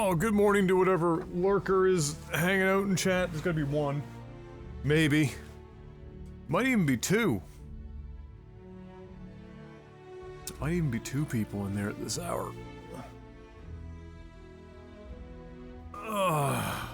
Oh, good morning to whatever lurker is hanging out in chat. There's gotta be one. Maybe. Might even be two. Might even be two people in there at this hour. Ugh.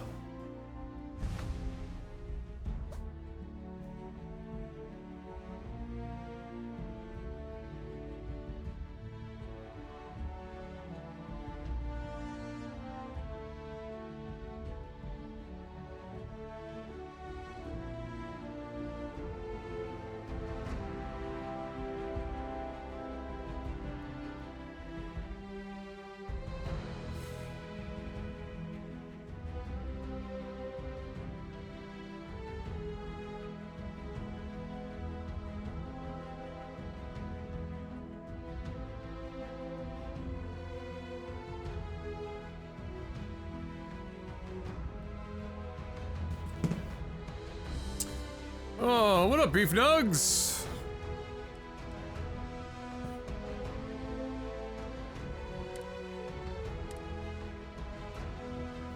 Oh, what up, Beef Nugs?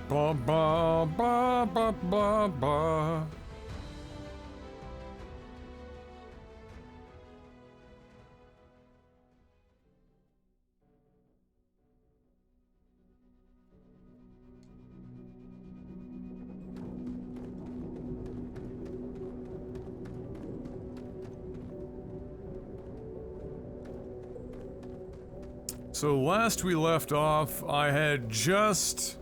Ba ba ba ba ba ba. So last we left off, I had just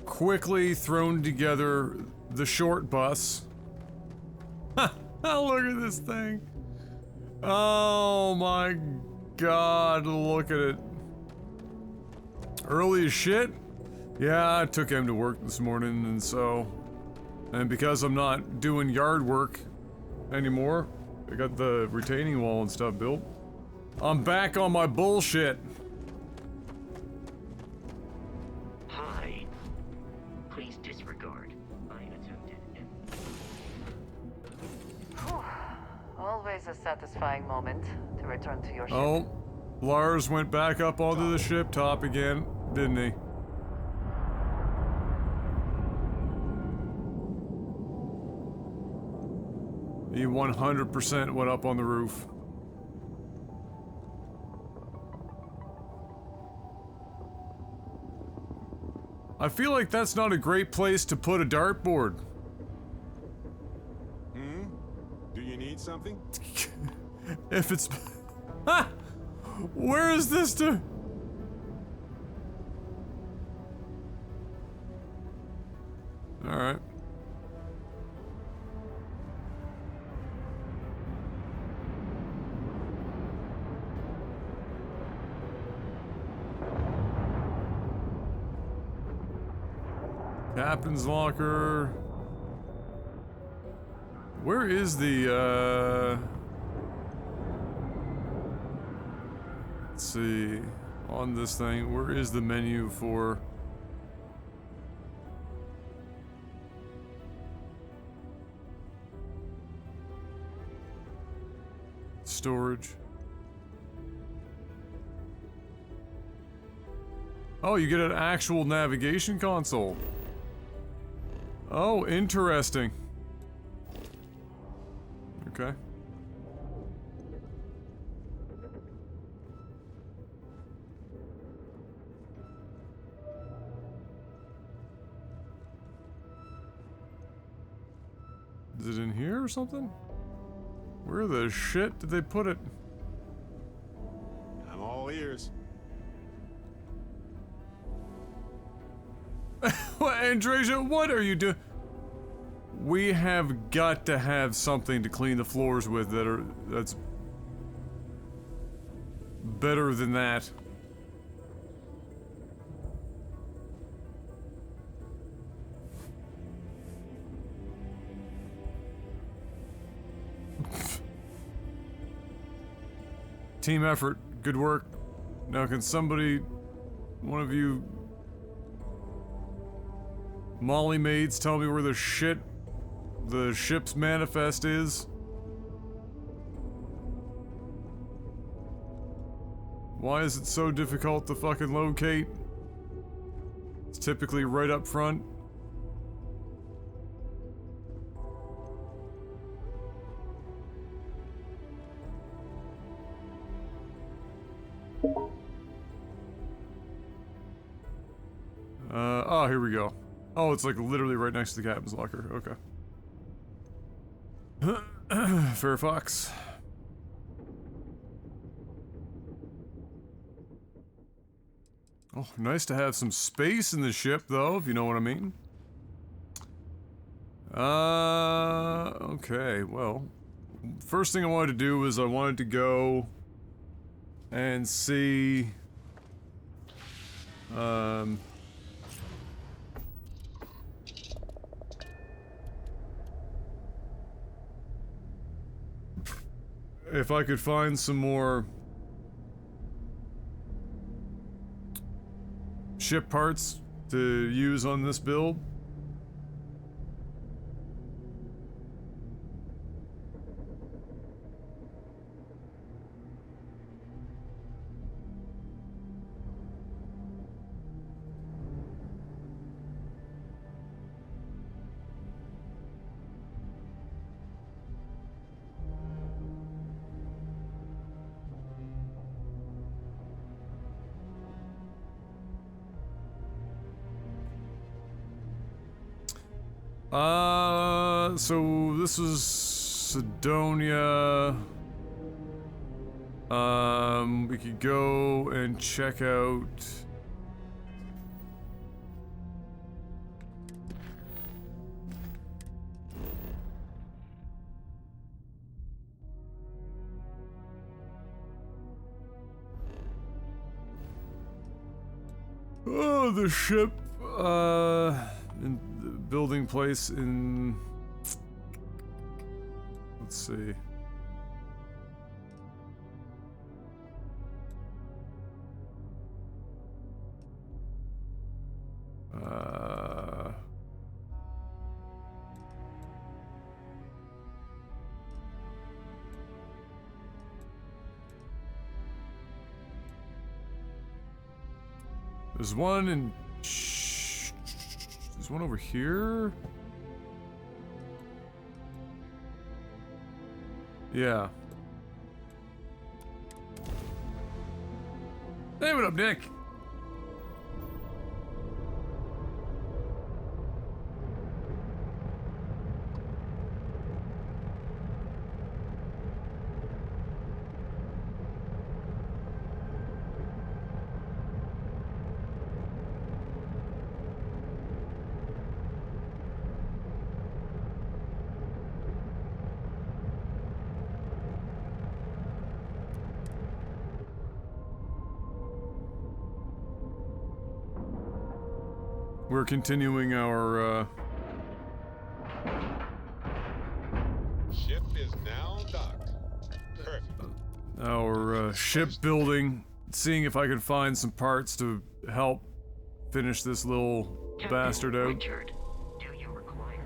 quickly thrown together the short bus. Ha! Look at this thing! Oh my god, look at it. Early as shit? Yeah, I took him to work this morning, and because I'm not doing yard work anymore, I got the retaining wall and stuff built. I'm back on my bullshit. Hi. Please disregard. I attempted Always a satisfying moment to return to your ship. Oh, Lars went back up onto the ship top again, didn't he? He 100% went up on the roof. I feel like that's not a great place to put a dartboard. Do you need something? If it's... Ha! Where is this to... Alright. Captain's locker. Where is the, let's see. On this thing, where is the menu for... storage? Oh, you get an actual navigation console. Oh, interesting. Okay. Is it in here or something? Where the shit did they put it? I'm all ears. What, Andresia, what are you doing? We have got to have something to clean the floors with that's better than that. Team effort, good work. Now can somebody, one of you Molly maids, tell me where the ship's manifest is? Why is it so difficult to fucking locate? It's typically right up front. Oh, here we go. Oh, it's like literally right next to the captain's locker. Okay. Fair Fox. Oh, nice to have some space in the ship, though, if you know what I mean. Okay, well. First thing I wanted to do was I wanted to go and see... if I could find some more ship parts to use on this build. So this is Sidonia. We could go and check out... Oh, the ship, in the building place in... Let's see. There's one in... There's one over here? Yeah. Hey, what up, Nick? We're continuing our, Ship is now docked. Perfect. our shipbuilding, seeing if I can find some parts to help finish this little Captain bastard out. Richard, do you require?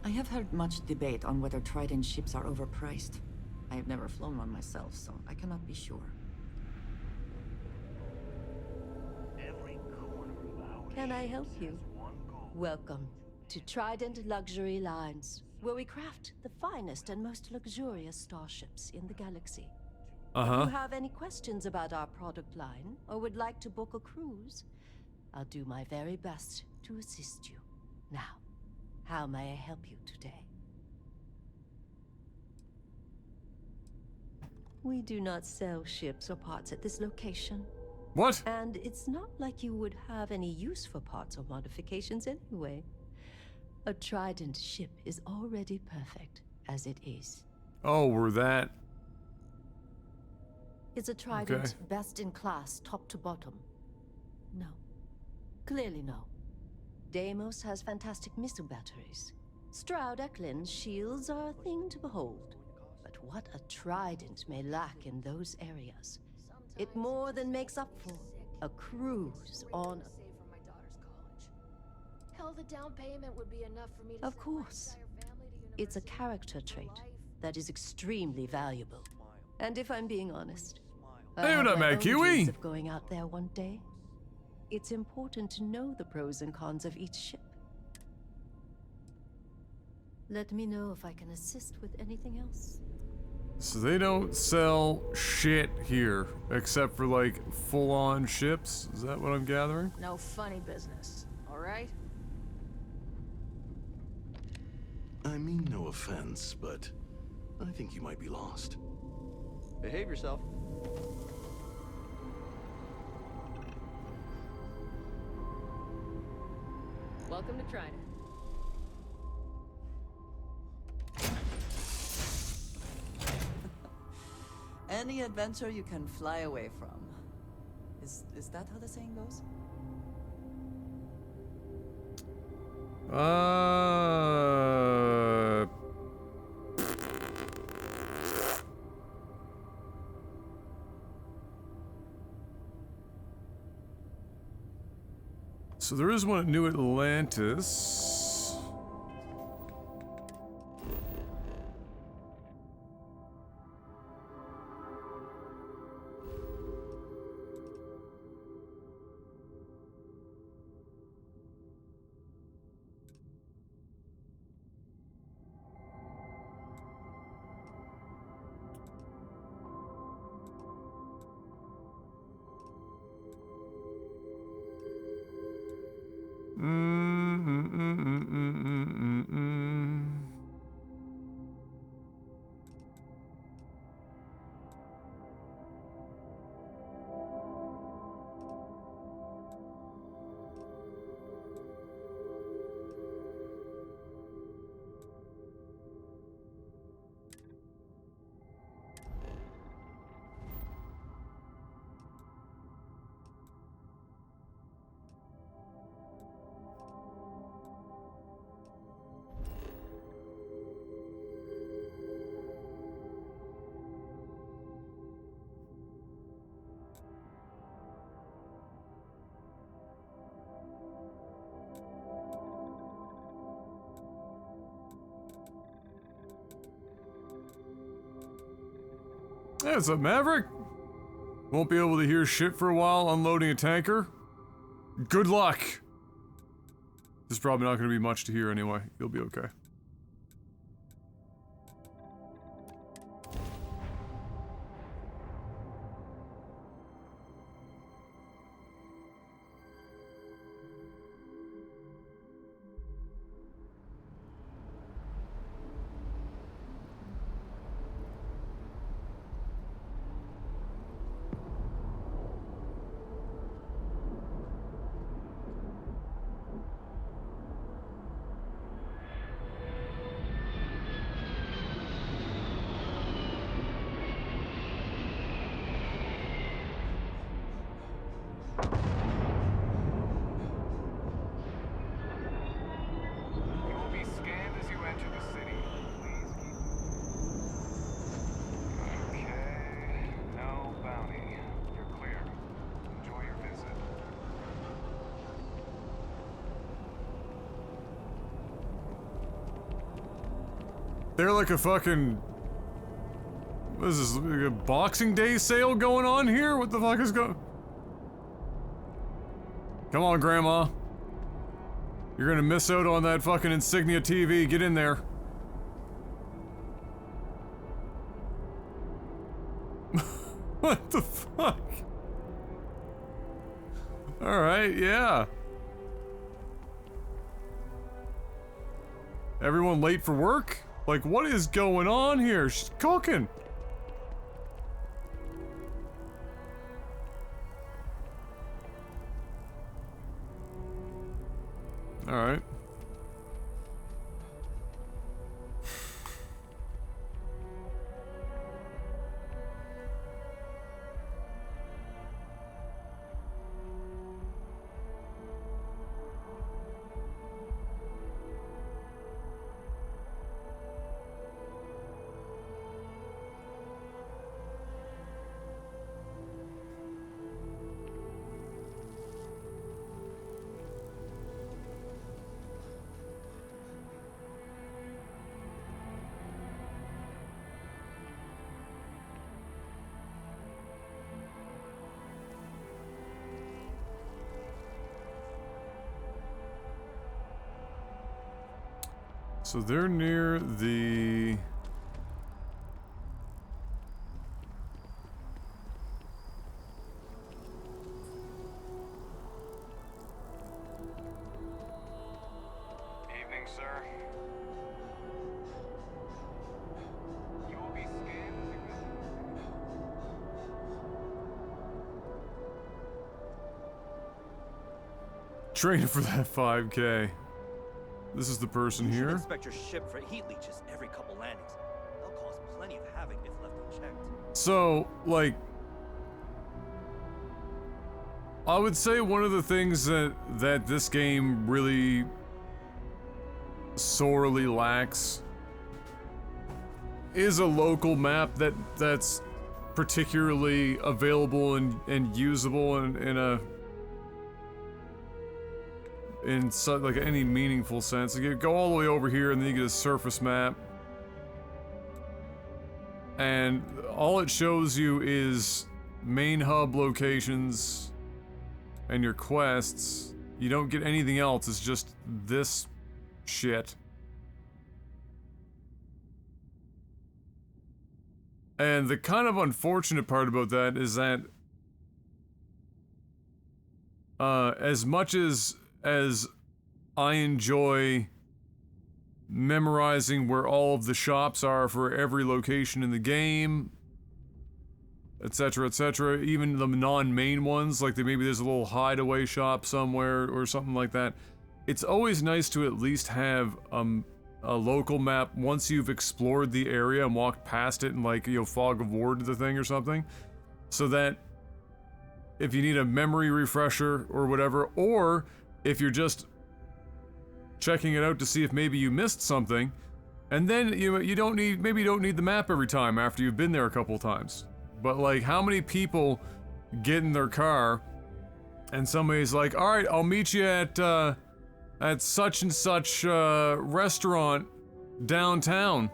I have heard much debate on whether Trident ships are overpriced. I have never flown one myself, so I cannot be sure. Can I help you? Welcome to Trident Luxury Lines, where we craft the finest and most luxurious starships in the galaxy. If you have any questions about our product line, or would like to book a cruise, I'll do my very best to assist you. Now, how may I help you today? We do not sell ships or parts at this location. What? And it's not like you would have any use for parts or modifications anyway. A Trident ship is already perfect as it is. Oh, we're that. Is a Trident Okay. best in class, top to bottom? No. Clearly no. Deimos has fantastic missile batteries. Stroud Eklund's shields are a thing to behold. But what a Trident may lack in those areas, it more than makes up for. A cruise on... Hell, the down payment would be enough for me to Of send my course. entire family to It's a university character for trait life. that is extremely valuable. And if I'm being honest, Hey, what up, my Matt own Kiwi? dreams of going out there one day. It's important to know the pros and cons of each ship. Let me know if I can assist with anything else. So they don't sell shit here, except for like full-on ships? Is that what I'm gathering? No funny business, all right? I mean no offense, but I think you might be lost. Behave yourself. Welcome to Trident. Any adventure you can fly away from. Is that how the saying goes? So there is one at New Atlantis. Hey, what's up, Maverick? Won't be able to hear shit for a while unloading a tanker? Good luck! There's probably not going to be much to hear anyway. You'll be okay. They're like a fucking... What is this, like a Boxing Day sale going on here? What the fuck is going... Come on, Grandma. You're gonna miss out on that fucking Insignia TV. Get in there. What the fuck? Alright, yeah. Everyone late for work? Like, what is going on here? She's cooking. All right. So they're near the... Evening, sir. You will be scanned. Training for that 5K. This is the person You should here. inspect your ship for heat leeches every couple landings. They'll cause plenty of havoc if left unchecked. So, like, I would say one of the things that this game really sorely lacks is a local map that's particularly available and usable in like any meaningful sense. Like, you go all the way over here and then you get a surface map. And all it shows you is main hub locations and your quests. You don't get anything else, it's just this shit. And the kind of unfortunate part about that is that as much as I enjoy memorizing where all of the shops are for every location in the game, etc., etc., even the non-main ones, like maybe there's a little hideaway shop somewhere or something like that, it's always nice to at least have a local map once you've explored the area and walked past it and, like, you know, fog of war to the thing or something, so that if you need a memory refresher or whatever, or if you're just checking it out to see if maybe you missed something, and then maybe you don't need the map every time after you've been there a couple times. But, like, how many people get in their car and somebody's like, all right, I'll meet you at such and such restaurant downtown,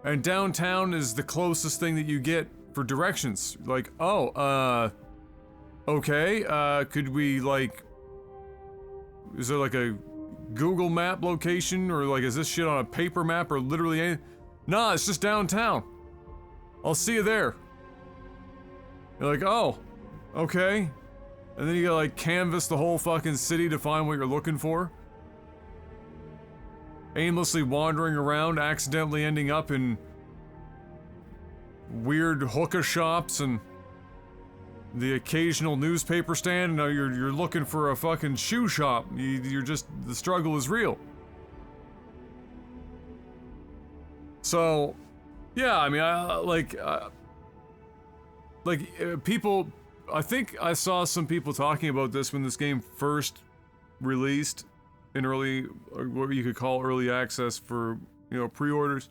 and downtown is the closest thing that you get for directions. Like, oh, okay, could we, like, is there like a Google map location, or like is this shit on a paper map or literally anything? Nah, it's just downtown. I'll see you there. You're like, oh, okay. And then you gotta, like, canvas the whole fucking city to find what you're looking for. Aimlessly wandering around, accidentally ending up in weird hookah shops and the occasional newspaper stand. Now you're looking for a fucking shoe shop. You're just, the struggle is real. So, yeah, I mean, people, I think I saw some people talking about this when this game first released in early, or what you could call early access for, you know, pre-orders.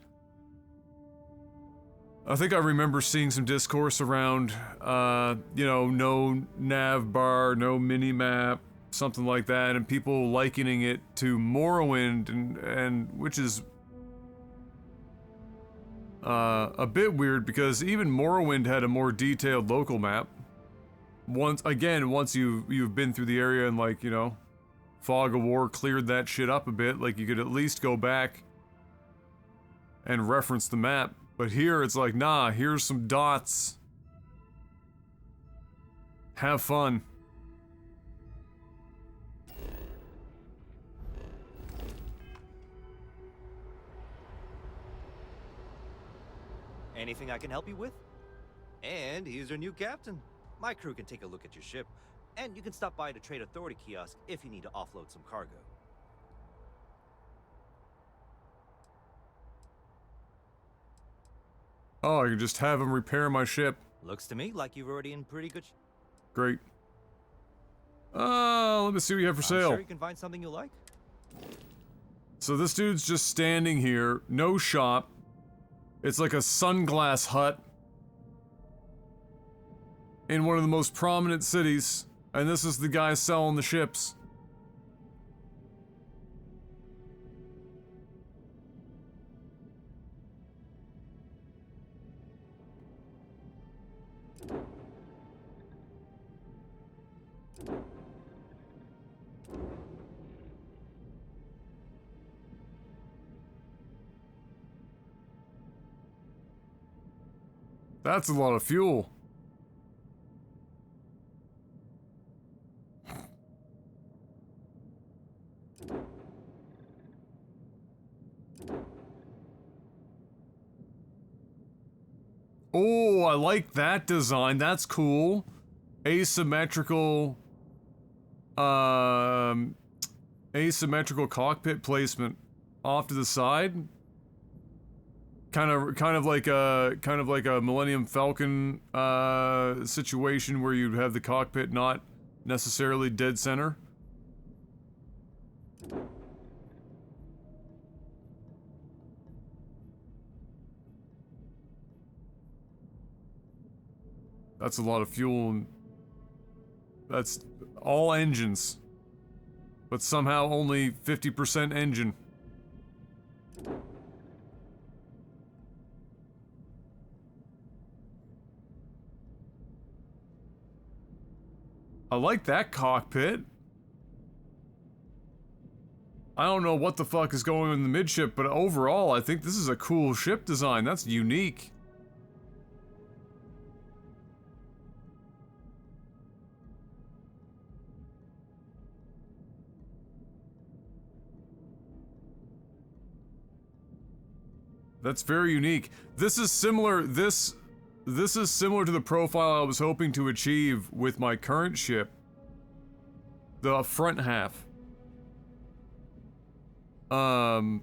I think I remember seeing some discourse around, you know, no nav bar, no mini-map, something like that, and people likening it to Morrowind, and which is a bit weird, because even Morrowind had a more detailed local map. Once you've been through the area and, like, you know, fog of war cleared that shit up a bit, like, you could at least go back and reference the map. But here it's like, nah, here's some dots. Have fun. Anything I can help you with? And here's your new captain. My crew can take a look at your ship, and you can stop by the Trade Authority kiosk if you need to offload some cargo. Oh, I can just have him repair my ship. Looks to me like you're already in pretty good Great. Let me see what you have for sale. I'm sure you can find something you like. So this dude's just standing here, no shop. It's like a sunglass hut in one of the most prominent cities, and this is the guy selling the ships. That's a lot of fuel. Oh, I like that design. That's cool. Asymmetrical, asymmetrical cockpit placement off to the side. Kind of like a Millennium Falcon situation where you'd have the cockpit not necessarily dead center. That's a lot of fuel, and that's all engines, but somehow only 50% engine. I like that cockpit. I don't know what the fuck is going on in the midship, but overall, I think this is a cool ship design. That's unique. That's very unique. This is similar, this is similar to the profile I was hoping to achieve with my current ship. The front half. But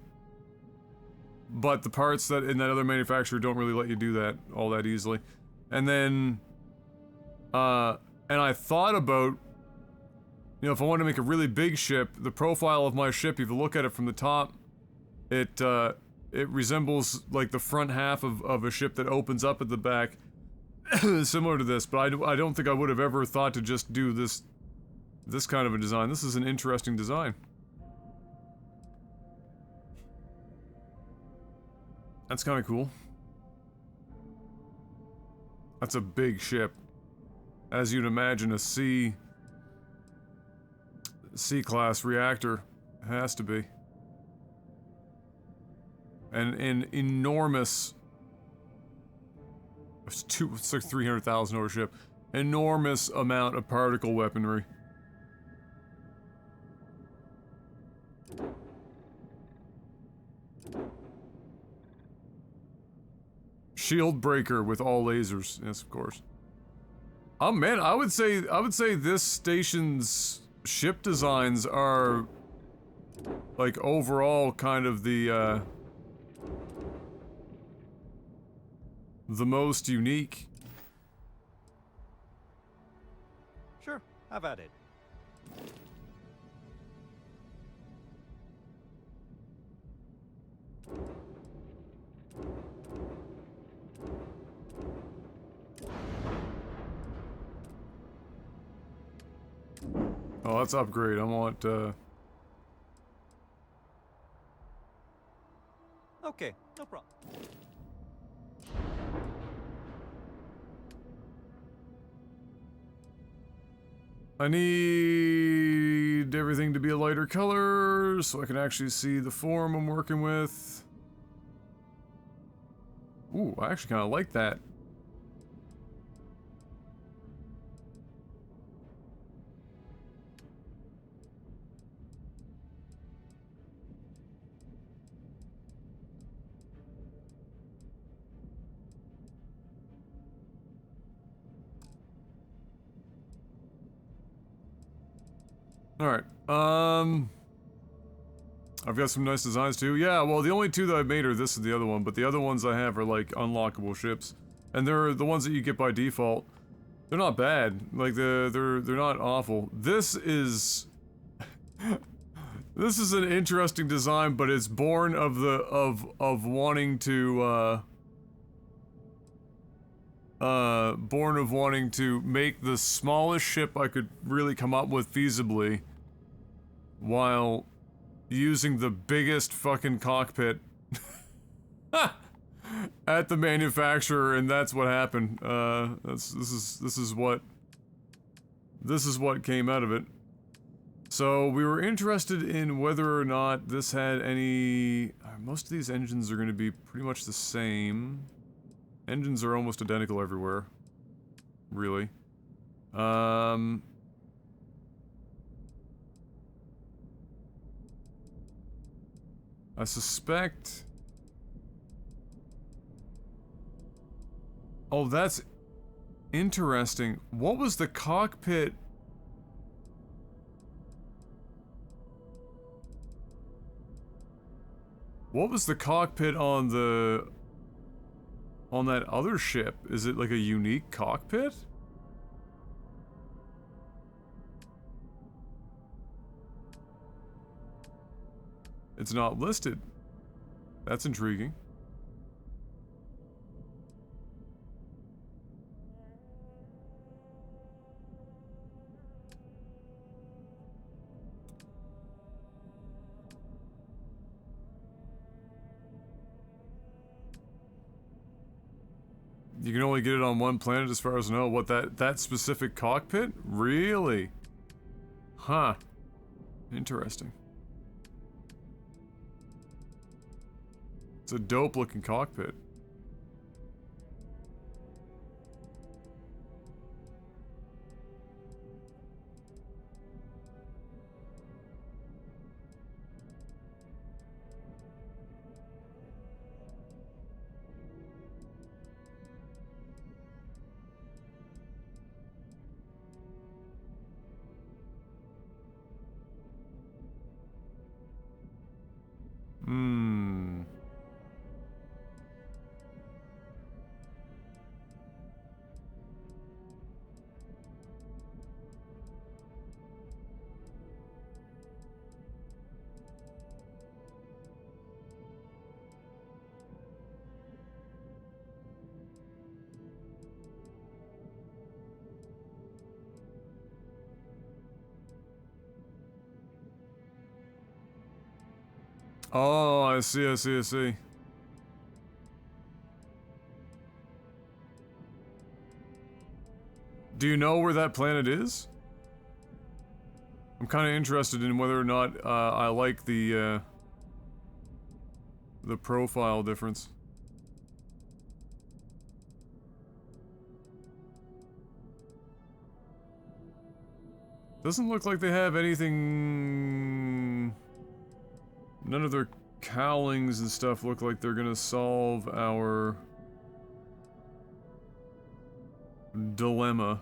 the parts that in that other manufacturer don't really let you do that all that easily. And then, and I thought about, you know, if I want to make a really big ship, the profile of my ship, if you look at it from the top, it resembles like the front half of a ship that opens up at the back, similar to this. But I don't think I would have ever thought to just do this kind of a design. This is an interesting design. That's kind of cool. That's a big ship, as you'd imagine. A C-class reactor has to be. And an enormous, it's like 300,000 over ship, enormous amount of particle weaponry. Shield breaker with all lasers, yes, of course. Oh man, I would say this station's ship designs are like overall kind of the most unique. Sure, have at it. Oh, let's upgrade. I want, Okay, no problem. I need everything to be a lighter color so I can actually see the form I'm working with. Ooh, I actually kind of like that. Alright, I've got some nice designs too. Yeah, well, the only two that I've made are this and the other one, but the other ones I have are like unlockable ships. And they're the ones that you get by default. They're not bad. Like, they're not awful. This is... this is an interesting design, but it's born of the, of wanting to, born of wanting to make the smallest ship I could really come up with feasibly while using the biggest fucking cockpit at the manufacturer, and that's what happened. This is what came out of it. So we were interested in whether or not this had any... most of these engines are going to be pretty much the same. Engines are almost identical everywhere. Really. I suspect... Oh, that's interesting. What was the cockpit? What was the cockpit on the... on that other ship? Is it like a unique cockpit? It's not listed. That's intriguing. You can only get it on one planet as far as I know. What, that specific cockpit? Really? Huh. Interesting. It's a dope looking cockpit. Hmm. Oh, I see, I see, I see. Do you know where that planet is? I'm kind of interested in whether or not I like the profile difference. Doesn't look like they have anything... None of their cowlings and stuff look like they're gonna solve our... dilemma.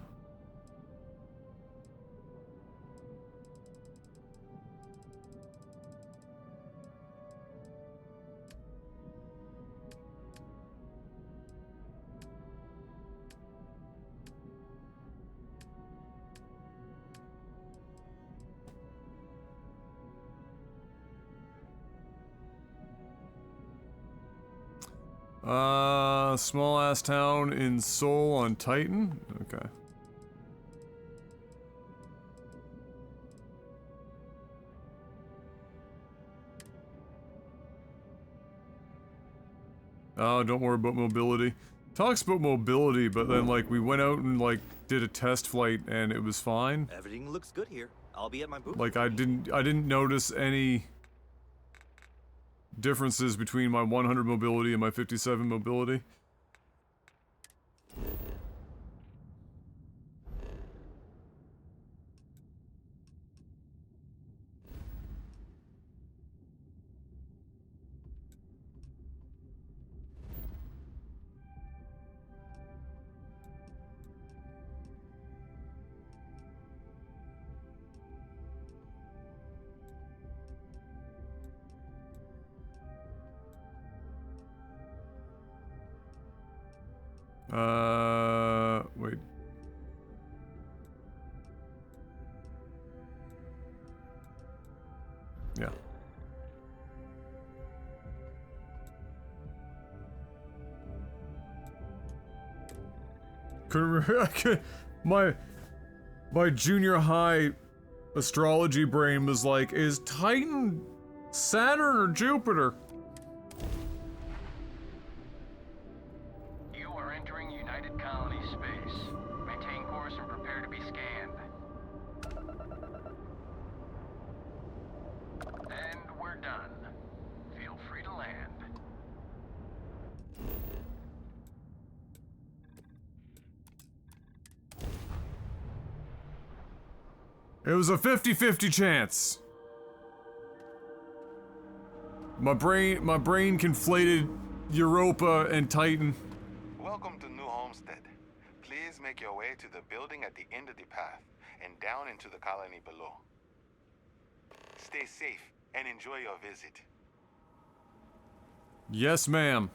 Small ass town in Seoul on Titan? Okay. Oh, don't worry about mobility. Talks about mobility, but then like we went out and like did a test flight and it was fine. Everything looks good here. I'll be at my booth. Like I didn't notice any differences between my 100 mobility and my 57 mobility. Wait. Yeah. My junior high astrology brain was like, is Titan Saturn or Jupiter? You are entering United Colony space. Maintain course and prepare to be scanned. And we're done. Feel free to land. It was a 50-50 chance. My brain conflated Europa and Titan. Welcome to New Homestead. Please make your way to the building at the end of the path and down into the colony below. Stay safe and enjoy your visit. Yes, ma'am.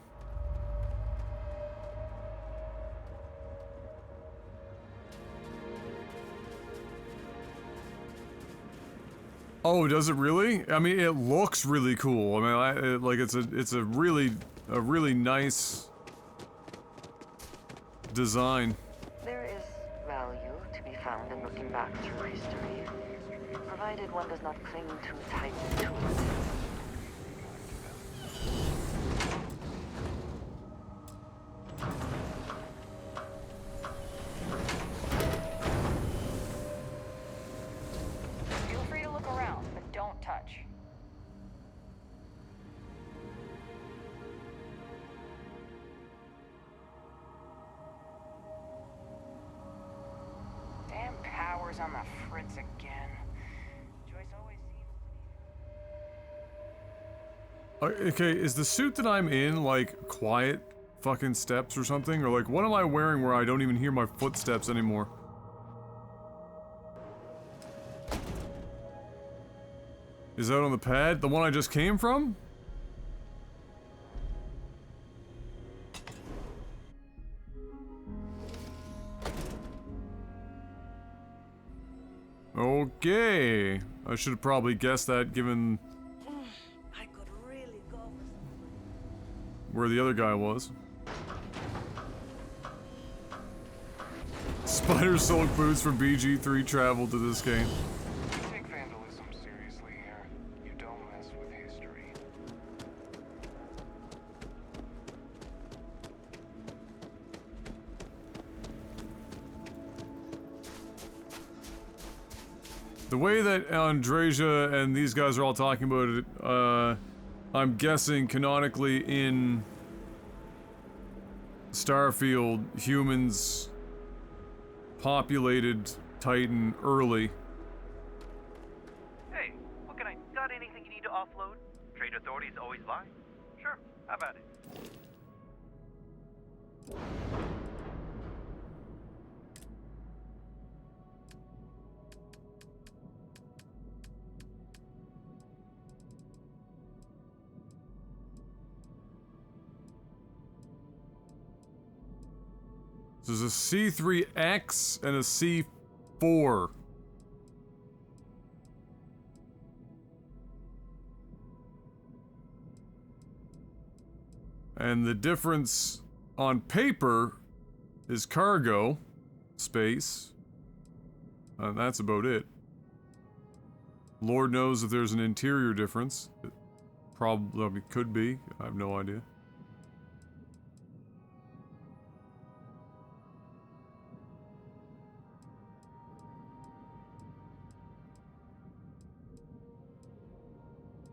Oh, does it really? I mean, it looks really cool. I mean, like it's a really nice design. There is value to be found in looking back through history, provided one does not cling too tightly to it. Feel free to look around, but don't touch. Damn powers on the fritz again. Joyce always seems... Okay, is the suit that I'm in like quiet fucking steps or something? Or like what am I wearing where I don't even hear my footsteps anymore? Is that on the pad? The one I just came from? Okay. I should have probably guessed that given I could really go for where the other guy was. Spider Silk boots from BG3 traveled to this game. We take vandalism seriously here. You don't mess with history. The way that Andreja and these guys are all talking about it, I'm guessing canonically in Starfield, humans populated Titan early. Hey, what can I... Got anything you need to offload? Trade authorities always buy. Sure, how about it? So there's a C3X and a C4. And the difference on paper is cargo space. And that's about it. Lord knows if there's an interior difference. It probably could be. I have no idea.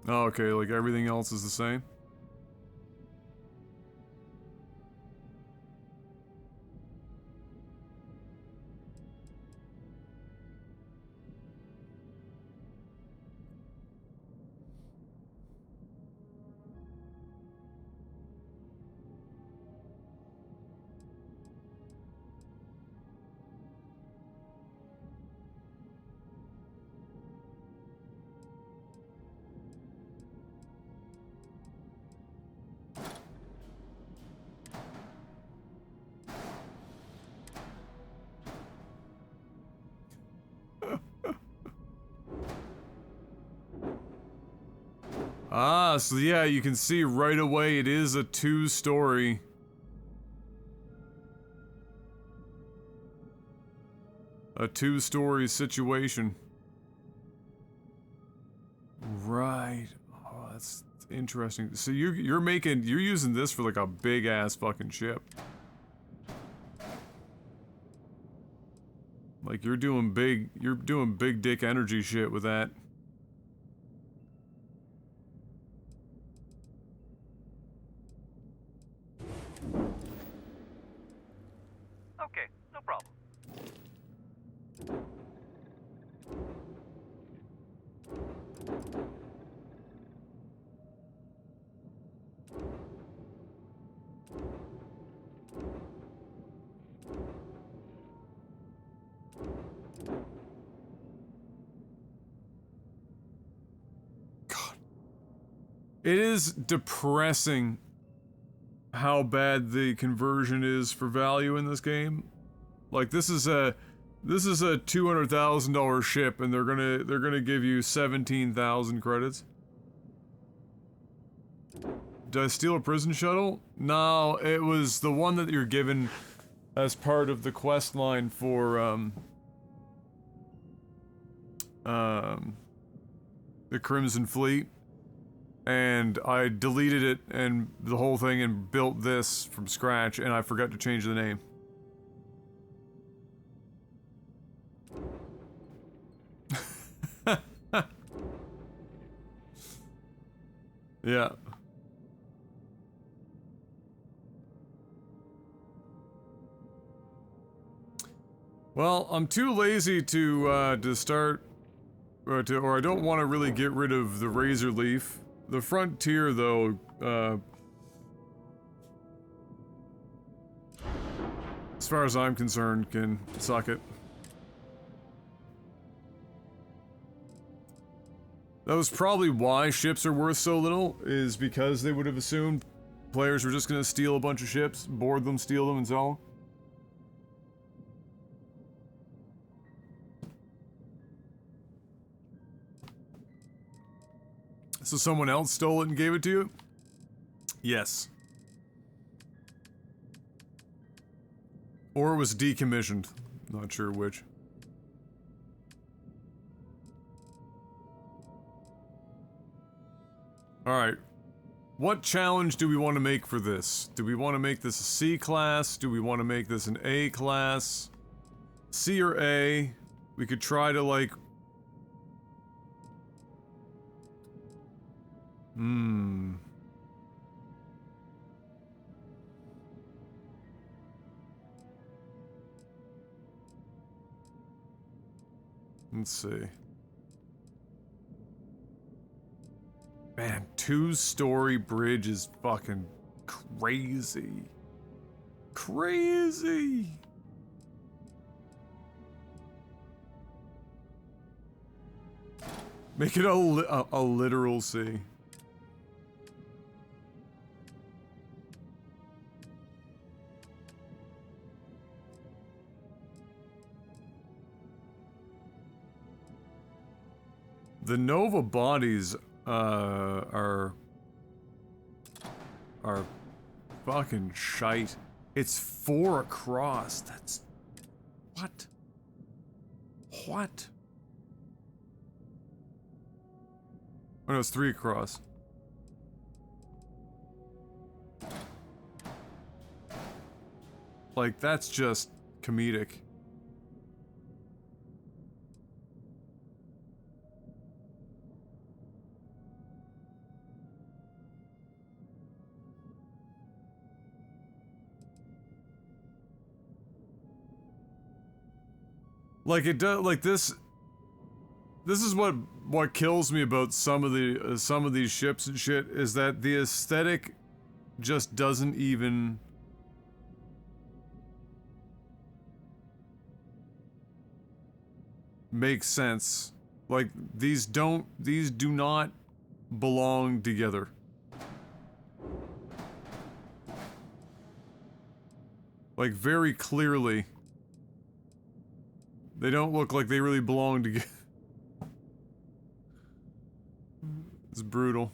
Oh, okay, like everything else is the same? Ah, so yeah, you can see right away it is a two-story. A two-story situation. Right. Oh, that's interesting. So you're using this for like a big-ass fucking ship. Like you're doing big dick energy shit with that. Okay, no problem. It is depressing how bad the conversion is for value in this game. Like, this is a $200,000 ship, and they're gonna give you 17,000 credits. Did I steal a prison shuttle? No, it was the one that you're given as part of the quest line for the Crimson Fleet. And I deleted it and the whole thing and built this from scratch, and I forgot to change the name. Yeah. Well, I'm too lazy to start, or I don't want to really get rid of the Razor Leaf. The Frontier, though, as far as I'm concerned, can suck it. That was probably why ships are worth so little, is because they would have assumed players were just gonna steal a bunch of ships, board them, steal them, and sell them. So someone else stole it and gave it to you? Yes. Or it was decommissioned. Not sure which. Alright. What challenge do we want to make for this? Do we want to make this a C class? Do we want to make this an A class? C or A? We could try to, like... Let's see. Man, 2-story bridge is fucking crazy. Crazy! Make it a literal C. The Nova bodies, are fucking shite. It's 4 across, that's... What? What? Oh no, it's 3 across. Like, that's just comedic. Like, it does, like, this is what kills me about some of these ships and shit, is that the aesthetic just doesn't even make sense. Like, these do not belong together. Like, very clearly. They don't look like they really belong together. It's brutal.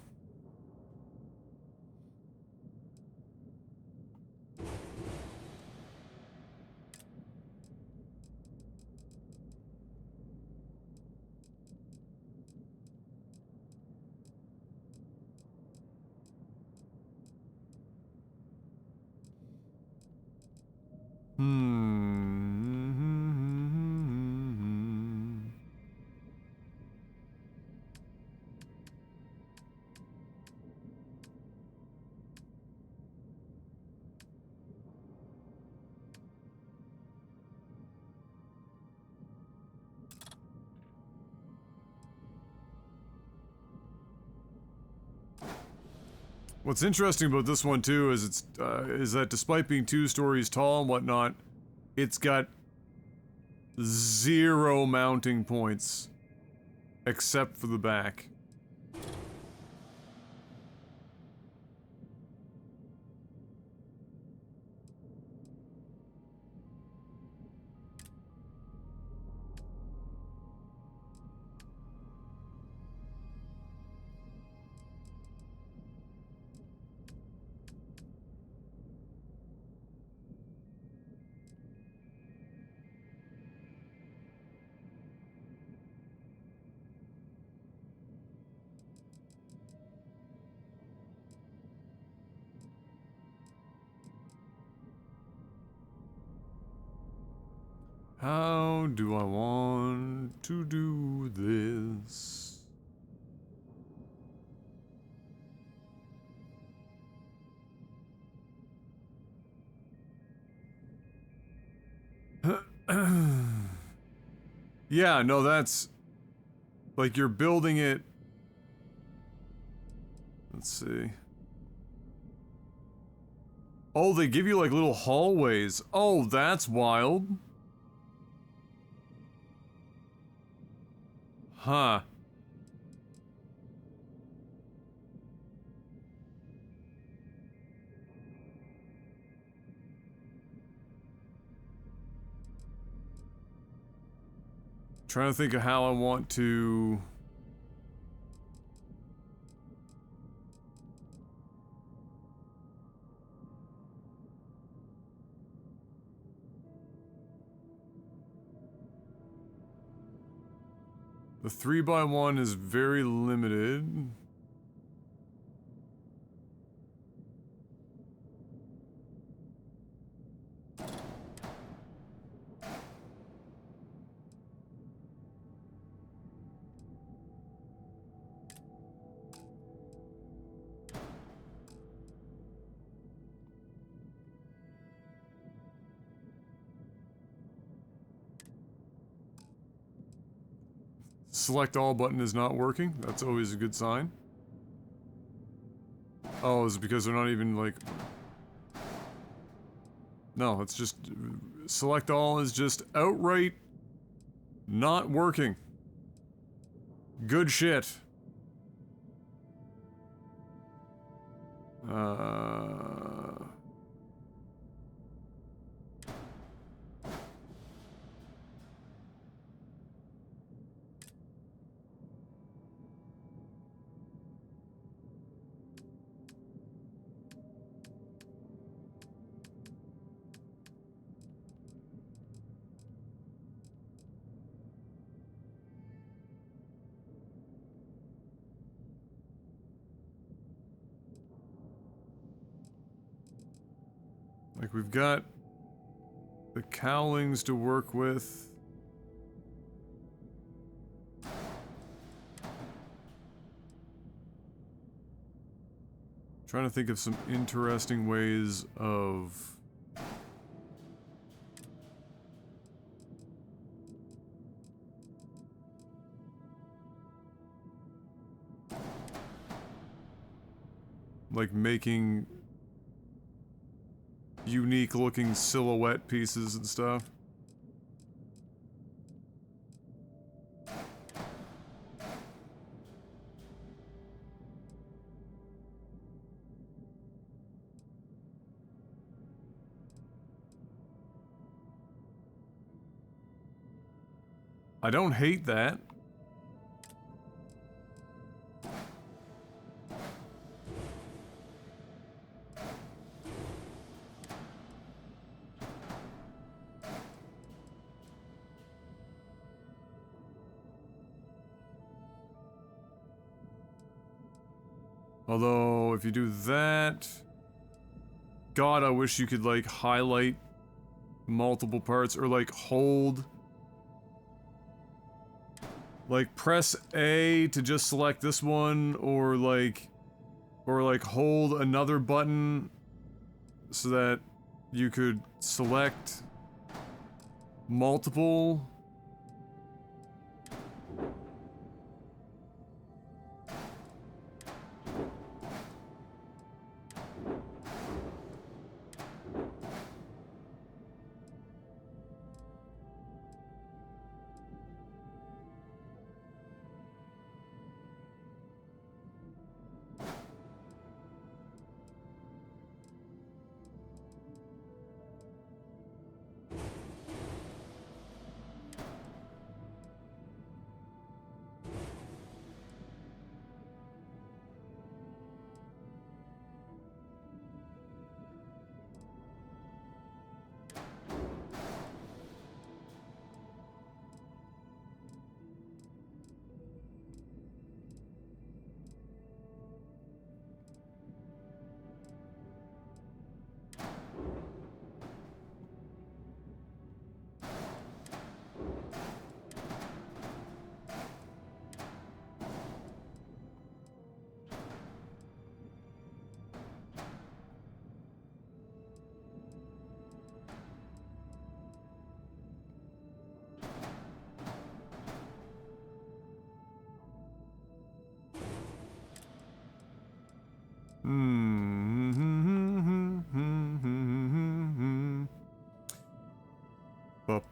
What's interesting about this one too is is that despite being 2 stories tall and whatnot, it's got 0 mounting points except for the back. How do I want to do this? Yeah, no, that's... like, you're building it... Let's see. Oh, they give you, like, little hallways. Oh, that's wild. Huh. Trying to think of how I want to... The 3x1 is very limited. Select all button is not working. That's always a good sign. Oh, is it because they're not even like... No, it's just... select all is just outright not working. Good shit. Like, we've got the cowlings to work with. Trying to think of some interesting ways of... like, making... unique looking silhouette pieces and stuff. I don't hate that. Although, if you do that... God, I wish you could, like, highlight multiple parts, or, like, hold... like, press A to just select this one, or, like, hold another button so that you could select multiple...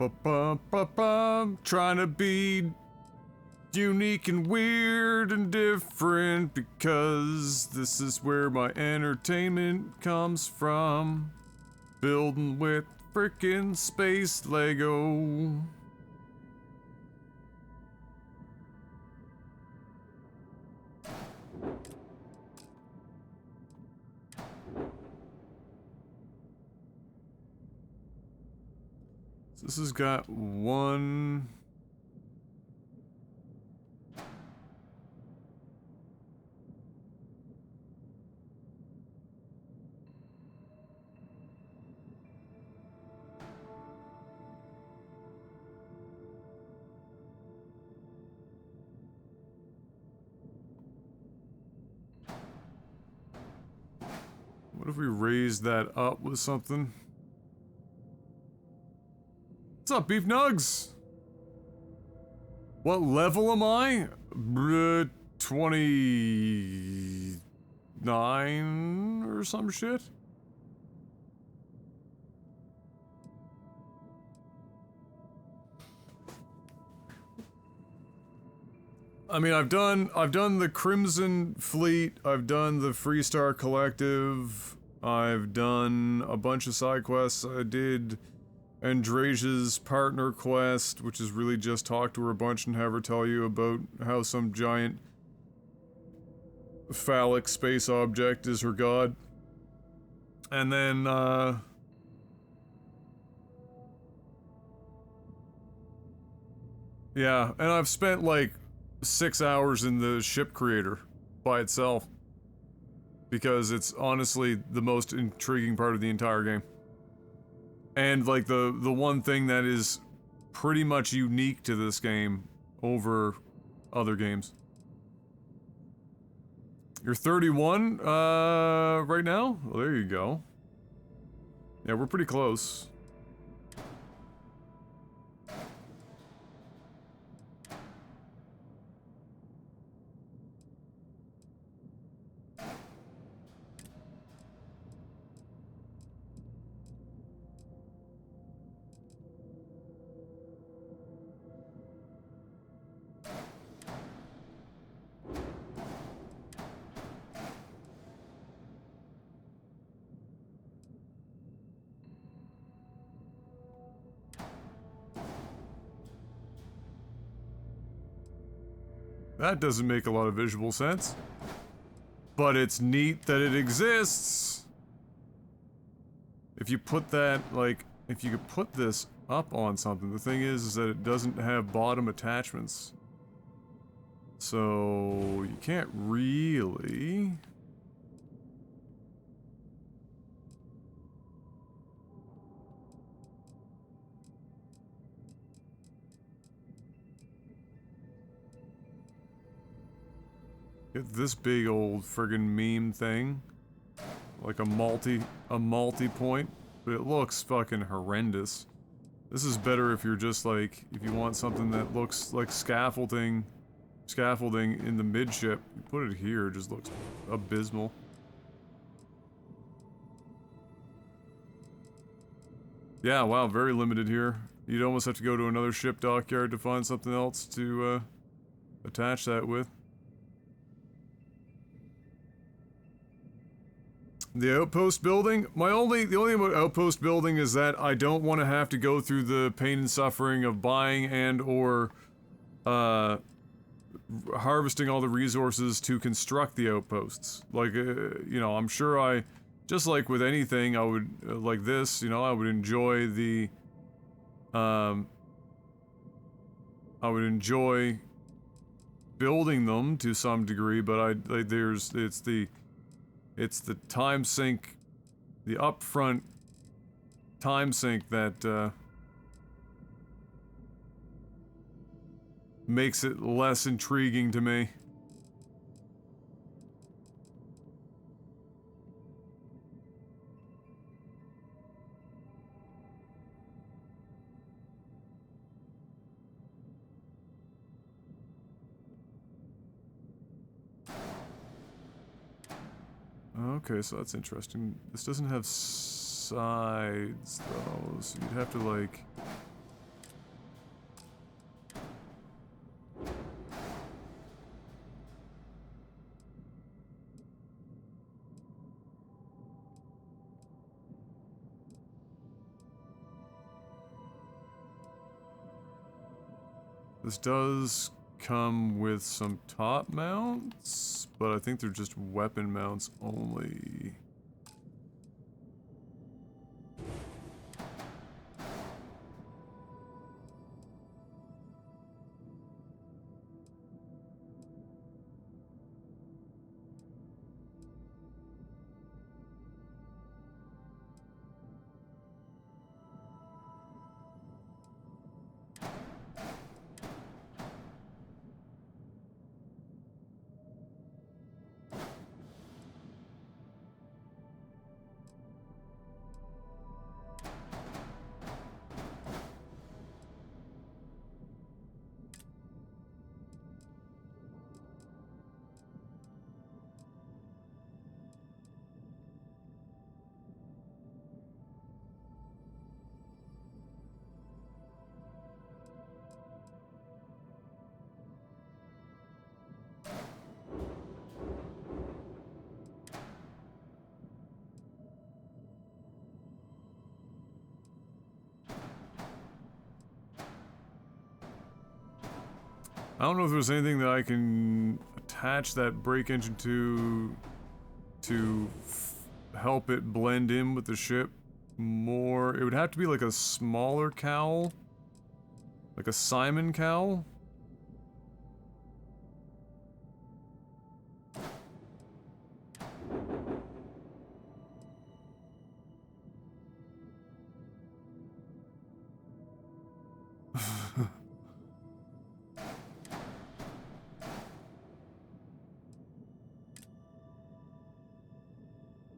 Trying to be unique and weird and different because this is where my entertainment comes from. Building with frickin' space Lego. This has got one... What if we raise that up with something? What's up, Beef Nugs? What level am I? 29 or some shit? I mean, I've done the Crimson Fleet, I've done the Freestar Collective, I've done a bunch of side quests. I did Andresia's partner quest, which is really just talk to her a bunch and have her tell you about how some giant phallic space object is her god. And then, yeah, and I've spent like 6 hours in the ship creator by itself because it's honestly the most intriguing part of the entire game. And like the one thing that is pretty much unique to this game over other games. You're 31 right now? Well, there you go. Yeah, we're pretty close. That doesn't make a lot of visual sense. But it's neat that it exists! If you put that, like, if you could put this up on something, the thing is that it doesn't have bottom attachments. So, you can't really... Get this big old friggin' meme thing. Like a multi-point. But it looks fucking horrendous. This is better if you're just like, if you want something that looks like scaffolding in the midship. You put it here, it just looks abysmal. Yeah, wow, very limited here. You'd almost have to go to another ship dockyard to find something else to, attach that with. The outpost building? The only thing about outpost building is that I don't want to have to go through the pain and suffering of buying and or harvesting all the resources to construct the outposts. Like, you know, I'm sure just like with anything, I would, like this, you know, I would enjoy the, I would enjoy building them to some degree, but it's the time sink, the upfront time sink that, makes it less intriguing to me. Okay, so that's interesting. This doesn't have sides, though, so you'd have to, like... This does come with some top mounts, but I think they're just weapon mounts only. I don't know if there's anything that I can attach that brake engine to help it blend in with the ship more. It would have to be like a smaller cowl, like a Simon cowl.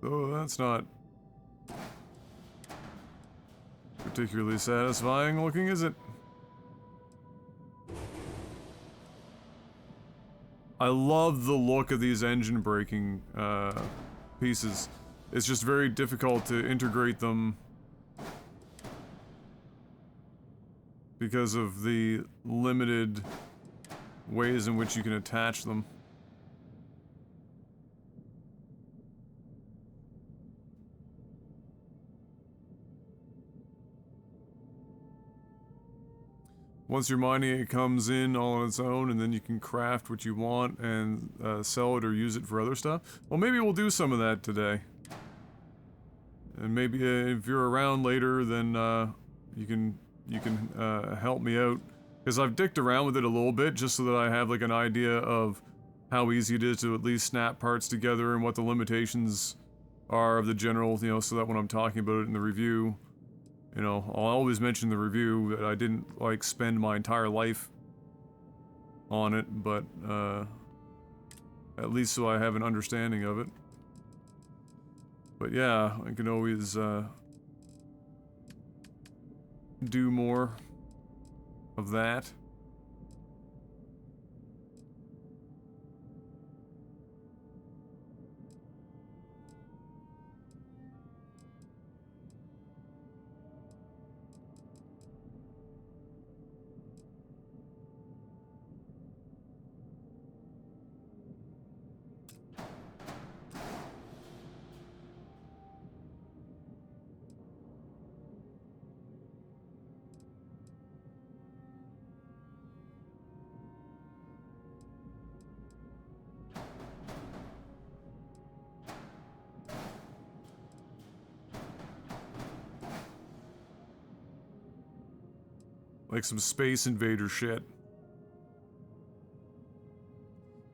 Oh, that's not particularly satisfying looking, is it? I love the look of these engine braking pieces. It's just very difficult to integrate them because of the limited ways in which you can attach them. Once your mining, it comes in all on its own, and then you can craft what you want and sell it or use it for other stuff. Well, maybe we'll do some of that today. And maybe if you're around later, then you can help me out. Because I've dicked around with it a little bit, just so that I have like an idea of how easy it is to at least snap parts together and what the limitations are of the general, you know, so that when I'm talking about it in the review, you know, I'll always mention the review that I didn't, like, spend my entire life on it, but, at least so I have an understanding of it. But yeah, I can always, do more of that. Like some Space Invader shit.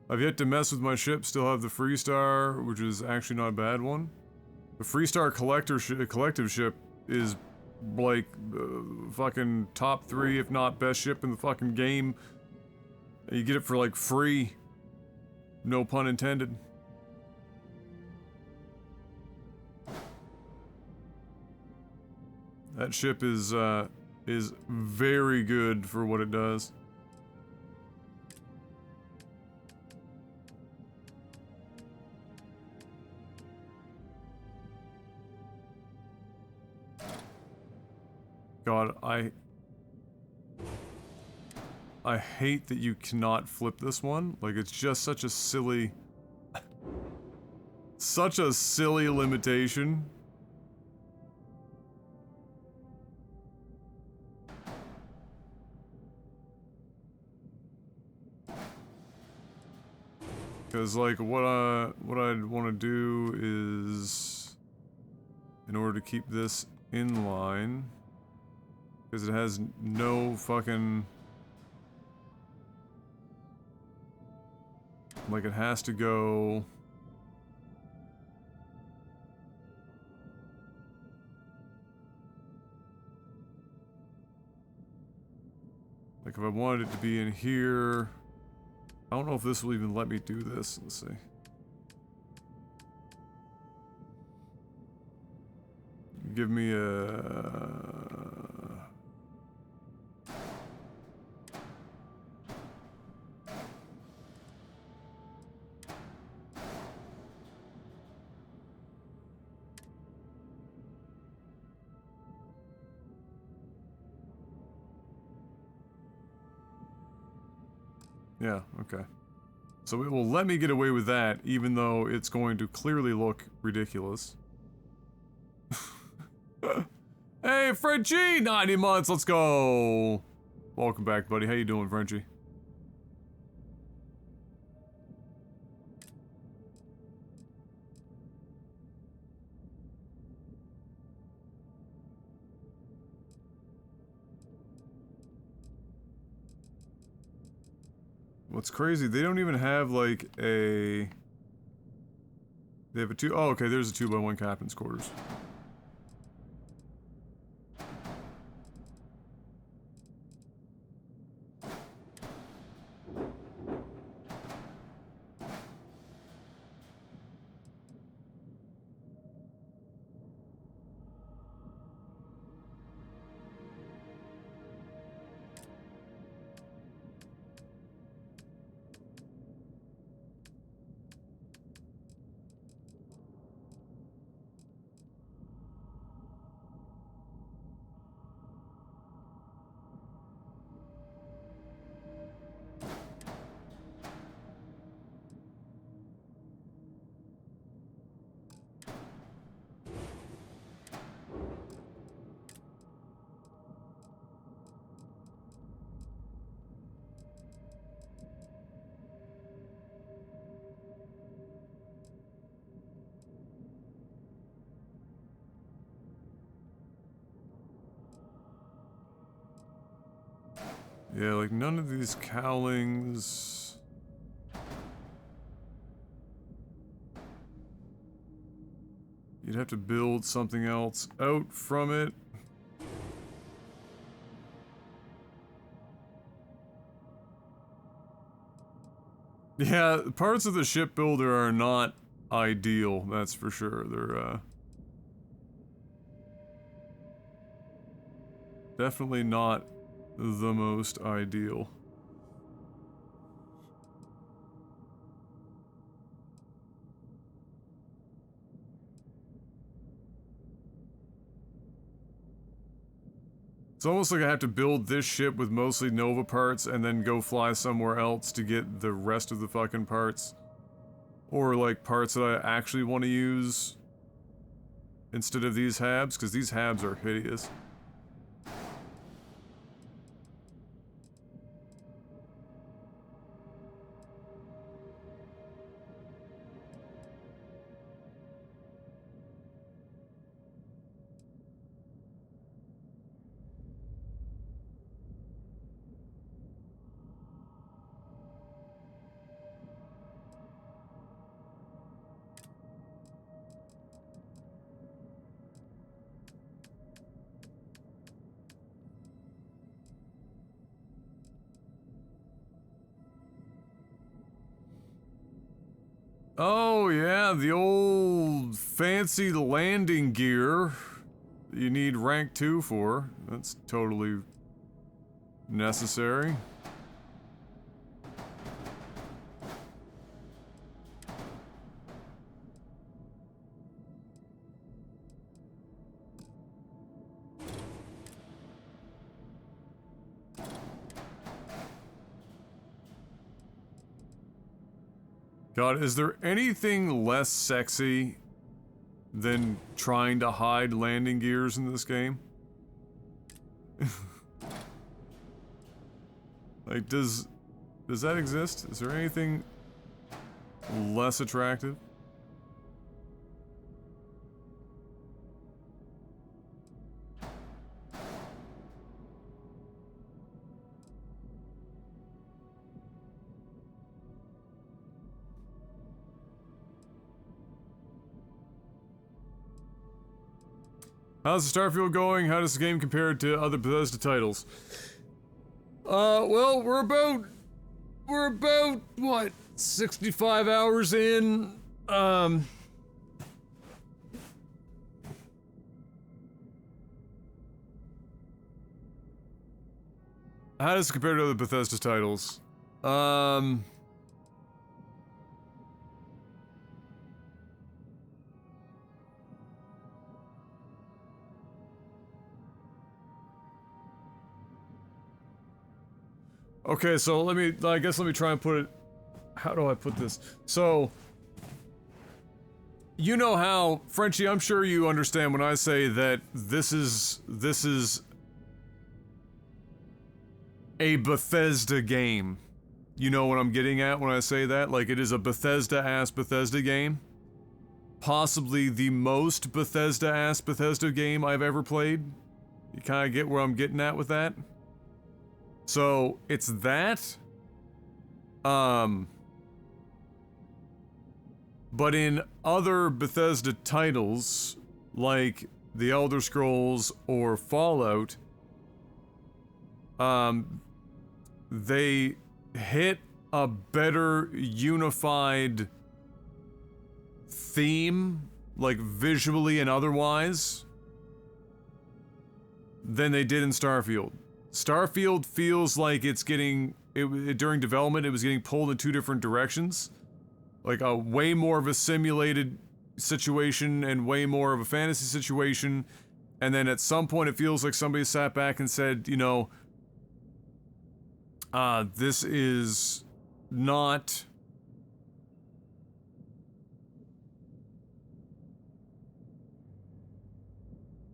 I've yet to mess with my ship, still have the Freestar, which is actually not a bad one. The Freestar collective ship is like fucking top 3, if not best ship in the fucking game. You get it for like free. No pun intended. That ship is very good for what it does. God, I hate that you cannot flip this one. Like, it's just such a silly limitation. Cause like what I'd want to do is, in order to keep this in line, because it has no fucking, like it has to go. Like if I wanted it to be in here, I don't know if this will even let me do this. Let's see. Give me a... Yeah, okay. So it will let me get away with that, even though it's going to clearly look ridiculous. Hey, Frenchie! 90 months, let's go! Welcome back, buddy. How you doing, Frenchie? What's crazy, they don't even have, like, a... They have a two... Oh, okay, there's a 2x1 captain's quarters. Yeah, like none of these cowlings... You'd have to build something else out from it. Yeah, parts of the shipbuilder are not ideal, that's for sure. They're, definitely not the most ideal. It's almost like I have to build this ship with mostly Nova parts and then go fly somewhere else to get the rest of the fucking parts. Or like parts that I actually want to use instead of these habs, because these habs are hideous. Oh yeah, the old fancy landing gear that you need rank 2 for. That's totally necessary. God, is there anything less sexy than trying to hide landing gears in this game? Like, does that exist? Is there anything less attractive. How's the Starfield going? How does the game compare to other Bethesda titles? Well, we're about, what, 65 hours in? How does it compare to other Bethesda titles? Okay, so I guess let me try and put it, how do I put this? So, you know how, Frenchie, I'm sure you understand when I say that this is a Bethesda game. You know what I'm getting at when I say that? Like, it is a Bethesda-ass Bethesda game. Possibly the most Bethesda-ass Bethesda game I've ever played. You kinda get where I'm getting at with that? So, it's that, but in other Bethesda titles, like The Elder Scrolls or Fallout, they hit a better unified theme, like visually and otherwise, than they did in Starfield. Starfield feels like it's getting, during development, it was getting pulled in two different directions. Like a way more of a simulated situation and way more of a fantasy situation. And then at some point it feels like somebody sat back and said, you know, this is not...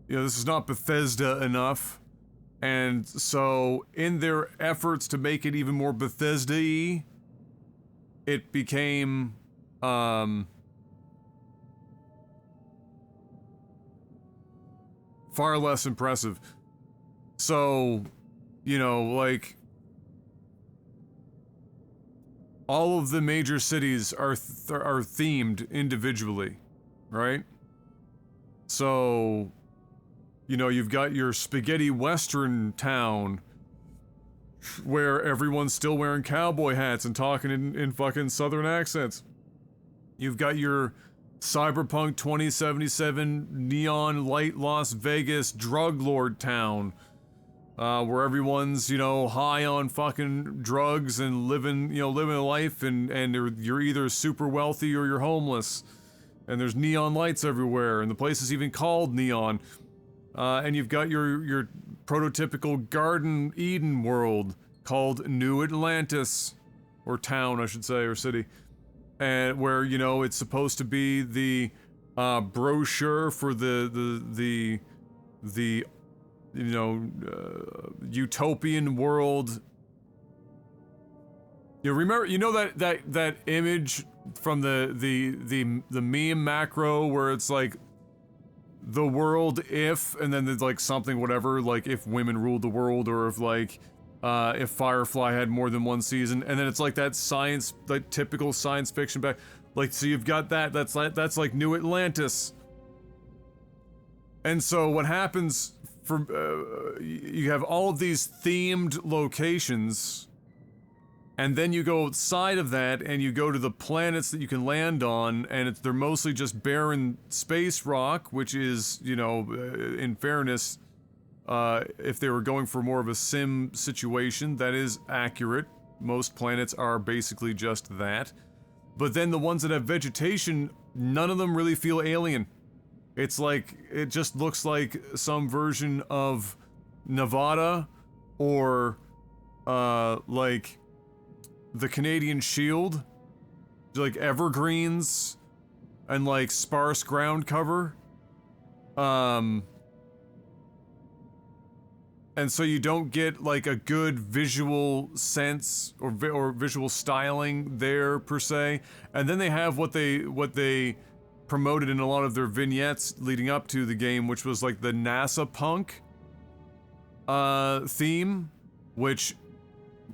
You know, this is not Bethesda enough. And so, in their efforts to make it even more Bethesda-y, it became, far less impressive. So, you know, like, all of the major cities are themed individually, right? So... You know, you've got your spaghetti western town where everyone's still wearing cowboy hats and talking in fucking southern accents. You've got your cyberpunk 2077 neon light Las Vegas drug lord town where everyone's, you know, high on fucking drugs and living a life and you're either super wealthy or you're homeless. And there's neon lights everywhere and the place is even called Neon. And you've got your prototypical Garden Eden world called New Atlantis, or town, I should say, or city, and where, you know, it's supposed to be the brochure for the you know, utopian world. You remember, you know that image from the meme macro where it's like, the world if, and then there's like something whatever, like if women ruled the world, or if like, if Firefly had more than one season, and then it's like that science, like typical science fiction back, like, so you've got that's like New Atlantis. And so what happens for, you have all of these themed locations, and then you go outside of that and you go to the planets that you can land on, and they're mostly just barren space rock, which is, you know, in fairness, if they were going for more of a sim situation, that is accurate. Most planets are basically just that. But then the ones that have vegetation, none of them really feel alien. It's like, it just looks like some version of Nevada, or, like... the Canadian Shield, like evergreens and like sparse ground cover. and so you don't get like a good visual sense or visual styling there per se. And then they have what they promoted in a lot of their vignettes leading up to the game, which was like the NASA punk theme, which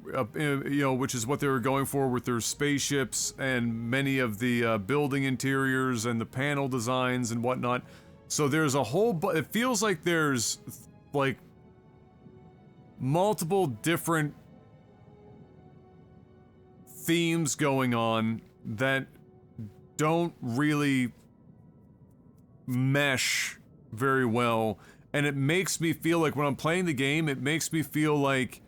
which is what they were going for with their spaceships and many of the building interiors and the panel designs and whatnot. So there's a whole it feels like there's like multiple different themes going on that don't really mesh very well, and it makes me feel like when I'm playing the game, it makes me feel like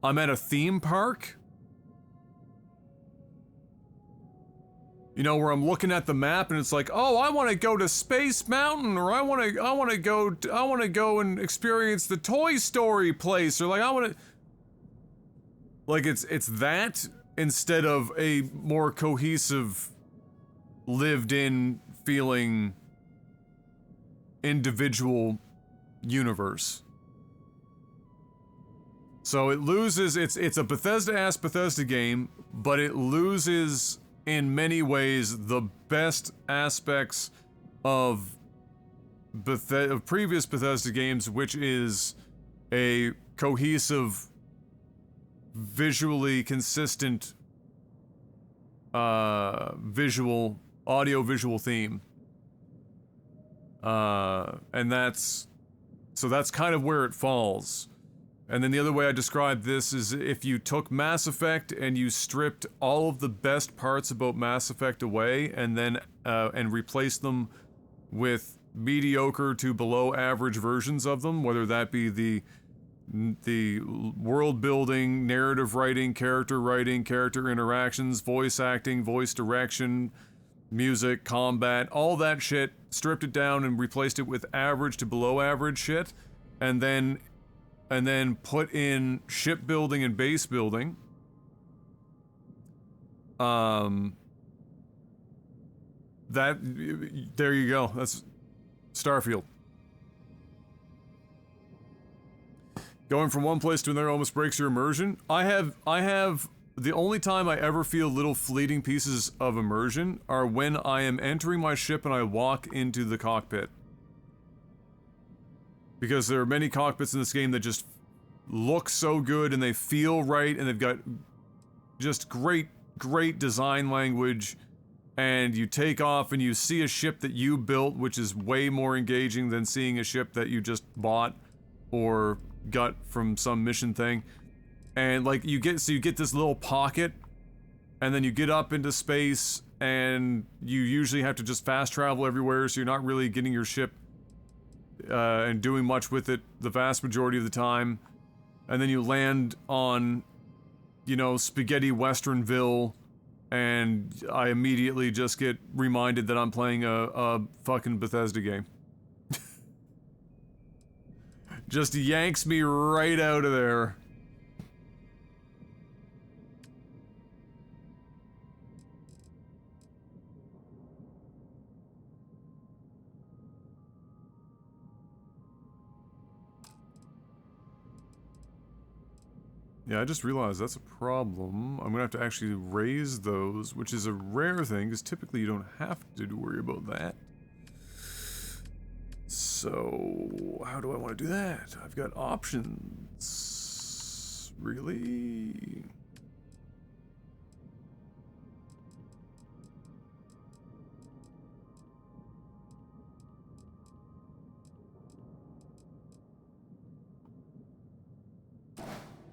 I'm at a theme park. You know, where I'm looking at the map and it's like, oh, I want to go to Space Mountain, or I want to go and experience the Toy Story place, or like I want to, like it's that instead of a more cohesive, lived-in feeling individual universe. So it loses, it's a Bethesda-ass Bethesda game, but it loses in many ways the best aspects of previous Bethesda games, which is a cohesive, visually consistent audio-visual theme. And that's kind of where it falls. And then the other way I describe this is if you took Mass Effect and you stripped all of the best parts about Mass Effect away and then and replaced them with mediocre to below average versions of them, whether that be the world building, narrative writing, character interactions, voice acting, voice direction, music, combat, all that shit, stripped it down and replaced it with average to below average shit, and then put in shipbuilding and base building. There you go. That's Starfield. Going from one place to another almost breaks your immersion. I have the only time I ever feel little fleeting pieces of immersion are when I am entering my ship and I walk into the cockpit. Because there are many cockpits in this game that just look so good and they feel right and they've got just great design language, and you take off and you see a ship that you built, which is way more engaging than seeing a ship that you just bought or got from some mission thing. And like you get this little pocket, and then you get up into space and you usually have to just fast travel everywhere, so you're not really getting your ship and doing much with it the vast majority of the time. And then you land on, Spaghetti Westernville, and I immediately just get reminded that I'm playing a fucking Bethesda game. Just yanks me right out of there. Yeah, I just realized that's a problem. I'm gonna have to actually raise those, which is a rare thing, because typically you don't have to worry about that. So, how do I want to do that? I've got options. Really?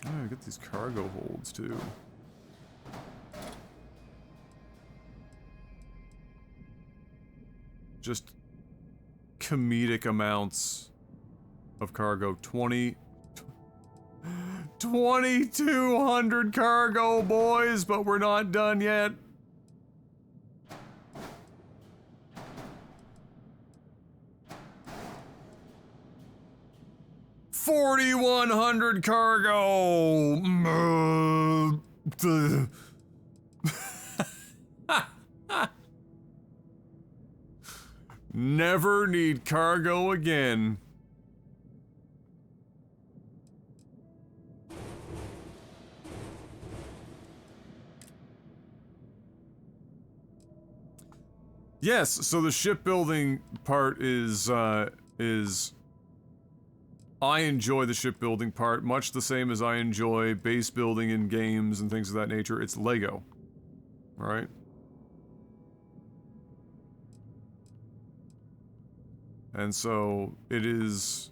Oh, I get these cargo holds too. Just comedic amounts of cargo. 2,200 cargo, boys, but we're not done yet. $4,100 cargo. Never need cargo again. Yes, so the shipbuilding part is I enjoy the shipbuilding part, much the same as I enjoy base building in games and things of that nature. It's Lego. Alright? And so, it is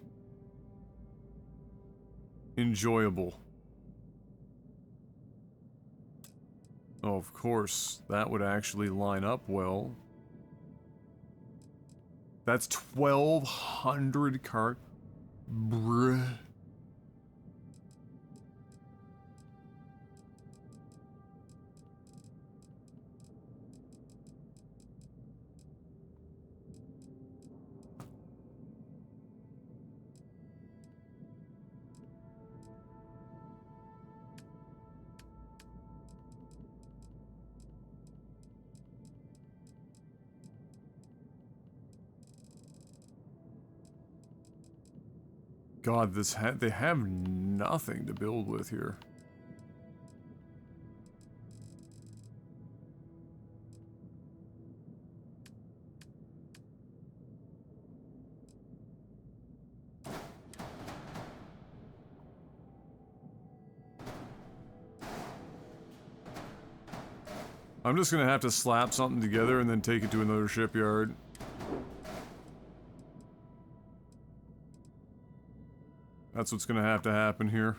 enjoyable. Oh, of course, that would actually line up well. That's 1,200 cart. Bruh. God, they have nothing to build with here. I'm just gonna have to slap something together and then take it to another shipyard. That's what's gonna have to happen here.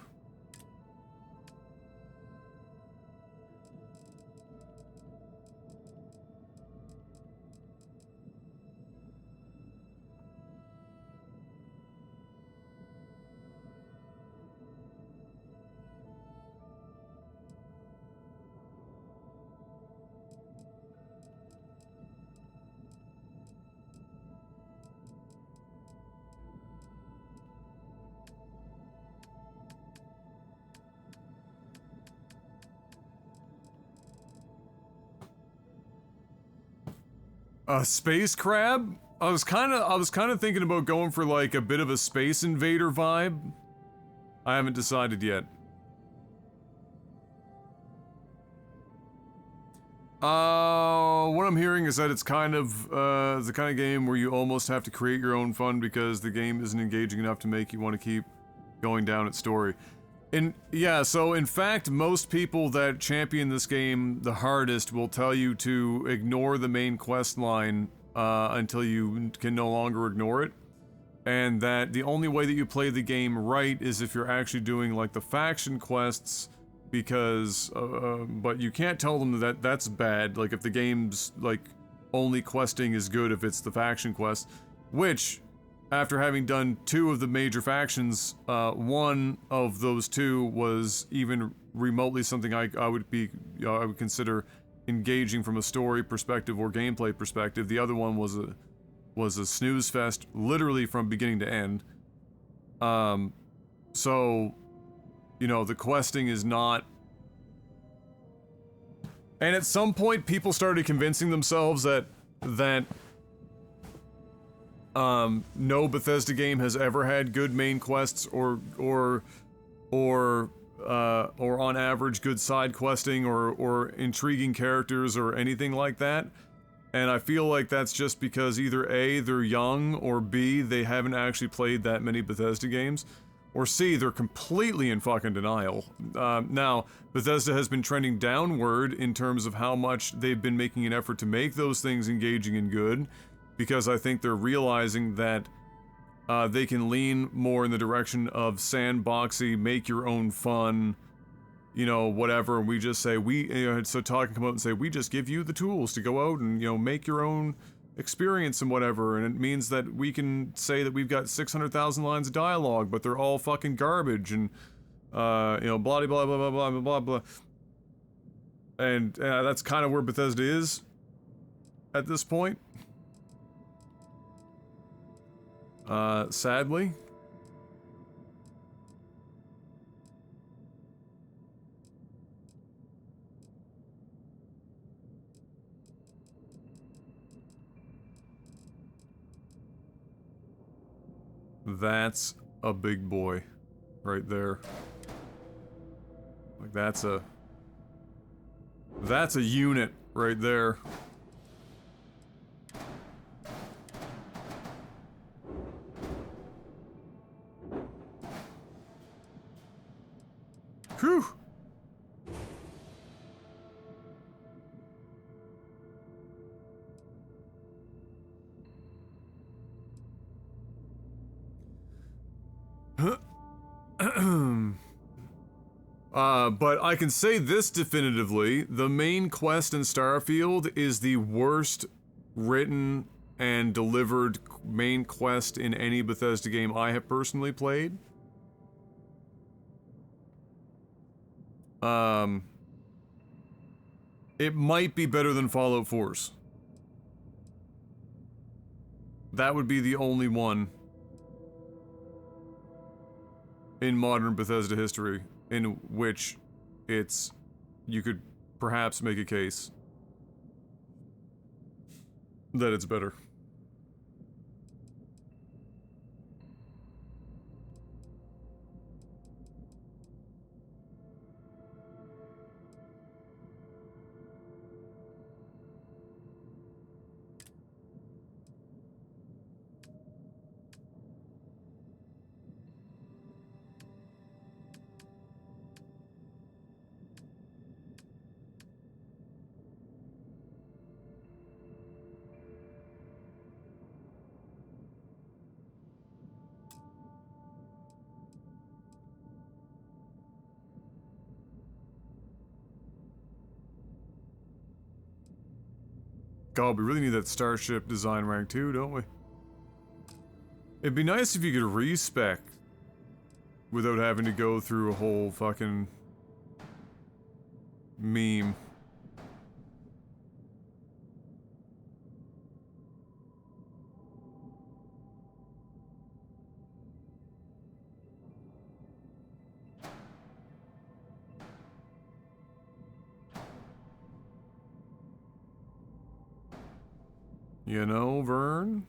A space crab? I was kind of thinking about going for like a bit of a Space Invader vibe. I haven't decided yet. What I'm hearing is that it's kind of the kind of game where you almost have to create your own fun because the game isn't engaging enough to make you want to keep going down its story. And yeah, so in fact, most people that champion this game the hardest will tell you to ignore the main quest line until you can no longer ignore it. And that the only way that you play the game right is if you're actually doing like the faction quests, because, but you can't tell them that that's bad, like if the game's like only questing is good if it's the faction quest, which, after having done 2 of the major factions, one of those 2 was even remotely something I would consider engaging from a story perspective or gameplay perspective. The other one was a snooze fest, literally from beginning to end. So, you know, the questing is not. And at some point, people started convincing themselves that no Bethesda game has ever had good main quests or on average good side questing or intriguing characters or anything like that. And I feel like that's just because either A, they're young, or B, they haven't actually played that many Bethesda games, or C, they're completely in fucking denial. Now, Bethesda has been trending downward in terms of how much they've been making an effort to make those things engaging and good, because I think they're realizing that they can lean more in the direction of sandboxy, make your own fun, you know, whatever, and we just say, so Todd can come out and say, we just give you the tools to go out and, you know, make your own experience and whatever, and it means that we can say that we've got 600,000 lines of dialogue, but they're all fucking garbage, and, you know, blah, blah, blah, blah, blah, blah, blah, blah. And that's kind of where Bethesda is at this point. Sadly. That's a big boy right there. Like that's a unit right there. Whew. But I can say this definitively, the main quest in Starfield is the worst written and delivered main quest in any Bethesda game I have personally played. It might be better than Fallout 4's. That would be the only one in modern Bethesda history in which you could perhaps make a case that it's better. God, we really need that starship design rank too, don't we? It'd be nice if you could respec without having to go through a whole fucking meme. You know, Vern?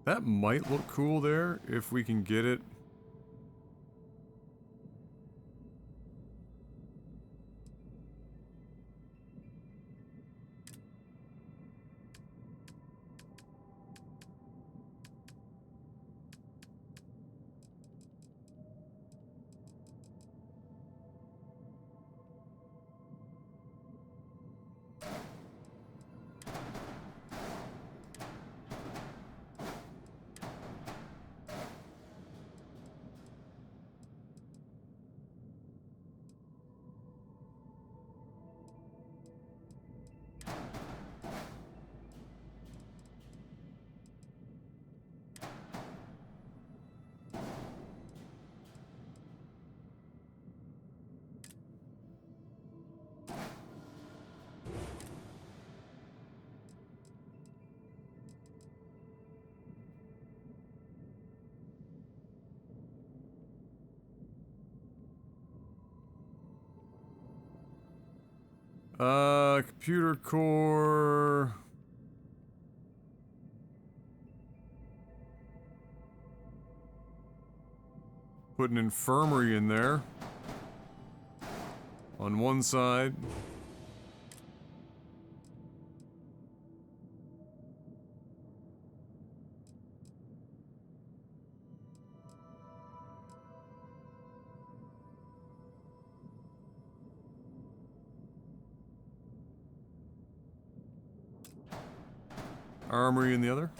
That might look cool there, if we can get it. Computer core. Put an infirmary in there. On one side. Armory in the other.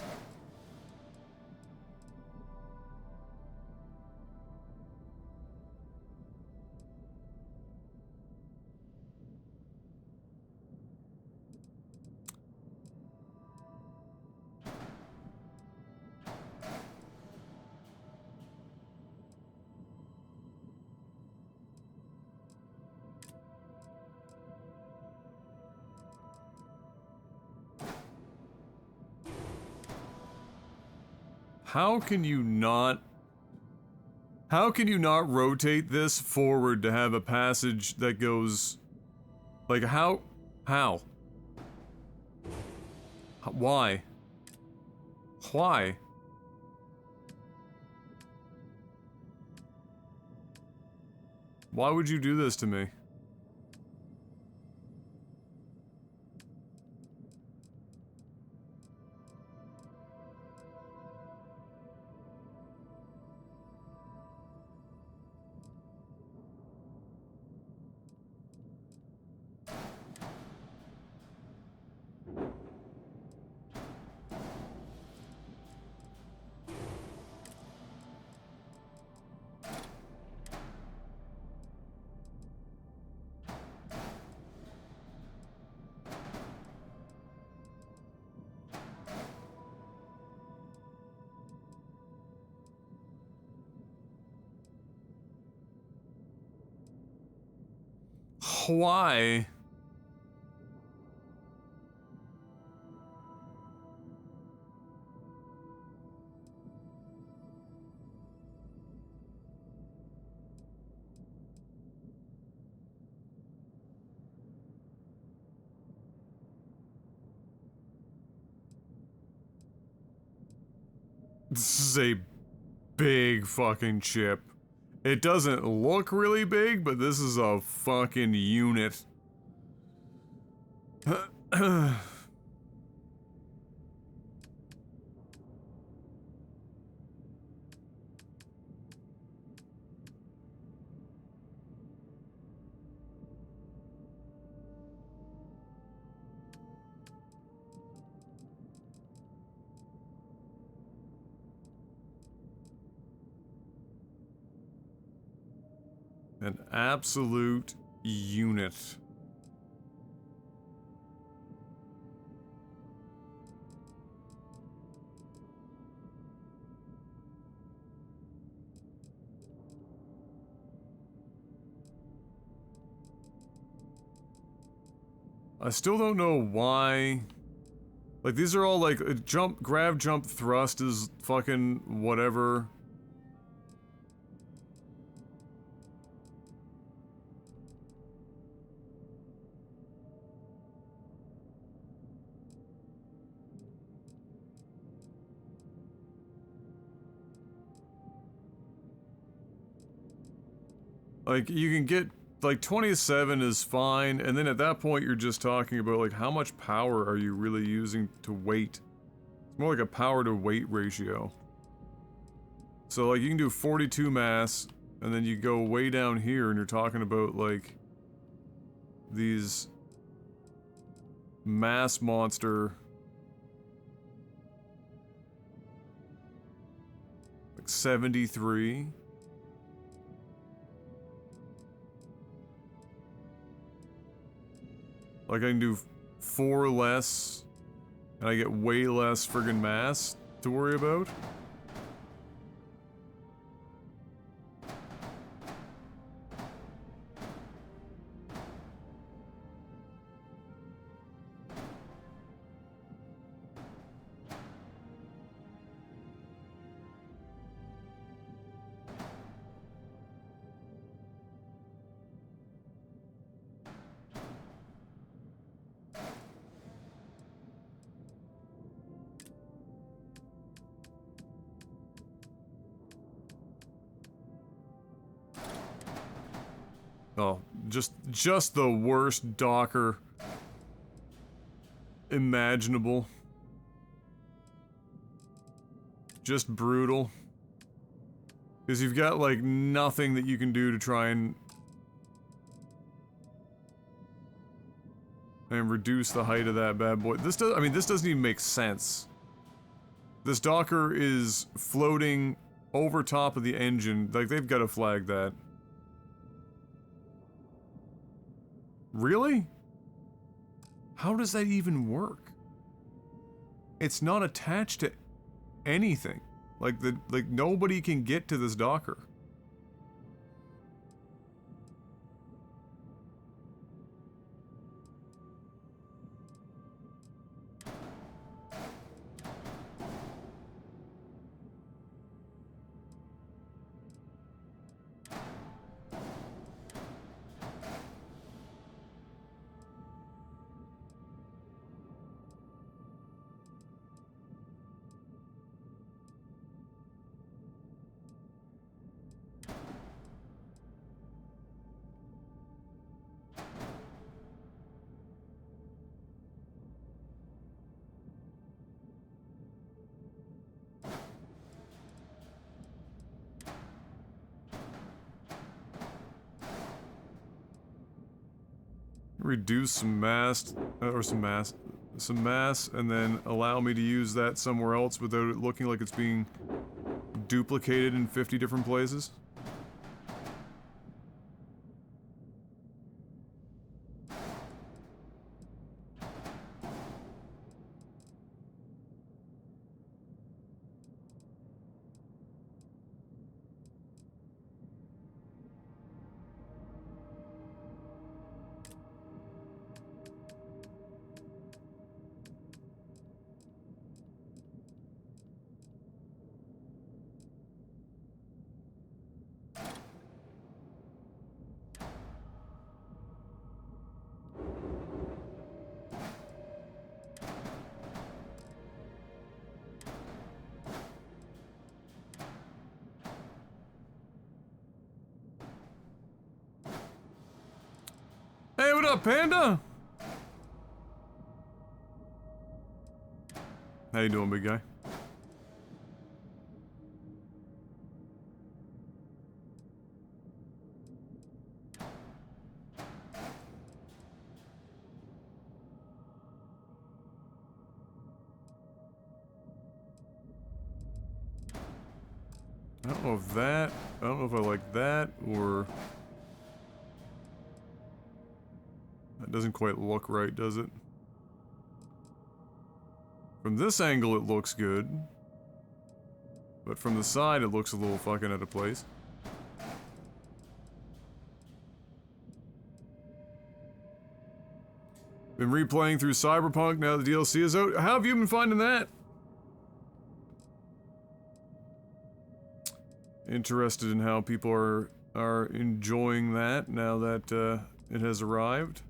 How can you not rotate this forward to have a passage that goes like how? Why? Why? Why would you do this to me? Why? This is a big fucking chip. It doesn't look really big, but this is a fucking unit. An absolute unit. I still don't know why. Like, these are all like, jump, grab, jump, thrust is fucking whatever. Like, you can get, like, 27 is fine, and then at that point you're just talking about, like, how much power are you really using to weight? It's more like a power to weight ratio. So, like, you can do 42 mass, and then you go way down here and you're talking about, like, these mass monster, like, 73. Like, I can do 4 less, and I get way less friggin' mass to worry about. Oh, just the worst Docker imaginable. Just brutal. Because you've got, like, nothing that you can do to try and reduce the height of that bad boy. This does, I mean, this doesn't even make sense. This Docker is floating over top of the engine. Like, they've got to flag that. Really? How does that even work? It's not attached to anything. Like, nobody can get to this Docker. Reduce some mass, some mass, and then allow me to use that somewhere else without it looking like it's being duplicated in 50 different places. Hey, what up, Panda? How you doing, big guy? I don't know if that, I don't know if I like that, or... That doesn't quite look right, does it? From this angle it looks good. But from the side it looks a little fucking out of place. Been replaying through Cyberpunk now the DLC is out. How have you been finding that? Interested in how people are enjoying that now that it has arrived.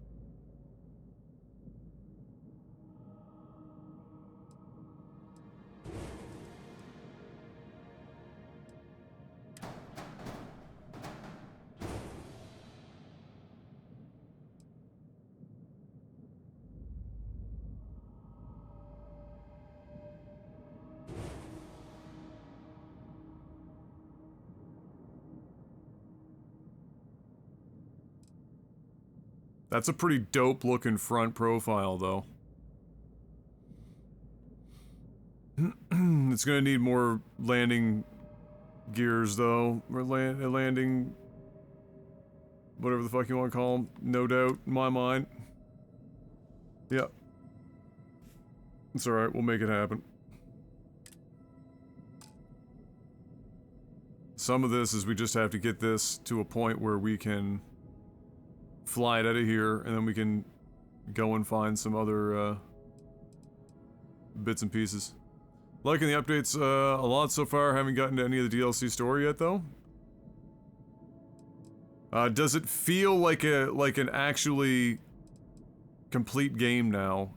That's a pretty dope looking front profile, though. It's gonna need more landing gears, though. Or landing... whatever the fuck you want to call them. No doubt, in my mind. Yep. It's alright, we'll make it happen. Some of this is we just have to get this to a point where we can... fly it out of here, and then we can go and find some other bits and pieces. Liking the updates a lot so far. Haven't gotten to any of the DLC story yet, though. Does it feel like an actually complete game now,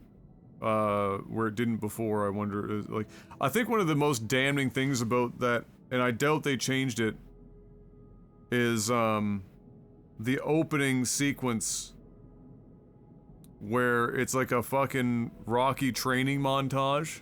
where it didn't before? I wonder. Like, I think one of the most damning things about that, and I doubt they changed it, is the opening sequence where it's like a fucking Rocky training montage.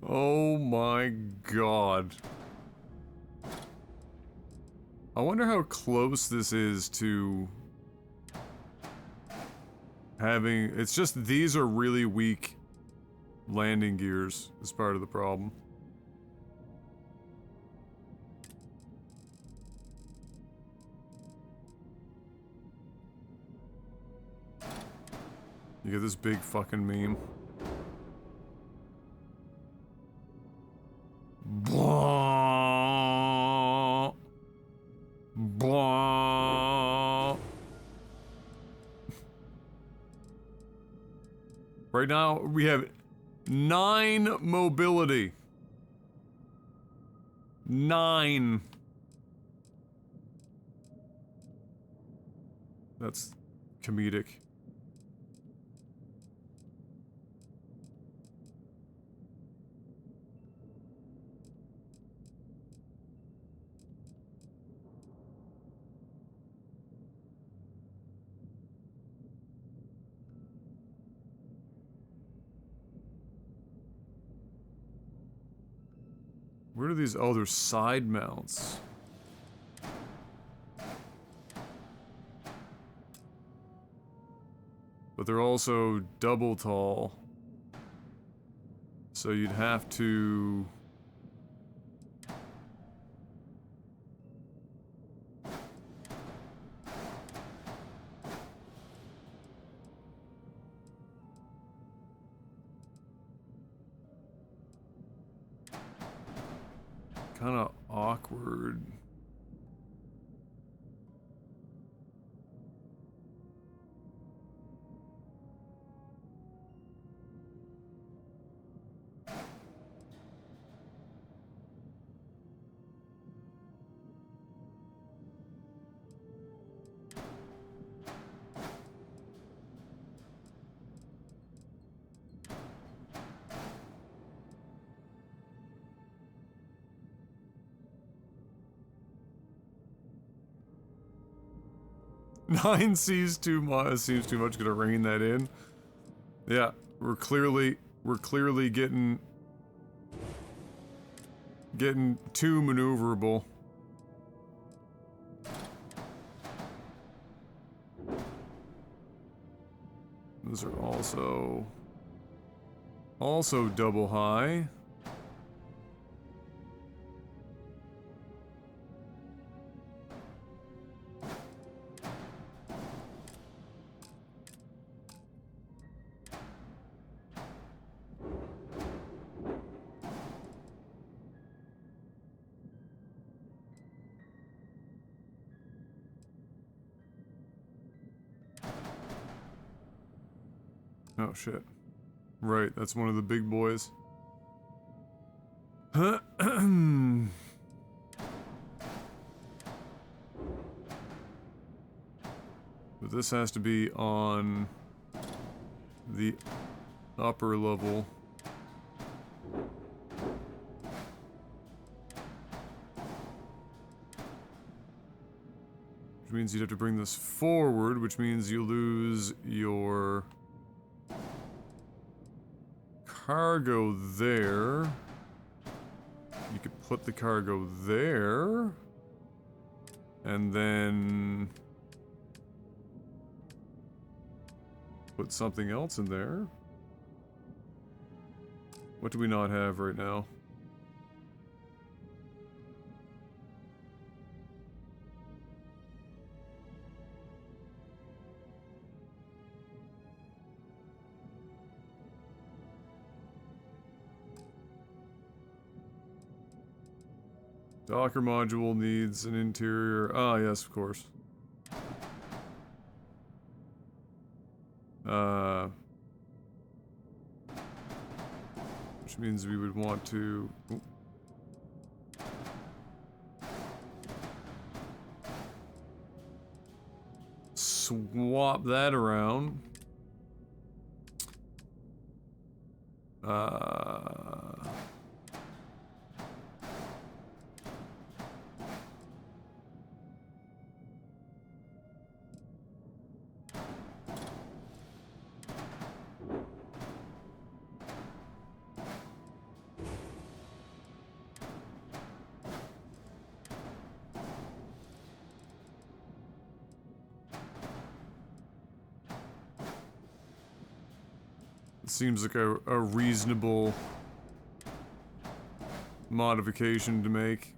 Oh my god. I wonder how close this is to having... It's just these are really weak landing gears is part of the problem. You get this big fucking meme. Blah. Blah. Right now, we have 9 mobility. 9. That's comedic. Where are these other side mounts? But they're also double tall. So you'd have to... kind of awkward. Nine seems too much. Gonna rein that in. Yeah, we're clearly getting too maneuverable. Those are also double high. Oh shit. Right, that's one of the big boys. But this has to be on the upper level. Which means you'd have to bring this forward, which means you lose your cargo there. You could put the cargo there. And then put something else in there. What do we not have right now? Docker module needs an interior. Ah, yes, of course. Which means we would want to... Ooh. Swap that around. seems like a reasonable modification to make.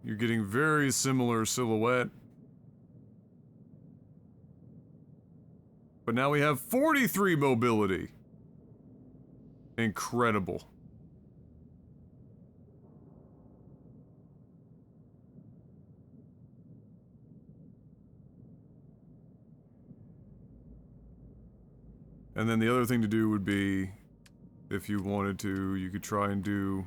You're getting very similar silhouette. But now we have 43 mobility. Incredible. And then the other thing to do would be, if you wanted to, you could try and do...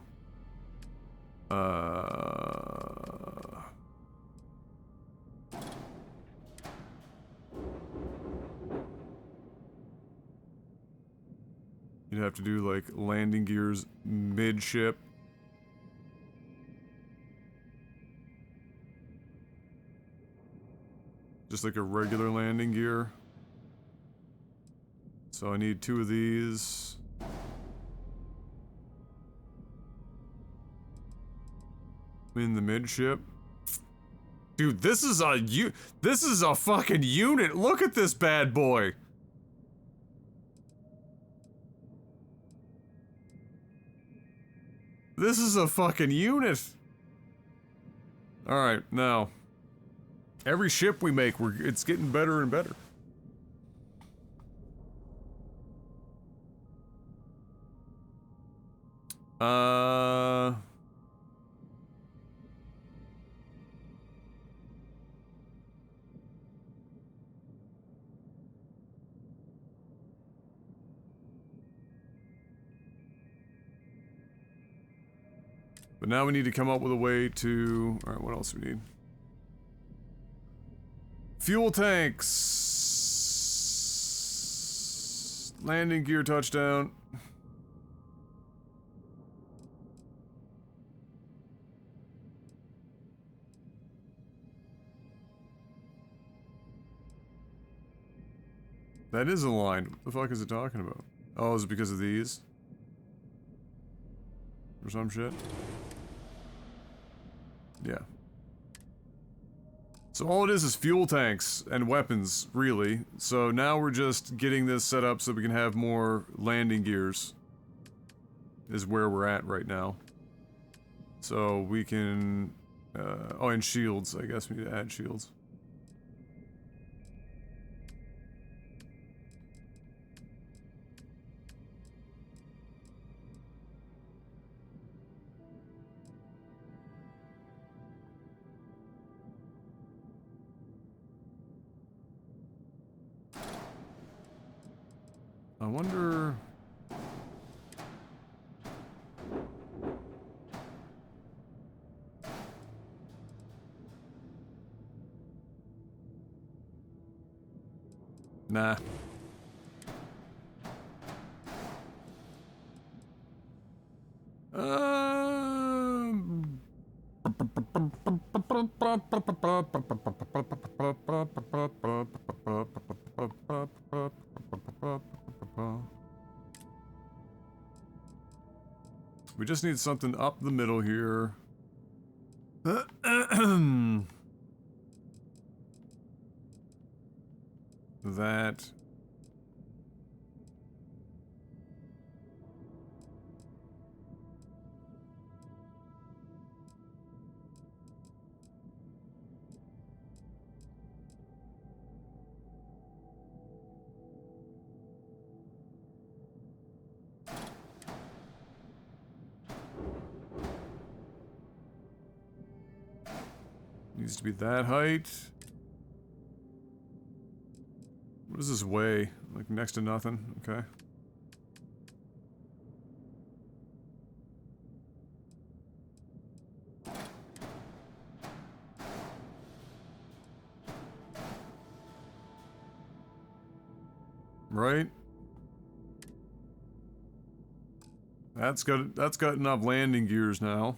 You'd have to do, like, landing gears mid-ship. Just like a regular landing gear. So I need 2 of these. In the midship. Dude, this is a fucking unit. Look at this bad boy. This is a fucking unit. All right, now every ship we make, it's getting better and better. But now we need to come up with a way to... Alright, what else do we need? Fuel tanks! Landing gear touchdown. That is aligned. What the fuck is it talking about? Oh, is it because of these? Or some shit? Yeah. So all it is fuel tanks and weapons, really. So now we're just getting this set up so we can have more landing gears. Is where we're at right now. So we can... oh, and shields. I guess we need to add shields. I wonder... Nah. We just need something up the middle here. That. Needs to be that height. What does this weigh? Like next to nothing? Okay. Right? That's got enough landing gears now.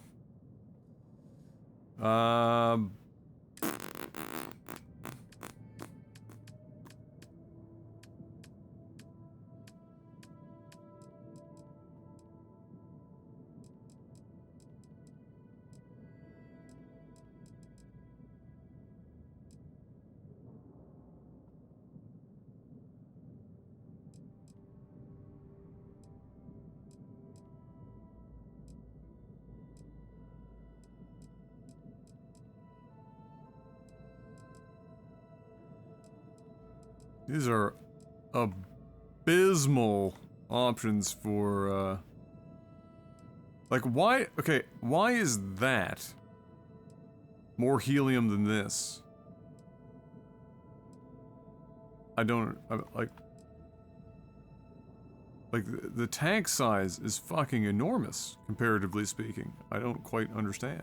These are abysmal options for, like, why? Okay, why is that more helium than this? I don't, like, the tank size is fucking enormous, comparatively speaking. I don't quite understand.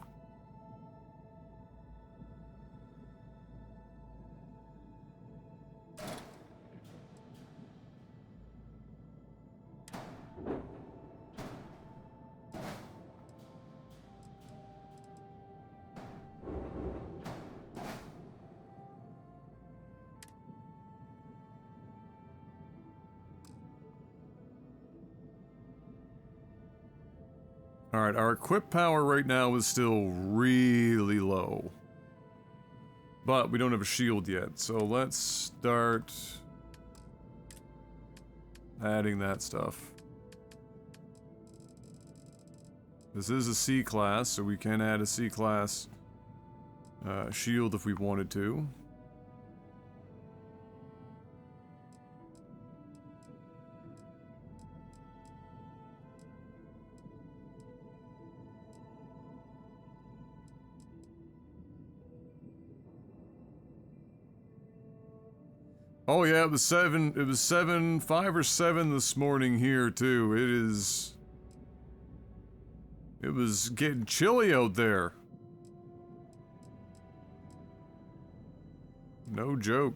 Alright, our equip power right now is still really low. But we don't have a shield yet, so let's start adding that stuff. This is a C class, so we can add a C class shield if we wanted to. Oh yeah, it was 5 or 7 this morning here too. It was getting chilly out there. No joke.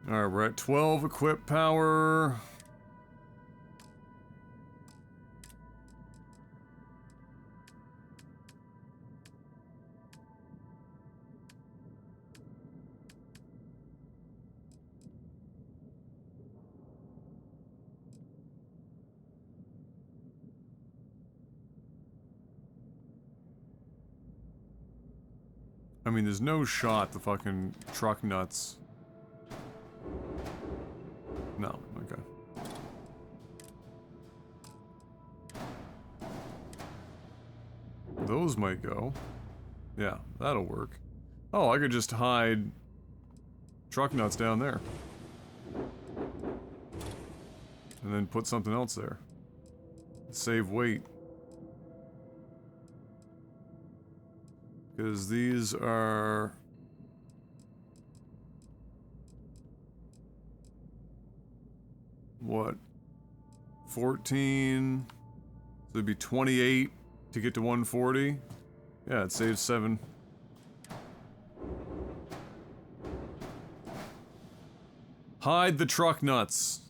Alright, we're at 12 equip power. I mean, there's no shot the fucking truck nuts. No, okay. Those might go. Yeah, that'll work. Oh, I could just hide truck nuts down there. And then put something else there. Save weight. Because these are... what? 14... so it'd be 28 to get to 140. Yeah, it saves 7. Hide the truck nuts.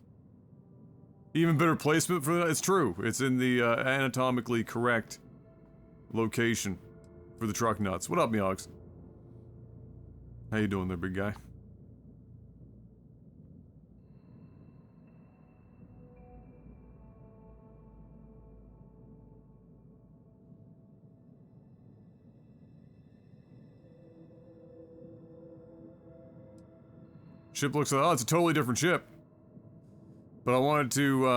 Even better placement for that. It's true. It's in the anatomically correct location for the truck nuts. What up, Meogs? How you doing there, big guy? Ship looks like, oh, it's a totally different ship. But I wanted to,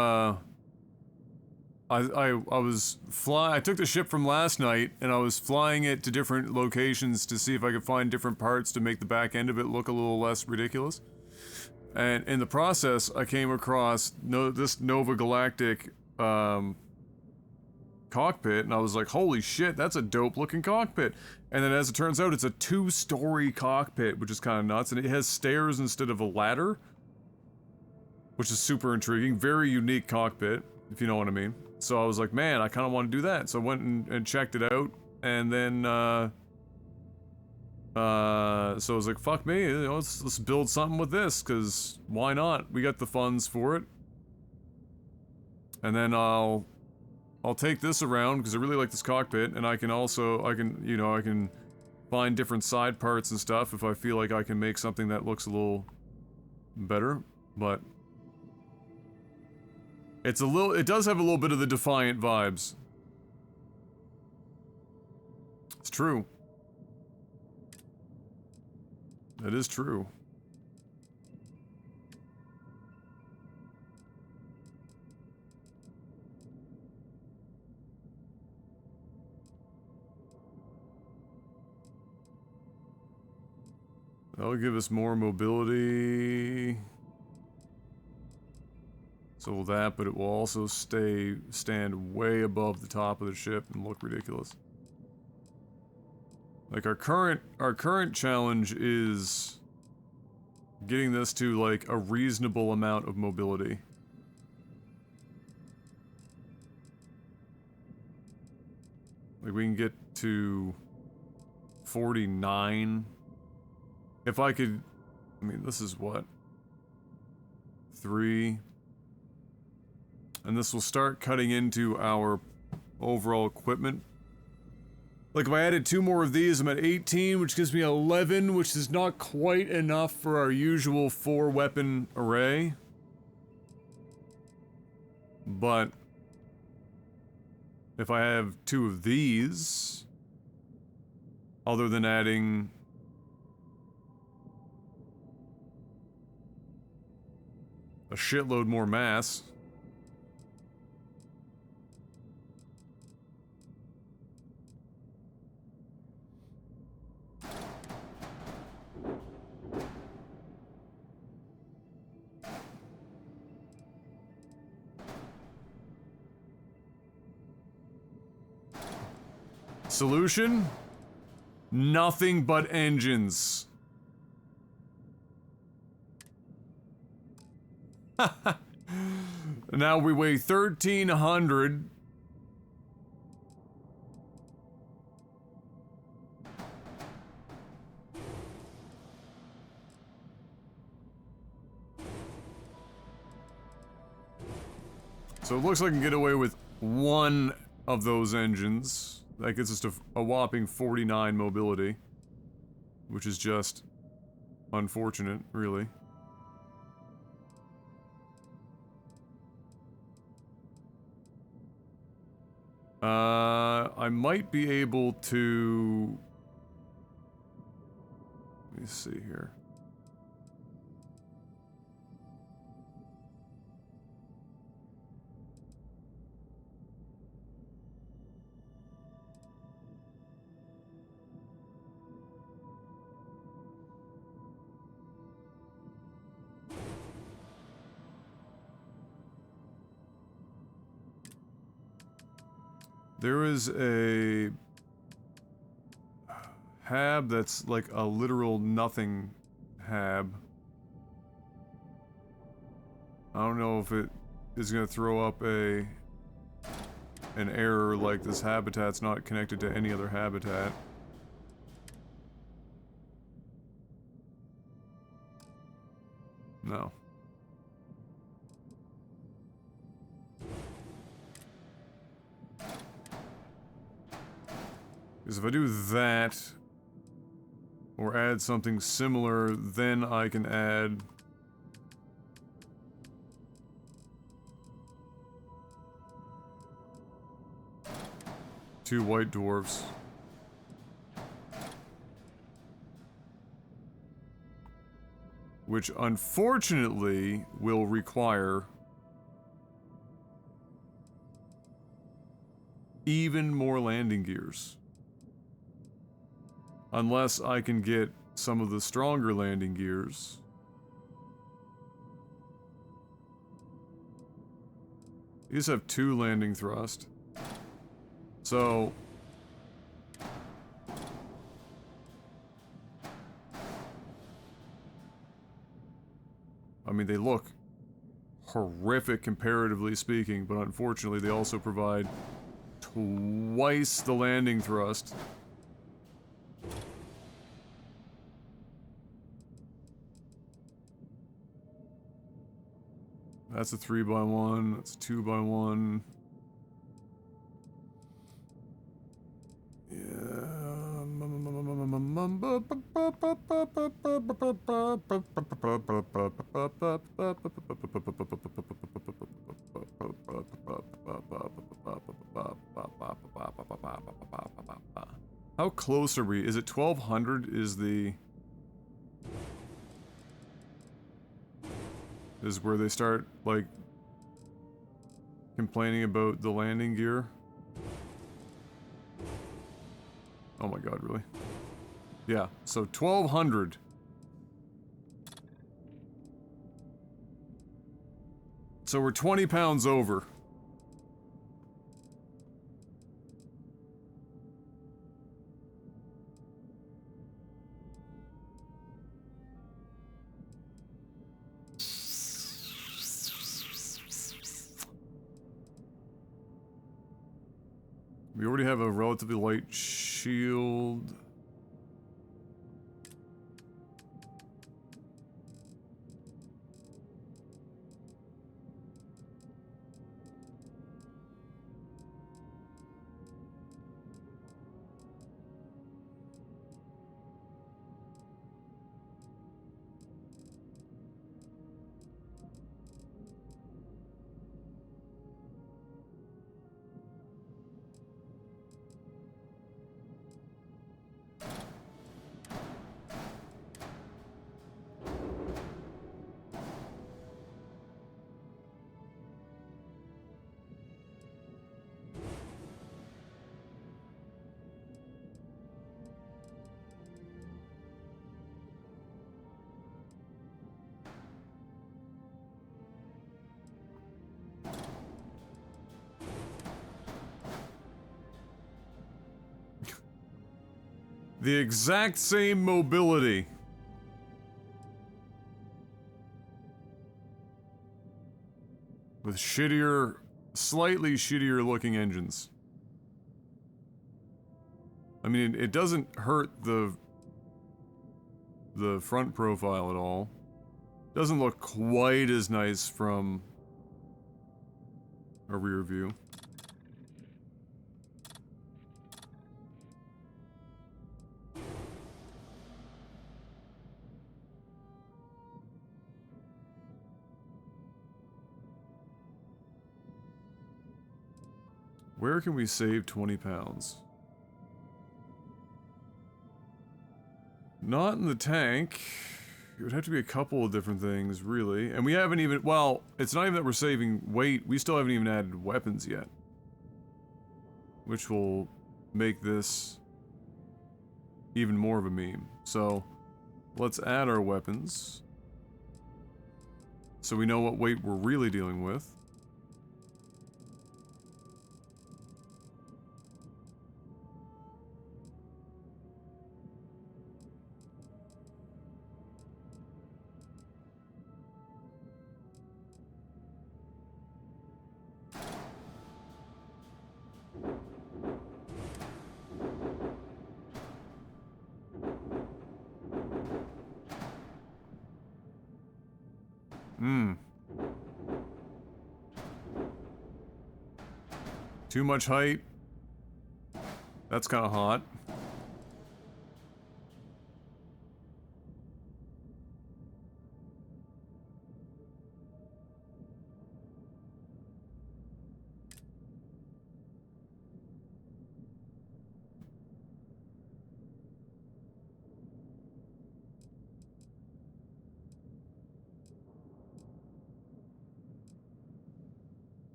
I took the ship from last night, and I was flying it to different locations to see if I could find different parts to make the back end of it look a little less ridiculous. And in the process, I came across this Nova Galactic, cockpit, and I was like, holy shit, that's a dope looking cockpit. And then as it turns out, it's a 2-story cockpit, which is kind of nuts, and it has stairs instead of a ladder, which is super intriguing. Very unique cockpit, if you know what I mean. So I was like, man, I kind of want to do that. So I went and checked it out, and then, so I was like, fuck me, you know, let's build something with this, because why not? We got the funds for it. And then I'll take this around, because I really like this cockpit, and I can find different side parts and stuff if I feel like I can make something that looks a little better, but it's a little, it does have a little bit of the Defiant vibes. It's true. That is true. That'll give us more mobility. So will that, but it will also stand way above the top of the ship and look ridiculous. Like our current challenge is getting this to like a reasonable amount of mobility. Like we can get to 49. If I could, I mean, this is what? 3. And this will start cutting into our overall equipment. Like if I added 2 more of these, I'm at 18, which gives me 11, which is not quite enough for our usual 4-weapon array. But if I have 2 of these, other than adding a shitload more mass. Solution? Nothing but engines. Now we weigh 1,300. So it looks like I can get away with 1 of those engines. That gets us to a whopping 49 mobility. Which is just unfortunate, really. I might be able to... Let me see here. There is a hab that's like a literal nothing hab. I don't know if it is going to throw up an error like this habitat's not connected to any other habitat. No. Because if I do that, or add something similar, then I can add... two white dwarfs. Which unfortunately will require even more landing gears. Unless I can get some of the stronger landing gears. These have 2 landing thrust. So... I mean, they look horrific comparatively speaking, but unfortunately they also provide twice the landing thrust. That's a 3x1, that's a 2x1. Yeah, How close are we? Is it 1200 is the... is where they start, like, complaining about the landing gear? Oh my god, really? Yeah, so 1200. So we're 20 pounds over. We already have a relatively light shield. The exact same mobility. With shittier, slightly shittier looking engines. I mean, it doesn't hurt the front profile at all. Doesn't look quite as nice from a rear view. Where can we save 20 pounds? Not in the tank. It would have to be a couple of different things, really. And we haven't even... well, it's not even that we're saving weight. We still haven't even added weapons yet. Which will make this even more of a meme. So, let's add our weapons. So we know what weight we're really dealing with. Too much height. That's kind of hot.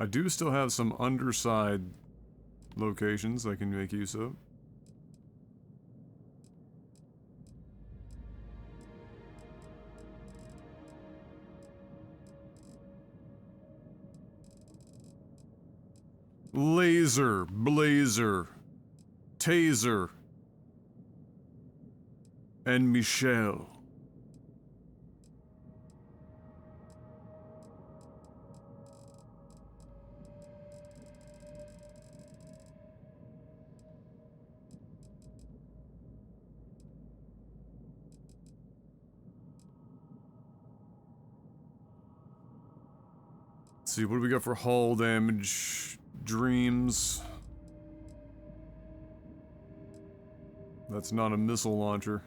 I do still have some underside locations I can make use of. Laser, blazer, taser, and Michelle. Let's see, what do we got for hull damage? Dreams. That's not a missile launcher.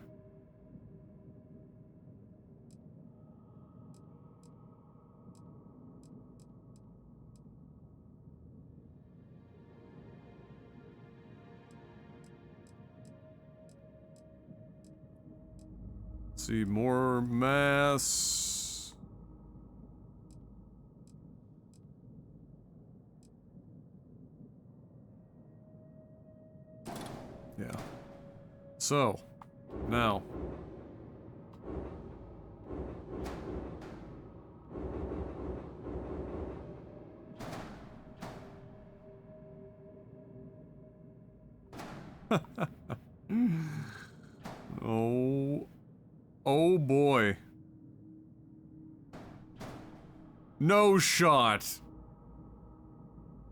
See, more mass. Yeah. So, now. Oh. Oh boy. No shot.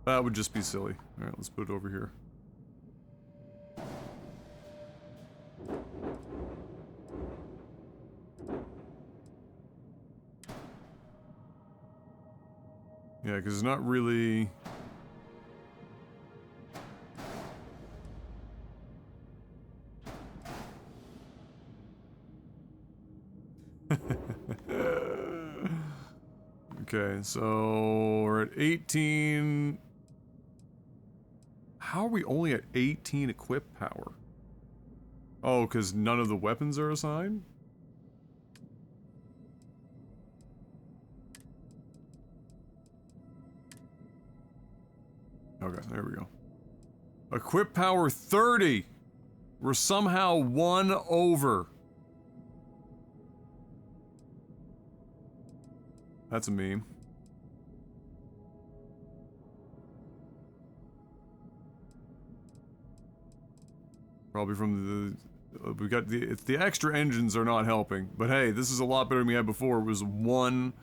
That would just be silly. Alright, let's put it over here. Yeah, because it's not really... Okay, so we're at 18... How are we only at 18 equip power? Oh, because none of the weapons are assigned? Okay, there we go. Equip power 30! We're somehow 1 over. That's a meme. Probably from the... we got the extra engines are not helping. But hey, this is a lot better than we had before. It was one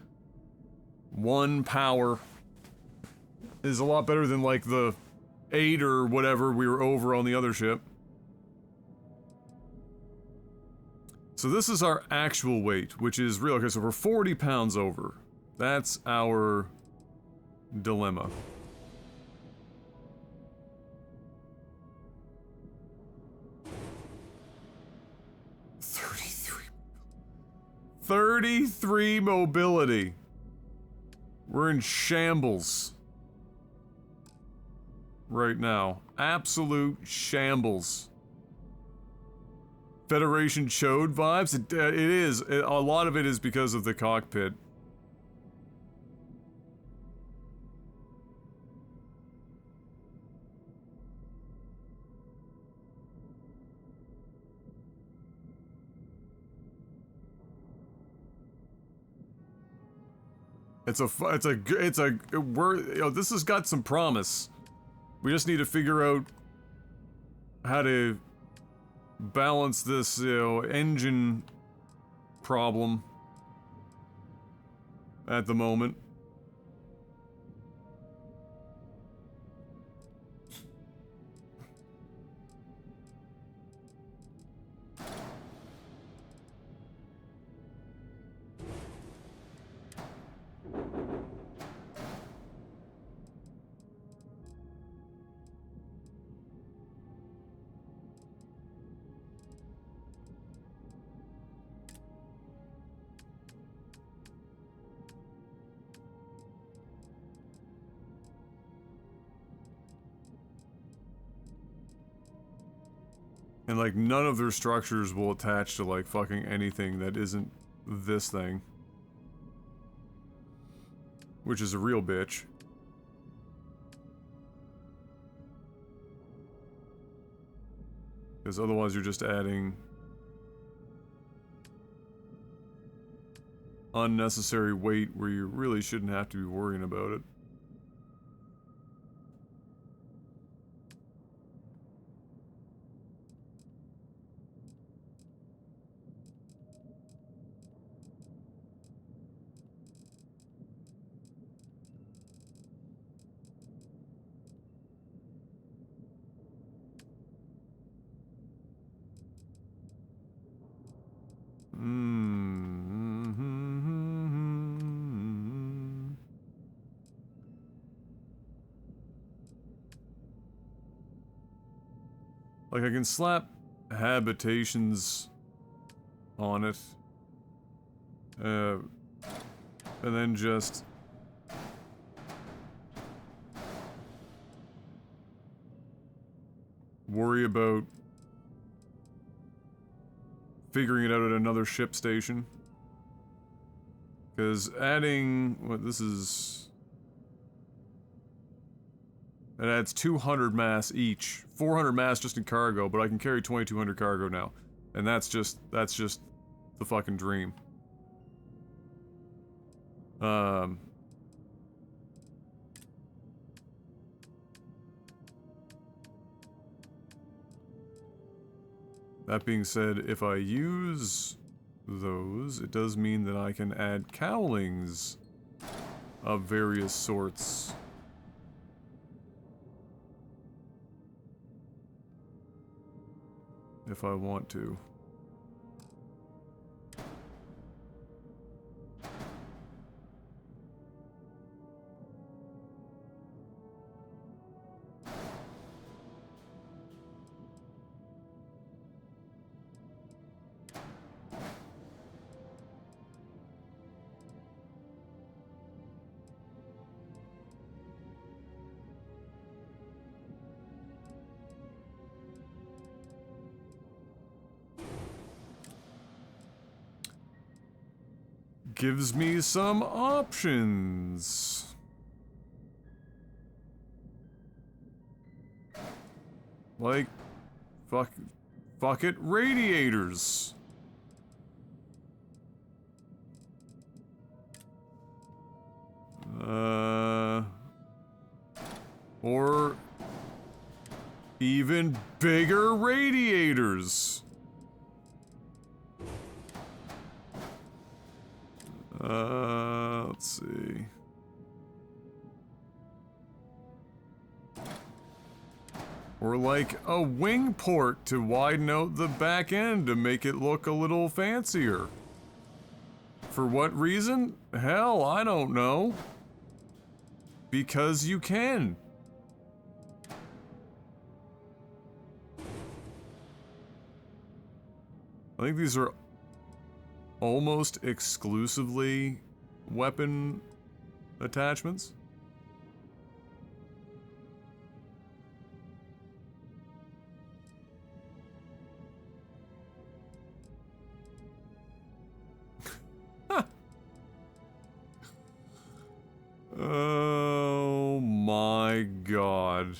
power. Is a lot better than like the 8 or whatever we were over on the other ship. So this is our actual weight, which is real. Okay, so we're 40 pounds over. That's our dilemma. 33 mobility. We're in shambles. Right now. Absolute shambles. Federation Chode vibes? It is. A lot of it is because of the cockpit. This has got some promise. We just need to figure out how to balance this, engine problem at the moment. And, like, none of their structures will attach to, like, fucking anything that isn't this thing. Which is a real bitch. Because otherwise you're just adding unnecessary weight where you really shouldn't have to be worrying about it. Like, I can slap habitations on it. And then just worry about figuring it out at another ship station. Because adding, what this is, it adds 200 mass each, 400 mass just in cargo, but I can carry 2200 cargo now, and that's just the fucking dream. That being said, if I use those, it does mean that I can add cowlings of various sorts. If I want to. Gives me some options. Like, fuck it, radiators. Or even bigger radiators. Let's see. Or like a wing port to widen out the back end to make it look a little fancier. For what reason? Hell, I don't know. Because you can. I think these are almost exclusively weapon attachments. Oh my god.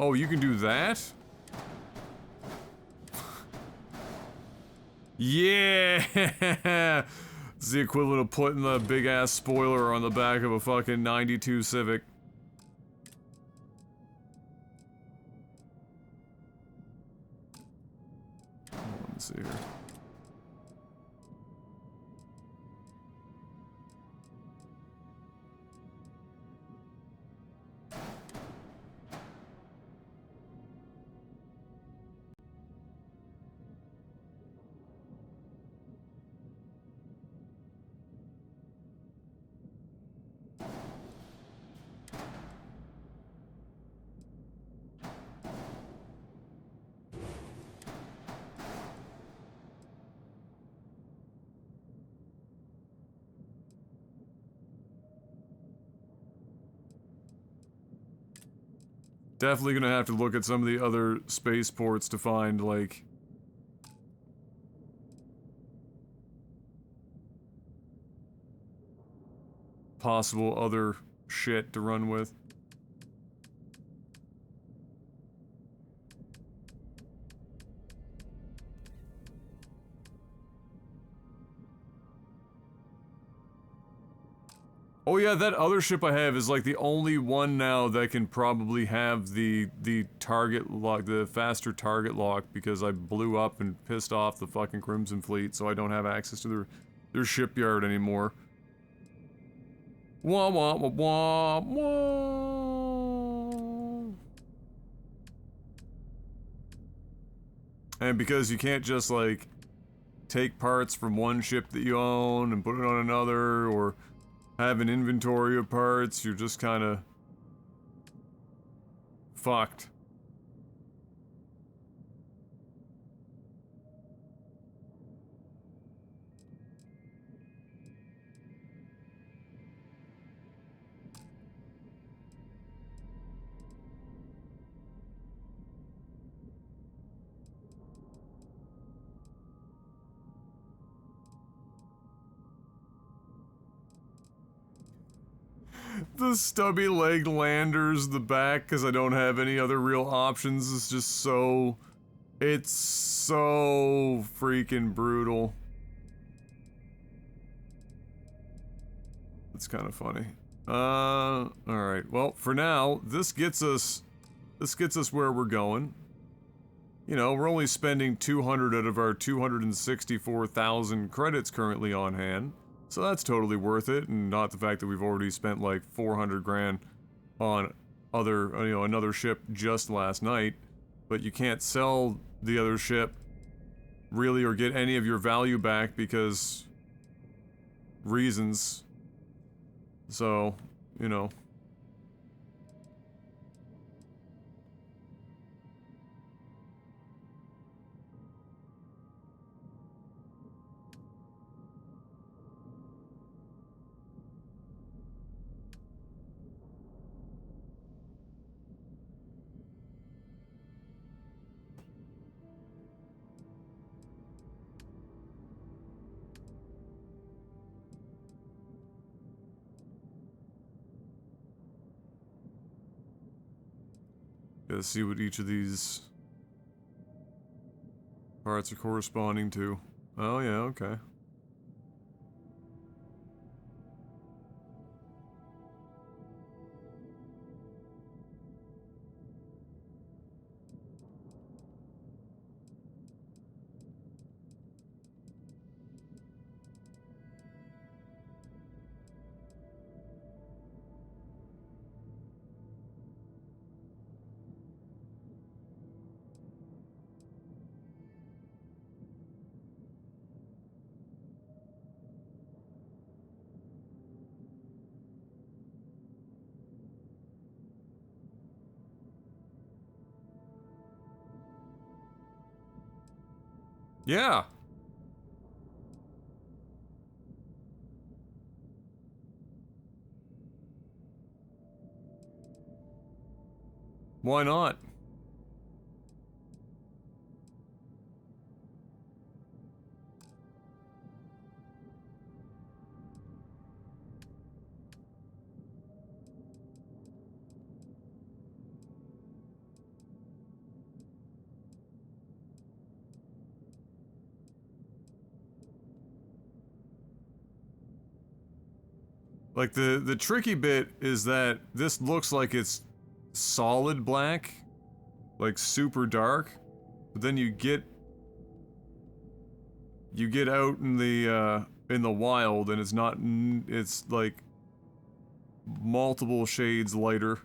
Oh, you can do that? Yeah! It's the equivalent of putting the big-ass spoiler on the back of a fucking 92 Civic. Let's see here. Definitely gonna have to look at some of the other spaceports to find, like... possible other shit to run with. Oh yeah, that other ship I have is like the only one now that can probably have the target lock, the faster target lock, because I blew up and pissed off the fucking Crimson Fleet, so I don't have access to their shipyard anymore. Wah wah wah wah wah. And because you can't just, like, take parts from one ship that you own and put it on another, or have an inventory of parts, you're just kinda fucked. The stubby-legged landers, the back, because I don't have any other real options, is just so... It's so freaking brutal. It's kind of funny. Alright. Well, for now, this gets us where we're going. You know, we're only spending 200 out of our 264,000 credits currently on hand. So that's totally worth it, and not the fact that we've already spent like 400 grand on another ship just last night. But you can't sell the other ship, really, or get any of your value back because reasons. So, you know. Gotta see what each of these parts are corresponding to. Oh yeah, okay. Yeah. Why not? Like, the tricky bit is that this looks like it's solid black, like super dark, but then you get out in the wild and it's not, it's like multiple shades lighter.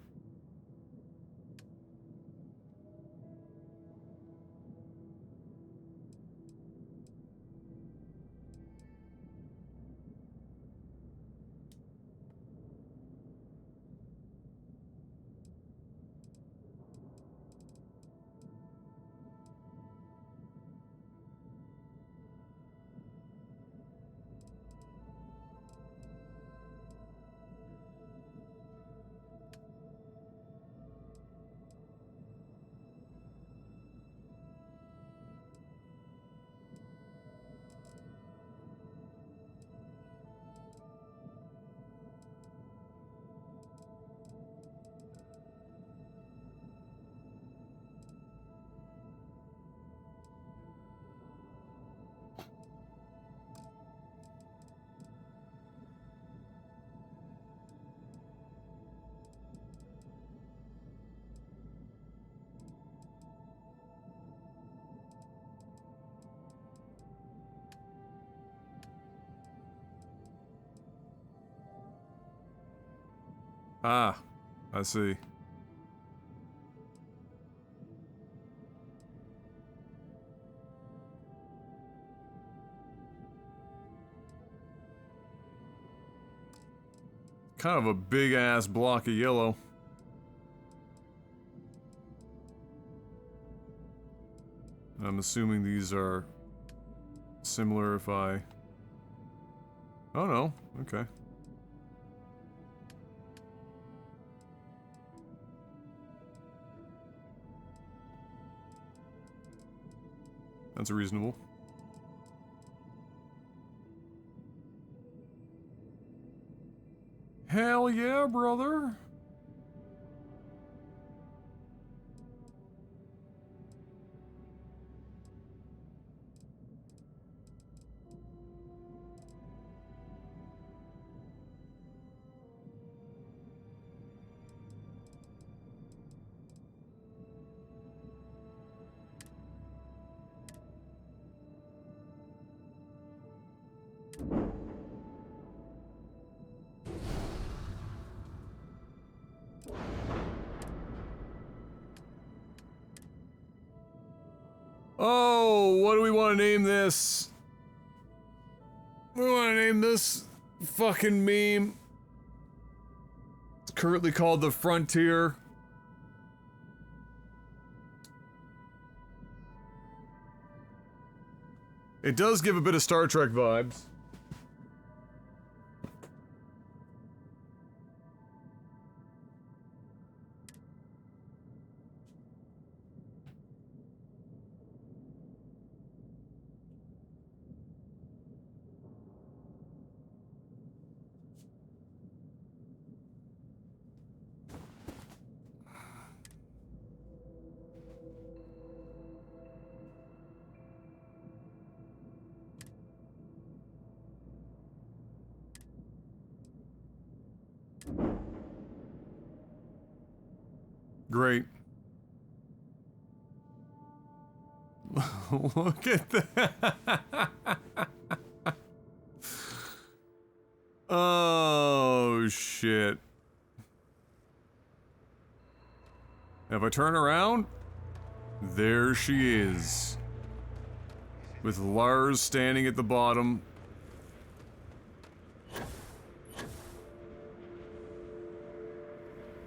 Ah, I see. – kind of a big ass block of yellow. I'm assuming these are similar if I... Oh no, okay. That's reasonable. Hell yeah, brother! Oh, what do we want to name this? We want to name this fucking meme. It's currently called the Frontier. It does give a bit of Star Trek vibes. Great. Look at that. Oh, shit. If I turn around, there she is. With Lars standing at the bottom.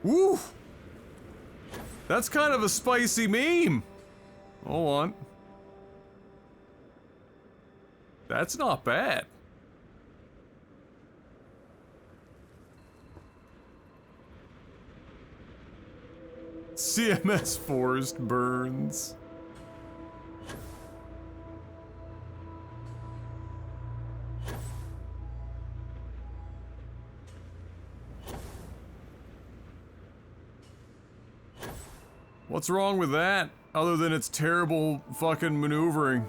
Woo! That's kind of a spicy meme. Hold on. That's not bad. CMS Forest burns. What's wrong with that, other than its terrible fucking maneuvering?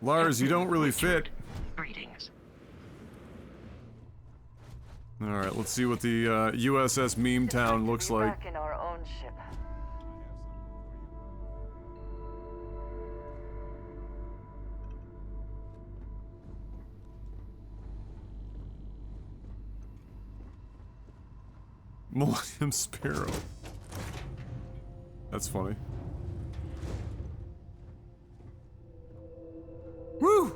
Lars, you don't really fit. Greetings. Alright, let's see what the USS Meme Town looks like. Back in our own ship. Millennium Sparrow. That's funny. Woo!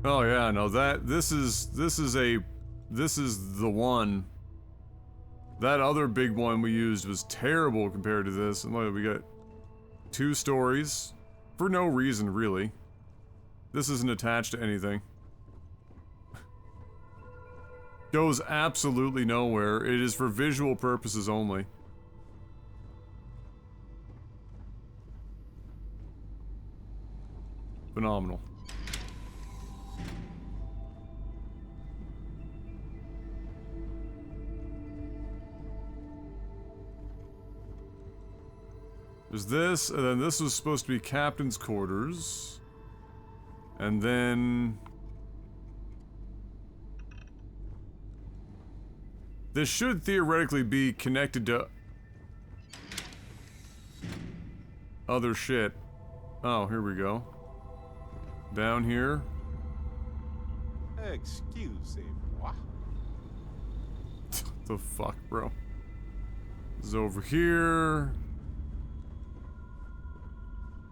Oh yeah, no, this is the one. That other big one we used was terrible compared to this. And look, we got 2 stories for no reason really. This isn't attached to anything. Goes absolutely nowhere. It is for visual purposes only. Phenomenal. There's this, and then this was supposed to be captain's quarters. And then... this should theoretically be connected to other shit. Oh, here we go. Down here. Excusez-moi. The fuck, bro? This is over here.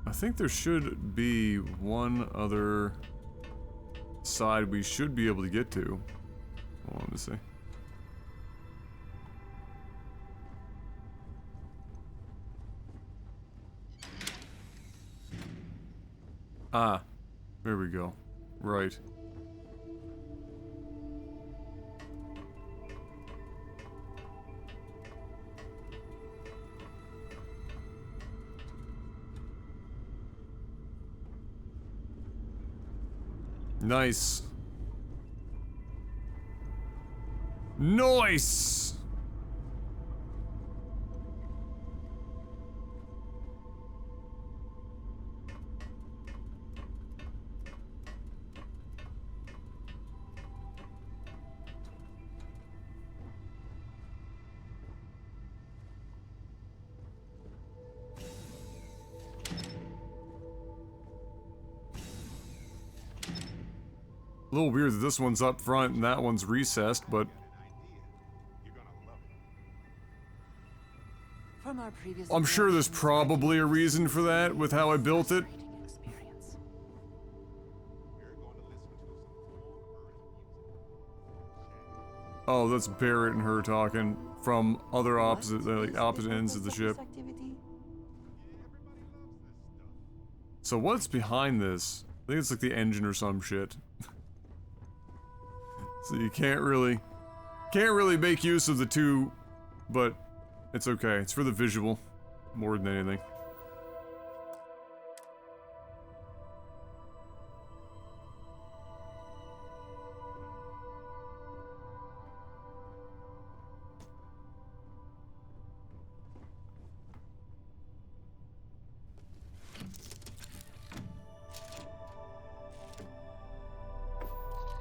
I think there should be one other side we should be able to get to. Hold on, let me see. Ah, there we go. Right. Nice. Nice! A little weird that this one's up front and that one's recessed, but From our previous I'm sure there's interactions, probably a reason for that with how I built it. experience. Oh, that's Barrett and her talking from other opposite, like opposite ends of the ship. So what's behind this? I think it's like the engine or some shit. So you can't really make use of the two, but it's okay. It's for the visual more than anything.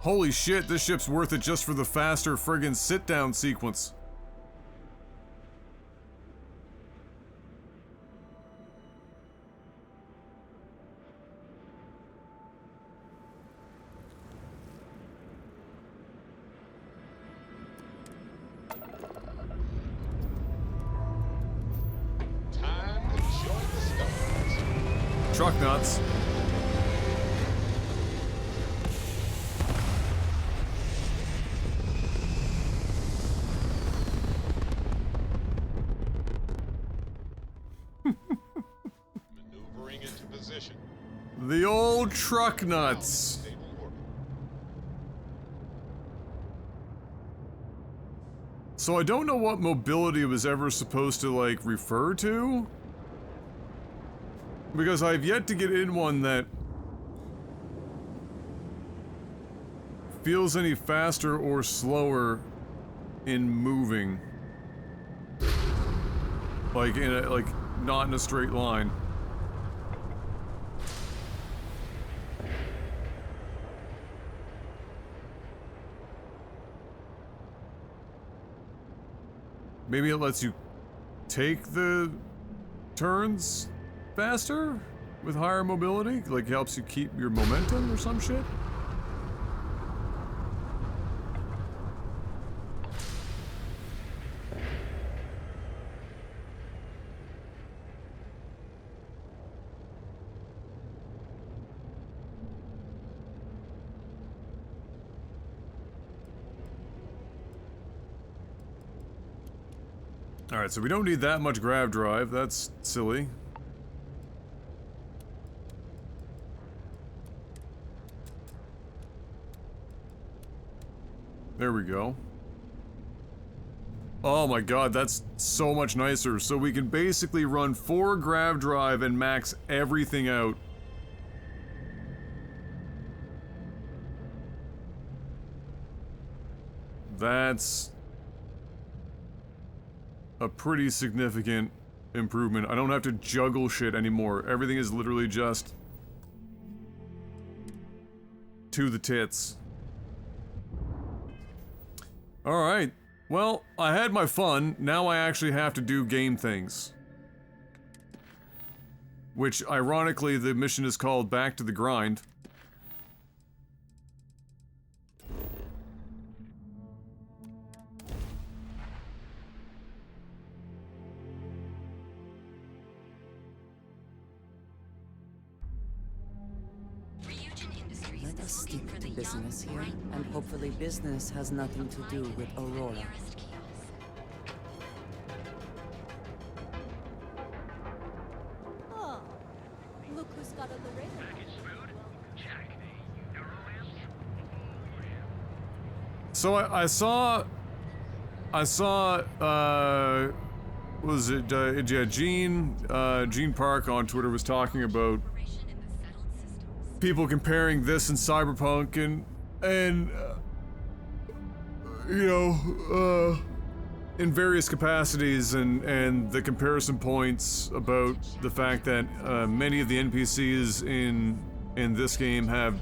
Holy shit, this ship's worth it just for the faster friggin' sit-down sequence. Time to join the stars. Truck nuts. Maneuvering into position. The old truck nuts. Stable orbit. So I don't know what mobility was ever supposed to, like, refer to. Because I've yet to get in one that feels any faster or slower in moving. Like, in a, like, not in a straight line. Maybe it lets you take the turns faster with higher mobility? Like, helps you keep your momentum or some shit? Alright, so we don't need that much grav drive. That's silly. There we go. Oh my god, that's so much nicer. So we can basically run 4 grav drive and max everything out. That's a pretty significant improvement. I don't have to juggle shit anymore. Everything is literally just to the tits. Alright. Well, I had my fun. Now I actually have to do game things. Which, ironically, the mission is called Back to the Grind. Stick to business here, and hopefully business has nothing to do with Aurora. Oh, look who's got on the radar. So I saw, was it, yeah, Gene Park on Twitter was talking about people comparing this and Cyberpunk and you know, in various capacities and the comparison points about the fact that many of the NPCs in this game have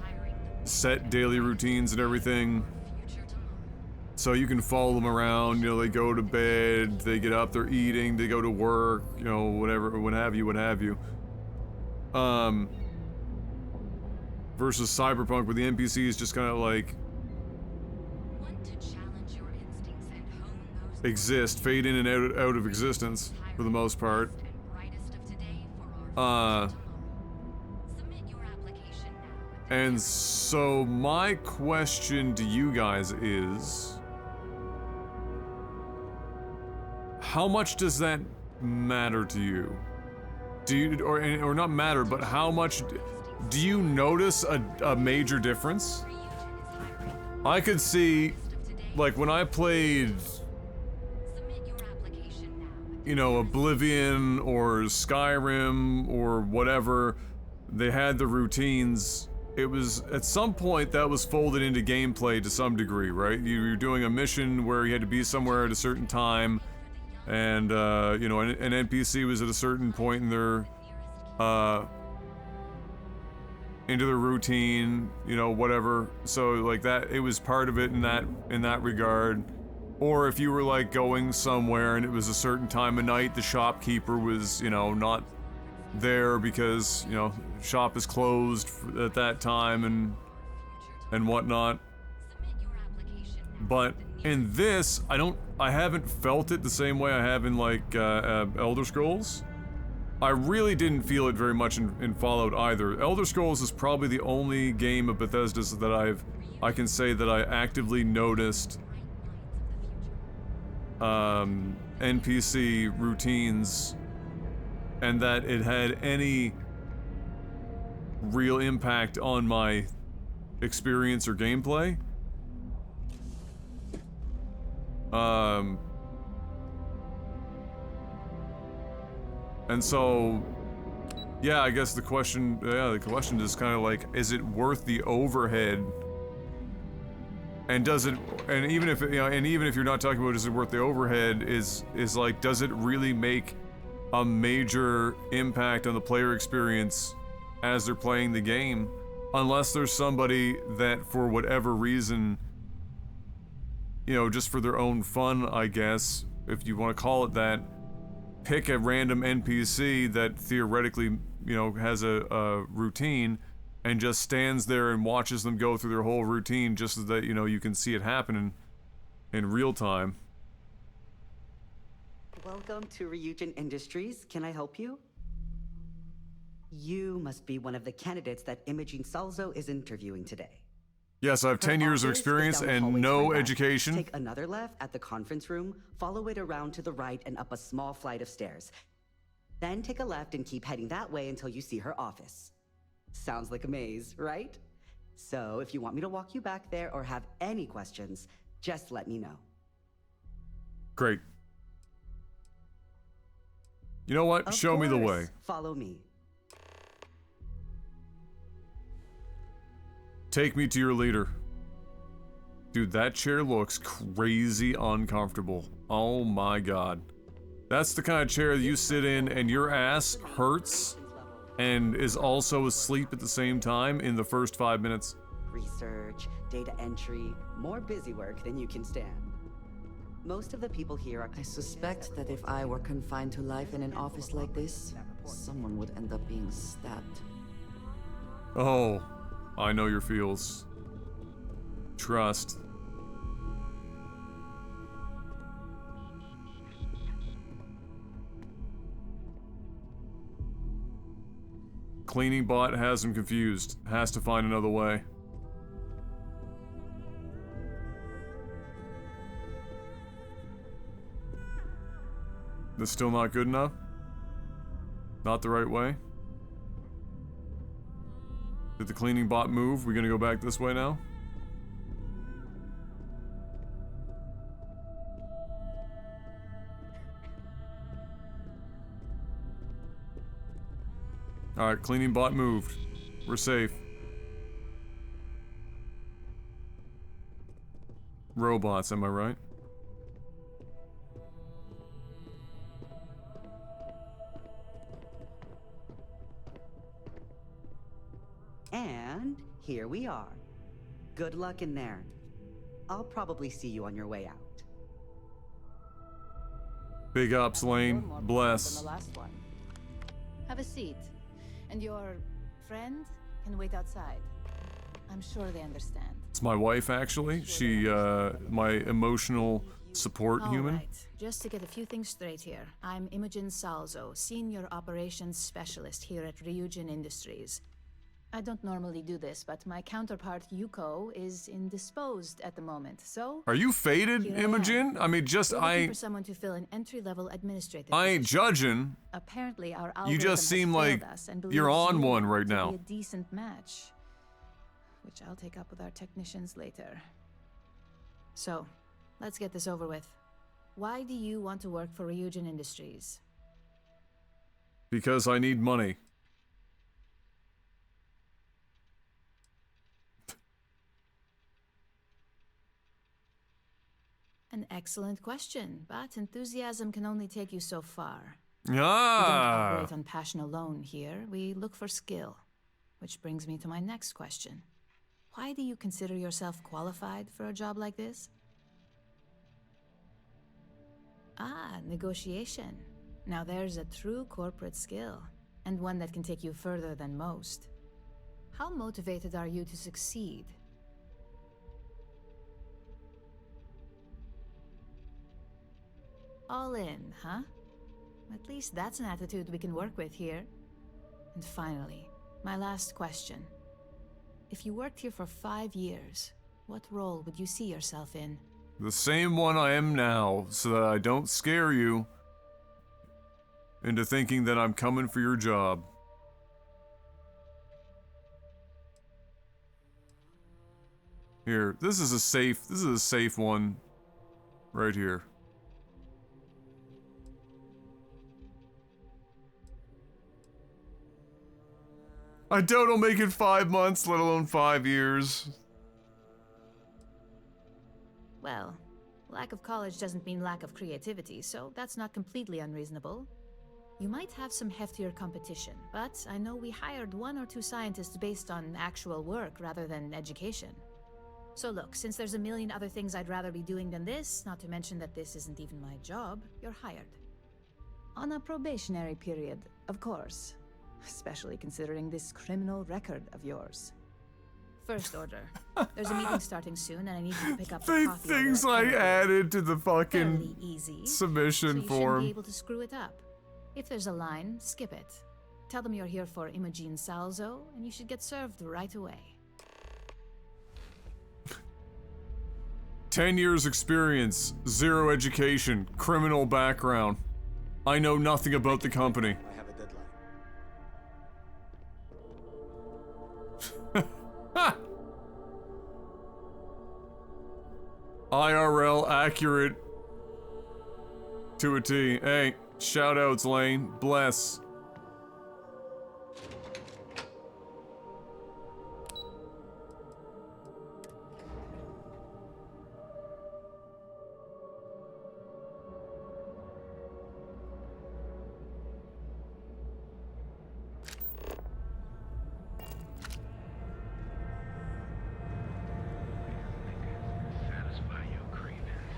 set daily routines and everything. So you can follow them around, you know, they go to bed, they get up, they're eating, they go to work, you know, whatever, what have you. Versus Cyberpunk, where the NPCs just kind of like exist, fade in and out of existence for the most part. And so my question to you guys is, how much does that matter to you? Do you, or not matter, but how much do you notice a major difference? I could see, like, when I played, you know, Oblivion or Skyrim or whatever, they had the routines. It was, at some point, that was folded into gameplay to some degree, right? You were doing a mission where you had to be somewhere at a certain time, and, you know, an NPC was at a certain point in their, into their routine, you know, whatever. So, like, that, it was part of it in that regard. Or if you were, like, going somewhere and it was a certain time of night, the shopkeeper was, you know, not there because, you know, shop is closed at that time and whatnot. But in this, I haven't felt it the same way I have in, like, Elder Scrolls. I really didn't feel it very much in Fallout either. Elder Scrolls is probably the only game of Bethesda's that I can say that I actively noticed NPC routines and that it had any real impact on my experience or gameplay. And so, yeah, I guess the question is kind of like, is it worth the overhead? And does it, and even if, you know, and even if you're not talking about is it worth the overhead, is like, does it really make a major impact on the player experience as they're playing the game? Unless there's somebody that, for whatever reason, you know, just for their own fun, I guess, if you want to call it that, pick a random NPC that theoretically, you know, has a routine and just stands there and watches them go through their whole routine just so that, you know, you can see it happen in real time. Welcome to Ryujin Industries. Can I help you? You must be one of the candidates that Imogene Salzo is interviewing today. Yes, I have 10 years of experience and no education. Take another left at the conference room, follow it around to the right and up a small flight of stairs. Then take a left and keep heading that way until you see her office. Sounds like a maze, right? So if you want me to walk you back there or have any questions, just let me know. Great. You know what? Show me the way. Follow me. Take me to your leader. Dude, that chair looks crazy uncomfortable. Oh my god. That's the kind of chair you sit in and your ass hurts and is also asleep at the same time in the first 5 minutes. Research, data entry, more busy work than you can stand. Most of the people here are... I suspect that if I were confined to life in an office like this, someone would end up being stabbed. Oh, I know your feels. Trust. Cleaning bot has him confused. Has to find another way. That's still not good enough? Not the right way? Did the cleaning bot move? We gonna go back this way now? Alright, cleaning bot moved. We're safe. Robots, am I right? And here we are. Good luck in there. I'll probably see you on your way out. Big ups, Lane. Bless. Than the last one. Have a seat. And your friend can wait outside. I'm sure they understand. It's my wife, actually. She, my emotional support human. Alright, just to get a few things straight here. I'm Imogen Salzo, Senior Operations Specialist here at Ryujin Industries. I don't normally do this, but my counterpart, Yuko, is indisposed at the moment, so... Are you faded, Imogen? I mean, just, We're looking for someone to fill an entry-level administrative I ain't position. judging. Apparently, our You algorithm just seem has like failed us and you're believes on you one right to now. be a decent match, which I'll take up with our technicians later. So, let's get this over with. Why do you want to work for Ryujin Industries? Because I need money. An excellent question, but enthusiasm can only take you so far. Ah. We don't operate on passion alone here. We look for skill. Which brings me to my next question. Why do you consider yourself qualified for a job like this? Ah, negotiation. Now there's a true corporate skill, and one that can take you further than most. How motivated are you to succeed? All in, huh? At least that's an attitude we can work with here. And finally, my last question. If you worked here for 5 years, what role would you see yourself in? The same one I am now, so that I don't scare you into thinking that I'm coming for your job. Here, this is a safe one right here. I doubt I'll make it 5 months, let alone 5 years. Well, lack of college doesn't mean lack of creativity, so that's not completely unreasonable. You might have some heftier competition, but I know we hired 1 or 2 scientists based on actual work rather than education. So look, since there's a million other things I'd rather be doing than this, not to mention that this isn't even my job, you're hired. On a probationary period, of course. Especially considering this criminal record of yours. First order. There's a meeting starting soon, and I need you to pick up the coffee Things order. I added to the fucking Fairly easy, submission so you form. shouldn't be able to screw it up. If there's a line, skip it. Tell them you're here for Imogen Salzo, and you should get served right away. 10 years experience, 0 education, criminal background. I know nothing about the company. I have a deadline. IRL accurate to a T. Hey, shoutouts, Lane. Bless. Satisfy your cravings.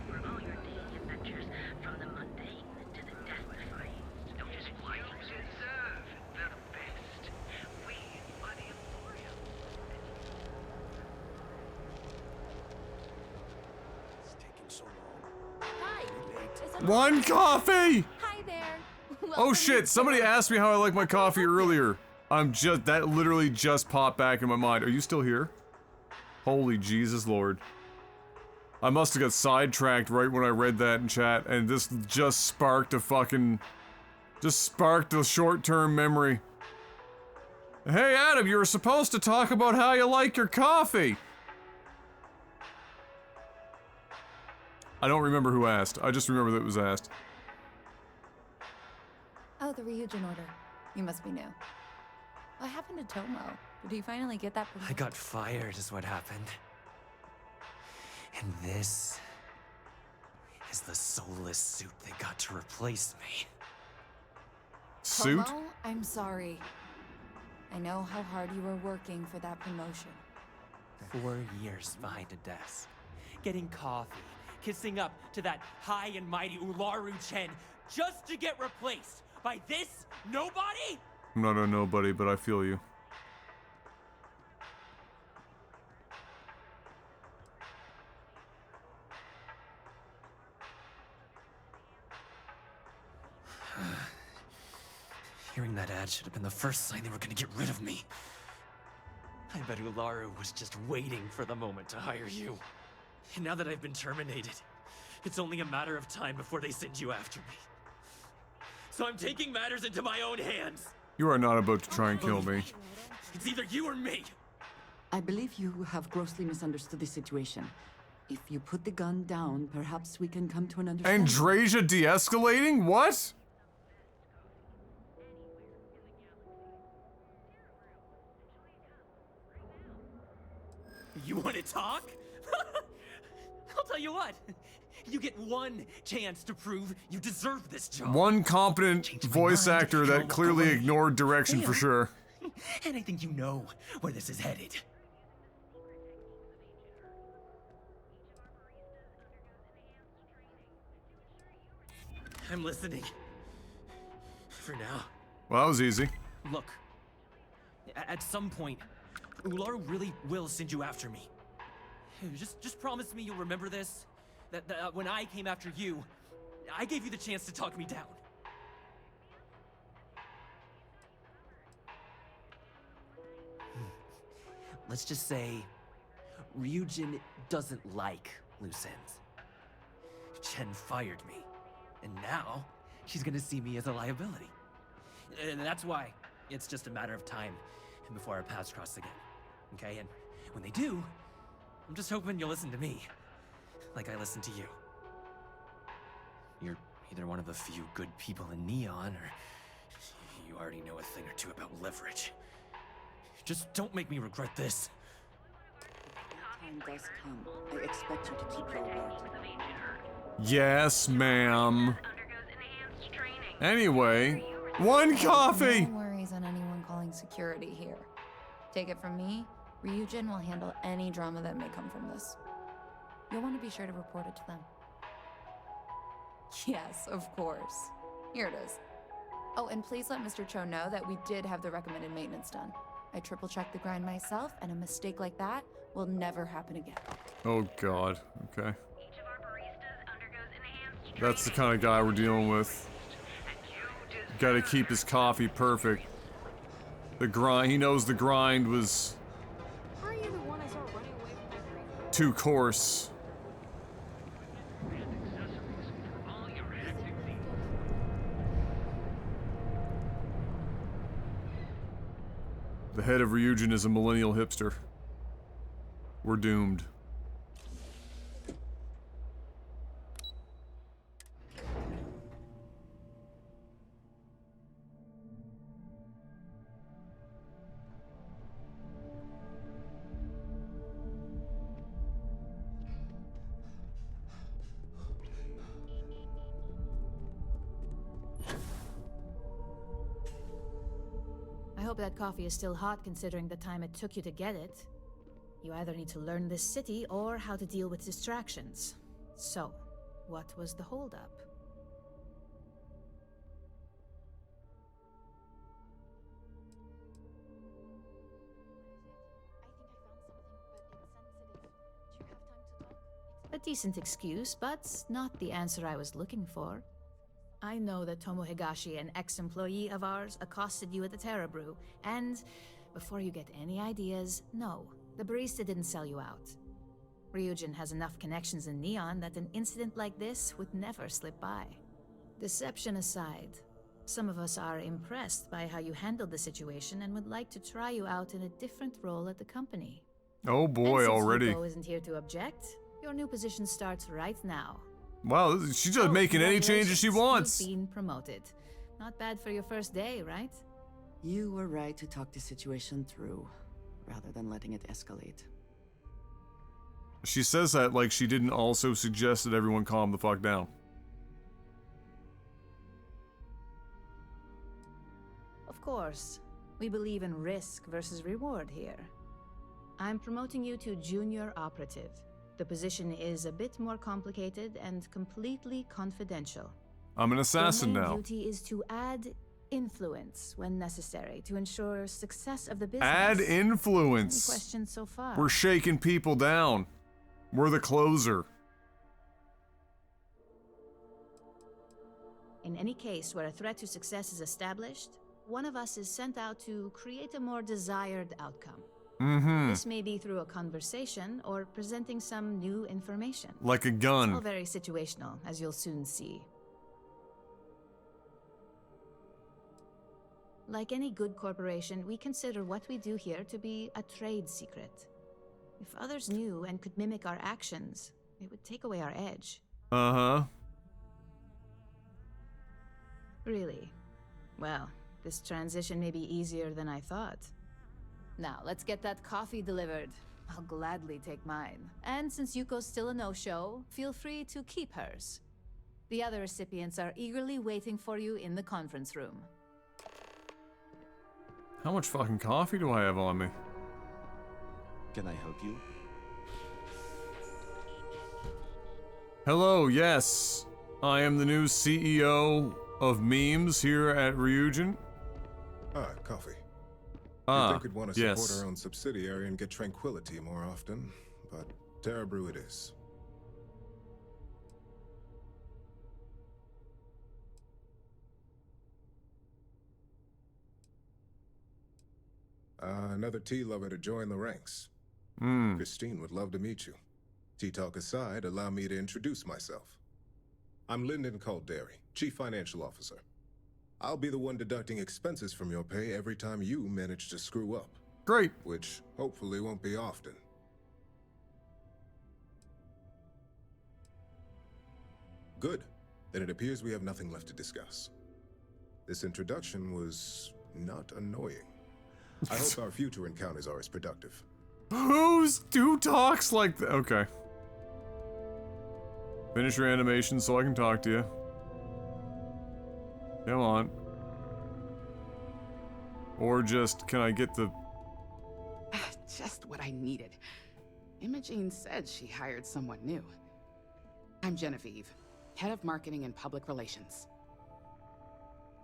For all your daily adventures, from the mundane to the death-defying. Notice why you deserve the best. We are the Emporium. It's taking so long. Hi. One coffee! Hi there. Oh shit, somebody asked me how I like my coffee earlier. That literally just popped back in my mind. Are you still here? Holy Jesus Lord. I must have got sidetracked right when I read that in chat, and this just sparked a fucking... just sparked a short-term memory. Hey Adam, you were supposed to talk about how you like your coffee! I don't remember who asked. I just remember that it was asked. Oh, the Ryujin order. You must be new. What happened to Tomo? Did he finally get that promotion? I got fired is what happened. And this is the soulless suit they got to replace me. Suit? Tomo, I'm sorry. I know how hard you were working for that promotion. 4 years behind a desk, getting coffee, kissing up to that high and mighty Ularu Chen, just to get replaced by this nobody? I'm not a nobody, but I feel you. Hearing that ad should have been the first sign they were gonna get rid of me. I bet Ularu was just waiting for the moment to hire you. And now that I've been terminated, it's only a matter of time before they send you after me. So I'm taking matters into my own hands. You are not about to try and kill me. It's either you or me. I believe you have grossly misunderstood the situation. If you put the gun down, perhaps we can come to an understanding. Andrasia de-escalating? What? You want to talk? I'll tell you what. You get one chance to prove you deserve this job. One competent voice actor that clearly ignored direction for sure. And I think you know where this is headed. I'm listening. For now. Well, that was easy. Look, at some point, Ularu really will send you after me. Just promise me you'll remember this. That when I came after you, I gave you the chance to talk me down. Let's just say, Ryujin doesn't like loose ends. Chen fired me, and now she's gonna see me as a liability. And that's why it's just a matter of time before our paths cross again. Okay, and when they do, I'm just hoping you'll listen to me, like I listen to you. You're either one of the few good people in Neon, or you already know a thing or two about leverage. Just don't make me regret this. When time does come, I expect you to keep your word. Yes, ma'am. Anyway, one coffee! No worries on anyone calling security here. Take it from me, Ryujin will handle any drama that may come from this. You'll want to be sure to report it to them. Yes, of course. Here it is. Oh, and please let Mr. Cho know that we did have the recommended maintenance done. I triple-checked the grind myself, and a mistake like that will never happen again. Oh god, okay. That's the kind of guy we're dealing with. Gotta keep his coffee perfect. The grind, he knows the grind was too coarse. The head of Ryujin is a millennial hipster. We're doomed. I hope that coffee is still hot considering the time it took you to get it. You either need to learn this city or how to deal with distractions. So, what was the holdup? A decent excuse, but not the answer I was looking for. I know that Tomo Higashi, an ex-employee of ours, accosted you at the Terra Brew, and before you get any ideas, no, The barista didn't sell you out. Ryujin has enough connections in Neon that an incident like this would never slip by. Deception aside, some of us are impressed by how you handled the situation and would like to try you out in a different role at the company. Oh boy, and since already. Yuko isn't here to object, your new position starts right now. Wow, she's just making any changes she wants. You've been promoted. Not bad for your first day, right? You were right to talk the situation through, rather than letting it escalate. She says that like she didn't also suggest that everyone calm the fuck down. Of course, we believe in risk versus reward here. I'm promoting you to junior operative. The position is a bit more complicated and completely confidential. I'm an assassin Your main now. duty is to add influence when necessary to ensure success of the business. Add influence. Any questions so far? We're shaking people down. We're the closer. In any case where a threat to success is established, one of us is sent out to create a more desired outcome. This may be through a conversation or presenting some new information. Like a gun. It's all very situational, as you'll soon see. Like any good corporation, we consider what we do here to be a trade secret. If others knew and could mimic our actions, it would take away our edge. Uh-huh. Really? Well, this transition may be easier than I thought. Now, let's get that coffee delivered. I'll gladly take mine. And since Yuko's still a no-show, feel free to keep hers. The other recipients are eagerly waiting for you in the conference room. How much fucking coffee do I have on me? Can I help you? Hello, yes. I am the new CEO of memes here at Ryujin. Ah, coffee. Ah, You'd think we'd want to support yes. our own subsidiary and get tranquility more often, but Terra Brew it is. Another tea lover to join the ranks. Christine would love to meet you. Tea talk aside, allow me to introduce myself. I'm Lyndon Calderi, Chief Financial Officer. I'll be the one deducting expenses from your pay every time you manage to screw up. Great. Which hopefully won't be often. Good. Then it appears we have nothing left to discuss. This introduction was not annoying. I hope our future encounters are as productive. Who talks like that? Okay. Finish your animation so I can talk to you. Come on. Or just, can I get the... Just what I needed. Imogene said she hired someone new. I'm Genevieve, head of marketing and public relations.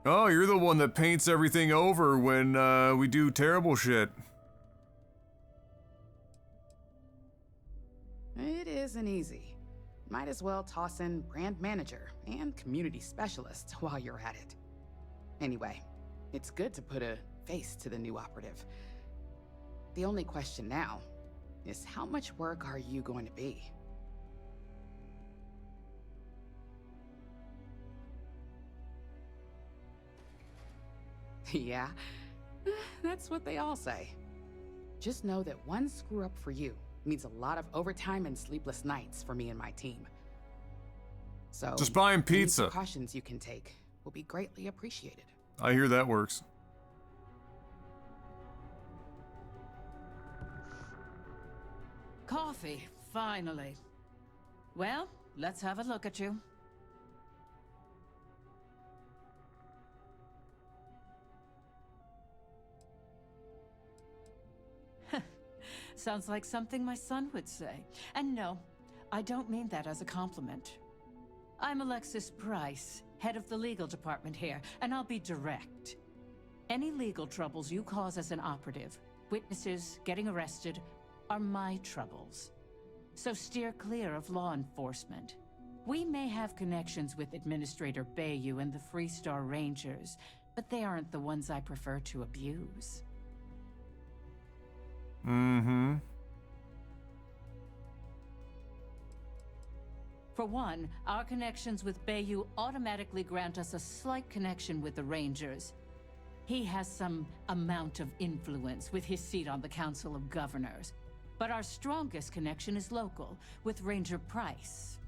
Oh, you're the one that paints everything over when we do terrible shit. It isn't easy. Might as well toss in brand manager and community specialist while you're at it. Anyway, it's good to put a face to the new operative. The only question now is how much work are you going to be? Yeah, that's what they all say. Just know that one screw up for you means a lot of overtime and sleepless nights for me and my team. So, just buying pizza. Any precautions you can take will be greatly appreciated. I hear that works. Coffee, finally. Well, let's have a look at you. Sounds like something my son would say. And no, I don't mean that as a compliment. I'm Alexis Price, head of the legal department here, and I'll be direct. Any legal troubles you cause as an operative, witnesses, getting arrested, are my troubles. So steer clear of law enforcement. We may have connections with Administrator Bayou and the Freestar Rangers, but they aren't the ones I prefer to abuse. For one, our connections with Bayou automatically grant us a slight connection with the Rangers. He has some amount of influence with his seat on the Council of Governors. But our strongest connection is local, with Ranger Price.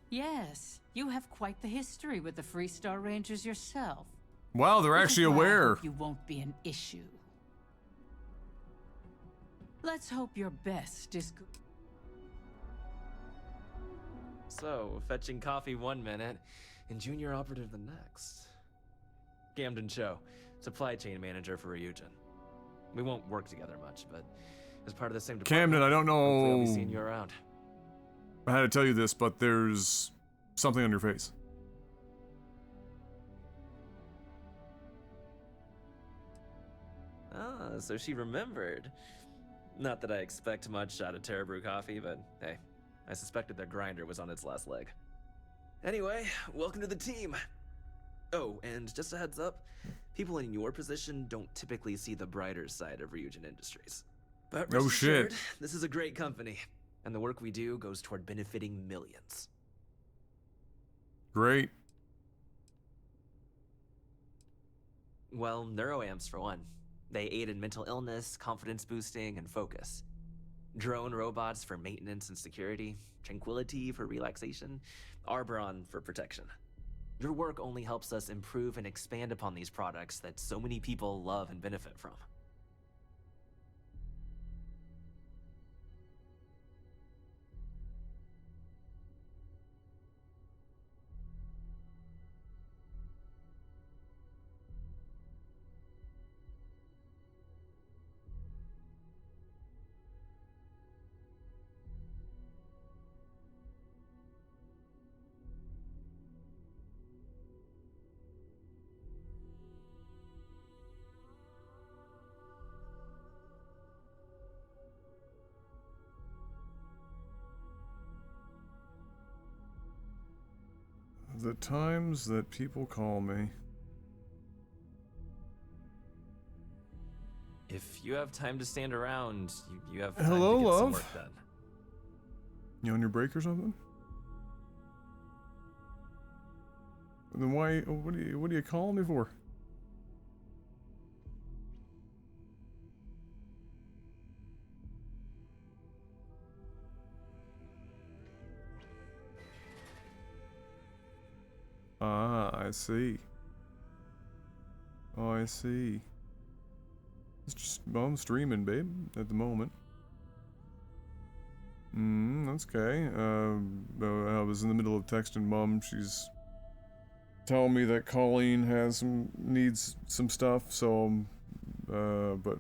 Yes, you have quite the history with the Freestar Rangers yourself. Wow, they're Which actually is why I aware. hope you won't be an issue. Let's hope your best is good. So, fetching coffee 1 minute and junior operative the next. Camden Cho, supply chain manager for Ryujin. We won't work together much, but as part of the same department, Camden, I don't hopefully I'll be know seeing you around. I had to tell you this, but there's something on your face. Ah, so she remembered. Not that I expect much out of Terra Brew Coffee, but hey, I suspected their grinder was on its last leg. Anyway, welcome to the team. Oh, and just a heads up, people in your position don't typically see the brighter side of Ryujin Industries. But rest Oh, shit. assured, this is a great company, and the work we do goes toward benefiting millions. Great. Well, neuroamps for one. They aid in mental illness, confidence boosting, and focus. Drone robots for maintenance and security, tranquility for relaxation, Arbron for protection. Your work only helps us improve and expand upon these products that so many people love and benefit from. The times that people call me. If you have time to stand around, you have time Hello, to get some love. work done. You on your break or something? Then why? What are you calling me for? Ah, I see. Oh, I see. It's just, well, I'm streaming, babe, at the moment. That's okay. I was in the middle of texting Mom. She's telling me that Colleen needs some stuff, so, but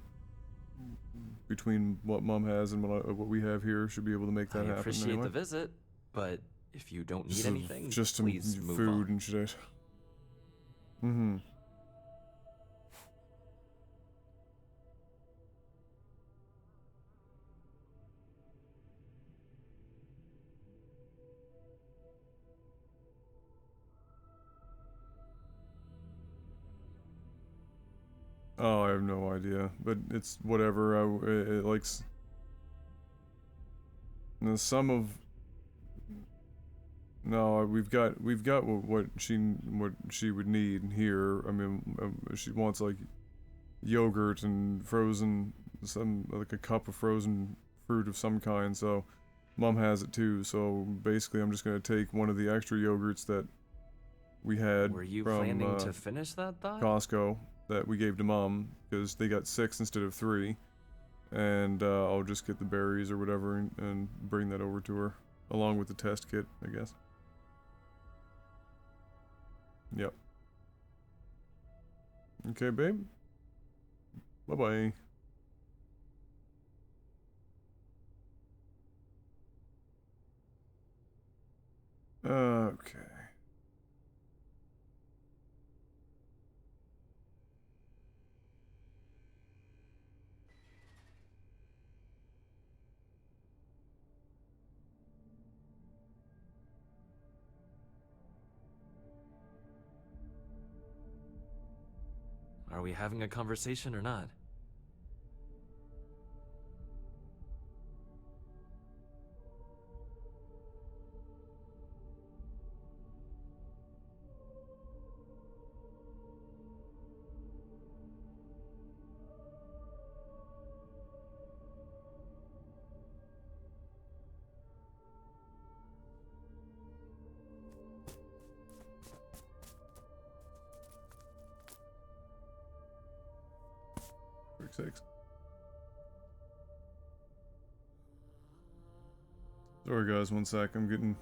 between what Mom has and what we have here, should be able to make that I happen appreciate anyway. the visit, but if you don't need anything, just some please move food on. and shit. Mm-hmm. Oh, I have no idea, but it's whatever. It likes the sum of. No, we've got what she would need here. I mean, she wants like yogurt and frozen, like a cup of frozen fruit of some kind. So, Mom has it too. So basically, I'm just gonna take one of the extra yogurts that we had Were you from planning to finish that thought? Costco that we gave to Mom because they got 6 instead of 3, and I'll just get the berries or whatever and bring that over to her along with the test kit, I guess. Yep. Okay, babe. Bye-bye. Okay. Are we having a conversation or not? Six. Sorry guys, one sec. I'm getting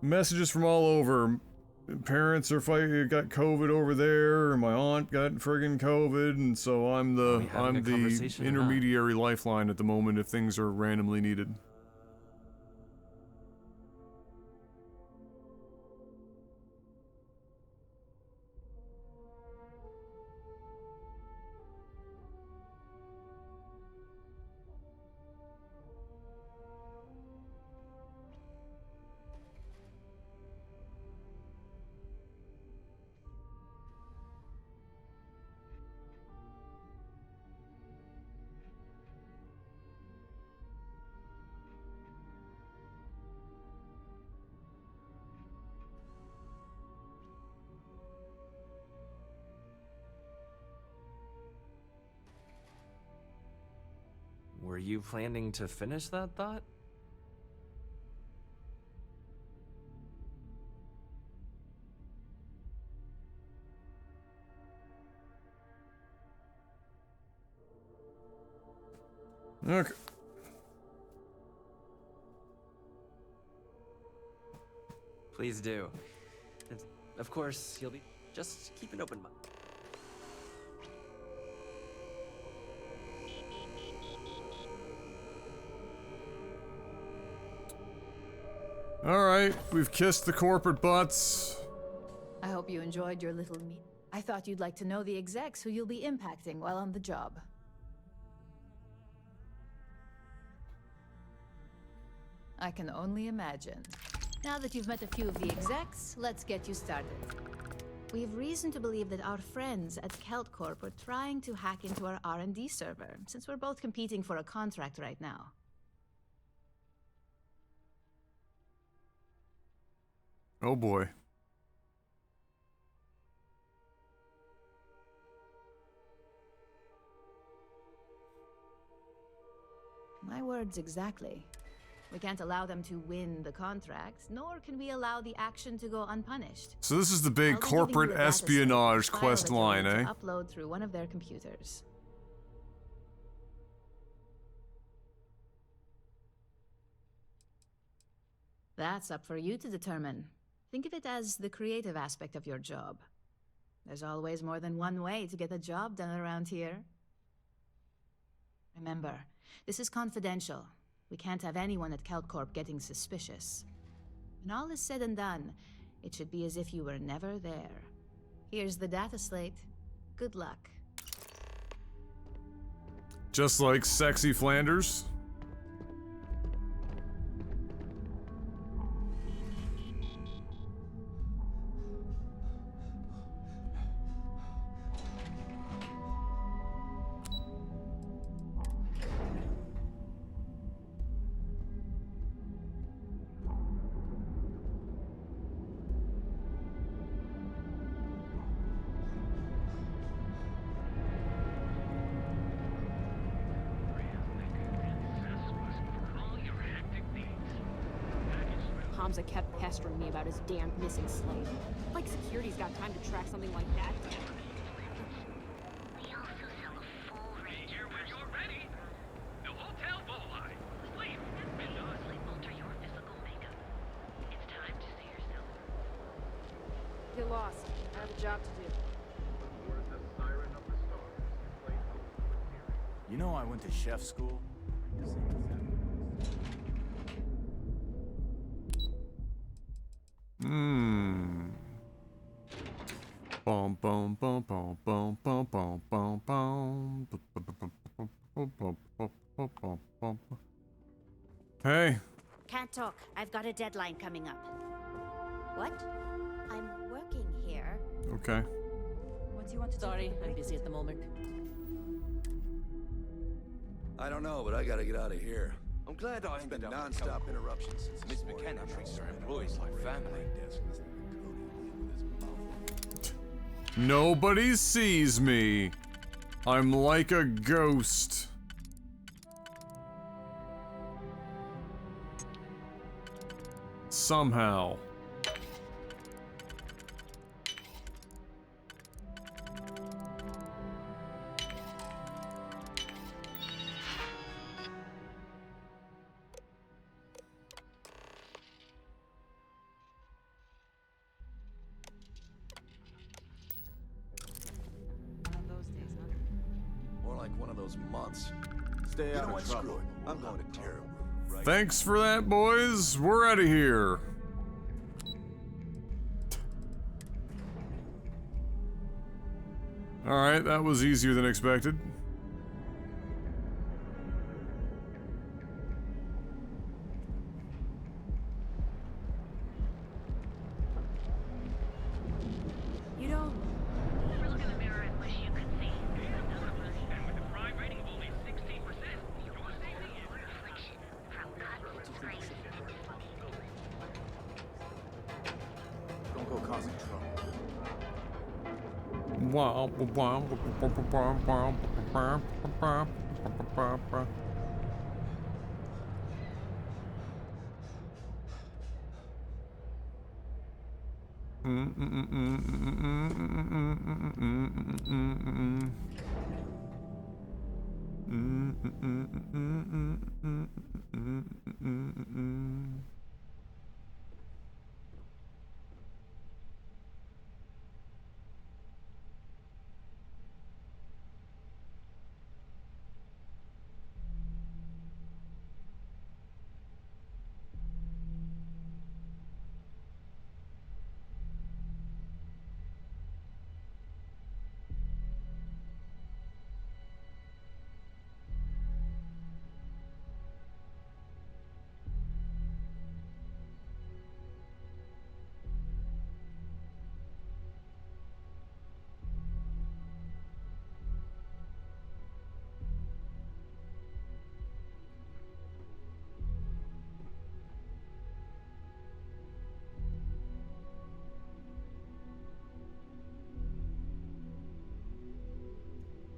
messages from all over. Parents are fighting, got COVID over there, and my aunt got friggin' COVID, and so I'm the intermediary lifeline at the moment if things are randomly needed. Were you planning to finish that thought? Okay. Please do. And of course, you'll be... Just keep an open mind. Alright, we've kissed the corporate butts. I hope you enjoyed your little meet. I thought you'd like to know the execs who you'll be impacting while on the job. I can only imagine. Now that you've met a few of the execs, let's get you started. We have reason to believe that our friends at KeltCorp are trying to hack into our R&D server, since we're both competing for a contract right now. Oh boy. My words exactly. We can't allow them to win the contract, nor can we allow the action to go unpunished. So this is the big corporate espionage quest line, eh? Upload through one of their computers. That's up for you to determine. Think of it as the creative aspect of your job. There's always more than one way to get a job done around here. Remember, this is confidential. We can't have anyone at KeltCorp getting suspicious. When all is said and done, it should be as if you were never there. Here's the data slate. Good luck. Just like Sexy Flanders. Hamza kept pestering me about his damn missing slave. Like security's got time to track something like that. We also sell a full range of when you're ready. The Hotel Bolai. Sleep. Meticulously alter your physical makeup. It's time to see yourself. Get lost. I have a job to do. You know I went to chef school? Bum bum bum bum bum bum bum bum bum. Hey. Can't talk. I've got a deadline coming up. What? I'm working here. Okay. What do you want to Sorry, do? I'm busy at the moment. I don't know, but I gotta get out of here. I'm glad I've been non-stop interruptions since Miss McKenna treats her employees like family. Nobody sees me. I'm like a ghost. Somehow. More like one of those months. Stay out of trouble. I'm going to Terrible. Thanks for that, boys. We're out of here. Alright, that was easier than expected. You don't. Look in the mirror and wish you could see. And with a prime rating of only 16%, your safety is a reflection from God's grace. Don't go causing trouble.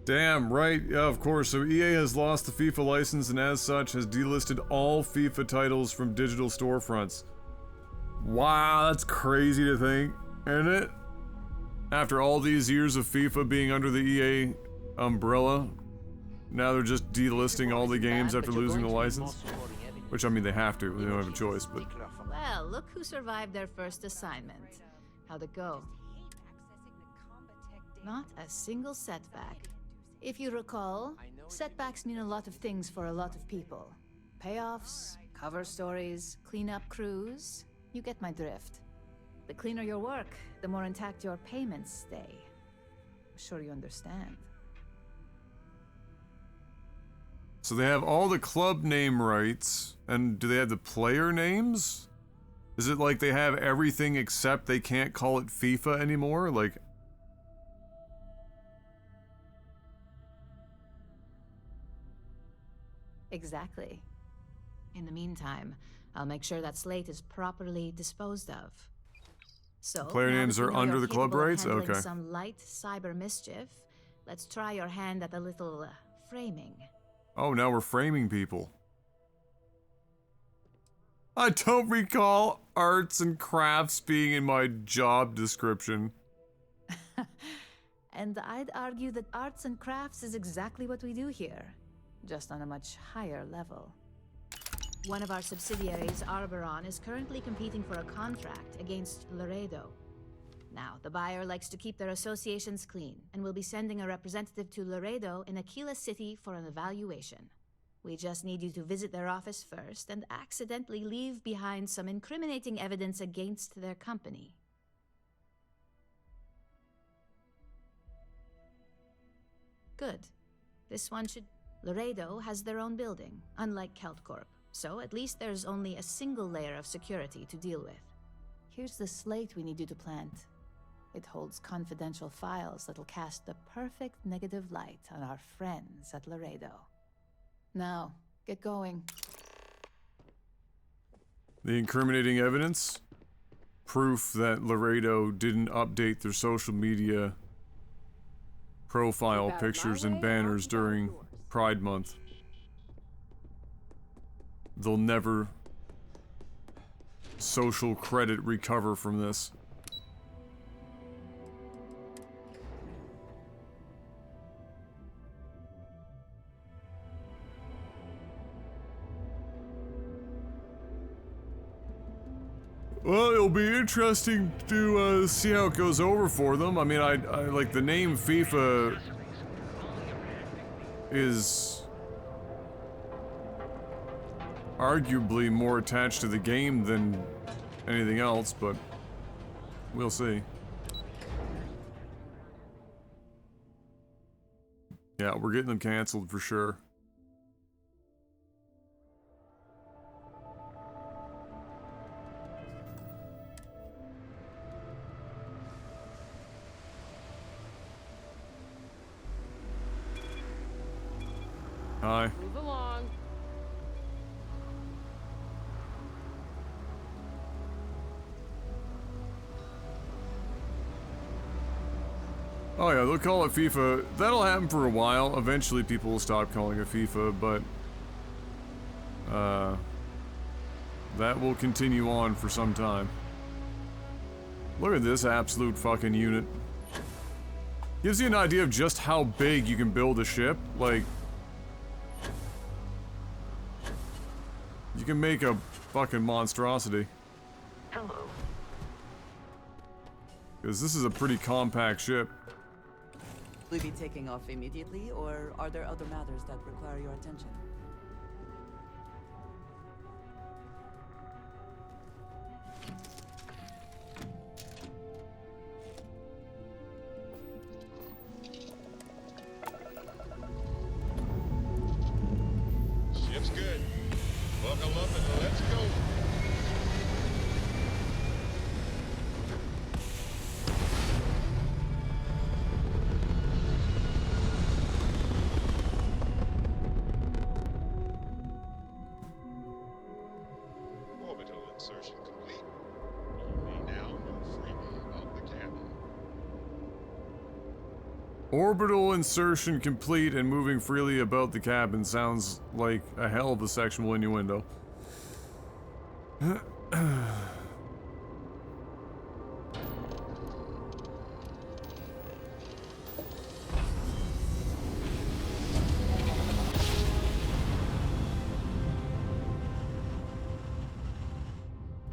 Damn, right, yeah, of course. So EA has lost the FIFA license and as such has delisted all FIFA titles from digital storefronts. Wow, that's crazy to think, isn't it? After all these years of FIFA being under the EA umbrella, now they're just delisting all the games after losing the license. Which, I mean, they have to, they don't have a choice, but... Well, look who survived their first assignment. How'd it go? Not a single setback. If you recall, setbacks mean a lot of things for a lot of people. Payoffs, cover stories, cleanup crews. You get my drift. The cleaner your work, the more intact your payments stay. I'm sure you understand. So they have all the club name rights, and do they have the player names? Is it like they have everything except they can't call it FIFA anymore? Like... Exactly. In the meantime, I'll make sure that slate is properly disposed of. So, player now names that we are know under you're the club capable of rights? handling Okay. some light cyber mischief, let's try your hand at a little framing. Oh, now we're framing people. I don't recall arts and crafts being in my job description. And I'd argue that arts and crafts is exactly what we do here, just on a much higher level. One of our subsidiaries, Arboron, is currently competing for a contract against Laredo. Now, the buyer likes to keep their associations clean, and will be sending a representative to Laredo in Aquila City for an evaluation. We just need you to visit their office first and accidentally leave behind some incriminating evidence against their company. Good. This one should... Laredo has their own building, unlike KeltCorp, so at least there's only a single layer of security to deal with. Here's the slate we need you to plant. It holds confidential files that'll cast the perfect negative light on our friends at Laredo. Now, get going. The incriminating evidence? Proof that Laredo didn't update their social media profile pictures and banners during Pride Month. They'll never social credit recover from this. Well, it'll be interesting to see how it goes over for them. I mean, I like the name FIFA is arguably more attached to the game than anything else, but we'll see. Yeah, we're getting them canceled for sure. Hi. Move along. Oh yeah, they'll call it FIFA. That'll happen for a while. Eventually people will stop calling it FIFA, but that will continue on for some time. Look at this absolute fucking unit. Gives you an idea of just how big you can build a ship. Like, you can make a fucking monstrosity. Hello. Because this is a pretty compact ship. Will you be taking off immediately, or are there other matters that require your attention? Ship's good. Buckle up and let's go. Orbital insertion complete. You may now move freely about the cabin. Orbital insertion complete and moving freely about the cabin sounds like a hell of a sexual innuendo.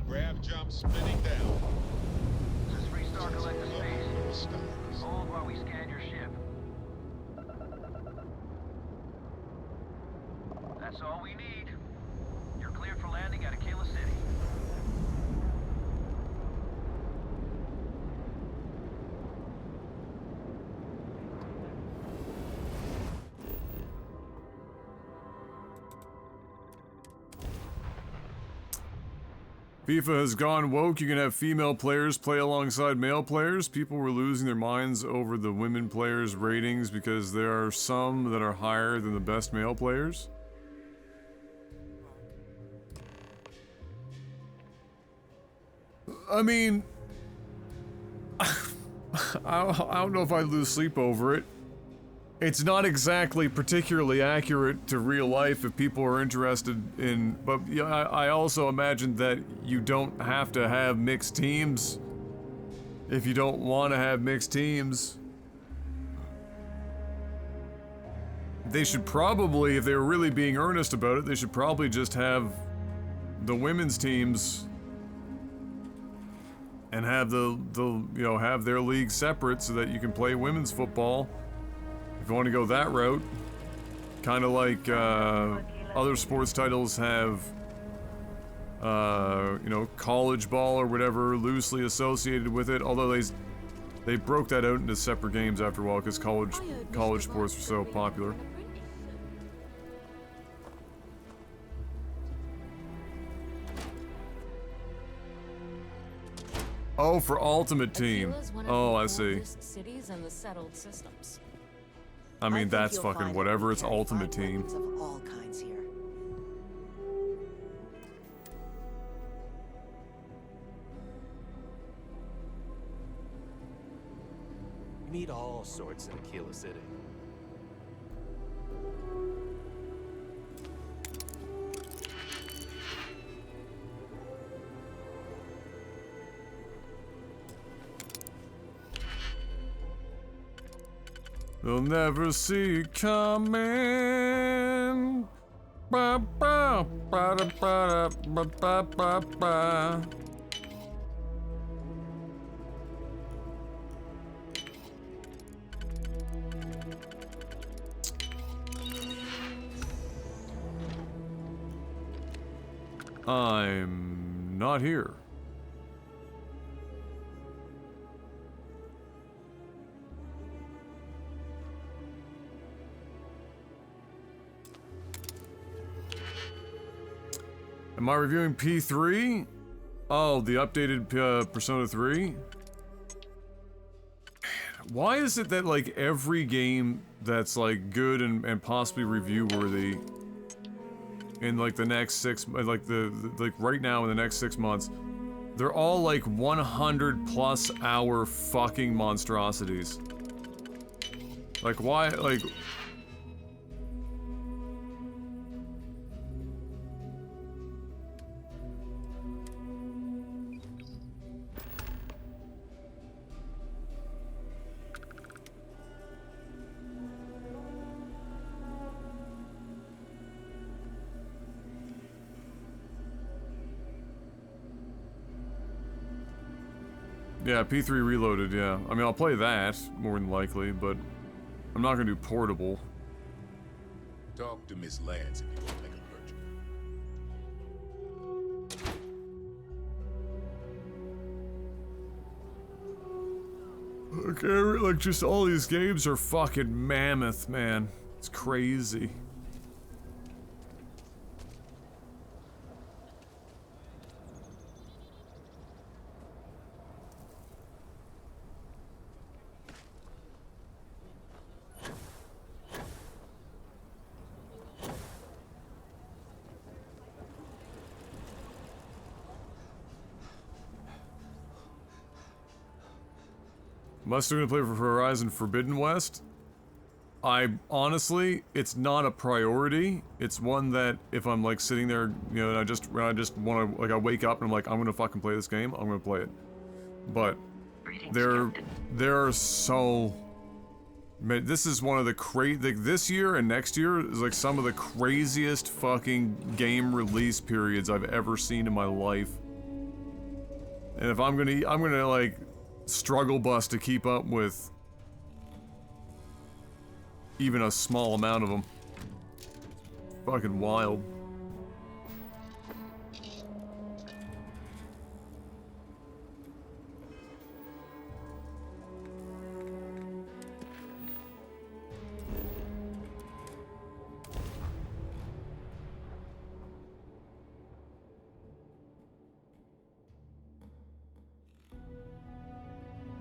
Grav jump spinning down. Just restart collector space. Stars. Hold while we scan your ship. That's all we need. You're cleared for landing at Aquila City. FIFA has gone woke. You can have female players play alongside male players. People were losing their minds over the women players' ratings because there are some that are higher than the best male players. I mean, I don't know if I'd lose sleep over it. It's not exactly particularly accurate to real life if people are interested in, but yeah, I also imagine that you don't have to have mixed teams if you don't want to have mixed teams. They should probably, if they were really being earnest about it, they should probably just have the women's teams and have have their league separate so that you can play women's football. If you want to go that route, kind of like other sports titles have, college ball or whatever loosely associated with it. Although they broke that out into separate games after a while because college sports were so popular. Oh, for Ultimate Team. Aquila's one of Oh, the I see. oldest cities and the settled systems. I mean, think that's you'll fucking find whatever. we It's carry Ultimate fine Team. weapons of all kinds here. You meet all sorts in Aquila City. They'll never see it coming. Ba ba ba da ba da ba ba ba ba. I'm not here. Am I reviewing P3? Oh, the updated Persona 3? Why is it that, like, every game that's, like, good and possibly review-worthy in, like, the next like, like, right now in the next 6 months, they're all, like, 100-plus hour fucking monstrosities? Like, why, like... Yeah, P3 Reloaded, yeah. I mean, I'll play that, more than likely, but I'm not gonna do portable. Talk to Miss Lance if you want to make a purchase. Okay, like, just all these games are fucking mammoth, man. It's crazy. Am I still gonna play for Horizon Forbidden West? Honestly, it's not a priority. It's one that if I'm like sitting there, you know, and I just want to, like, I wake up and I'm like, I'm gonna fucking play this game, I'm gonna play it. But there are so man, this is one of the like, this year and next year is like some of the craziest fucking game release periods I've ever seen in my life. And if I'm gonna like struggle bus to keep up with even a small amount of them. Fucking wild.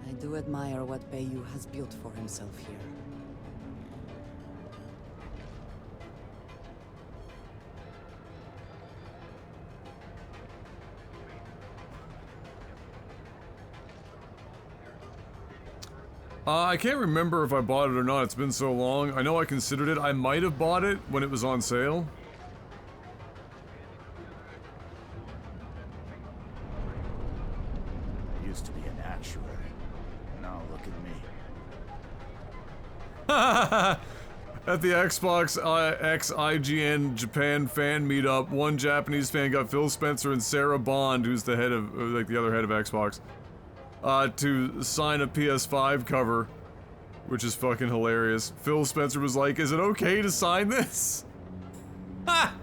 I do admire what Bayou has built for himself here. I can't remember if I bought it or not. It's been so long. I know I considered it. I might have bought it when it was on sale. Used to be an actuary. Now look at me. At the Xbox X IGN Japan fan meetup, one Japanese fan got Phil Spencer and Sarah Bond, who's the head of, like, the other head of Xbox, to sign a PS5 cover, which is fucking hilarious. Phil Spencer was like, "Is it okay to sign this?" Ha!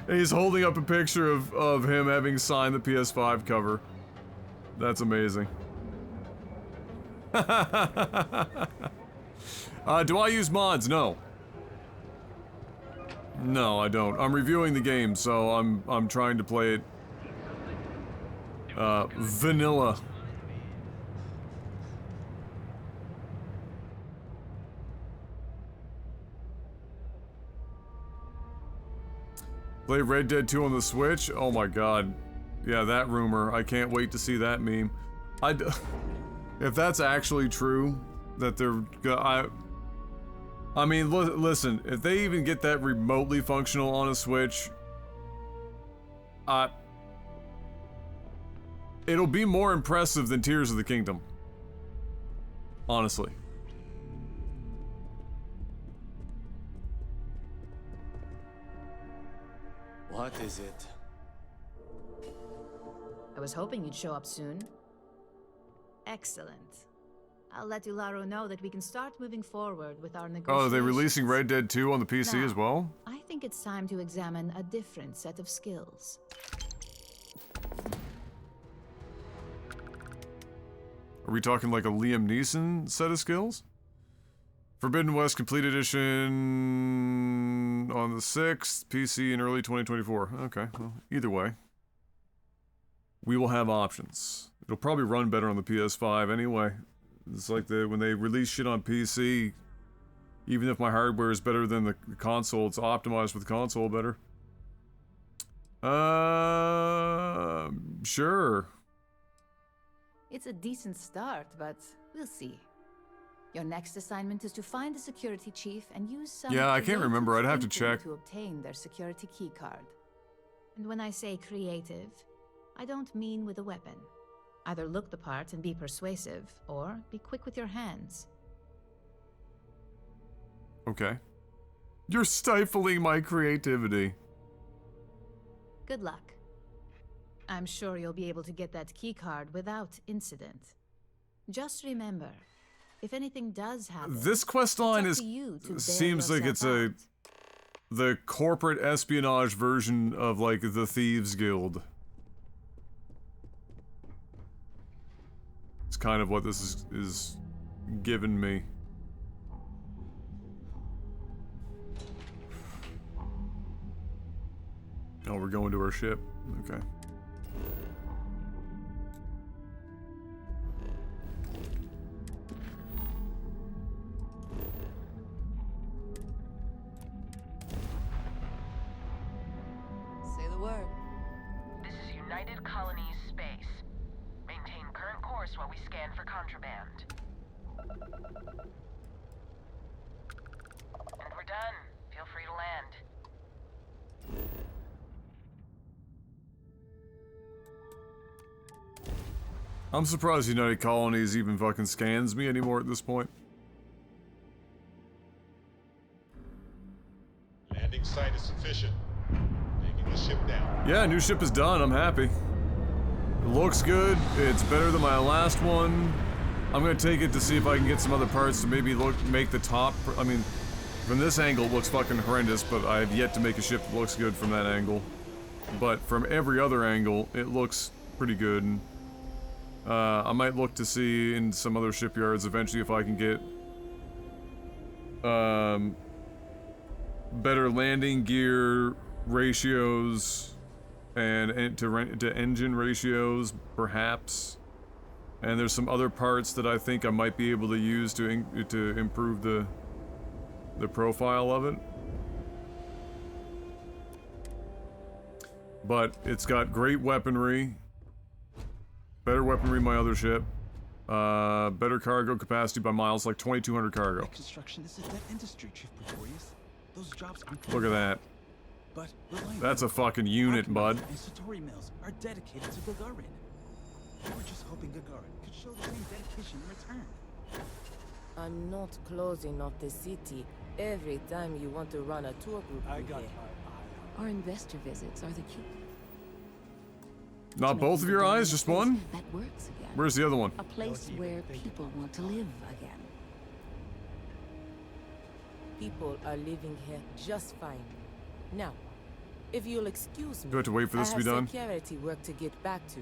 And he's holding up a picture of him having signed the PS5 cover. That's amazing. Do I use mods? No. No, I don't. I'm reviewing the game, so I'm trying to play it vanilla. Play Red Dead 2 on the Switch? Oh my god. Yeah, that rumor. I can't wait to see that meme. If that's actually true, that they're... I mean, listen, if they even get that remotely functional on a Switch, it'll be more impressive than Tears of the Kingdom. Honestly. What is it? I was hoping you'd show up soon. Excellent. I'll let Ularo know that we can start moving forward with our negotiations. Oh, are they releasing Red Dead 2 on the PC now, as well? I think it's time to examine a different set of skills. Are we talking like a Liam Neeson set of skills? Forbidden West Complete Edition on the 6th, PC in early 2024. Okay, well, either way. We will have options. It'll probably run better on the PS5 anyway. It's like when they release shit on PC, even if my hardware is better than the console, it's optimized with the console better. Sure. It's a decent start, but we'll see. Your next assignment is to find the security chief and use some... Yeah, I can't remember. I'd have to check. ...to obtain their security keycard. And when I say creative, I don't mean with a weapon. Either look the part and be persuasive, or be quick with your hands. Okay. You're stifling my creativity. Good luck. I'm sure you'll be able to get that keycard without incident. Just remember, if anything does happen, this quest line seems like it's the corporate espionage version of like the Thieves Guild. It's kind of what this is giving me. Oh, we're going to our ship. Okay. Say the word. This is United Colonies Space. Maintain current course while we scan for contraband. And we're done. Feel free to land. I'm surprised United Colonies even fucking scans me anymore at this point. Landing site is sufficient. Taking the ship down. Yeah, new ship is done. I'm happy. It looks good. It's better than my last one. I'm gonna take it to see if I can get some other parts to maybe make the top. I mean, from this angle it looks fucking horrendous, but I have yet to make a ship that looks good from that angle. But from every other angle, it looks pretty good. I might look to see in some other shipyards eventually if I can get better landing gear ratios and to engine ratios, perhaps. And there's some other parts that I think I might be able to use to improve the profile of it. But it's got great weaponry. Better weaponry than my other ship. Better cargo capacity by miles, like 2,200 cargo. Construction is a dead industry, Chief Pretorius. Those jobs are Look at that. But that's a fucking unit, bud. And Satori mills are dedicated to Gagarin. We were just hoping Gagarin could show the same dedication in return. I'm not closing off the city every time you want to run a tour group. I got here. Our investor visits are the key. Not both of your eyes, just one? That works again. Where's the other one? A place where people want to live again. People are living here just fine. Now, if you'll excuse me, Do I have to wait for this to be done? security work to get back to.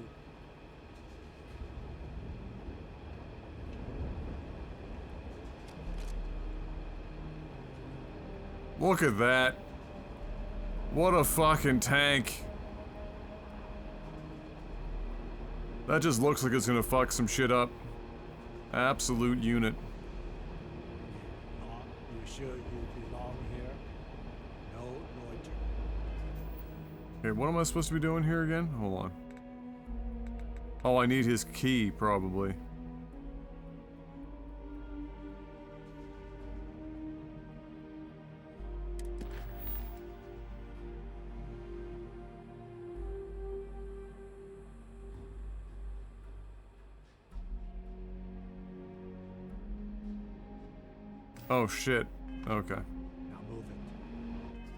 Look at that. What a fucking tank. That just looks like it's gonna fuck some shit up. Absolute unit. You sure you belong here? No loitering. Okay, what am I supposed to be doing here again? Hold on. Oh, I need his key, probably. Oh shit. Okay. Now move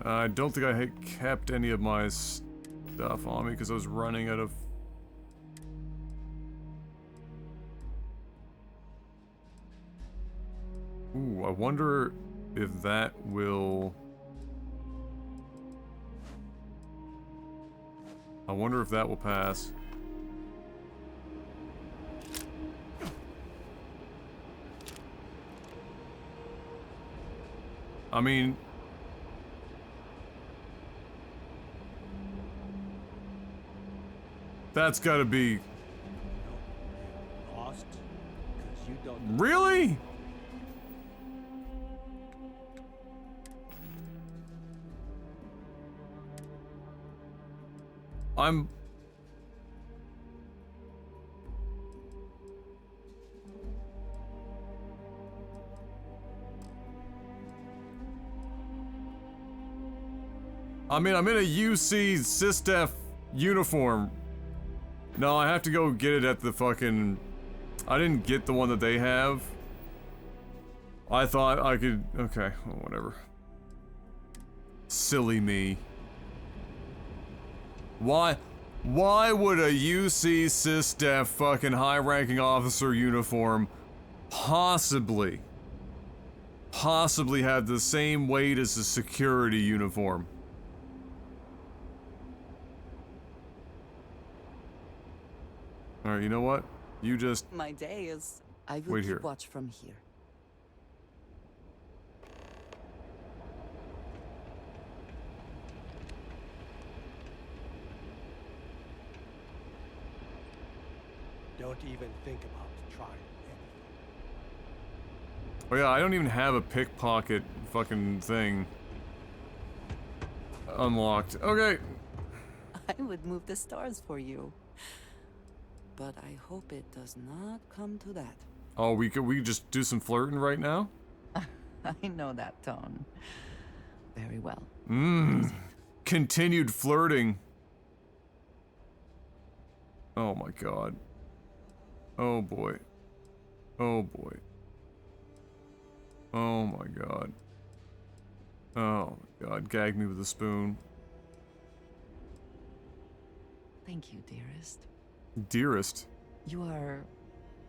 it. I don't think I had kept any of my stuff on me because I was running out of... Ooh, I wonder if that will... I wonder if that will pass. I mean... That's gotta be... Lost? Because you don't... Really? I'm... I mean, I'm in a UC SysDef uniform. No, I have to go get it at the fucking... I didn't get the one that they have. I thought I could... Okay, well, whatever. Silly me. Why would a UC SysDef fucking high-ranking officer uniform possibly have the same weight as a security uniform? Alright, you know what? You just... My day is... I will wait keep here. watch from here. Don't even think about trying anything. Oh yeah, I don't even have a pickpocket fucking thing unlocked. Okay. I would move the stars for you. But I hope it does not come to that. Oh, we could just do some flirting right now? I know that tone. Very well. Continued flirting. Oh my god. Oh boy. Oh boy. Oh my god. Oh my god, gag me with a spoon. Thank you, dearest. Dearest. You are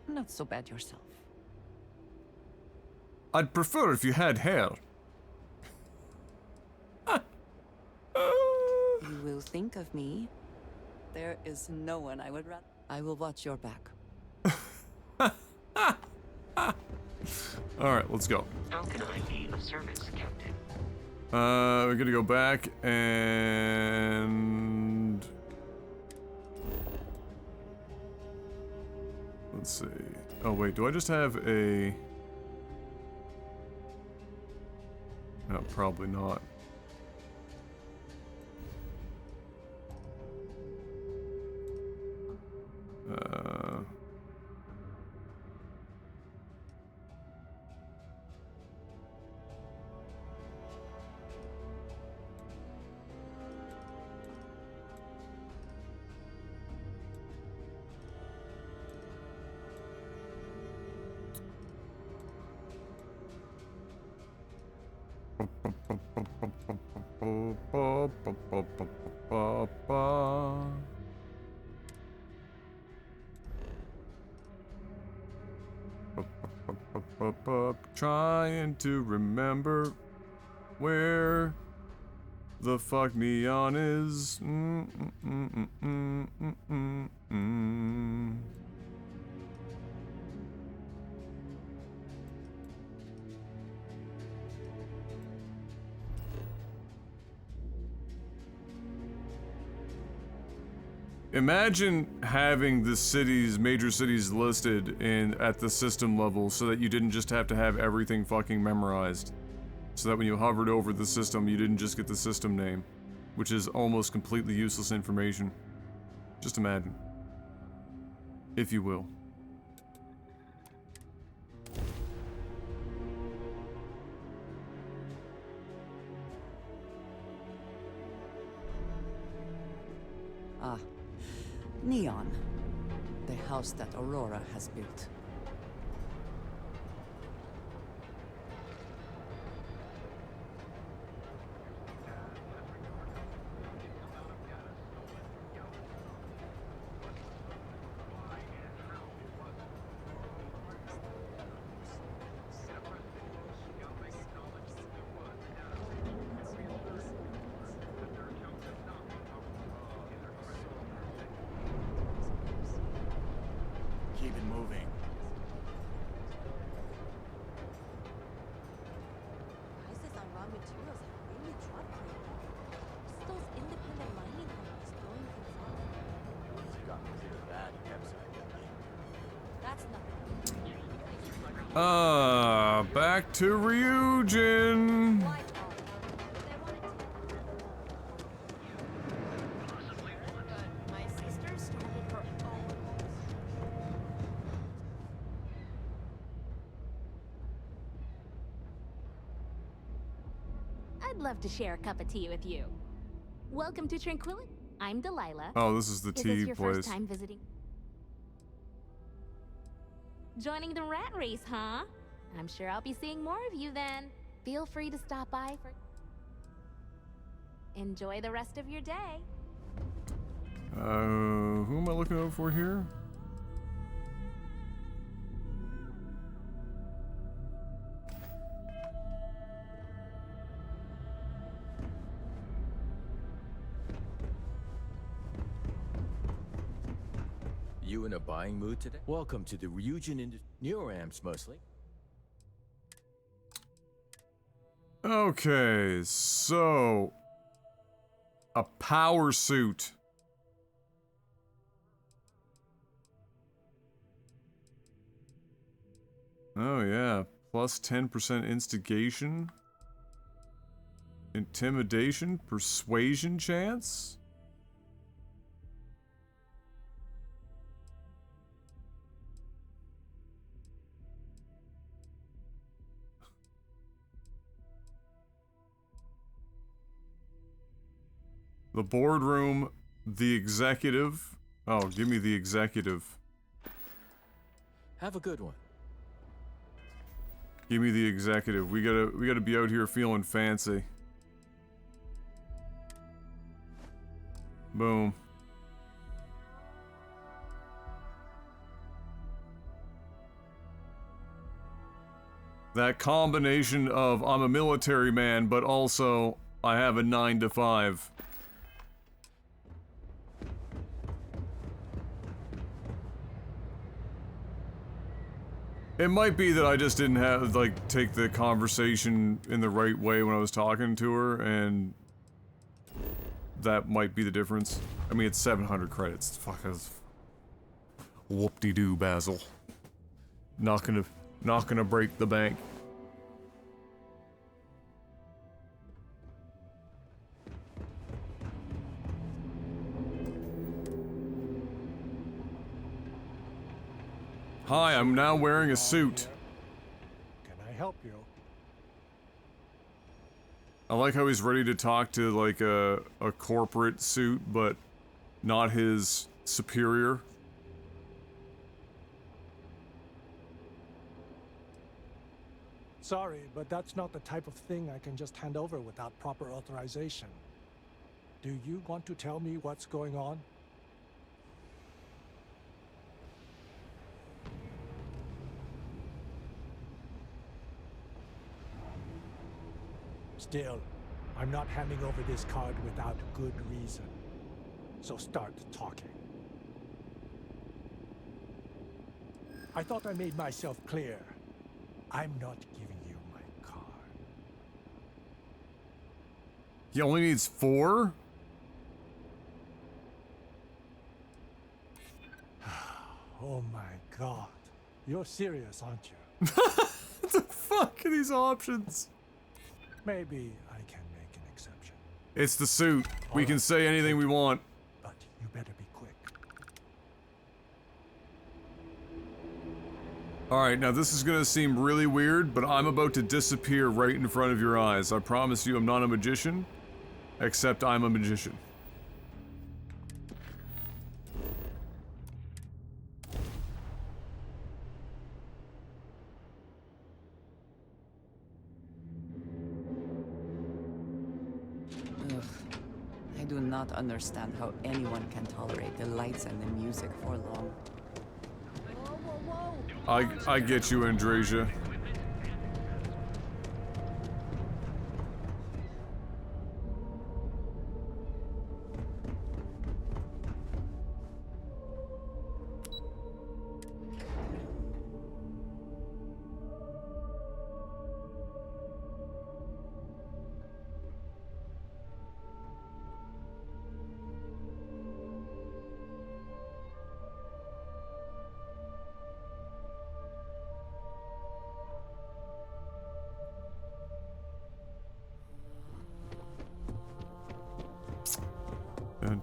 not so bad yourself. I'd prefer if you had hair. You will think of me. There is no one I would rather. I will watch your back. Alright, let's go. How can I be of service, Captain? We're gonna go back and... Let's see. Oh wait, do I just have a... No, probably not. Trying to remember where the fuck Neon is. Imagine having the cities, major cities listed at the system level so that you didn't just have to have everything fucking memorized. So that when you hovered over the system, you didn't just get the system name, which is almost completely useless information. Just imagine. If you will. Ah, Neon. The house that Aurora has built. Keep it moving. Prices on raw materials have really dropped lately. Just those independent mining companies throwing things off. It's gotten pretty bad in Epside lately. That's nothing. Back to Ryujin. My sister started her own. I'd love to share a cup of tea with you. Welcome to Tranquility. I'm Delilah. Oh, this is the tea Is this your place. first time visiting? Joining the rat race, huh? I'm sure I'll be seeing more of you then. Feel free to stop by for... Enjoy the rest of your day. Who am I looking out for here? You in a buying mood today? Welcome to the Ryujin Neuramps mostly. Okay, so a power suit. Oh yeah, plus 10% instigation, intimidation, persuasion chance. The boardroom, the executive. Oh, give me the executive. Have a good one. Give me the executive. We gotta be out here feeling fancy. Boom. That combination of I'm a military man, but also I have a 9 to 5. It might be that I just didn't have, like, take the conversation in the right way when I was talking to her, and that might be the difference. I mean, it's 700 credits. Fuck, that's... Whoop-de-doo, Basil. Not gonna break the bank. Hi, I'm now wearing a suit. Can I help you? I like how he's ready to talk to, like, a corporate suit, but not his superior. Sorry, but that's not the type of thing I can just hand over without proper authorization. Do you want to tell me what's going on? Still, I'm not handing over this card without good reason. So start talking. I thought I made myself clear. I'm not giving you my card. He only needs 4? Oh my god. You're serious, aren't you? What the fuck are these options? Maybe I can make an exception. It's the suit. We can say anything we want. But you better be quick. Alright, now this is gonna seem really weird, but I'm about to disappear right in front of your eyes. I promise you I'm not a magician, except I'm a magician. Ugh. I do not understand how anyone can tolerate the lights and the music for long. I get you, Andrasia.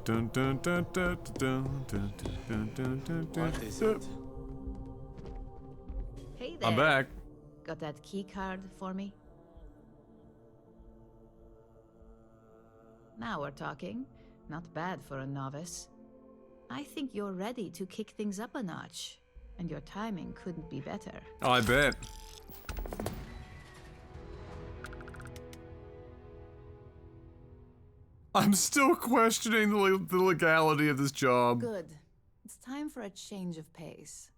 Dun, dun, dun, dun, dun, dun, dun, dun, dun, dun, What is dun. it? Hey there. I'm back. Got that key card for me? Now we're talking. Not bad for a novice. I think you're ready to kick things up a notch, and your timing couldn't be better. I bet. I'm still questioning the legality of this job. Good. It's time for a change of pace.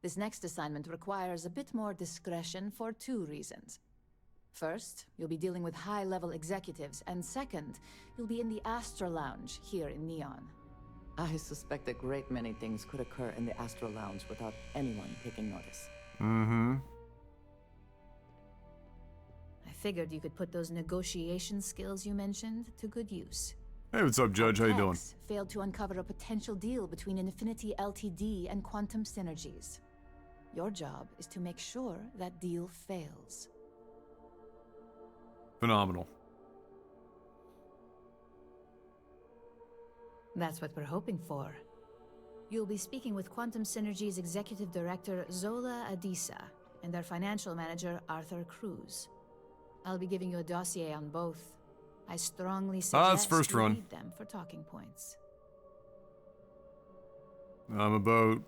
This next assignment requires a bit more discretion for 2 reasons. First, you'll be dealing with high-level executives, and second, you'll be in the Astra Lounge here in Neon. I suspect a great many things could occur in the Astral Lounge without anyone taking notice. Mm-hmm. I figured you could put those negotiation skills you mentioned to good use. Hey, what's up, Judge? How you doing? Hex failed to uncover a potential deal between Infinity Ltd. And Quantum Synergies. Your job is to make sure that deal fails. Phenomenal. That's what we're hoping for. You'll be speaking with Quantum Synergy's Executive Director, Zola Adisa, and their financial manager, Arthur Cruz. I'll be giving you a dossier on both. I strongly That's suggest first you run. read them for talking points. I'm about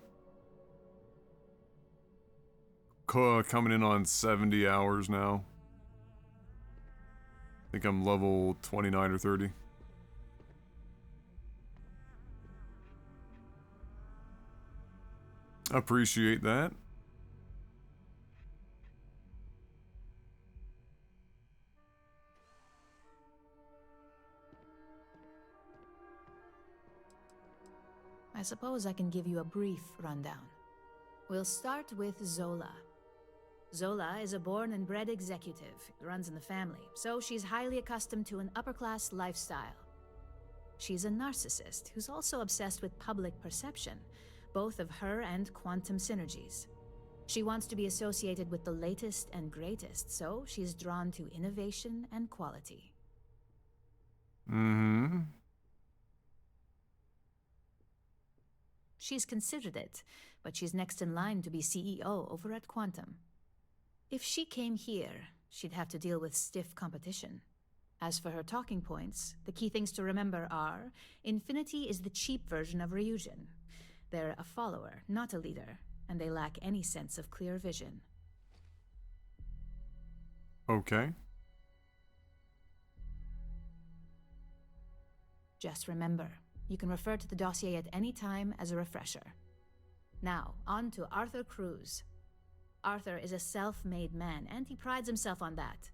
coming in on 70 hours now. I think I'm level 29 or 30. Appreciate that. I suppose I can give you a brief rundown. We'll start with Zola. Zola is a born and bred executive. It runs in the family, so she's highly accustomed to an upper-class lifestyle. She's a narcissist who's also obsessed with public perception, both of her and Quantum Synergies. She wants to be associated with the latest and greatest, so she's drawn to innovation and quality. Mm-hmm. She's considered it, but she's next in line to be CEO over at Quantum. If she came here, she'd have to deal with stiff competition. As for her talking points, the key things to remember are, Infinity is the cheap version of Ryujin. They're a follower, not a leader, and they lack any sense of clear vision. Okay. Just remember, you can refer to the dossier at any time as a refresher. Now, on to Arthur Cruz. Arthur is a self-made man, and he prides himself on that.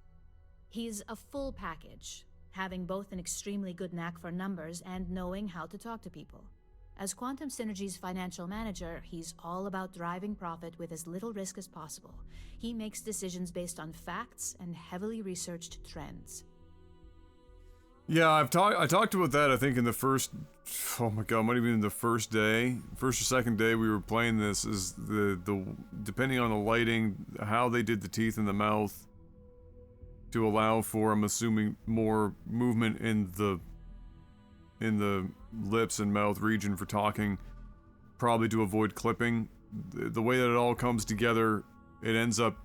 He's a full package, having both an extremely good knack for numbers and knowing how to talk to people. As Quantum Synergy's financial manager, he's all about driving profit with as little risk as possible. He makes decisions based on facts and heavily researched trends. Yeah, I talked about that, I think, in the first, oh my god, might have been the first day, first or second day we were playing this, is the depending on the lighting, how they did the teeth in the mouth to allow for, I'm assuming, more movement in the lips and mouth region for talking, probably to avoid clipping. The way that it all comes together, it ends up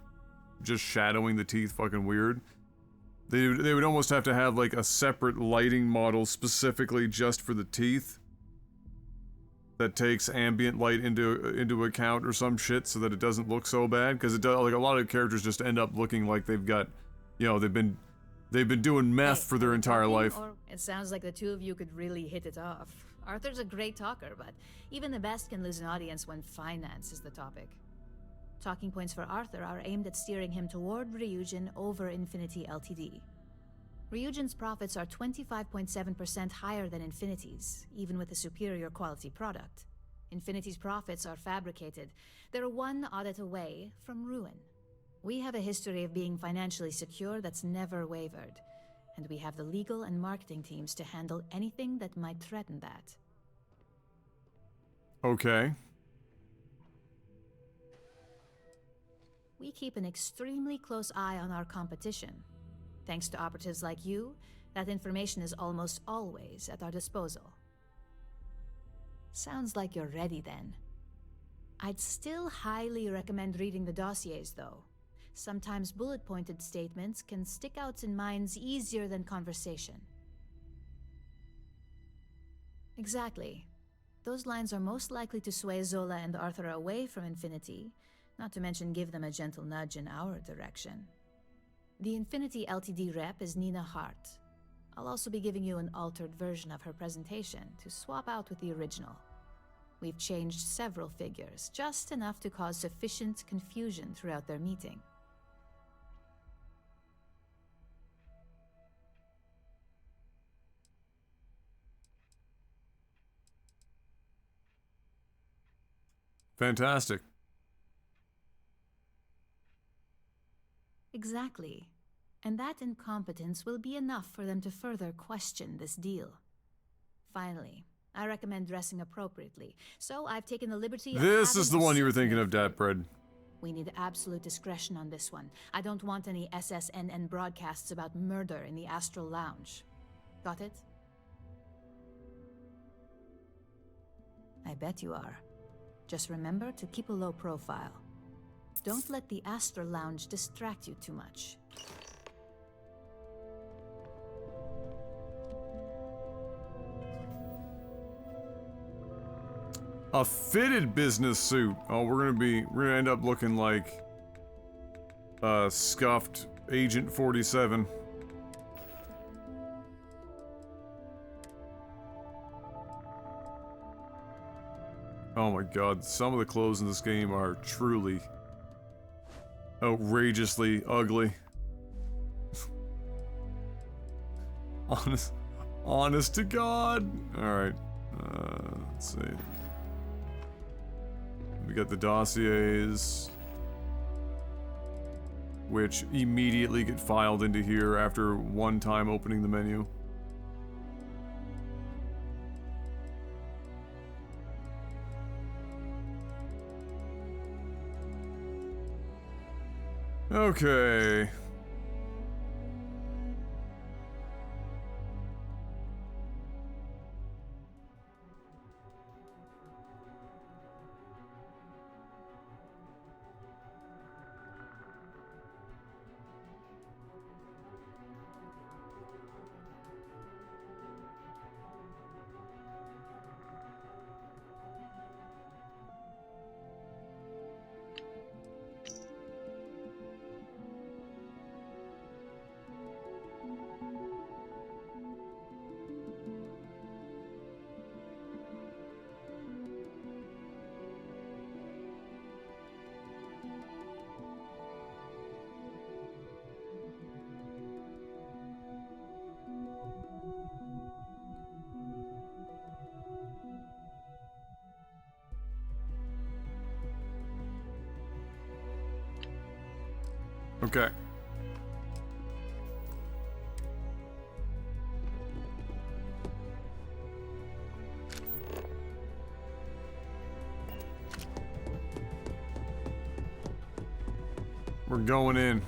just shadowing the teeth fucking weird. They would almost have to have like a separate lighting model specifically just for the teeth that takes ambient light into account or some shit so that it doesn't look so bad, because it does, like, a lot of characters just end up looking like they've got, you know, they've been doing meth for their entire life. Or it sounds like the two of you could really hit it off. Arthur's a great talker, but even the best can lose an audience when finance is the topic. Talking points for Arthur are aimed at steering him toward Ryujin over Infinity Ltd. Ryujin's profits are 25.7% higher than Infinity's, even with a superior quality product. Infinity's profits are fabricated. They're one audit away from ruin. We have a history of being financially secure that's never wavered, and we have the legal and marketing teams to handle anything that might threaten that. Okay. We keep an extremely close eye on our competition. Thanks to operatives like you, that information is almost always at our disposal. Sounds like you're ready then. I'd still highly recommend reading the dossiers, though. Sometimes bullet-pointed statements can stick out in minds easier than conversation. Exactly. Those lines are most likely to sway Zola and Arthur away from Infinity, not to mention give them a gentle nudge in our direction. The Infinity Ltd rep is Nina Hart. I'll also be giving you an altered version of her presentation to swap out with the original. We've changed several figures, just enough to cause sufficient confusion throughout their meeting. Fantastic. Exactly. And that incompetence will be enough for them to further question this deal. Finally, I recommend dressing appropriately, so I've taken the liberty of This is the having one a you were suit thinking made of, for you. Datbread. We need absolute discretion on this one. I don't want any SSNN broadcasts about murder in the Astral Lounge. Got it? I bet you are. Just remember to keep a low profile. Don't let the Astral Lounge distract you too much. A fitted business suit. Oh, we're gonna end up looking like scuffed Agent 47. Oh my god, some of the clothes in this game are truly outrageously ugly. Honest to God. Alright, let's see. We got the dossiers, which immediately get filed into here after one time opening the menu. Okay. Okay. We're going in.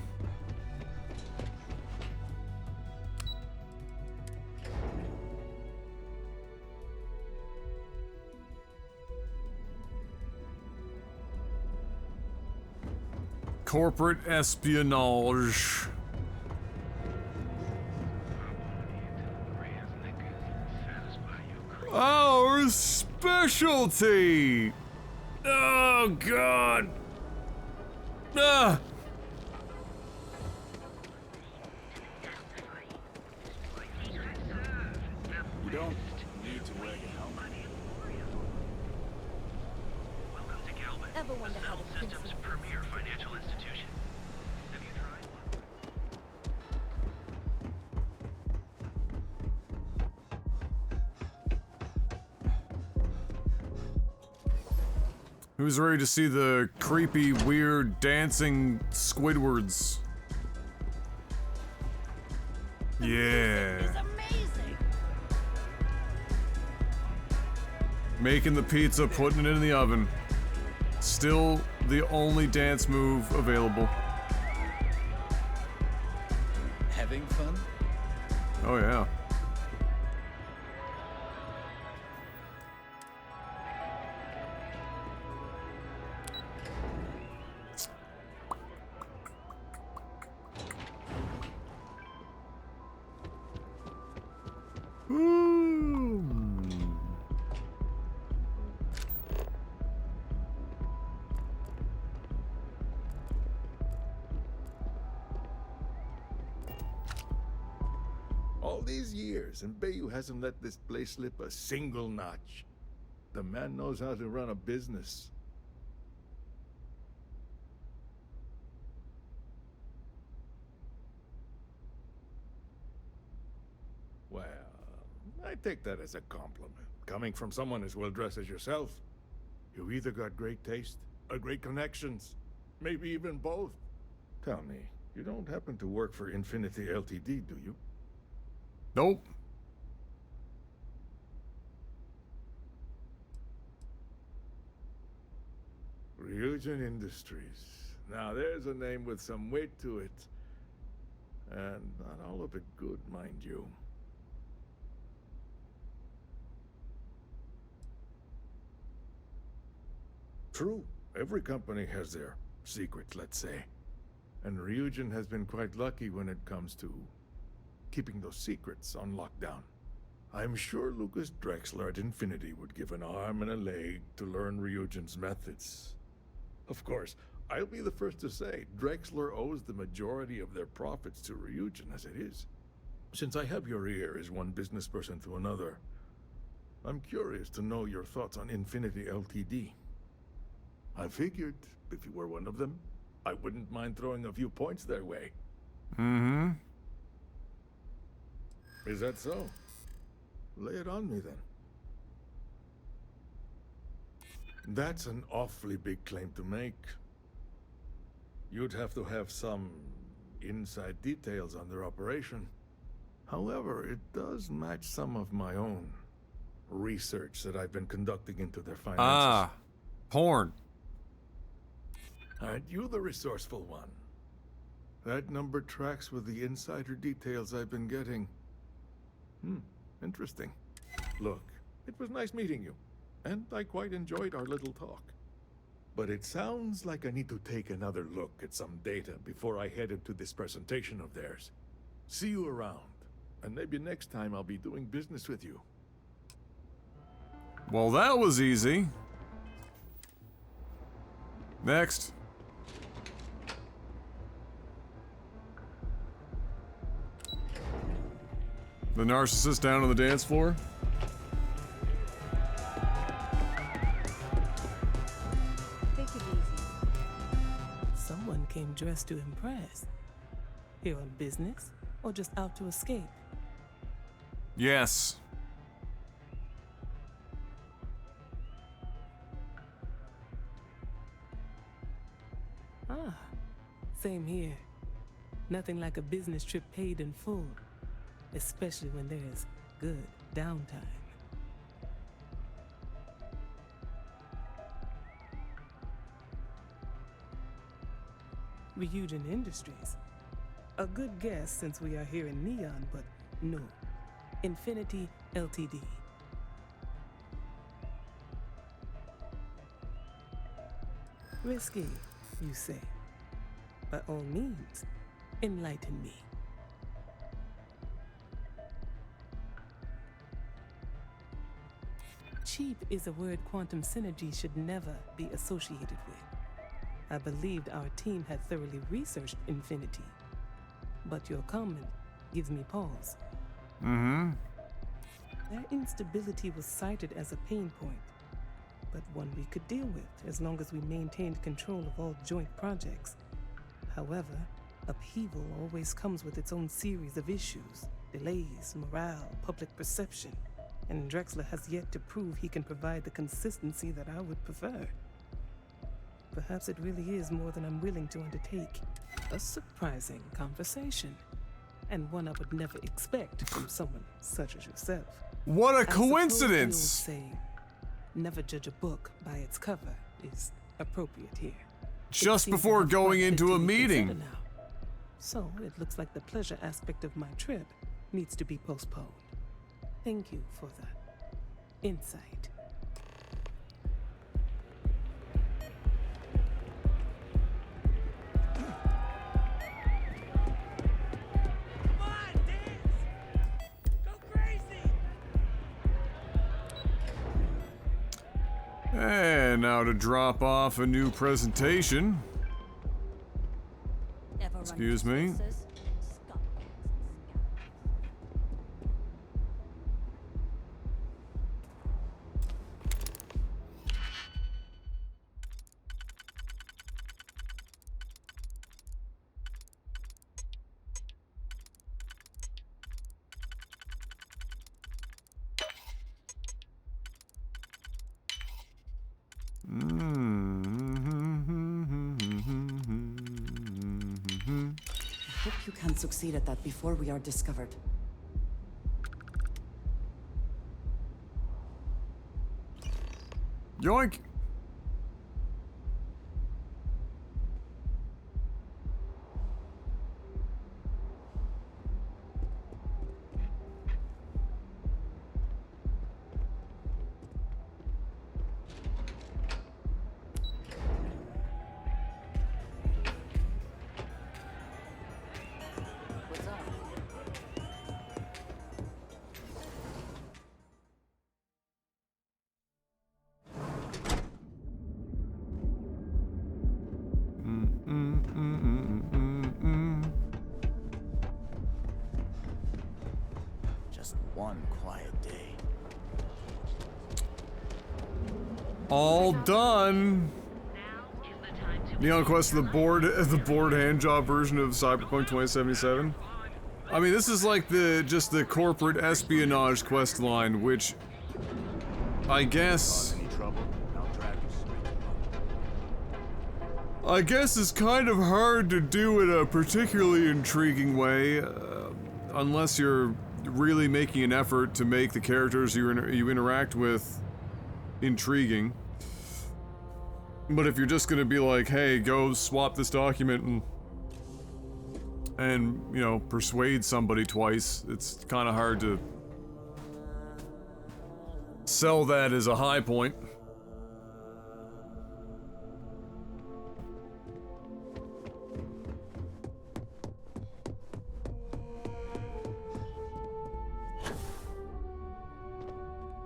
Corporate espionage. Our specialty! Oh, God! Ah! You don't need to wear your helmet. Welcome to Galvin, Ever wonder how the Systems' premier financial institution. Have you tried? Who's ready to see the creepy, weird, dancing Squidwards? Yeah. Making the pizza, putting it in the oven. Still the only dance move available. Having fun? Oh yeah. All these years, and Bayou hasn't let this place slip a single notch. The man knows how to run a business. Well, I take that as a compliment. Coming from someone as well-dressed as yourself, you either got great taste or great connections. Maybe even both. Tell me, you don't happen to work for Infinity Ltd, do you? Nope. Ryujin Industries. Now there's a name with some weight to it. And not all of it good, mind you. True, every company has their secrets, let's say. And Ryujin has been quite lucky when it comes to keeping those secrets on lockdown. I'm sure Lucas Drexler at Infinity would give an arm and a leg to learn Ryujin's methods. Of course, I'll be the first to say Drexler owes the majority of their profits to Ryujin as it is. Since I have your ear as one business person to another, I'm curious to know your thoughts on Infinity Ltd. I figured if you were one of them, I wouldn't mind throwing a few points their way. Mm-hmm. Is that so? Lay it on me then. That's an awfully big claim to make. You'd have to have some inside details on their operation. However, it does match some of my own research that I've been conducting into their finances. Ah, porn. Aren't you the resourceful one? That number tracks with the insider details I've been getting. Interesting. Look, it was nice meeting you, and I quite enjoyed our little talk. But it sounds like I need to take another look at some data before I head into this presentation of theirs. See you around, and maybe next time I'll be doing business with you. Well, that was easy. Next. The narcissist down on the dance floor? Take it easy. Someone came dressed to impress. Here on business, or just out to escape? Yes. Ah, same here. Nothing like a business trip paid in full. Especially when there's good downtime. Ryujin Industries. A good guess since we are here in Neon, but no. Infinity Ltd. Risky, you say? By all means, enlighten me. Cheap is a word quantum synergy should never be associated with. I believed our team had thoroughly researched Infinity, but your comment gives me pause. Mm-hmm. Their instability was cited as a pain point, but one we could deal with as long as we maintained control of all joint projects. However, upheaval always comes with its own series of issues, delays, morale, public perception, and Drexler has yet to prove he can provide the consistency that I would prefer. Perhaps it really is more than I'm willing to undertake. A surprising conversation, and one I would never expect from someone such as yourself. What a I suppose the old coincidence! saying, never judge a book by its cover, is appropriate here. Just before going into a meeting. Now. So it looks like the pleasure aspect of my trip needs to be postponed. Thank you for that insight. And now to drop off a new presentation. Excuse me. I hope you can succeed at that before we are discovered. Yoink! What's up? Just one quiet day. All done. Neon Quest, the board handjob version of Cyberpunk 2077. I mean, this is like just the corporate espionage quest line, which I guess is kind of hard to do in a particularly intriguing way, unless you're really making an effort to make the characters you interact with intriguing. But if you're just gonna be like, hey, go swap this document and you know, persuade somebody twice, it's kind of hard to sell that as a high point.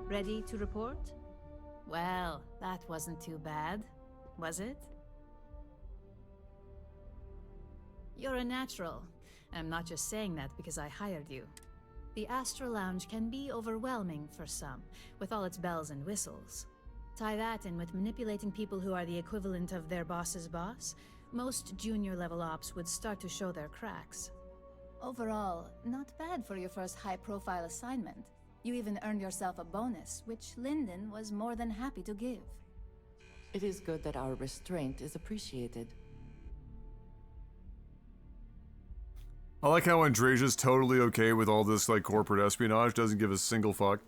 Ready to report? Well, that wasn't too bad, was it? You're a natural. I'm not just saying that because I hired you. The Astro Lounge can be overwhelming for some, with all its bells and whistles. Tie that in with manipulating people who are the equivalent of their boss's boss, most junior-level ops would start to show their cracks. Overall, not bad for your first high-profile assignment. You even earned yourself a bonus, which Lyndon was more than happy to give. It is good that our restraint is appreciated. I like how Andresia's totally okay with all this, like, corporate espionage, doesn't give a single fuck.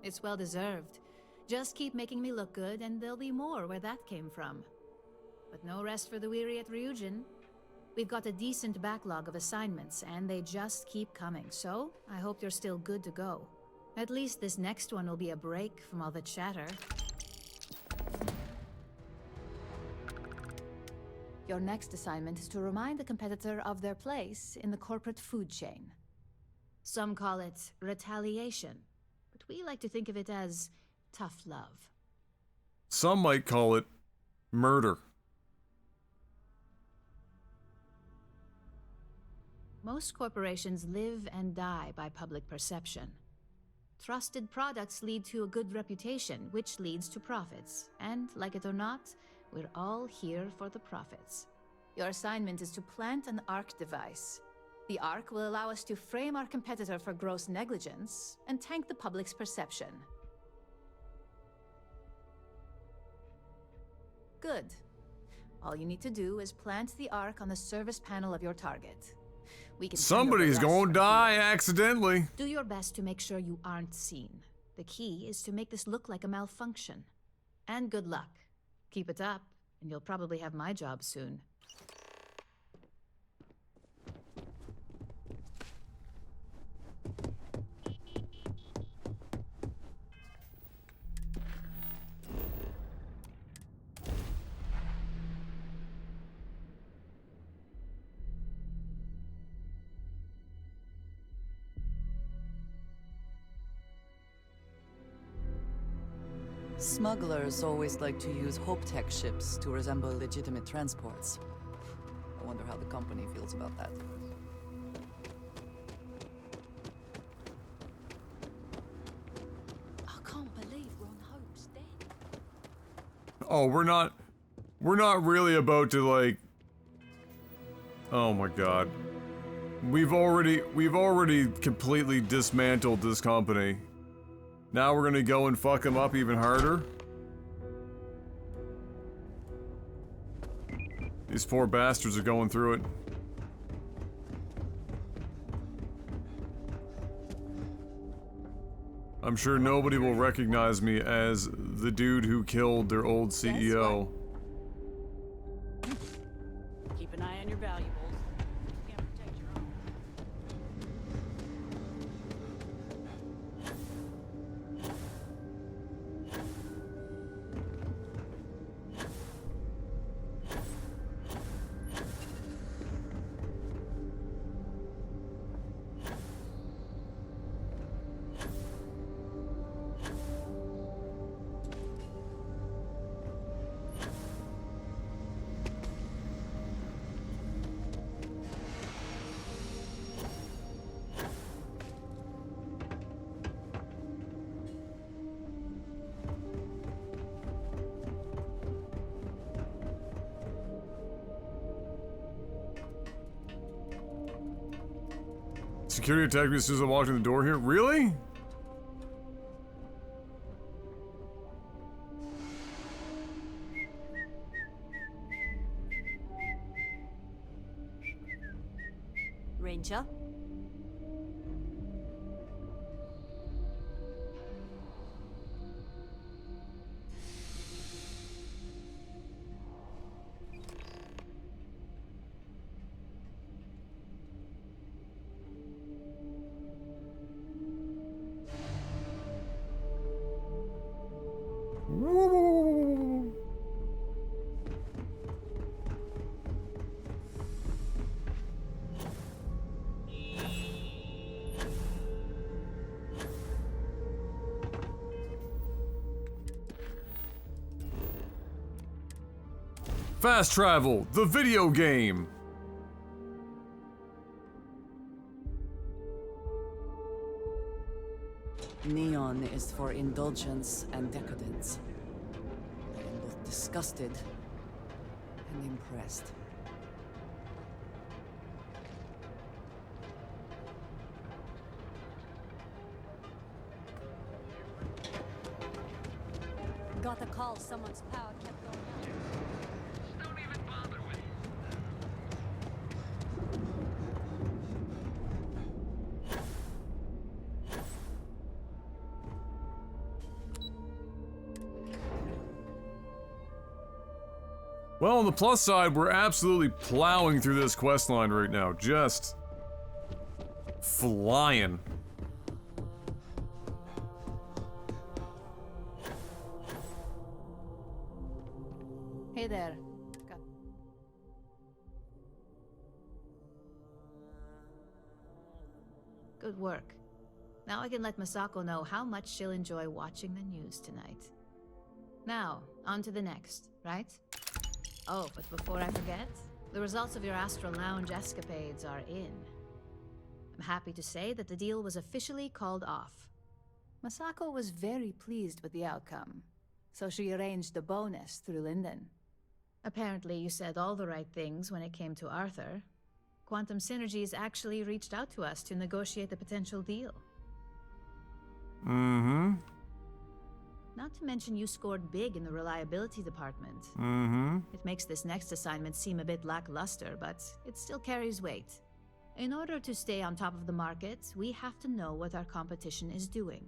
It's well deserved. Just keep making me look good and there'll be more where that came from. But no rest for the weary at Ryujin. We've got a decent backlog of assignments, and they just keep coming, so I hope you're still good to go. At least this next one will be a break from all the chatter. Your next assignment is to remind the competitor of their place in the corporate food chain. Some call it retaliation, but we like to think of it as tough love. Some might call it murder. Most corporations live and die by public perception. Trusted products lead to a good reputation, which leads to profits. And, like it or not, we're all here for the profits. Your assignment is to plant an ARC device. The ARC will allow us to frame our competitor for gross negligence and tank the public's perception. Good. All you need to do is plant the ARC on the service panel of your target. We can Somebody's gonna die accidentally. Do your best to make sure you aren't seen. The key is to make this look like a malfunction. And good luck. Keep it up, and you'll probably have my job soon. Smugglers always like to use Hope Tech ships to resemble legitimate transports. I wonder how the company feels about that. I can't believe Ron Hope's dead. Oh, we're not really about to, like... Oh my god. We've already completely dismantled this company. Now we're gonna go and fuck them up even harder? These poor bastards are going through it. I'm sure nobody will recognize me as the dude who killed their old CEO. Keep an eye on your valuables. You can't protect your own. Security attacked me as soon as I walked in the door here. Really? Ranger? Fast Travel, the video game. Neon is for indulgence and decadence. I am both disgusted and impressed. Got the call, someone's power kept going out. Don't even bother with it. Well, on the plus side, we're absolutely plowing through this quest line right now. Just flying. Hey there. Good work. Now I can let Masako know how much she'll enjoy watching the news tonight. Now, on to the next, right? Oh, but before I forget, the results of your Astral Lounge escapades are in. I'm happy to say that the deal was officially called off. Masako was very pleased with the outcome, so she arranged a bonus through Linden. Apparently, you said all the right things when it came to Arthur. Quantum Synergies actually reached out to us to negotiate the potential deal. Mm-hmm. Not to mention you scored big in the reliability department. Mm-hmm. It makes this next assignment seem a bit lackluster, but it still carries weight. In order to stay on top of the market, we have to know what our competition is doing.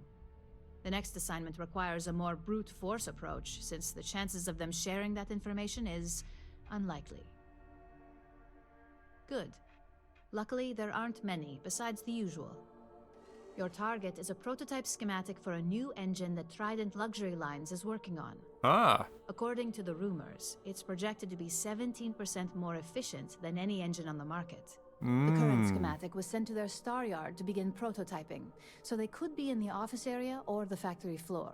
The next assignment requires a more brute force approach, since the chances of them sharing that information is unlikely. Good. Luckily, there aren't many, besides the usual. Your target is a prototype schematic for a new engine that Trident Luxury Lines is working on. Ah. According to the rumors, it's projected to be 17% more efficient than any engine on the market. The current schematic was sent to their star yard to begin prototyping, so they could be in the office area or the factory floor.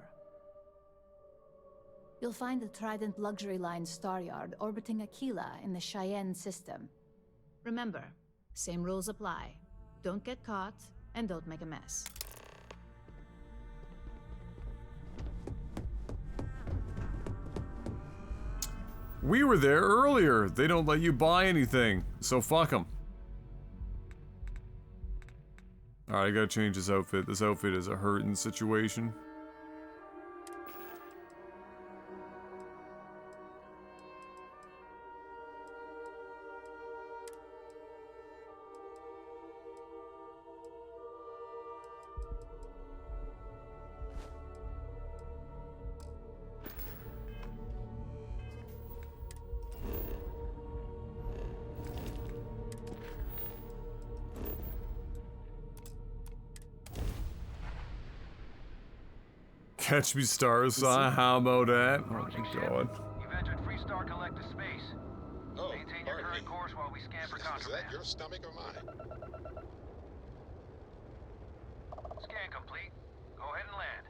You'll find the Trident Luxury Line star yard orbiting Aquila in the Cheyenne system. Remember, same rules apply. Don't get caught, and don't make a mess. We were there earlier. They don't let you buy anything, so fuck them. Alright, I gotta change this outfit. This outfit is a hurting situation. Catch me stars, how about that? Oh my god. You've entered Freestar Collective space. Oh, Maintain your current course while we scan for is contraband. that your stomach or mine? Scan complete. Go ahead and land.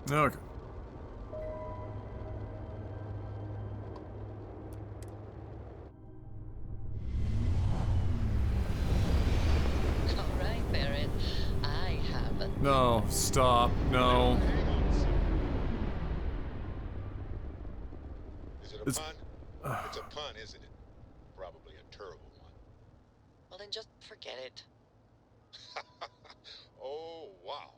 Okay. All right, Barrett. I have a... No, stop, no. Is it a pun? It's a pun, isn't it? Probably a terrible one. Well, then just forget it. Oh, wow.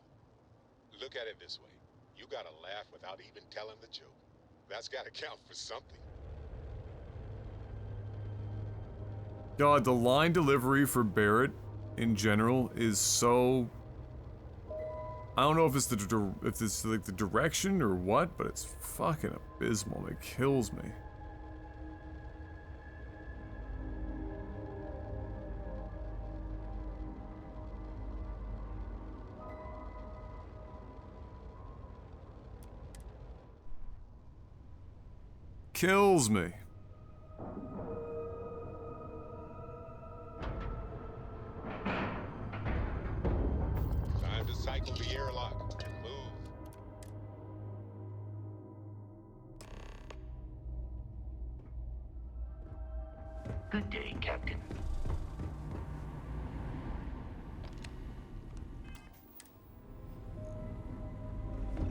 Look at it this way. You gotta laugh without even telling the joke. That's gotta count for something. God, the line delivery for Barrett in general is so... I don't know if it's like the direction or what, but it's fucking abysmal. It kills me. Kills me. Time to cycle the airlock and move. Good day, Captain.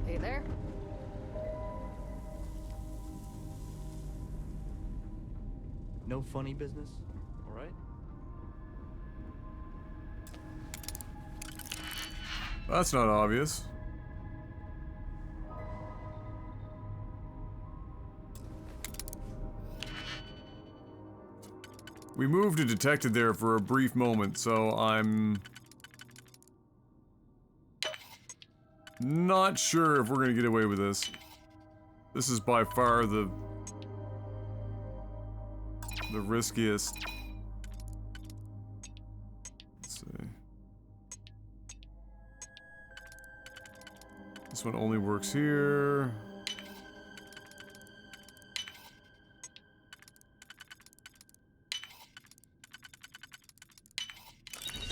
Hey there. No funny business? All right. That's not obvious. We moved to detected there for a brief moment, so I'm not sure if we're gonna get away with this. This is by far the riskiest. Let's see. This one only works here.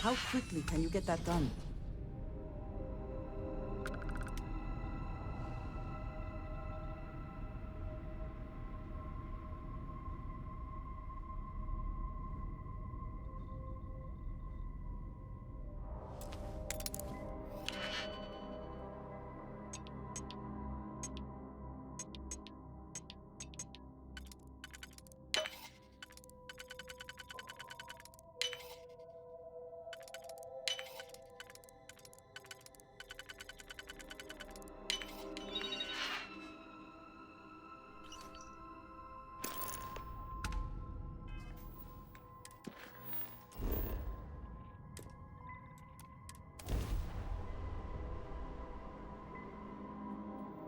How quickly can you get that done?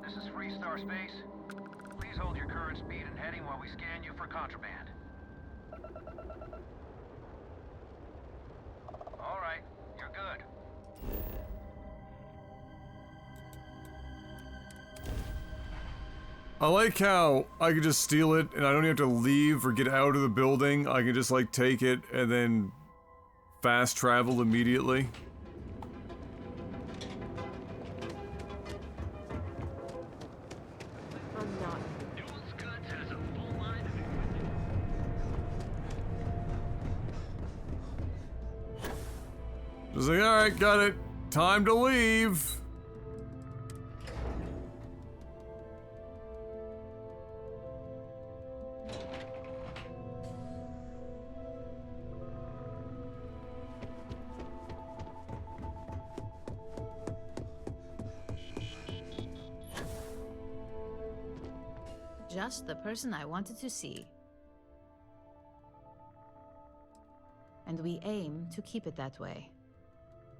This is Freestar Space. Please hold your current speed and heading while we scan you for contraband. All right, you're good. I like how I can just steal it and I don't even have to leave or get out of the building. I can just like take it and then fast travel immediately. Just like, alright, got it. Time to leave. Just the person I wanted to see. And we aim to keep it that way.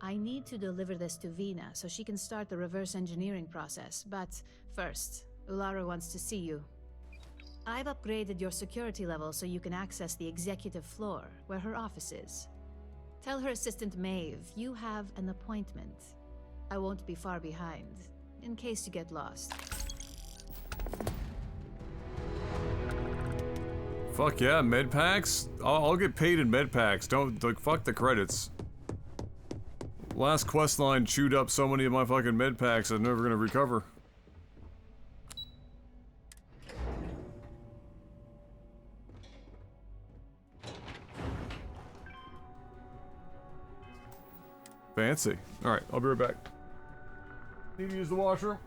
I need to deliver this to Vina so she can start the reverse engineering process, but first, Ulara wants to see you. I've upgraded your security level so you can access the executive floor, where her office is. Tell her assistant Maeve you have an appointment. I won't be far behind, in case you get lost. Fuck yeah, med packs? I'll get paid in med packs. Don't, like, fuck the credits. Last quest line chewed up so many of my fucking med packs I'm never gonna recover. Fancy. Alright, I'll be right back. Need to use the washroom?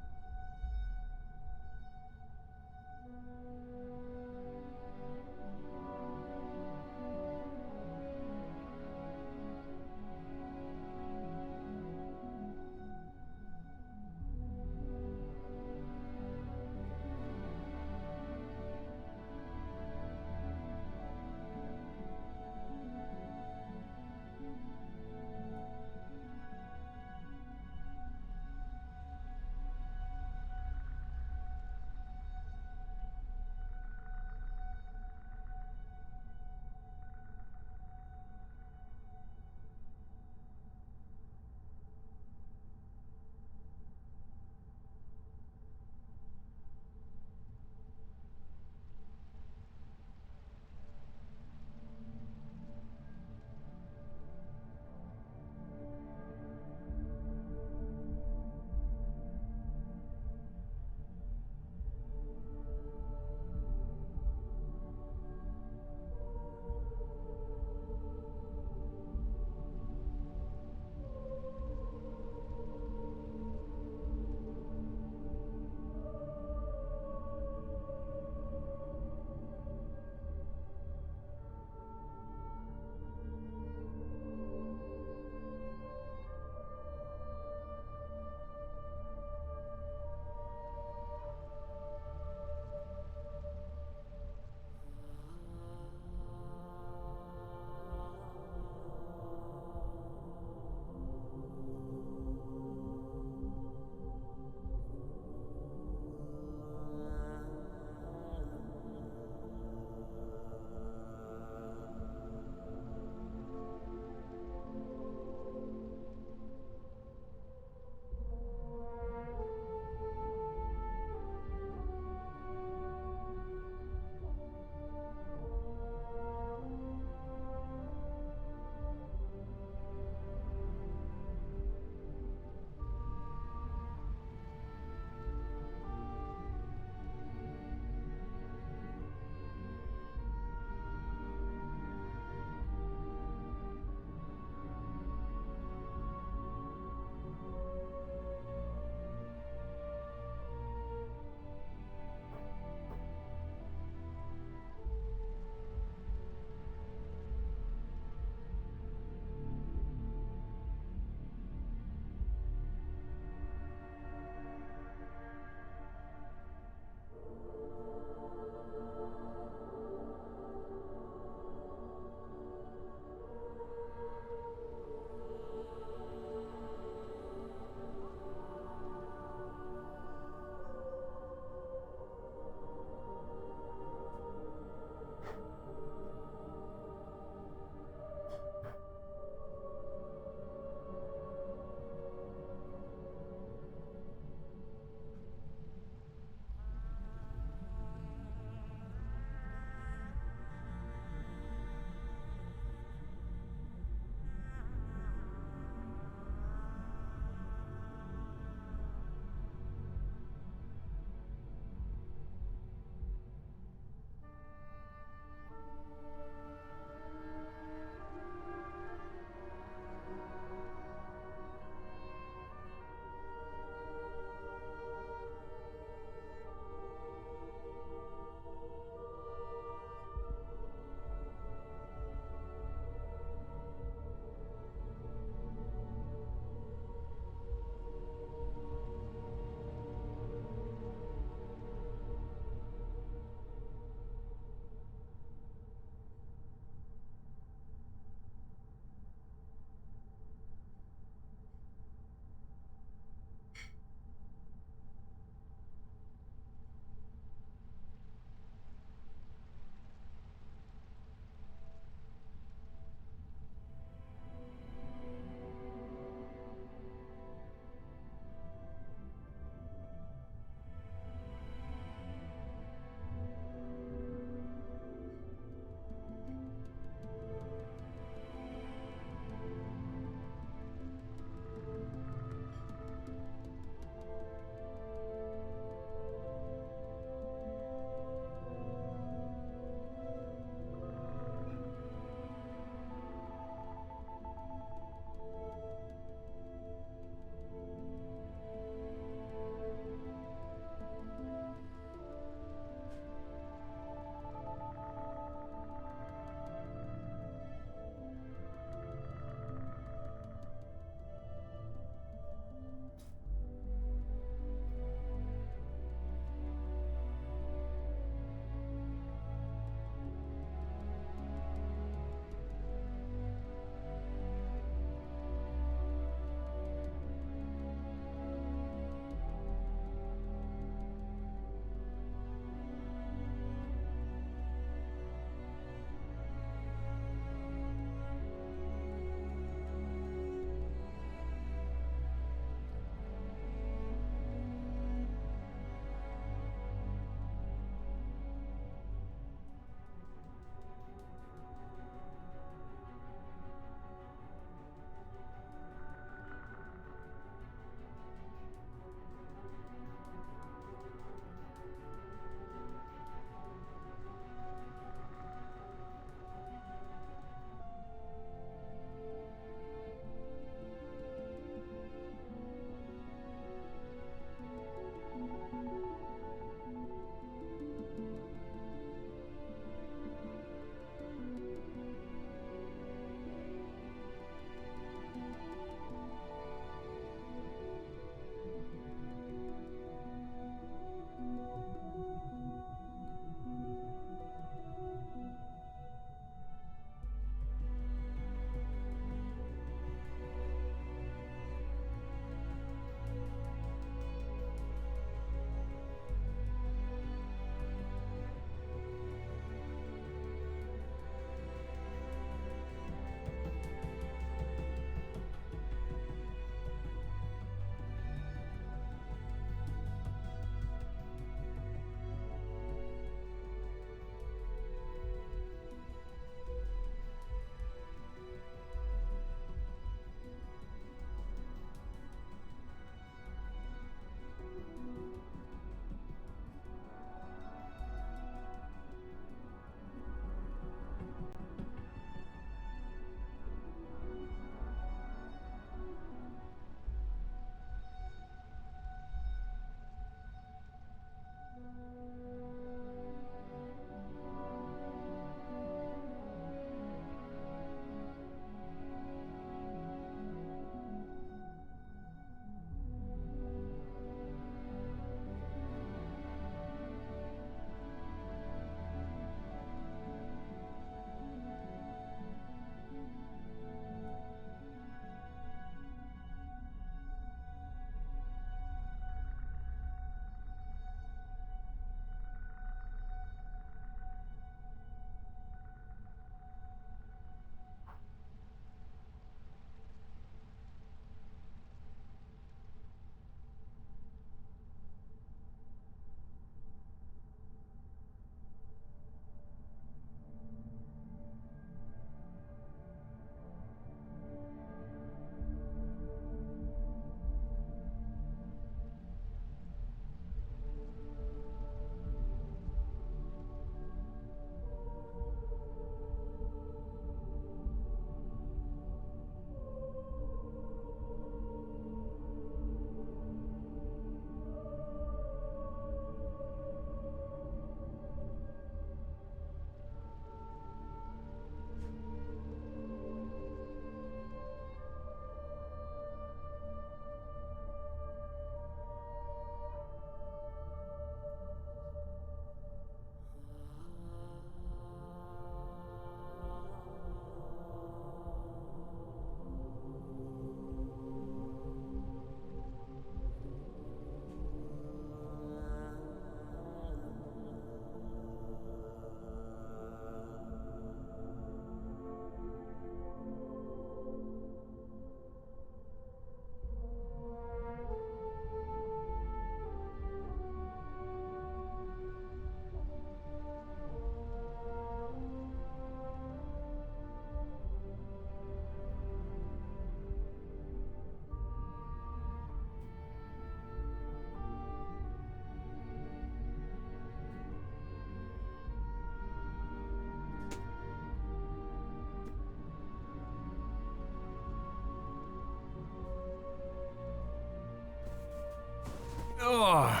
Ugh.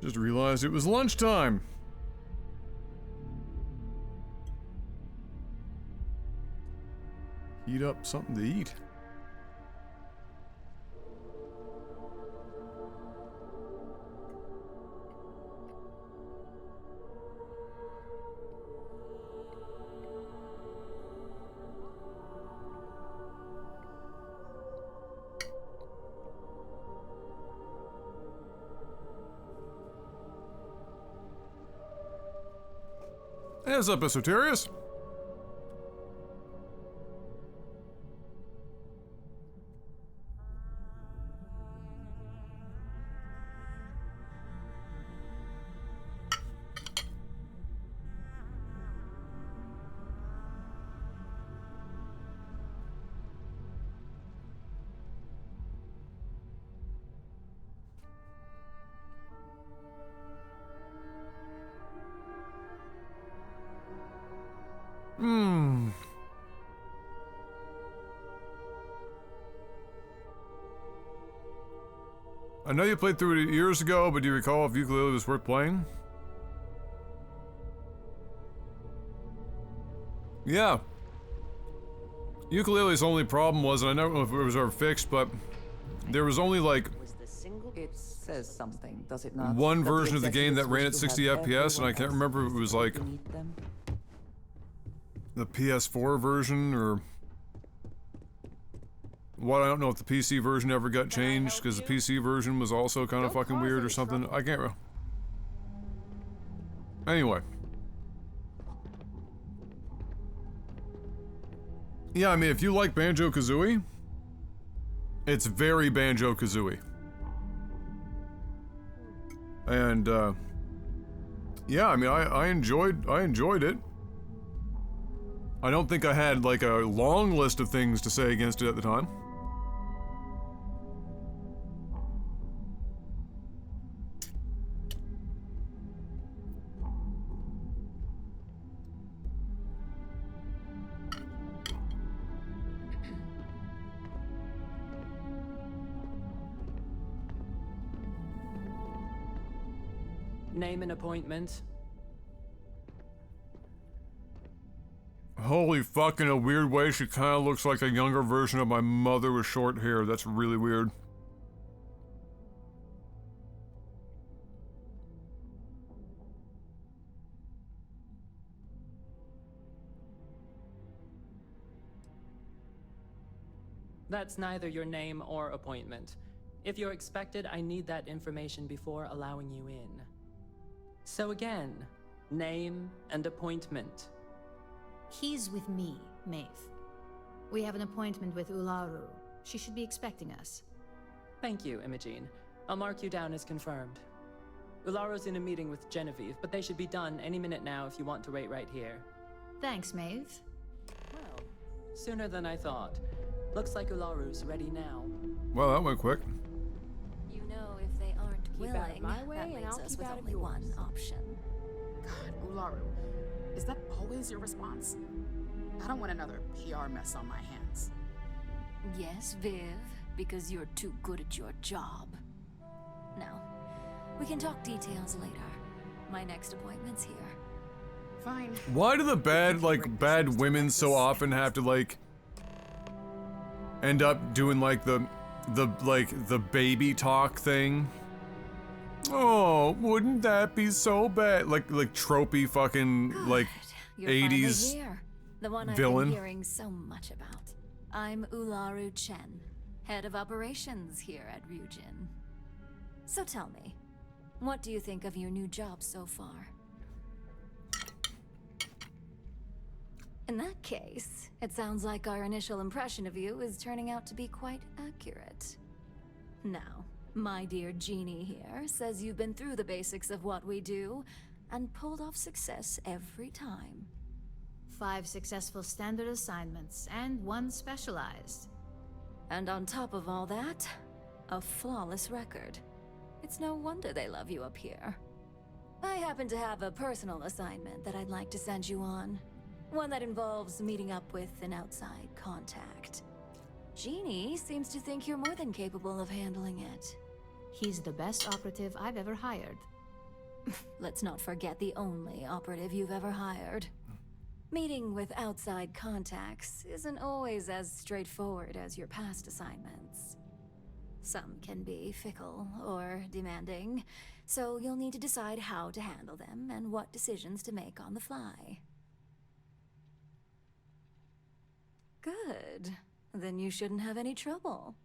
Just realized it was lunchtime. Heat up something to eat. Hey, what's up, Esoterius? I know you played through it years ago, but do you recall if ukulele was worth playing? Yeah. Ukulele's only problem was, and I don't know if it was ever fixed, but there was only like It says something, does it not? one version of the game that ran at 60 FPS, and I can't remember if it was like the PS4 version or what. I don't know if the PC version ever got changed because the PC version was also kind of fucking weird or something. I can't remember. Anyway. Yeah, I mean, if you like Banjo-Kazooie, it's very Banjo-Kazooie. And, yeah, I mean, I enjoyed it. I don't think I had, like, a long list of things to say against it at the time. Name an appointment. Holy fuck, in a weird way, she kind of looks like a younger version of my mother with short hair. That's really weird. That's neither your name or appointment. If you're expected, I need that information before allowing you in. So again, name and appointment. He's with me, Maeve. We have an appointment with Ularu. She should be expecting us. Thank you, Imogene. I'll mark you down as confirmed. Ularu's in a meeting with Genevieve, but they should be done any minute now if you want to wait right here. Thanks, Maeve. Well, sooner than I thought. Looks like Ularu's ready now. Well, that went quick. You know, if they aren't Keep out of willing, my way that and leaves I'll us keep with out of only yours. one option. God, Ularu, is that always your response? I don't want another PR mess on my hands. Yes, Viv, because you're too good at your job. Now, we can talk details later. My next appointment's here. Fine. Why do the bad women so often have to, like, end up doing, like, the baby talk thing? Oh, wouldn't that be so bad? Like tropey fucking, like, You're 80s finally here. The one villain. I've been hearing so much about. I'm Ularu Chen, head of operations here at Ryujin. So tell me, what do you think of your new job so far? In that case, it sounds like our initial impression of you is turning out to be quite accurate. Now, my dear Jeannie here says you've been through the basics of what we do and pulled off success every time. 5 successful standard assignments and 1 specialized. And on top of all that, a flawless record. It's no wonder they love you up here. I happen to have a personal assignment that I'd like to send you on. One that involves meeting up with an outside contact. Genie seems to think you're more than capable of handling it. He's the best operative I've ever hired. Let's not forget the only operative you've ever hired. Meeting with outside contacts isn't always as straightforward as your past assignments. Some can be fickle or demanding, so you'll need to decide how to handle them and what decisions to make on the fly. Good. Then you shouldn't have any trouble.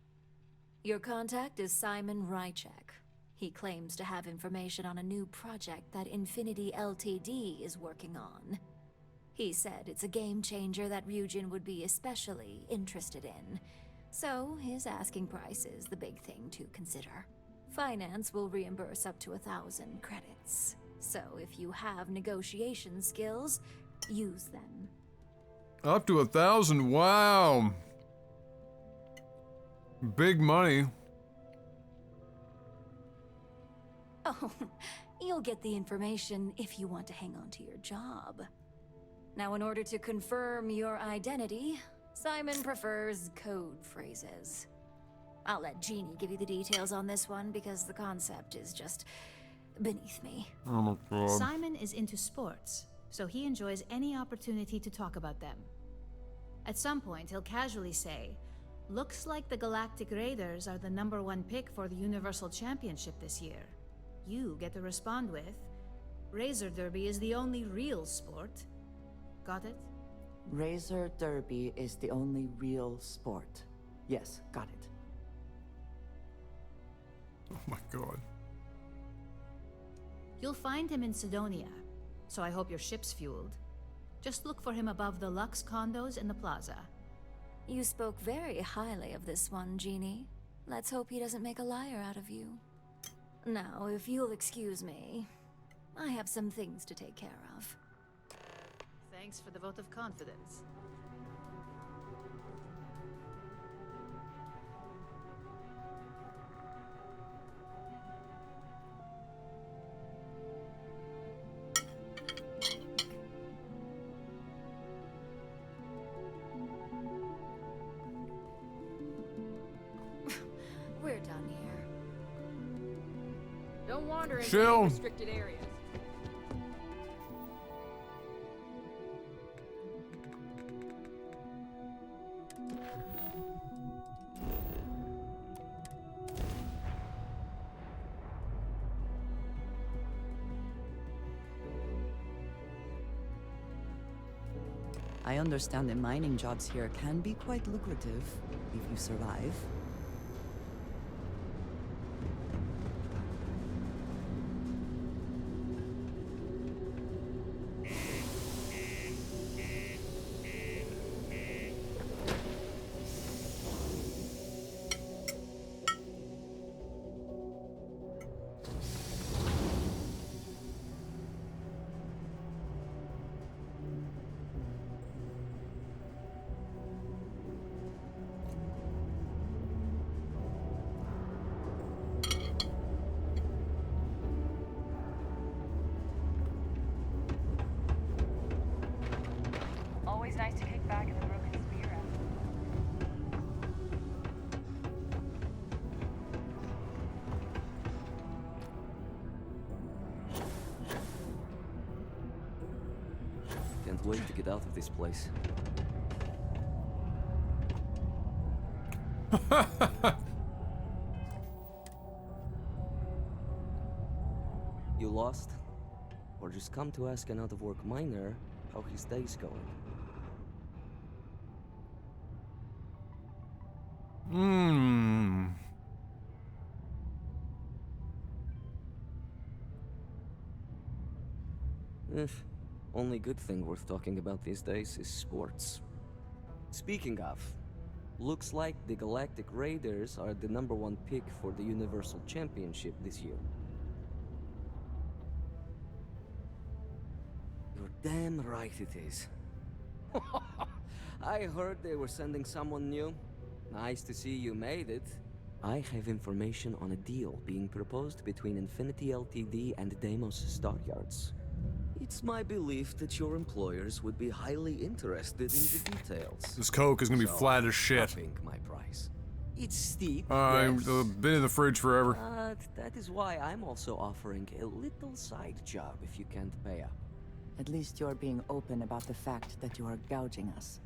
Your contact is Simon Rychek. He claims to have information on a new project that Infinity Ltd. Is working on. He said it's a game changer that Ryujin would be especially interested in. So his asking price is the big thing to consider. Finance will reimburse up to 1,000 credits. So if you have negotiation skills, use them. Up to 1,000, wow. Big money. Oh, you'll get the information if you want to hang on to your job. Now, in order to confirm your identity, Simon prefers code phrases. I'll let Jeannie give you the details on this one because the concept is just beneath me. Oh my god. Simon is into sports, so he enjoys any opportunity to talk about them. At some point, he'll casually say, "Looks like the Galactic Raiders are the #1 pick for the Universal Championship this year." You get to respond with, "Razor Derby is the only real sport." Got it? Razor Derby is the only real sport. Yes, got it. Oh my god. You'll find him in Sidonia, so I hope your ship's fueled. Just look for him above the Lux condos in the plaza. You spoke very highly of this one, Jeannie. Let's hope he doesn't make a liar out of you. Now, if you'll excuse me, I have some things to take care of. Thanks for the vote of confidence. We're done here. Don't wander into Chill. any restricted areas. I understand the mining jobs here can be quite lucrative if you survive. Always nice to kick back in the broken spear. Can't wait to get out of this place. You lost? Or just come to ask an out-of-work miner how his day's going? Hmm. Only good thing worth talking about these days is sports. Speaking of, looks like the Galactic Raiders are the #1 pick for the Universal Championship this year. You're damn right it is. I heard they were sending someone new. Nice to see you made it. I have information on a deal being proposed between Infinity Ltd. and Deimos Staryards. It's my belief that your employers would be highly interested in the details. This Coke is gonna be flat as shit. Upping my price. It's steep, I've yes, been in the fridge forever. but that is why I'm also offering a little side job if you can't pay up. At least you're being open about the fact that you are gouging us.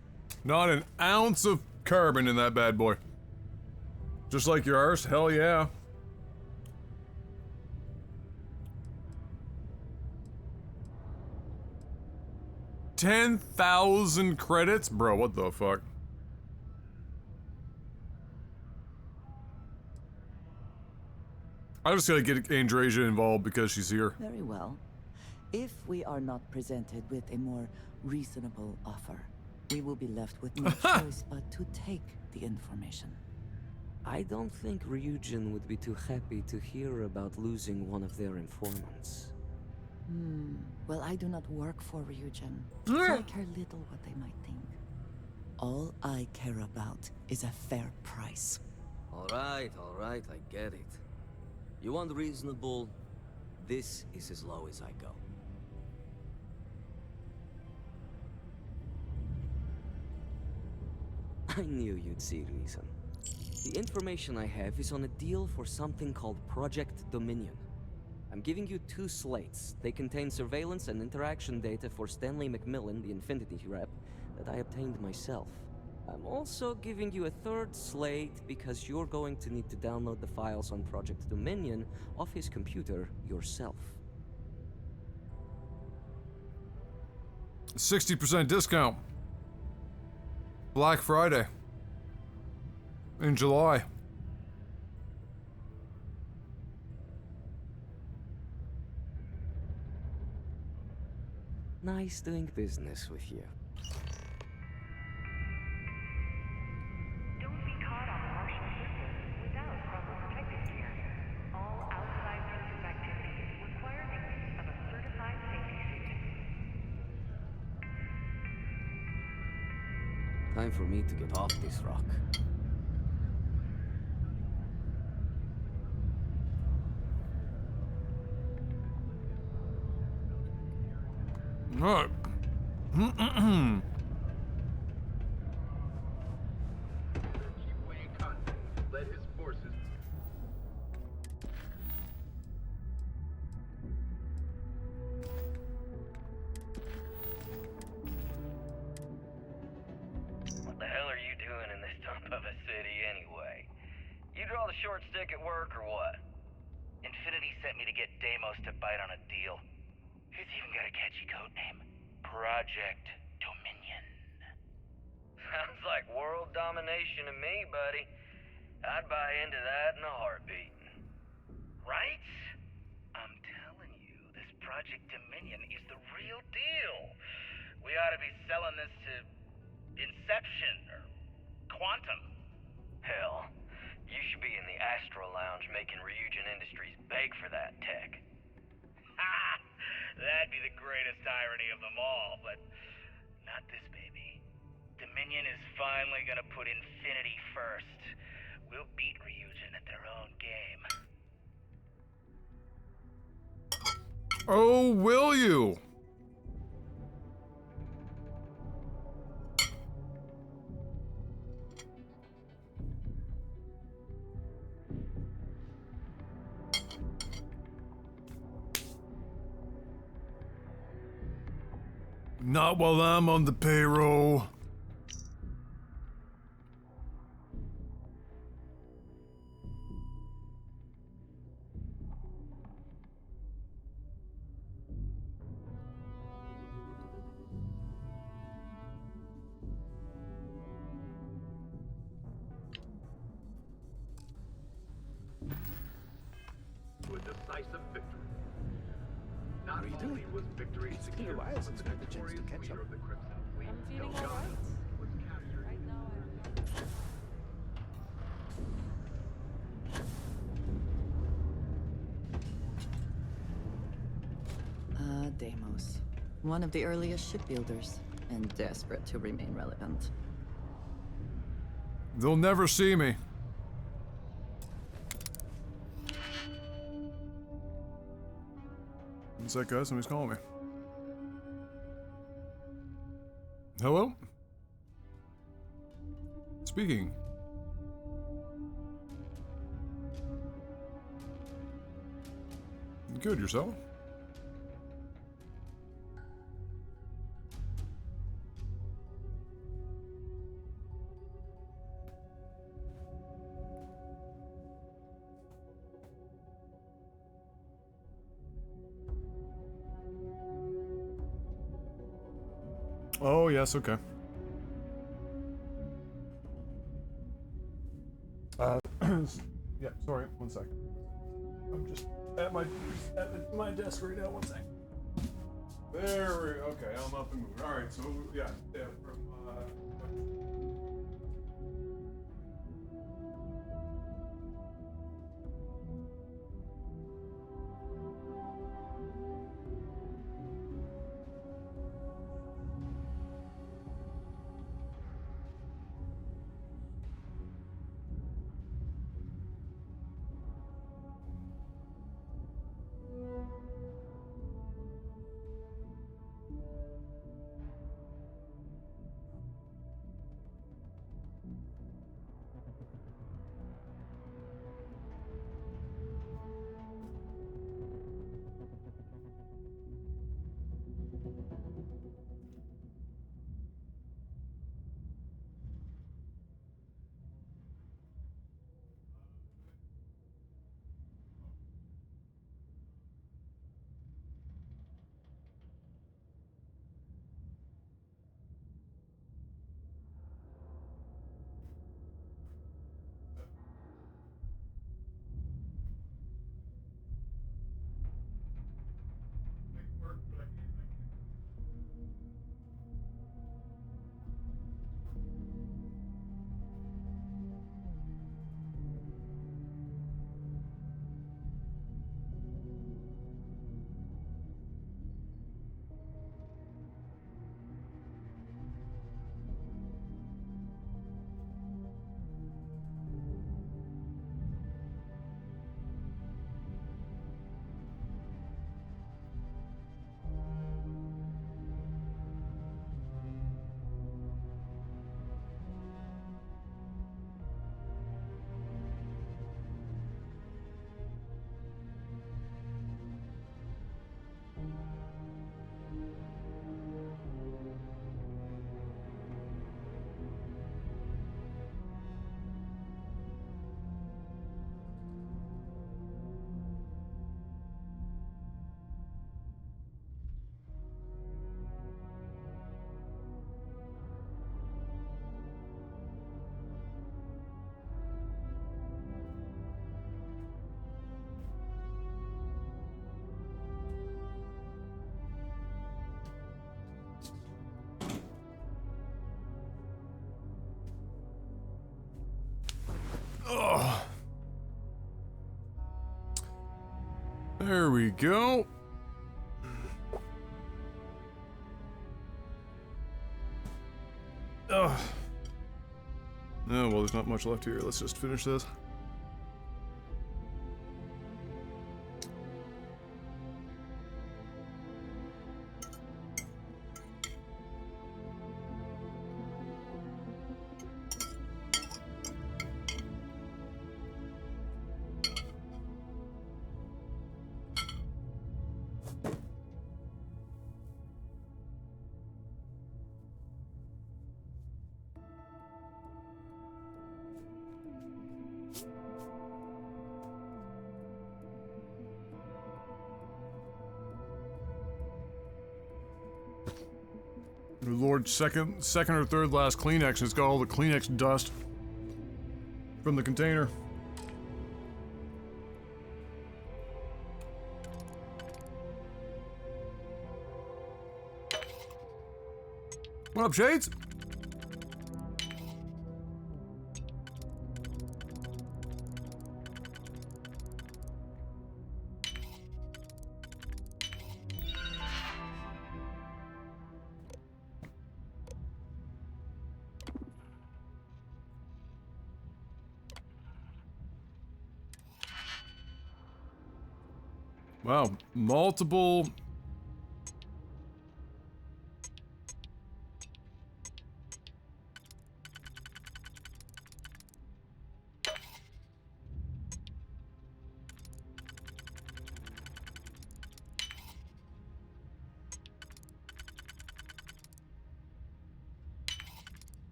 Not an ounce of carbon in that bad boy. Just like yours, hell yeah. $10,000 credits? Bro, what the fuck? I just gotta get Andrasia involved because she's here. Very well. If we are not presented with a more reasonable offer, we will be left with no choice but to take the information. I don't think Ryujin would be too happy to hear about losing one of their informants. Well, I do not work for Ryujin, so I care little what they might think. All I care about is a fair price. Alright, I get it. You want reasonable? This is as low as I go. I knew you'd see reason. The information I have is on a deal for something called Project Dominion. I'm giving you 2 slates. They contain surveillance and interaction data for Stanley McMillan, the Infinity rep, that I obtained myself. I'm also giving you a 3rd slate because you're going to need to download the files on Project Dominion off his computer yourself. 60% discount. Black Friday. In July. Nice doing business with you. Don't be caught on partial surface without proper protective gear. All outside surface activities require the use of a certified safety suit. Time for me to get off this rock. Alright. Let his forces. What the hell are you doing in this dump of a city anyway? You draw the short stick at work or what? Infinity sent me to get Deimos to bite on a deal. He's even got a catchy code name. Project Dominion. Sounds like world domination to me, buddy. I'd buy into that in a heartbeat. Right? I'm telling you, this Project Dominion is the real deal. We ought to be selling this to Inception or Quantum. Hell, you should be in the Astro Lounge making Ryujin Industries beg for that tech. Ha! That'd be the greatest irony of them all, but not this baby. Dominion is finally gonna put Infinity first. We'll beat Ryujin at their own game. Oh, will you? Not while I'm on the payroll. To a decisive victory. Not only was victory secured from the victorious leader of the Crimson Fleet, Delgado was captured. Right now, Deimos. One of the earliest shipbuilders, and desperate to remain relevant. They'll never see me. One sec, guys. Somebody's calling me. Hello? Speaking. Good, yourself? Oh, yes, okay. Yeah, sorry, one second. I'm just at my desk right now, one second. There we go. Okay, I'm up and moving. Alright, so, yeah, from, oh. There we go. Ugh. Oh, well, there's not much left here. Let's just finish this. Lord, second or third last Kleenex, and it's got all the Kleenex dust from the container. What up, Shades? Wow, multiple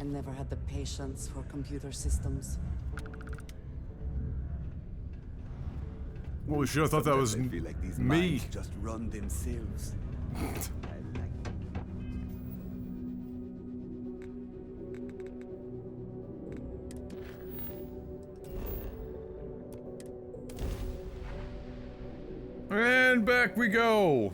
never had the patience for computer systems. Well, we should have thought that was Sometimes I feel like these me. minds just run themselves. And back we go.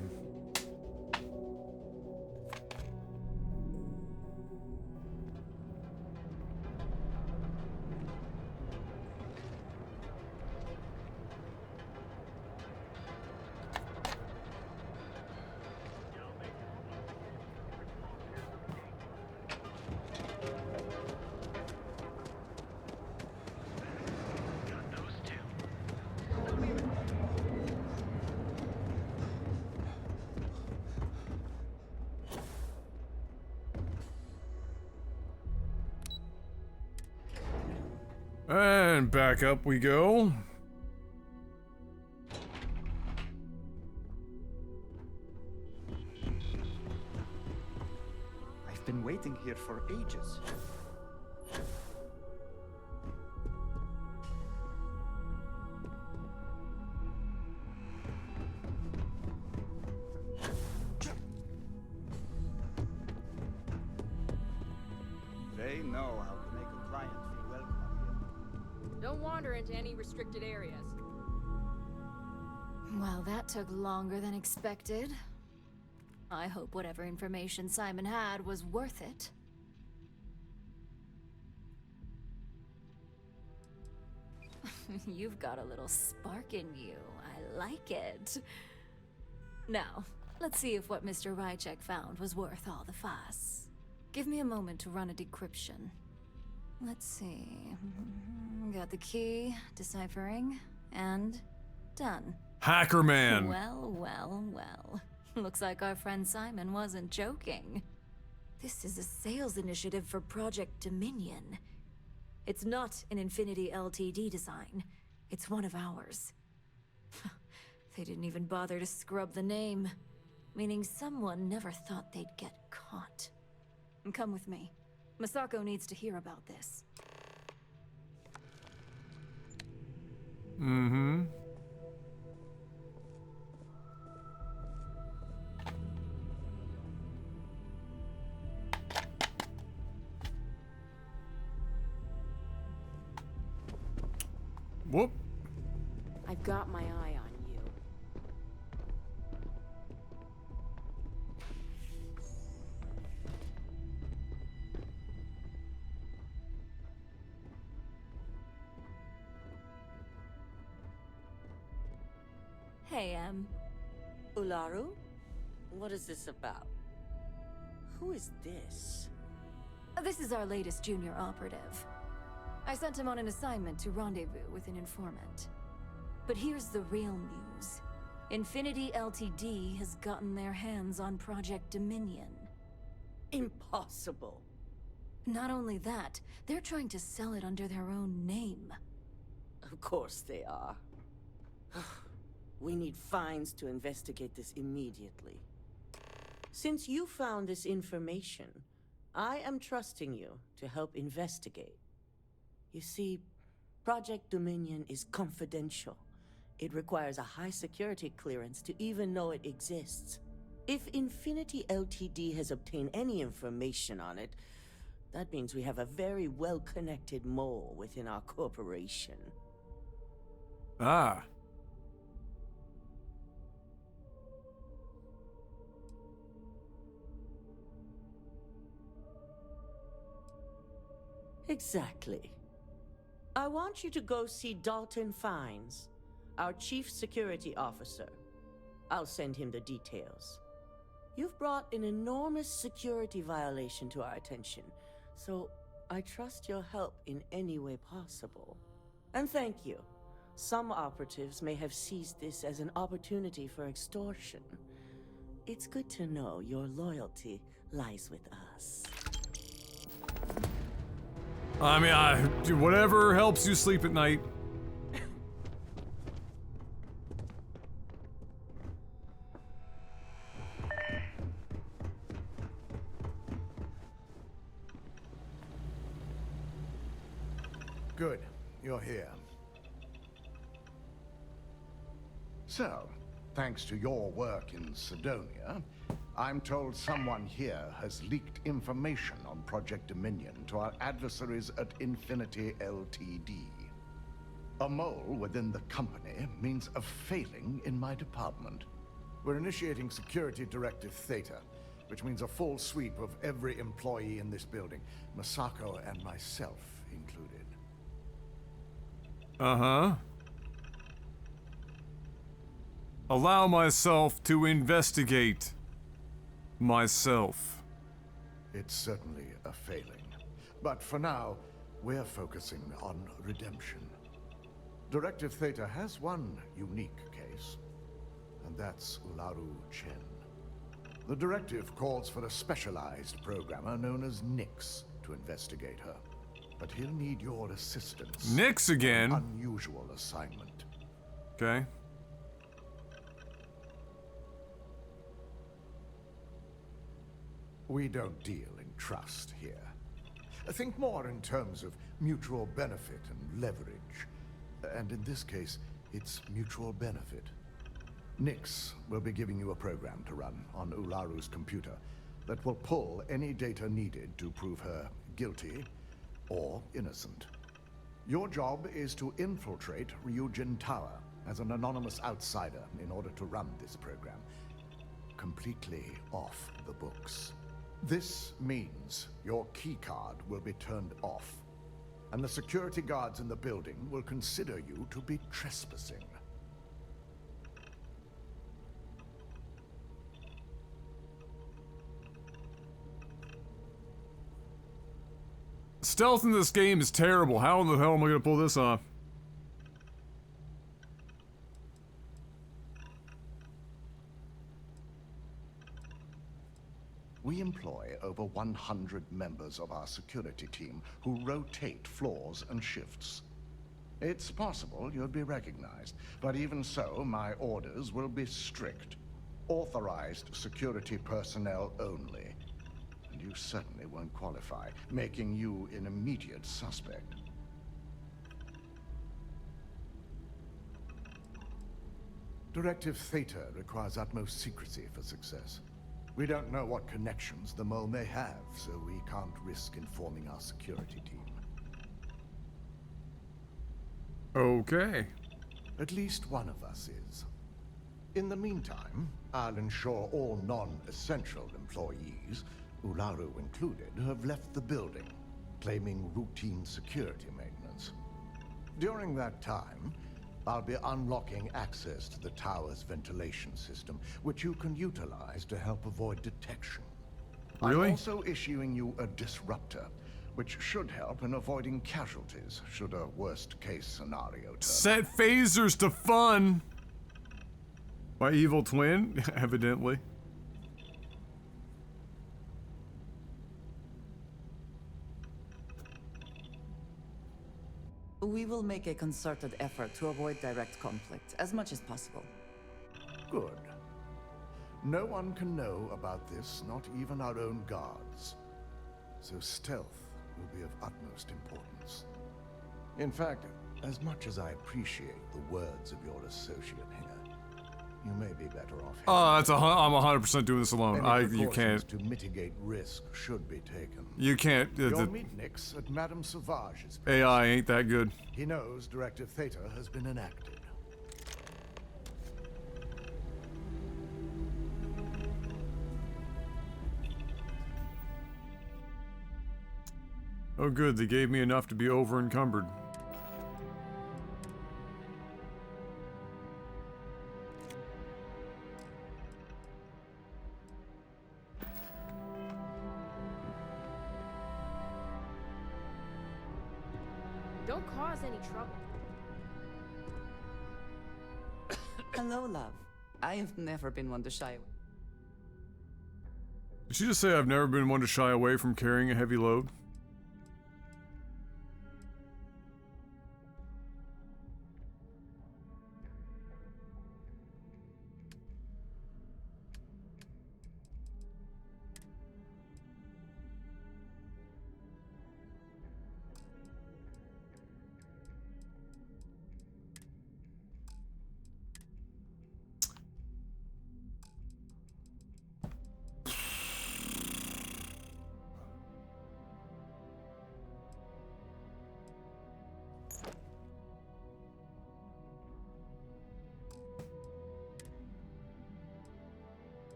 And back up we go. I've been waiting here for ages. They know how to make a client feel welcome here. Don't wander into any restricted areas. Well, that took longer than expected. I hope whatever information Simon had was worth it. You've got a little spark in you. I like it. Now, let's see if what Mr. Rychek found was worth all the fuss. Give me a moment to run a decryption. Let's see. Got the key, deciphering, and done. Hacker man. Well, well, well. Looks like our friend Simon wasn't joking. This is a sales initiative for Project Dominion. It's not an Infinity Ltd design. It's one of ours. They didn't even bother to scrub the name, meaning someone never thought they'd get caught. Come with me. Masako needs to hear about this. Mm-hmm. Whoop. I've got my eye on you. Hey, Ularu? What is this about? Who is this? This is our latest junior operative. I sent him on an assignment to rendezvous with an informant. But here's the real news. Infinity Ltd has gotten their hands on Project Dominion. Impossible. Not only that, they're trying to sell it under their own name. Of course they are. We need Fines to investigate this immediately. Since you found this information, I am trusting you to help investigate. You see, Project Dominion is confidential. It requires a high security clearance to even know it exists. If Infinity Ltd has obtained any information on it, that means we have a very well-connected mole within our corporation. Ah. Exactly. I want you to go see Dalton Fines, our chief security officer. I'll send him the details. You've brought an enormous security violation to our attention, so I trust your help in any way possible. And thank you. Some operatives may have seized this as an opportunity for extortion. It's good to know your loyalty lies with us. I mean, do whatever helps you sleep at night. Good. You're here. So, thanks to your work in Sidonia, I'm told someone here has leaked information on Project Dominion to our adversaries at Infinity Ltd. A mole within the company means a failing in my department. We're initiating Security Directive Theta, which means a full sweep of every employee in this building, Masako and myself included. Uh-huh. Allow myself to investigate myself. It's certainly a failing. But for now, we're focusing on redemption. Directive Theta has one unique case, and that's Ularu Chen. The directive calls for a specialized programmer known as Nix to investigate her. But he'll need your assistance. Nix again? An unusual assignment. Okay. We don't deal in trust here. Think more in terms of mutual benefit and leverage. And in this case, it's mutual benefit. Nix will be giving you a program to run on Ularu's computer that will pull any data needed to prove her guilty or innocent. Your job is to infiltrate Ryujin Tower as an anonymous outsider in order to run this program completely off the books. This means your keycard will be turned off, and the security guards in the building will consider you to be trespassing. Stealth in this game is terrible. How in the hell am I gonna pull this off? We employ over 100 members of our security team who rotate floors and shifts. It's possible you'll be recognized, but even so, my orders will be strict. Authorized security personnel only. And you certainly won't qualify, making you an immediate suspect. Directive Theta requires utmost secrecy for success. We don't know what connections the mole may have, so we can't risk informing our security team. Okay. At least one of us is. In the meantime, I'll ensure all non-essential employees, Ularu included, have left the building, claiming routine security maintenance. During that time, I'll be unlocking access to the tower's ventilation system, which you can utilize to help avoid detection. Really? I'm also issuing you a disruptor, which should help in avoiding casualties should a worst-case scenario turn. Set phasers to fun! My evil twin, evidently. We will make a concerted effort to avoid direct conflict as much as possible. Good. No one can know about this, not even our own guards. So stealth will be of utmost importance. In fact, as much as I appreciate the words of your associate here, you may be better off. I'm 100% doing this alone. You Precautions can't. to mitigate risk should be taken. You can't. You'll meet Nix at Madame Sauvage's place. AI ain't that good. He knows Directive Theta has been enacted. Oh good, they gave me enough to be over encumbered. Don't cause any trouble. Hello, love. I have never been one to shy away. Did she just say I've never been one to shy away from carrying a heavy load?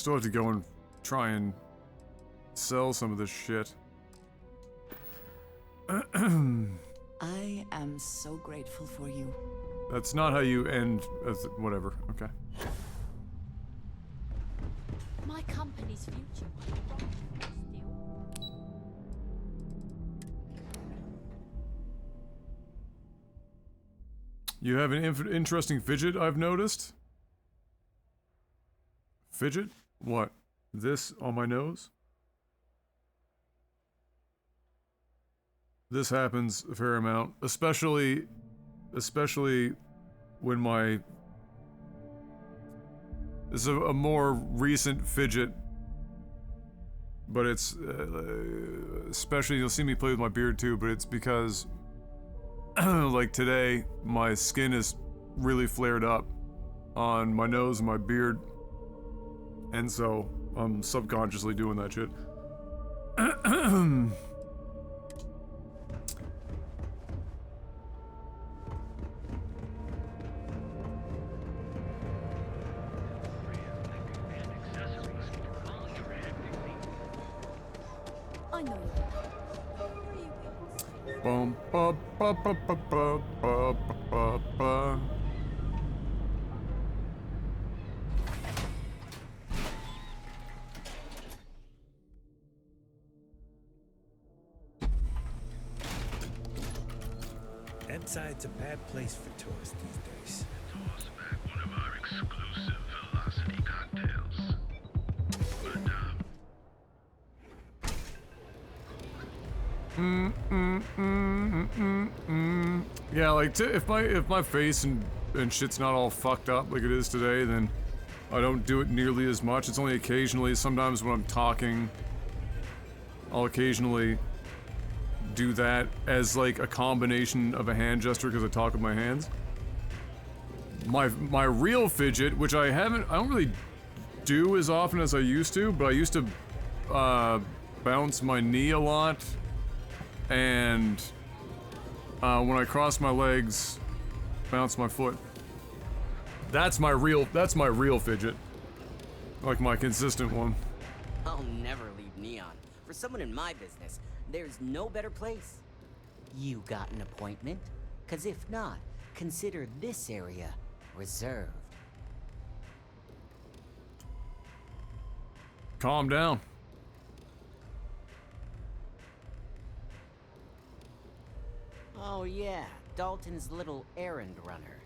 Still have to go and try and sell some of this shit. I am so grateful for you. That's not how you end. Whatever. Okay. My company's future. You have an interesting fidget, I've noticed. Fidget? What? This on my nose? This happens a fair amount, especially when my... This is a more recent fidget, but it's especially, you'll see me play with my beard too, but it's because like today, my skin is really flared up on my nose and my beard, and so I'm subconsciously doing that shit. I know Bum, ba, ba, ba, ba, ba, ba, ba, ba. Inside's a bad place for tourists these days. Toss back one of our exclusive velocity cocktails. But, Yeah, like if my face and shit's not all fucked up like it is today, then I don't do it nearly as much. It's only occasionally. Sometimes when I'm talking, I'll occasionally do that as like a combination of a hand gesture because I talk with my hands. My real fidget, which I don't really do as often as I used to, but I used to bounce my knee a lot, and when I cross my legs, bounce my foot. That's my real fidget. Like my consistent one. I'll never leave Neon. For someone in my business, there's no better place. You got an appointment? 'Cause if not, consider this area reserved. Calm down. Oh yeah, Dalton's little errand runner.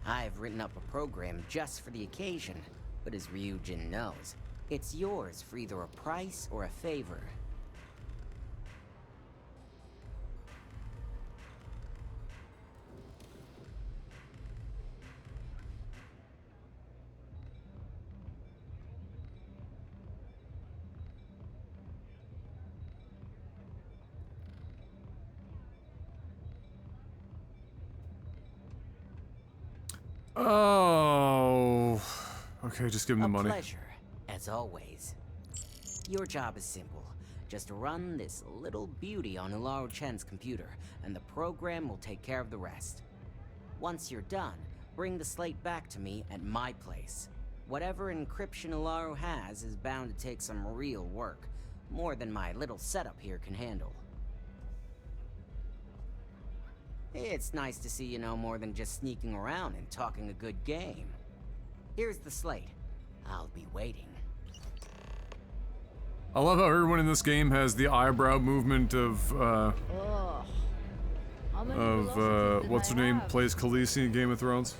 I've written up a program just for the occasion, but as Ryujin knows, it's yours for either a price or a favor. Oh, okay, just give him the money. A pleasure, as always. Your job is simple. Just run this little beauty on Ularu Chen's computer, and the program will take care of the rest. Once you're done, bring the slate back to me at my place. Whatever encryption Ularu has is bound to take some real work, more than my little setup here can handle. It's nice to see you know more than just sneaking around and talking a good game. Here's the slate. I'll be waiting. I love how everyone in this game has the eyebrow movement of, what's her name, plays Khaleesi in Game of Thrones.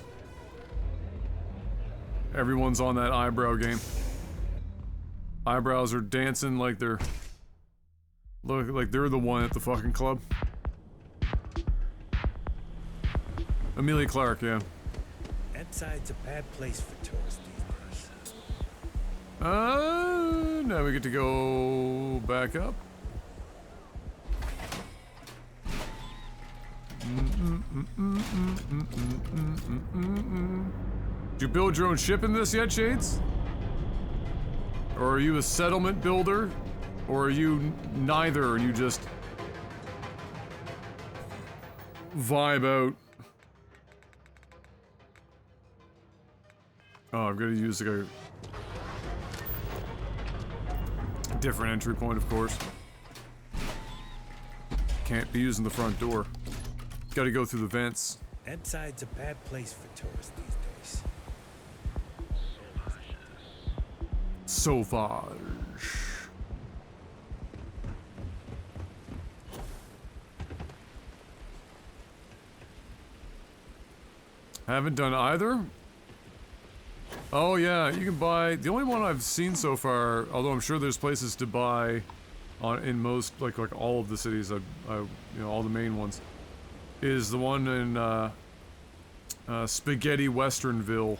Everyone's on that eyebrow game. Eyebrows are dancing like they're, like they're the one at the fucking club. Amelia Clark, yeah. Inside's a bad place for tourists these days. Now we get to go back up. Did you build your own ship in this yet, Shades? Or are you a settlement builder? Or are you neither and you just vibe out? Oh, I'm gonna use like a... different entry point, of course. Can't be using the front door. Gotta go through the vents. That side's a bad place for tourists these days. Sauvage. Haven't done either? Oh yeah, you can buy... The only one I've seen so far, although I'm sure there's places to buy in most, like all of the cities, you know, all the main ones, is the one in Spaghetti Westernville.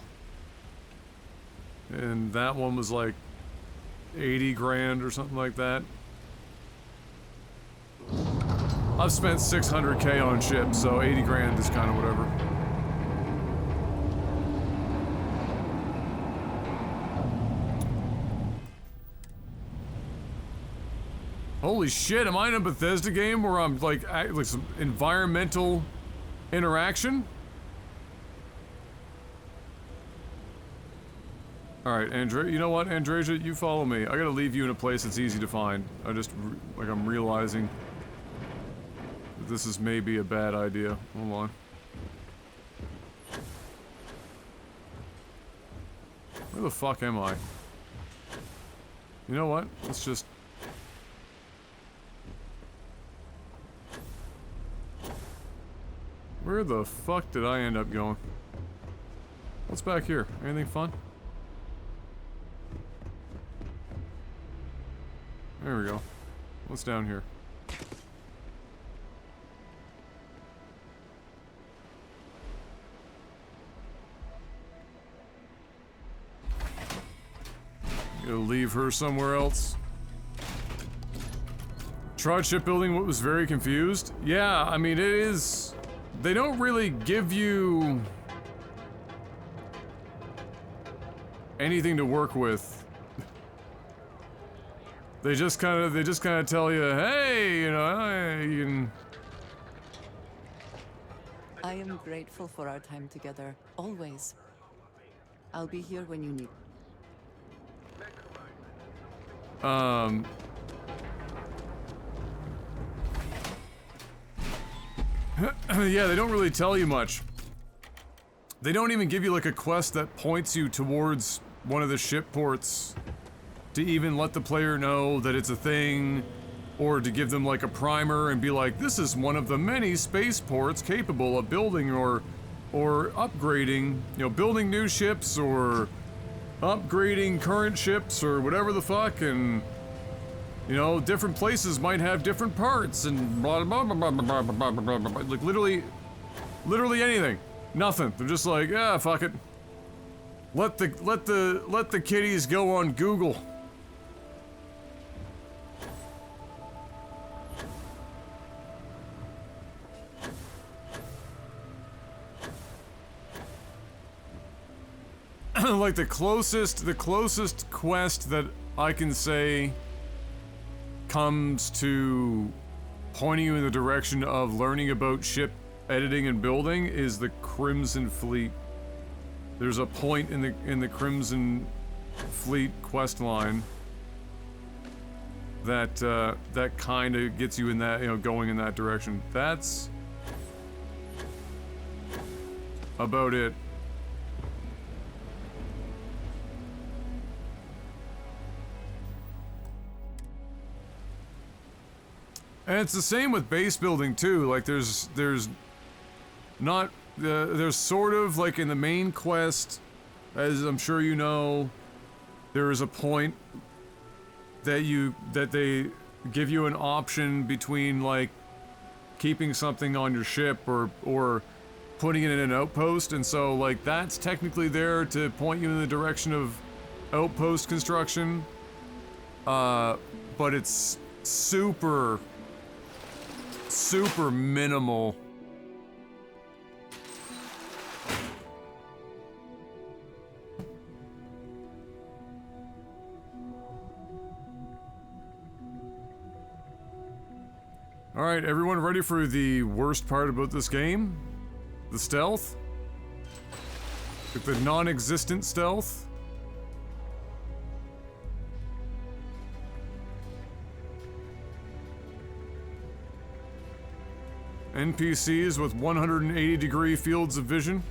And that one was like 80 grand or something like that. I've spent 600k on ships, so 80 grand is kind of whatever. Holy shit, am I in a Bethesda game where I'm like some environmental interaction? Alright, you know what, Andreja, you follow me. I gotta leave you in a place that's easy to find. I'm realizing that this is maybe a bad idea. Hold on. Where the fuck am I? You know what? Let's just... Where the fuck did I end up going? What's back here? Anything fun? There we go. What's down here? Gonna leave her somewhere else. Tried shipbuilding, what was very confused? Yeah, I mean, it is... They don't really give you anything to work with. They just kind of tell you, hey, you know, you can... I am grateful for our time together, always. I'll be here when you need. Yeah, they don't really tell you much. They don't even give you like a quest that points you towards one of the ship ports to even let the player know that it's a thing, or to give them like a primer and be like, this is one of the many spaceports capable of building or upgrading, you know, building new ships or upgrading current ships or whatever the fuck, and you know, different places might have different parts and blah blah blah blah blah blah blah blah blah. Like literally anything. Nothing. They're just like, yeah, fuck it. Let the kiddies go on Google. Like the closest quest that I can say comes to pointing you in the direction of learning about ship editing and building is the Crimson Fleet. There's a point in the Crimson Fleet quest line that that kind of gets you in that, you know, going in that direction. That's about it. And it's the same with base building too. Like there's not there's sort of like in the main quest, as I'm sure you know, there is a point that they give you an option between like keeping something on your ship or putting it in an outpost, and so like that's technically there to point you in the direction of outpost construction. But it's super minimal. Alright, everyone ready for the worst part about this game? The stealth? Like the non-existent stealth? NPCs with 180-degree fields of vision.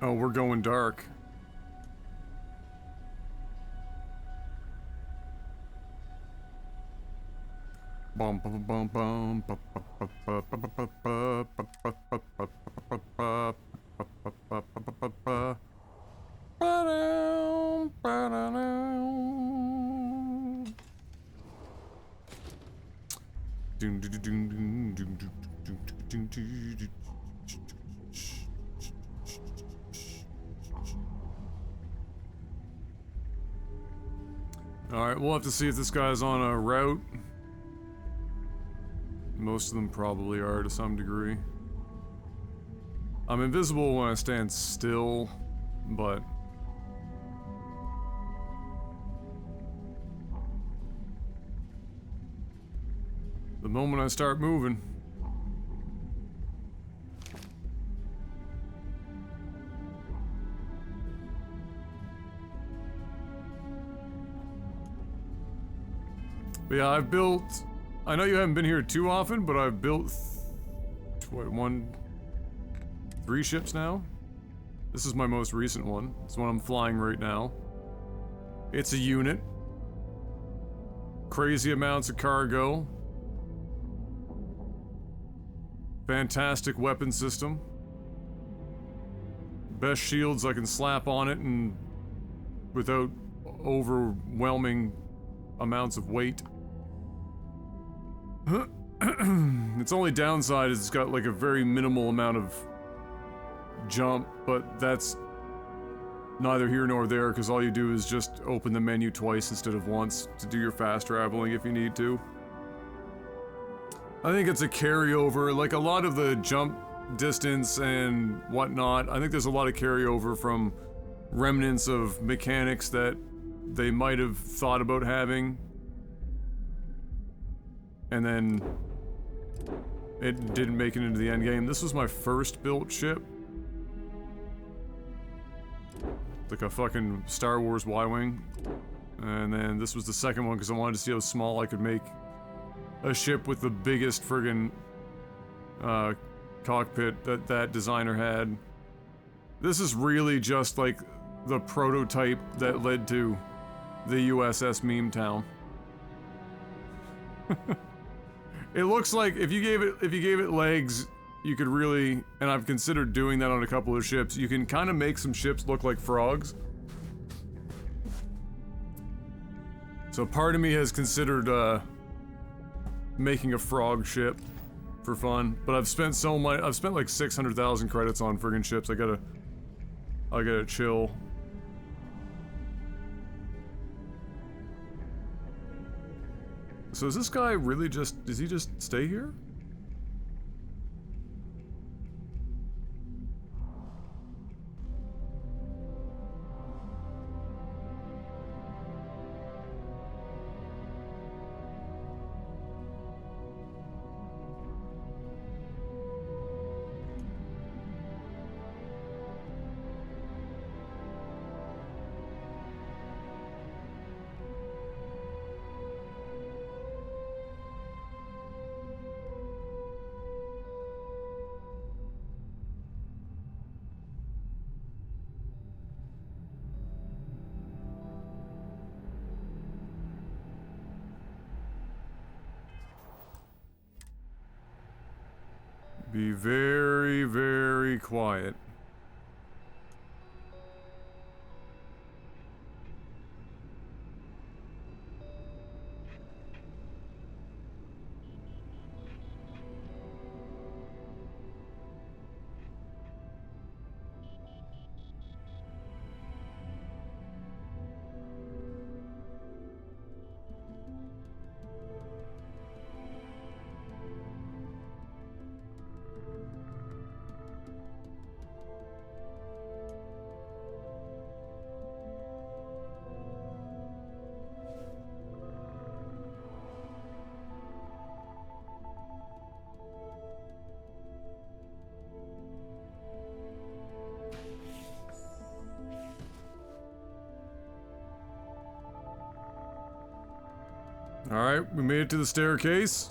Oh, we're going dark. Bum bum bum bum ba ba ba ba ba ba ba ba ba ba ba ba ba ba ba. Ba-dum, ba-da-dum. Doom, doom, doom, doom, doom, doom, doom, doom, doom, doom. Alright, we'll have to see if this guy's on a route. Most of them probably are to some degree. I'm invisible when I stand still, but... the moment I start moving... But yeah, I've built... I know you haven't been here too often, but I've built... three ships now? This is my most recent one. It's one I'm flying right now. It's a unit. Crazy amounts of cargo. Fantastic weapon system. Best shields I can slap on it and without overwhelming amounts of weight. Its only downside is it's got like a very minimal amount of jump, but that's neither here nor there because all you do is just open the menu twice instead of once to do your fast traveling if you need to. I think it's a carryover, like a lot of the jump distance and whatnot. I think there's a lot of carryover from remnants of mechanics that they might have thought about having. And then it didn't make it into the end game. This was my first built ship. Like a fucking Star Wars Y-Wing. And then this was the second one because I wanted to see how small I could make a ship with the biggest friggin' cockpit that that designer had. This is really just like the prototype that led to the USS Meme Town. It looks like if you gave it legs, you could really, and I've considered doing that on a couple of ships, you can kind of make some ships look like frogs. So part of me has considered making a frog ship for fun, but I've spent so much, I've spent like 600,000 credits on friggin' ships. I gotta chill. So is this guy really just, does he just stay here? Be very, very very quiet. Alright, we made it to the staircase.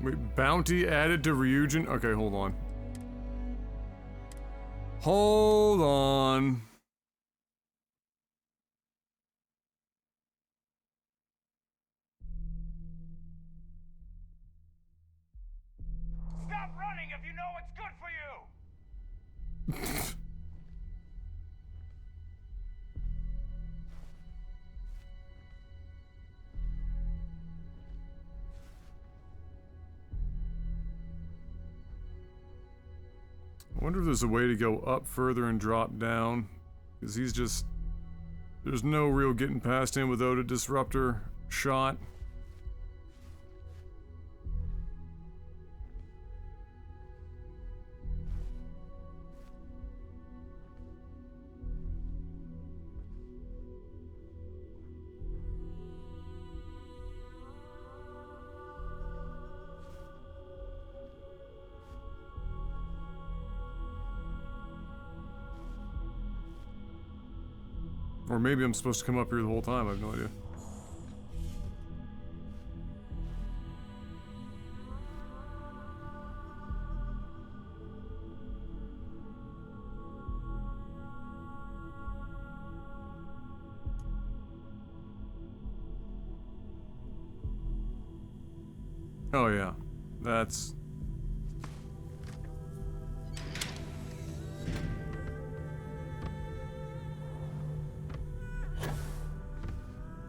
Wait, bounty added to Ryujin? Okay, hold on. Hold on. Stop running if you know what's good for you! I wonder if there's a way to go up further and drop down. Because he's just... There's no real getting past him without a disruptor shot. Or maybe I'm supposed to come up here the whole time, I have no idea. Oh yeah, that's...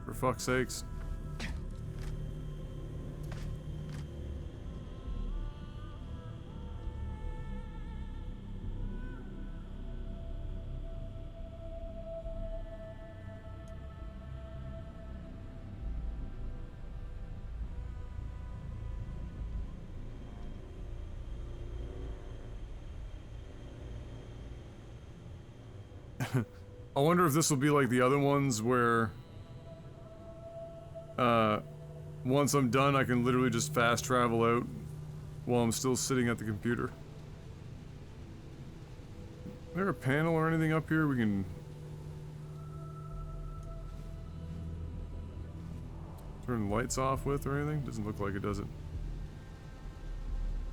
For fuck's sakes. I wonder if this will be like the other ones where once I'm done I can literally just fast travel out while I'm still sitting at the computer. Is there a panel or anything up here we can turn the lights off with or anything? Doesn't look like it, does it?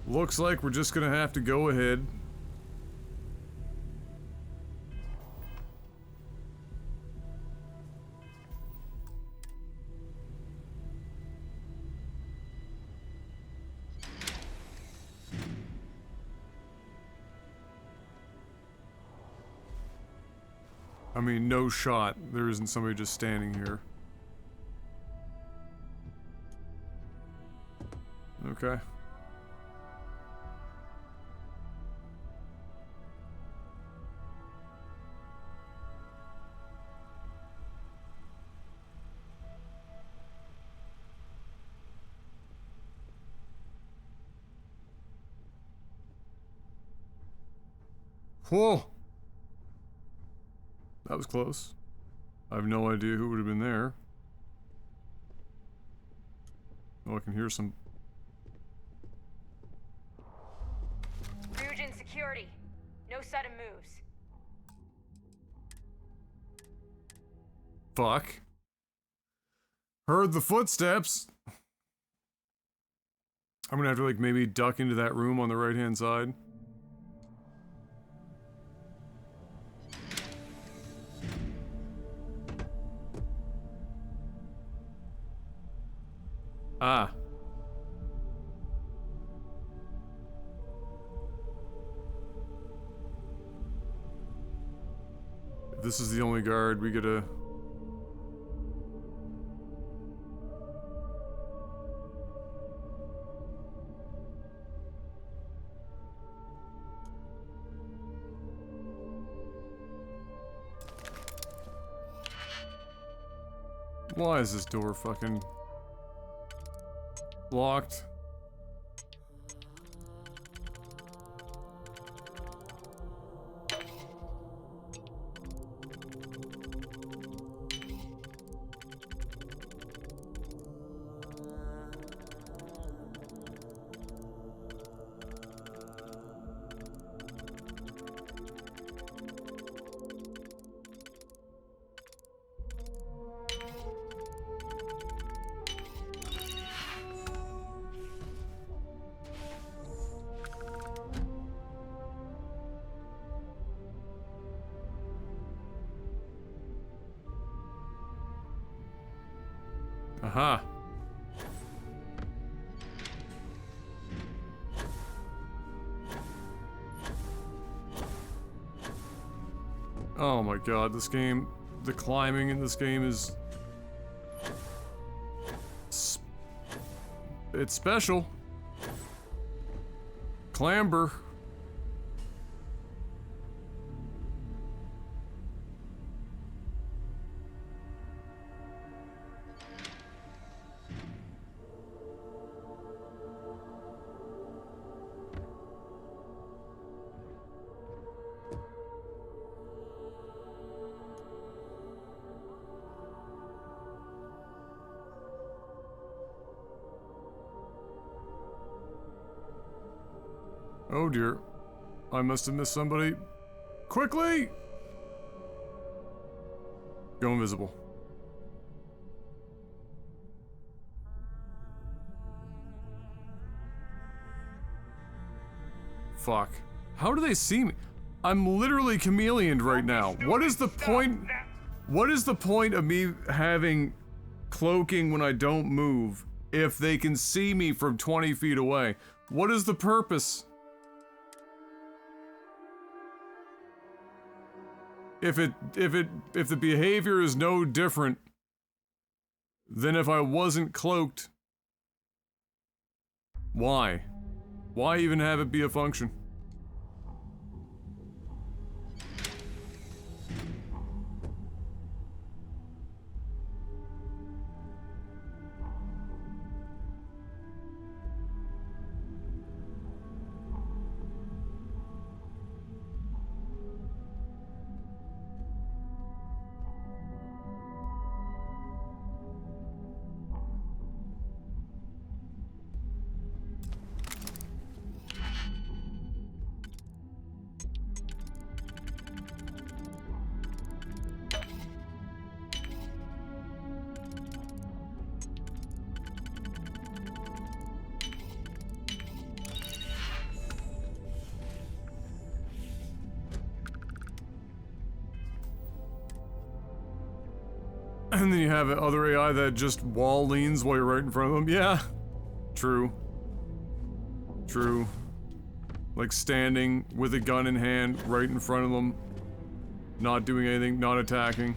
Looks like we're just gonna have to go ahead. I mean, no shot. There isn't somebody just standing here. Okay. Whoa! That was close. I have no idea who would have been there. Oh, I can hear some... security. No sudden moves. Fuck. Heard the footsteps. I'm gonna have to, like, maybe duck into that room on the right-hand side. Ah. If this is the only guard, we gotta... Why is this door fucking locked? Aha. Oh my god, this game, the climbing in this game is... It's special. Clamber. Oh dear. I must have missed somebody. Quickly! Go invisible. Fuck. How do they see me? I'm literally chameleoned right now. What is the point? What is the point of me having cloaking when I don't move if they can see me from 20 feet away? What is the purpose? If the behavior is no different than if I wasn't cloaked, why? Why even have it be a function? And then you have other AI that just wall leans while you're right in front of them. Yeah. True. True. Like standing with a gun in hand right in front of them. Not doing anything, not attacking.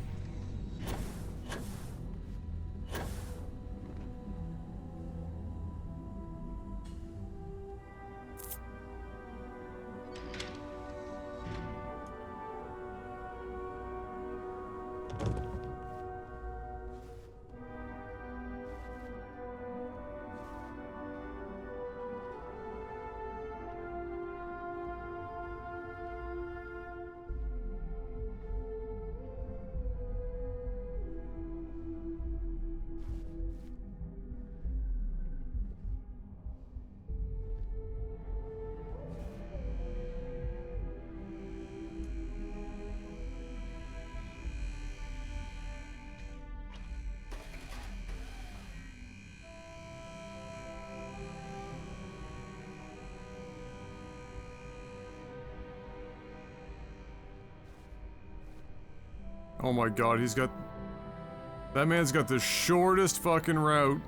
Oh my god, he's got... That man's got the shortest fucking route.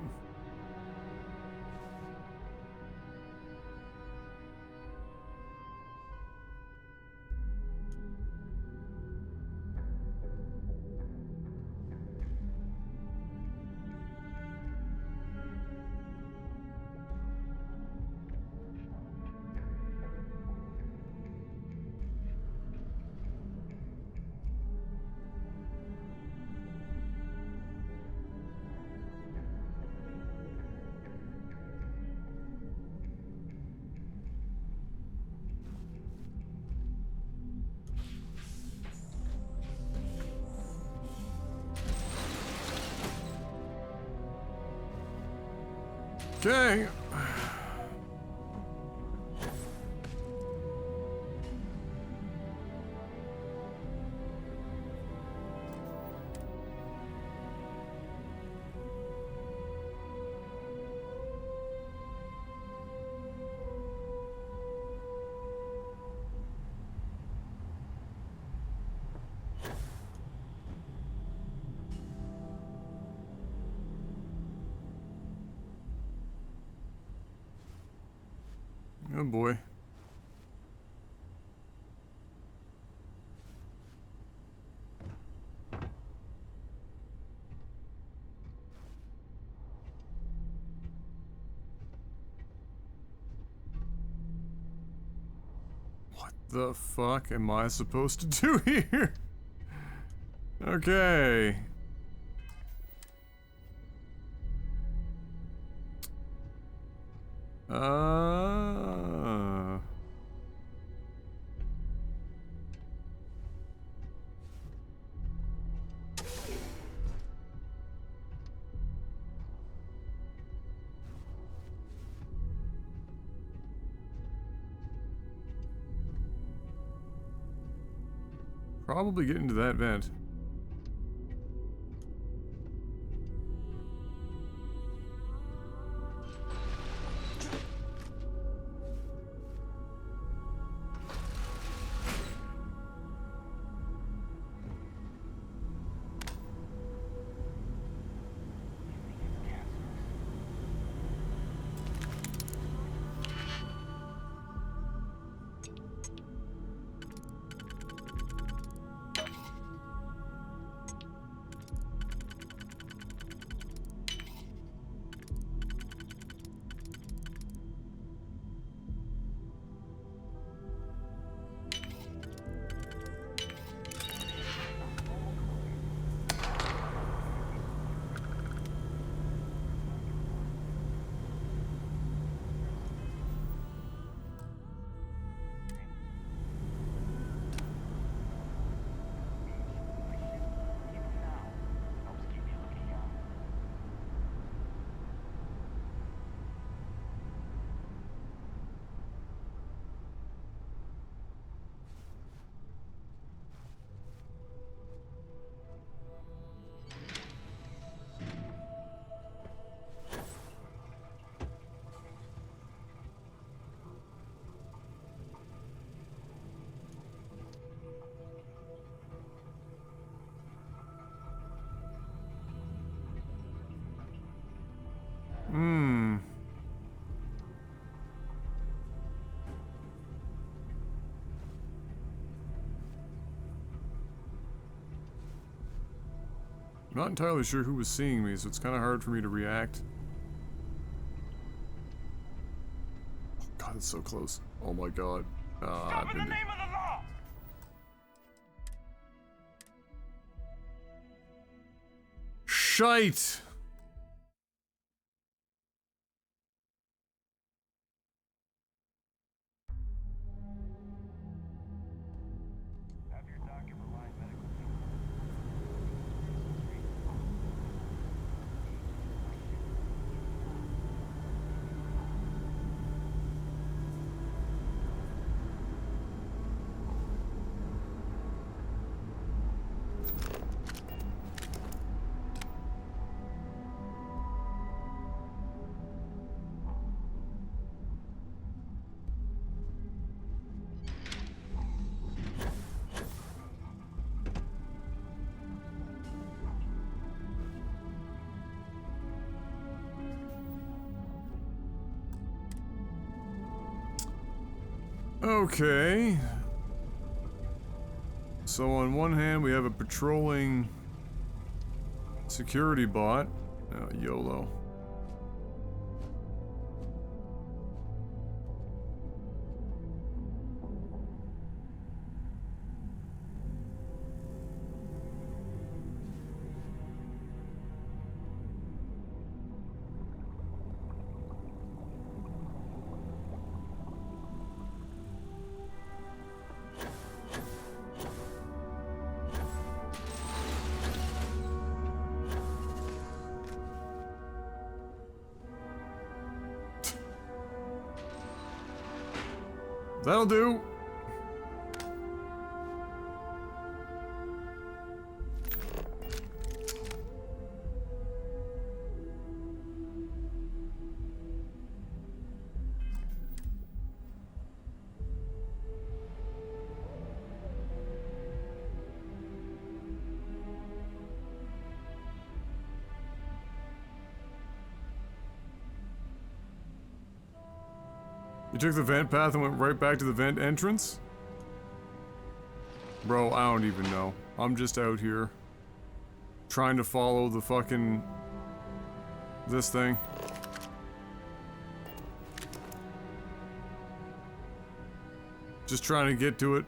Okay. Oh boy. What the fuck am I supposed to do here? Okay. Probably get into that vent. I'm not entirely sure who was seeing me, so it's kind of hard for me to react. Oh god, it's so close. Oh my god. Stop in the name of the law! Shite! Okay. So on one hand, we have a patrolling security bot. YOLO. That'll do. You took the vent path and went right back to the vent entrance? Bro, I don't even know. I'm just out here trying to follow the fucking this thing. Just trying to get to it.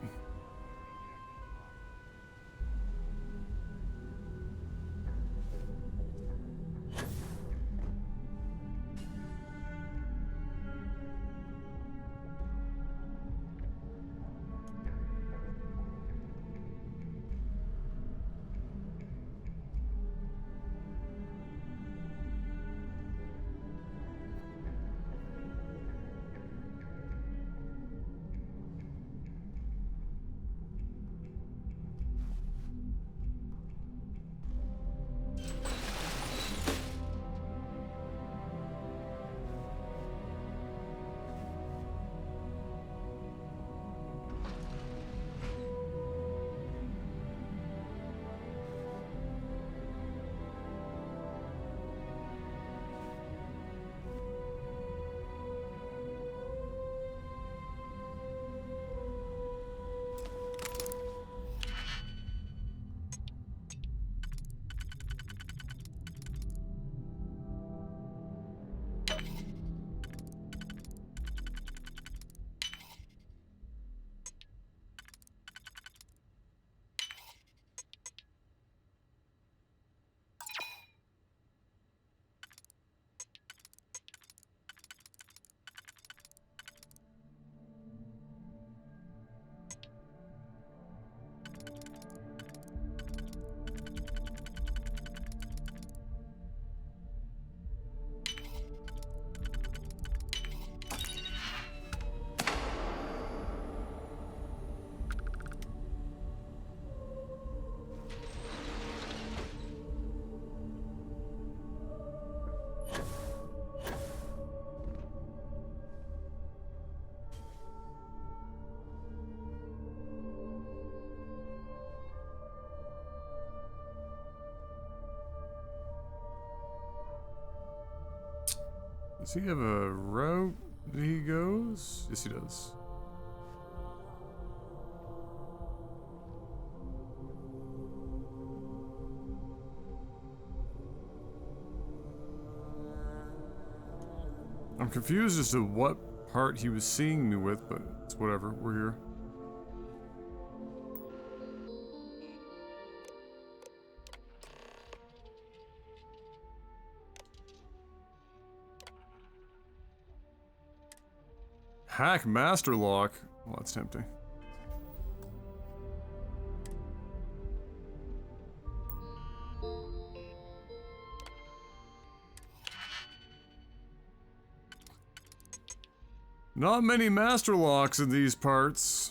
Does he have a route that he goes? Yes, he does. I'm confused as to what part he was seeing me with, but it's whatever. We're here. Hack Master Lock. Well, that's tempting. Not many Master Locks in these parts.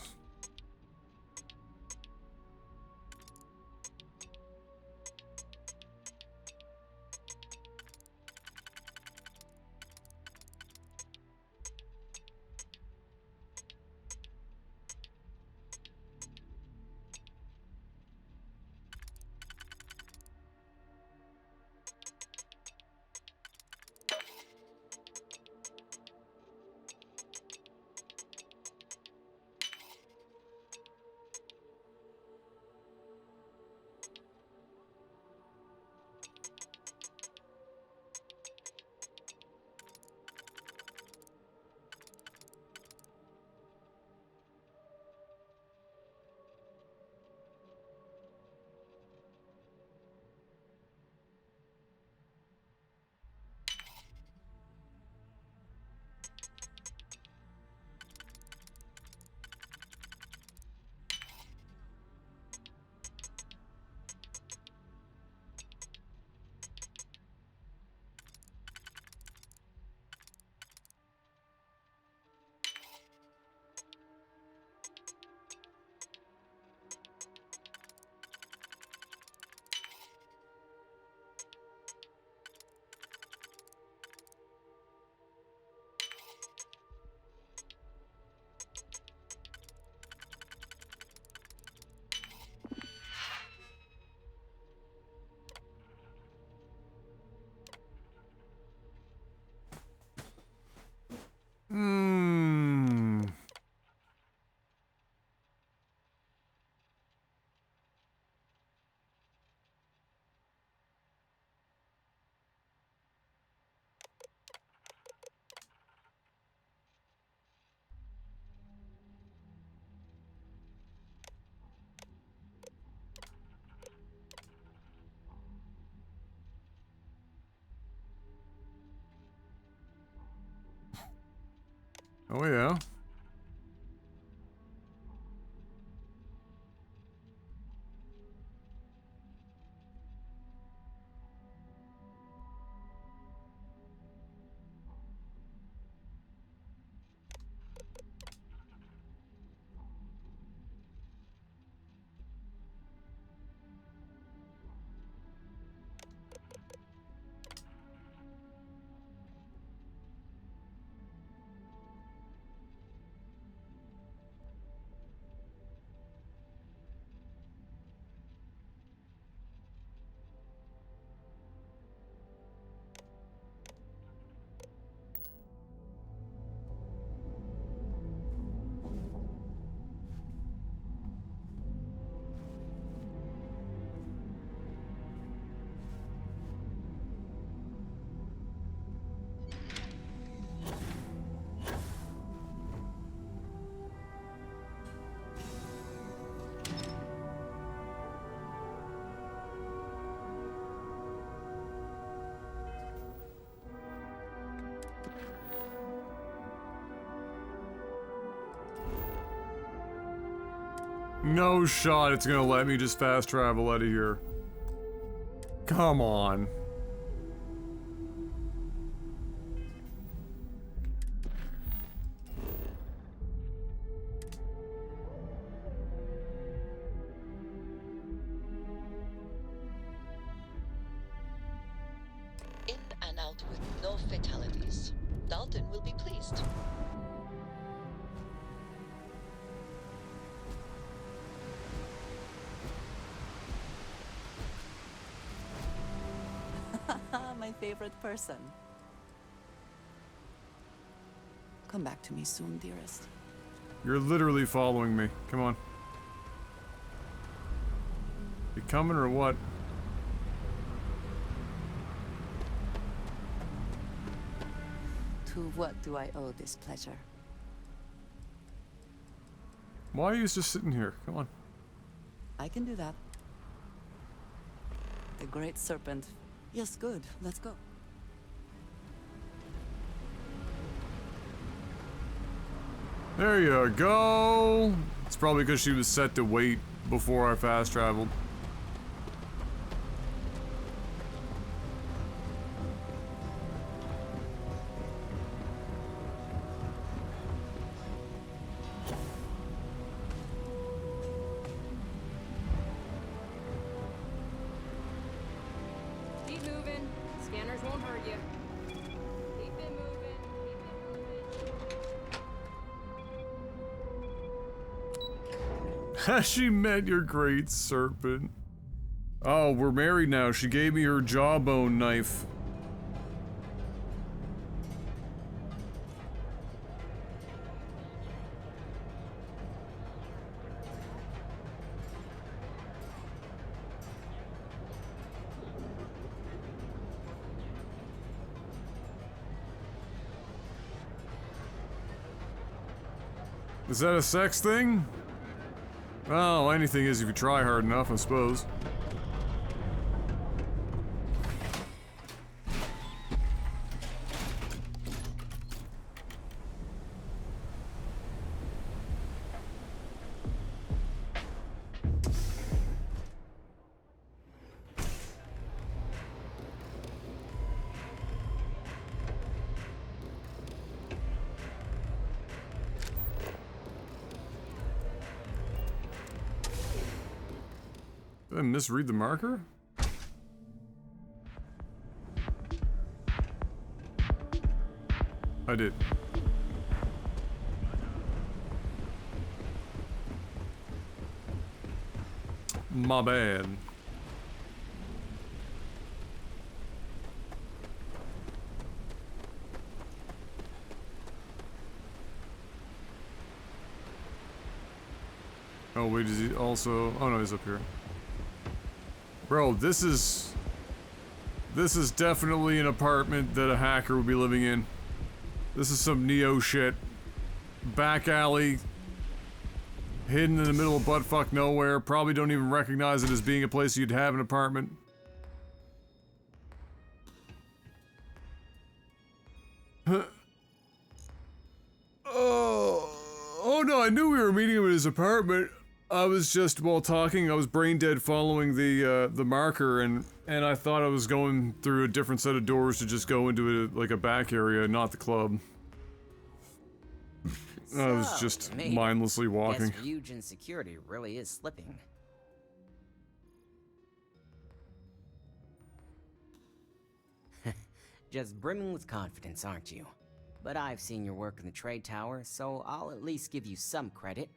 Oh yeah. No shot it's gonna let me just fast travel out of here. Come on. In and out with no fatalities. Dalton will be pleased. My favorite person. Come back to me soon, dearest. You're literally following me. Come on. You coming or what? To what do I owe this pleasure? Why are you just sitting here? Come on. I can do that. The great serpent. Yes, good. Let's go. There you go. It's probably because she was set to wait before I fast traveled. Keep moving. Scanners won't hurt you. Keep it moving. Has she met your great serpent? Oh, we're married now. She gave me her jawbone knife. Is that a sex thing? Well, anything is if you try hard enough, I suppose. Did I misread the marker? I did. My bad. Oh wait, is he also... Oh no, he's up here. Bro, this is definitely an apartment that a hacker would be living in. This is some Neo shit. Back alley. Hidden in the middle of buttfuck nowhere. Probably don't even recognize it as being a place you'd have an apartment. Huh. Oh no, I knew we were meeting him at his apartment. I was just, while talking, I was brain dead following the marker, and I thought I was going through a different set of doors to just go into like a back area, not the club. I was just mindlessly walking. Guess Ryujin's security really is slipping. Just brimming with confidence, aren't you? But I've seen your work in the trade tower, so I'll at least give you some credit.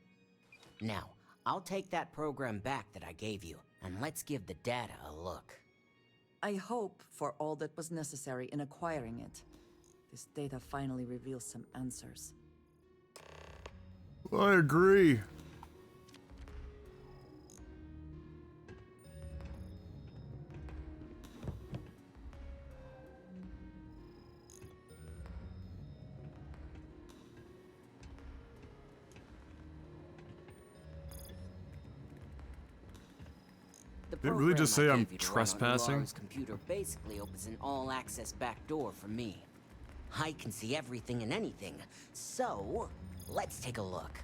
Now, I'll take that program back that I gave you, and let's give the data a look. I hope for all that was necessary in acquiring it. This data finally reveals some answers. I agree. Did it really just say I'm trespassing? Ular's computer basically opens an all-access back door for me. I can see everything and anything, so let's take a look.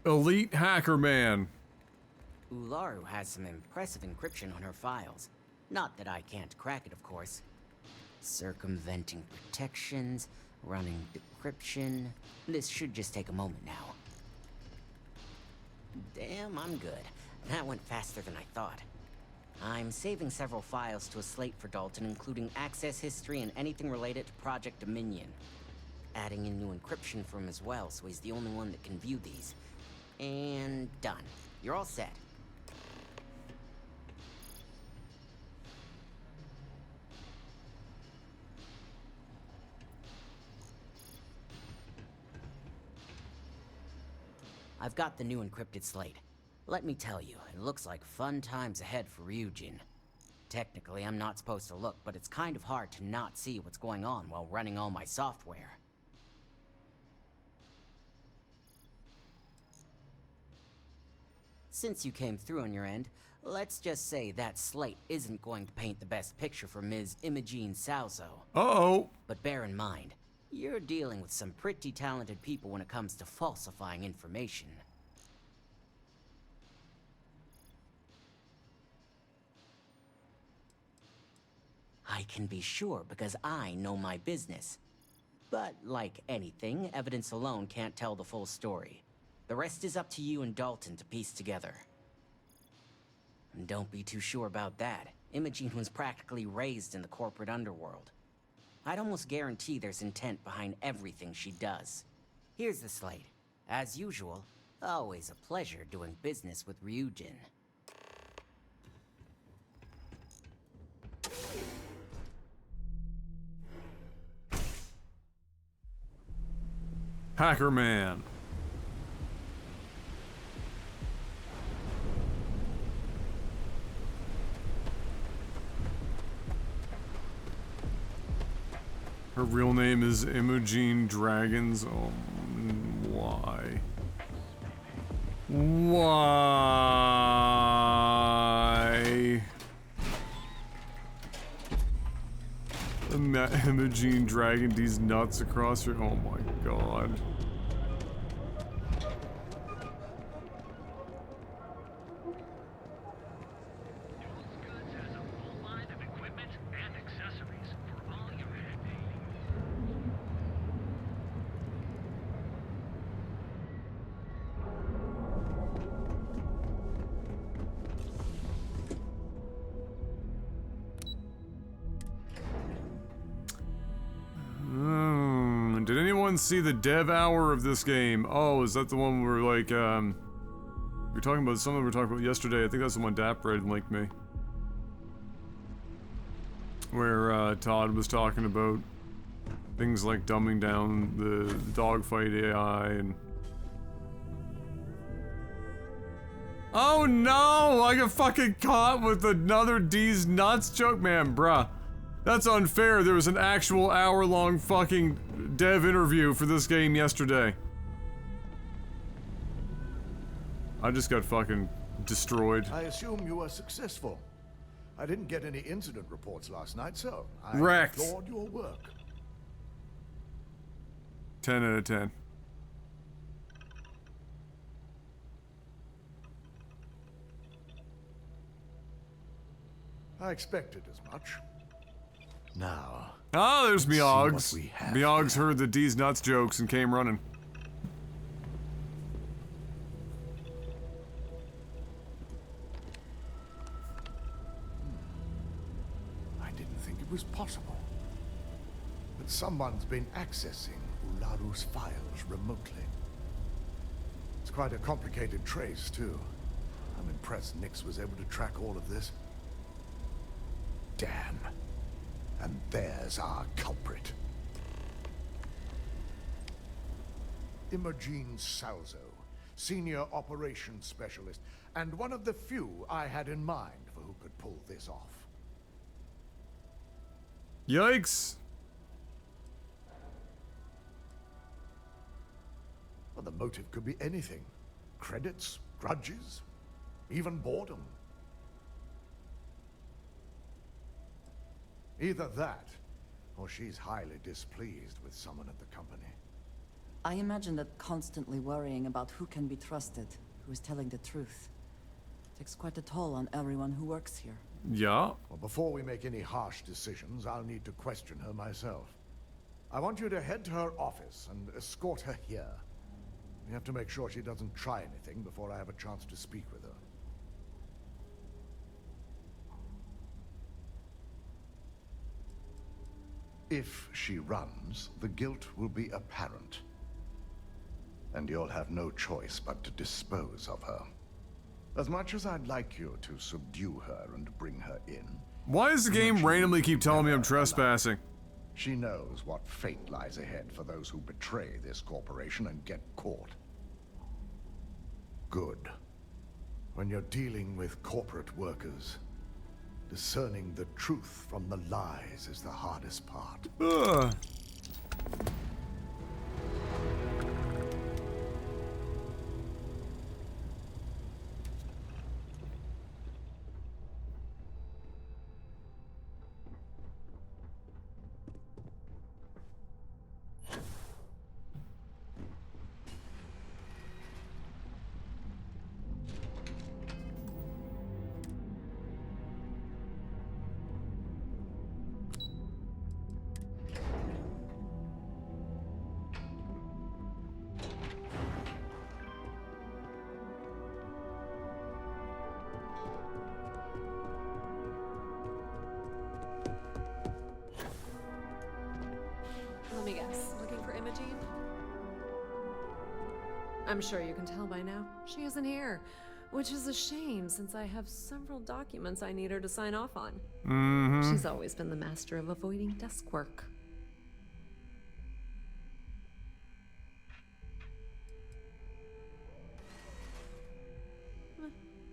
Elite hacker man. Ularu has some impressive encryption on her files. Not that I can't crack it, of course. Circumventing protections, running decryption. This should just take a moment now. Damn, I'm good. That went faster than I thought. I'm saving several files to a slate for Dalton, including access history and anything related to Project Dominion. Adding in new encryption for him as well, so he's the only one that can view these. And done. You're all set. I've got the new encrypted slate. Let me tell you, it looks like fun times ahead for Ryujin. Technically, I'm not supposed to look, but it's kind of hard to not see what's going on while running all my software. Since you came through on your end, let's just say that slate isn't going to paint the best picture for Ms. Imogene Salzo. Uh-oh. But bear in mind, you're dealing with some pretty talented people when it comes to falsifying information. I can be sure because I know my business. But like anything, evidence alone can't tell the full story. The rest is up to you and Dalton to piece together. And don't be too sure about that. Imogene was practically raised in the corporate underworld. I'd almost guarantee there's intent behind everything she does. Here's the slate. As usual, always a pleasure doing business with Ryujin. Hacker man. Her real name is Imogene Dragons. Oh, why? Why? Imogene dragging these nuts across her. Oh my god. Did anyone see the dev hour of this game? Oh, is that the one where like, we were talking about something we were talking about yesterday. I think that's the one Dapred linked me. Where, Todd was talking about things like dumbing down the dogfight AI and... Oh no! I got fucking caught with another D's nuts joke? Man, bruh. That's unfair. There was an actual hour-long fucking dev interview for this game yesterday. I just got fucking destroyed. I assume you were successful. I didn't get any incident reports last night, so I Wrecked. applaud your work. 10 out of 10. I expected as much. Now. Ah, there's let's see Meogs. what we have Meogs here. heard the D's nuts jokes and came running. I didn't think it was possible. But someone's been accessing Ularu's files remotely. It's quite a complicated trace, too. I'm impressed Nix was able to track all of this. Damn. And there's our culprit. Imogen Salzo, Senior Operations Specialist, and one of the few I had in mind for who could pull this off. Yikes. Well, the motive could be anything. Credits, grudges, even boredom. Either that, or she's highly displeased with someone at the company. I imagine that constantly worrying about who can be trusted, who is telling the truth, takes quite a toll on everyone who works here. Yeah. Well, before we make any harsh decisions, I'll need to question her myself. I want you to head to her office and escort her here. We have to make sure she doesn't try anything before I have a chance to speak with her. If she runs, the guilt will be apparent. And you'll have no choice but to dispose of her. As much as I'd like you to subdue her and bring her in... Why does the game randomly keep telling me I'm trespassing? She knows what fate lies ahead for those who betray this corporation and get caught. Good. When you're dealing with corporate workers, discerning the truth from the lies is the hardest part. Ugh. Let me guess. Looking for Imogene? I'm sure you can tell by now. She isn't here. Which is a shame, since I have several documents I need her to sign off on. Mm-hmm. She's always been the master of avoiding desk work.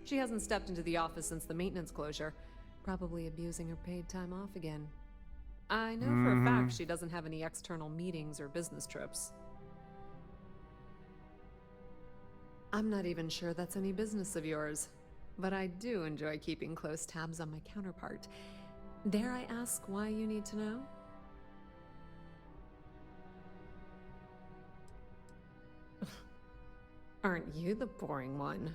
She hasn't stepped into the office since the maintenance closure. Probably abusing her paid time off again. I know for a fact she doesn't have any external meetings or business trips. I'm not even sure that's any business of yours, but I do enjoy keeping close tabs on my counterpart. Dare I ask why you need to know? Aren't you the boring one?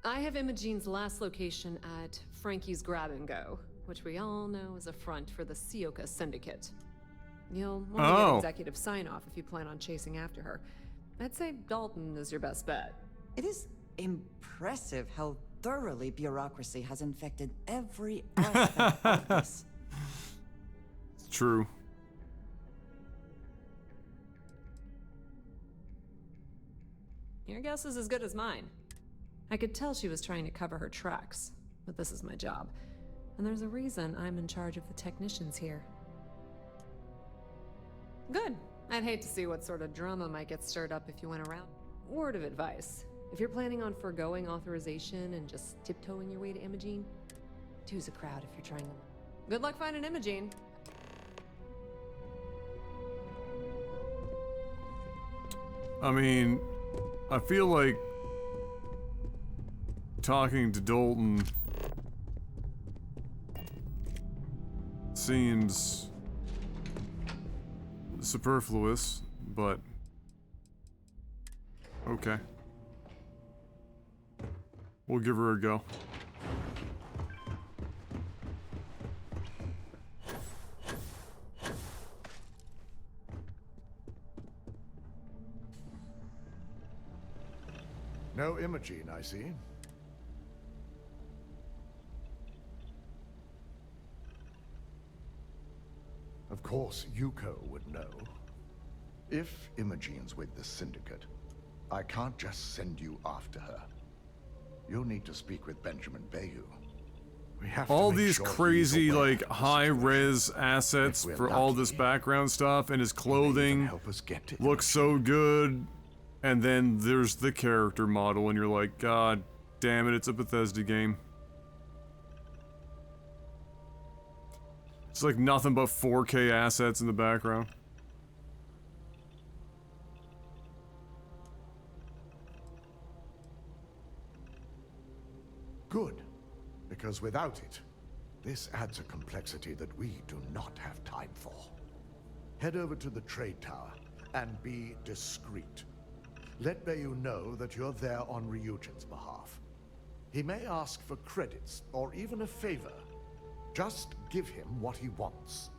I have Imogene's last location at Frankie's Grab and Go, which we all know is a front for the Sioka Syndicate. You'll want to get executive sign-off if you plan on chasing after her. I'd say Dalton is your best bet. It is impressive how thoroughly bureaucracy has infected every aspect of this. It's true. Your guess is as good as mine. I could tell she was trying to cover her tracks, but this is my job. And there's a reason I'm in charge of the technicians here. Good. I'd hate to see what sort of drama might get stirred up if you went around. Word of advice. If you're planning on foregoing authorization and just tiptoeing your way to Imogene, two's a crowd if you're trying to... Good luck finding Imogene. I mean, I feel like talking to Dalton seems superfluous, but okay. We'll give her a go. No Imogene, I see. Of course, Yuko would know. If Imogene's with the Syndicate, I can't just send you after her. You'll need to speak with Benjamin Bayou. We have all to make these sure he's crazy, aware like, of the high-res assets If we're for all lucky, this background stuff, and his clothing help us get to looks so good. And then there's the character model, and you're like, God damn it, it's a Bethesda game. It's like nothing but 4K assets in the background. Good, because without it, this adds a complexity that we do not have time for. Head over to the trade tower and be discreet. Let Bayou know that you're there on Ryujin's behalf. He may ask for credits or even a favor. Just give him what he wants.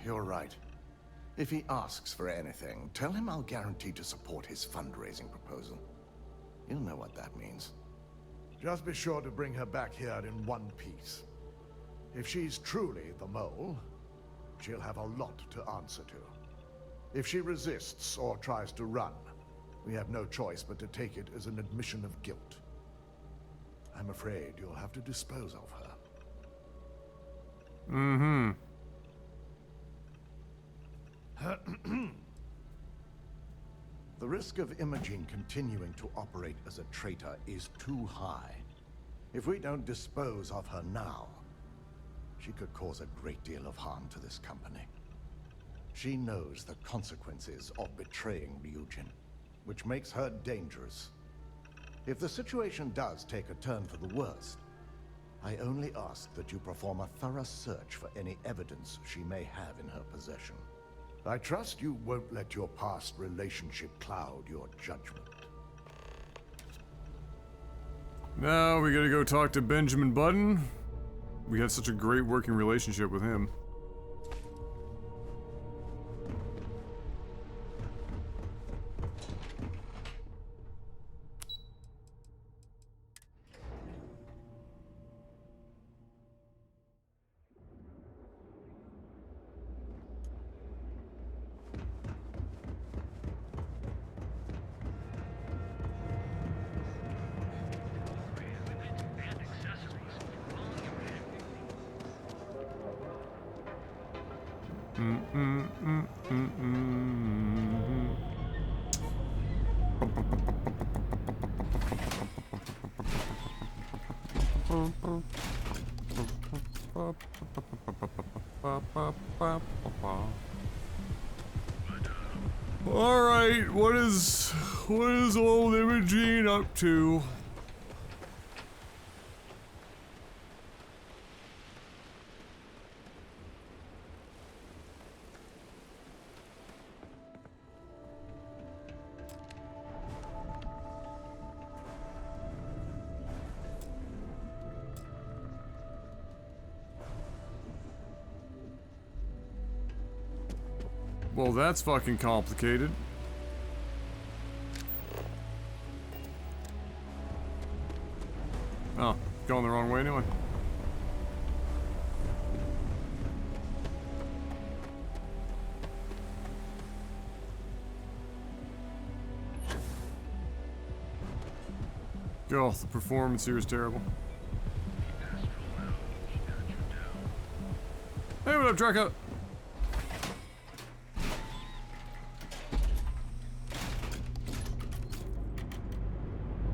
You're right. If he asks for anything, tell him I'll guarantee to support his fundraising proposal. You'll know what that means. Just be sure to bring her back here in one piece. If she's truly the mole, she'll have a lot to answer to. If she resists or tries to run, we have no choice but to take it as an admission of guilt. I'm afraid you'll have to dispose of her. Mm-hmm. The risk of Imogene continuing to operate as a traitor is too high. If we don't dispose of her now, she could cause a great deal of harm to this company. She knows the consequences of betraying Ryujin, which makes her dangerous. If the situation does take a turn for the worst, I only ask that you perform a thorough search for any evidence she may have in her possession. I trust you won't let your past relationship cloud your judgment. Now we gotta go talk to Benjamin Button. We have such a great working relationship with him. Alright, what is old Imogene up to? Well, that's fucking complicated. Oh, going the wrong way anyway. Oh, the performance here is terrible. Hey, what up, Draco?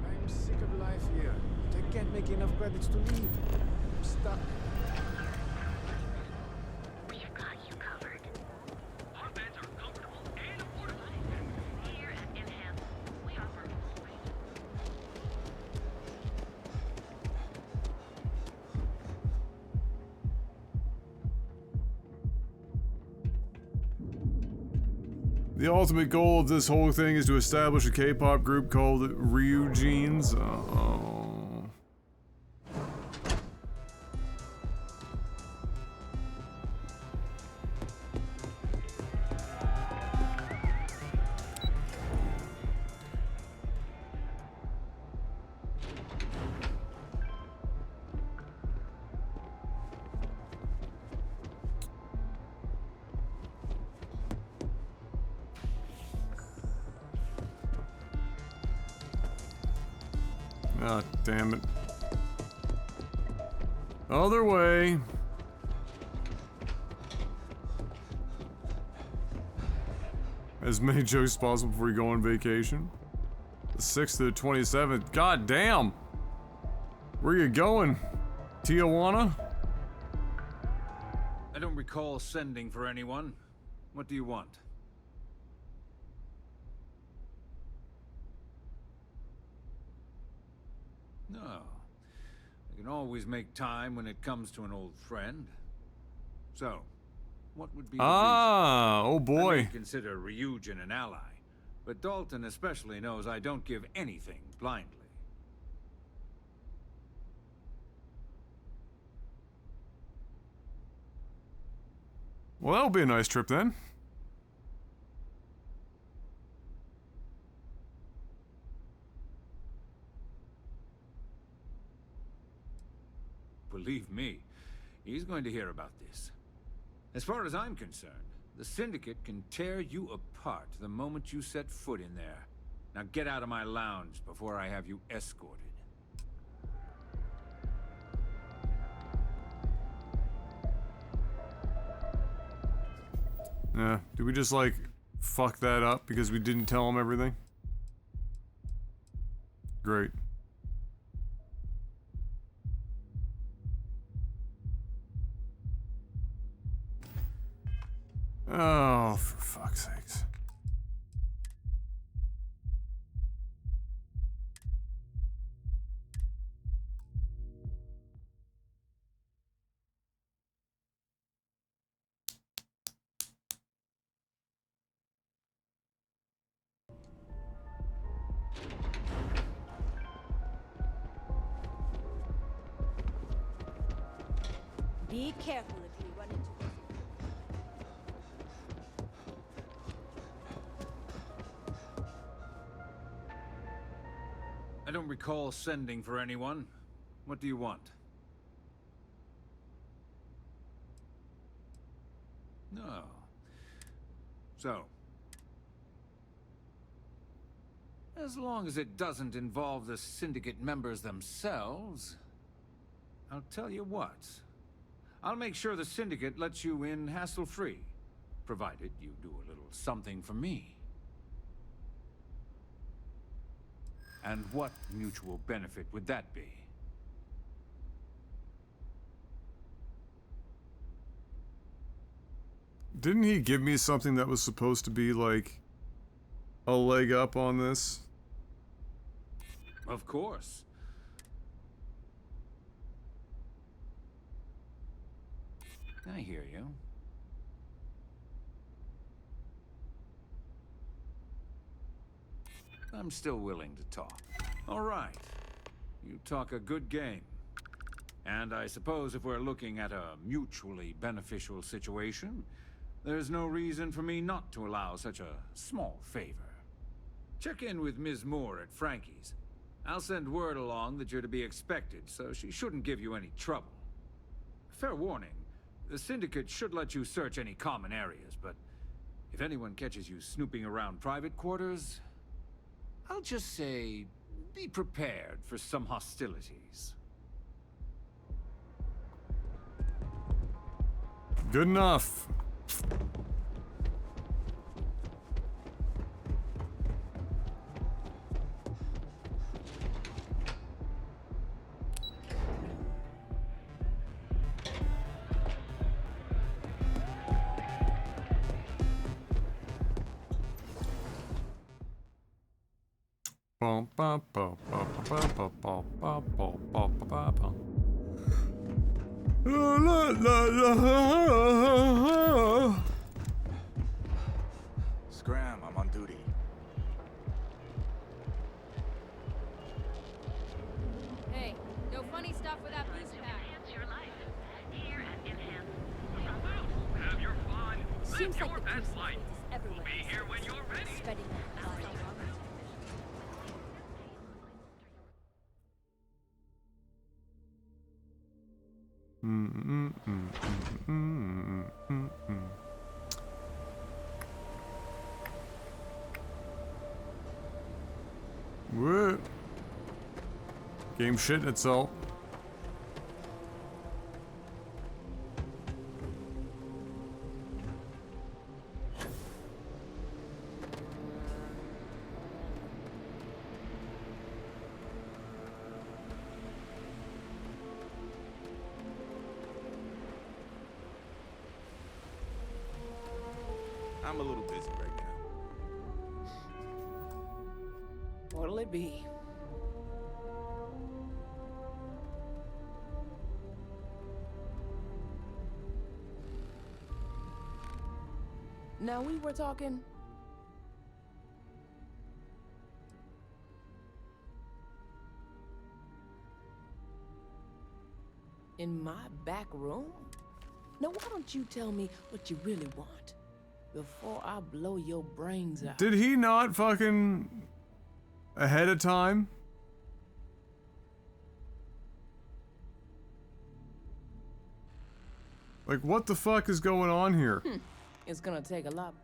I'm sick of life here, but I can't make enough credits to leave. I'm stuff. We've got you covered. Our beds are comfortable and affordable. Here at Enhance, we offer full range. The ultimate goal of this whole thing is to establish a K-pop group called Ryujeans. Oh. Ah, damn it. Other way. As many jokes as possible before you go on vacation. The 6th to the 27th. God damn! Where you going? Tijuana? I don't recall sending for anyone. What do you want? No. I can always make time when it comes to an old friend. So, what would be the reason? Oh I boy. may consider Ryujin an ally, but Dalton especially knows I don't give anything blindly. Well, that'll be a nice trip then. Believe me, he's going to hear about this. As far as I'm concerned, the Syndicate can tear you apart the moment you set foot in there. Now get out of my lounge before I have you escorted. Yeah, did we just like fuck that up because we didn't tell him everything? Great. Oh, for fuck's sakes. Be careful if you run into I don't recall sending for anyone. What do you want? No. So, as long as it doesn't involve the Syndicate members themselves, I'll tell you what. I'll make sure the Syndicate lets you in hassle-free, provided you do a little something for me. And what mutual benefit would that be? Didn't he give me something that was supposed to be like a leg up on this? Of course. I hear you. I'm still willing to talk. All right. You talk a good game. And I suppose if we're looking at a mutually beneficial situation, there's no reason for me not to allow such a small favor. Check in with Ms. Moore at Frankie's. I'll send word along that you're to be expected, so she shouldn't give you any trouble. Fair warning, the Syndicate should let you search any common areas, but if anyone catches you snooping around private quarters, I'll just say, be prepared for some hostilities. Good enough. Bum, bum, bum, bum, bum, bum, bum, bum, bum, bum, bum, bum. La, la, la. Scram, I'm on duty. Hey, no funny stuff with that boost pack. Have your fun. Seems Live like your the best cruise life. is everywhere. We'll be here when you're ready. Spreading that buzz. What? Game shitting itself. I'm a little busy right now. What'll it be? Now we were talking. In my back room? Now why don't you tell me what you really want before I blow your brains out? Did he not fucking ahead of time? Like, what the fuck is going on here? It's gonna take a lot.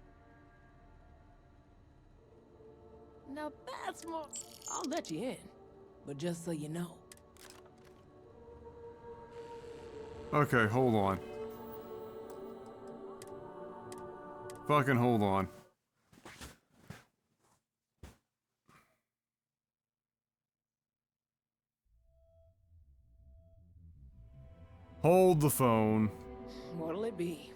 Now that's more. I'll let you in, but just so you know. Okay, hold on. Fucking hold on. Hold the phone. What'll it be?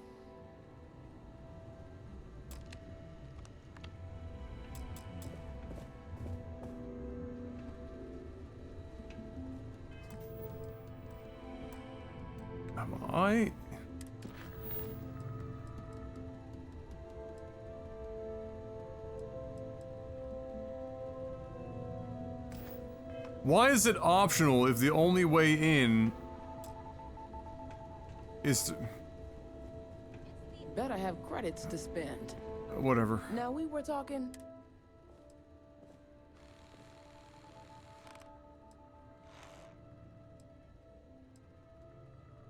Am I? Why is it optional if the only way in is to... Better have credits to spend. Whatever. Now we were talking.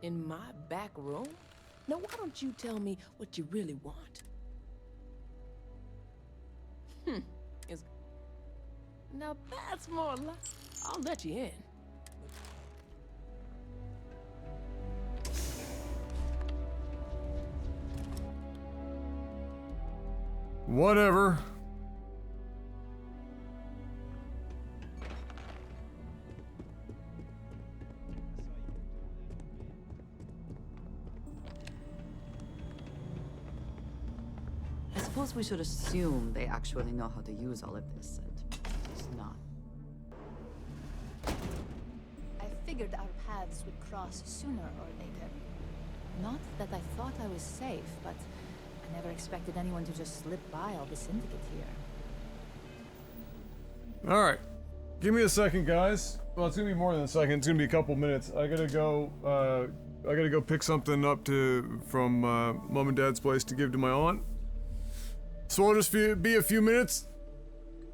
In my back room? Now why don't you tell me what you really want? It's... Now that's more like... I'll let you in. Whatever. I suppose we should assume they actually know how to use all of this, and it's not. I figured our paths would cross sooner or later. Not that I thought I was safe, but I never expected anyone to just slip by all the syndicate here. Alright. Give me a second, guys. Well, it's gonna be more than a second. It's gonna be a couple minutes. I gotta go pick something up from Mom and Dad's place to give to my aunt. So I'll just be a few minutes.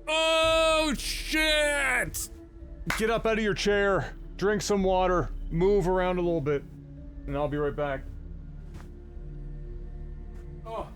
Oh, shit! Get up out of your chair, drink some water, move around a little bit, and I'll be right back. Oh.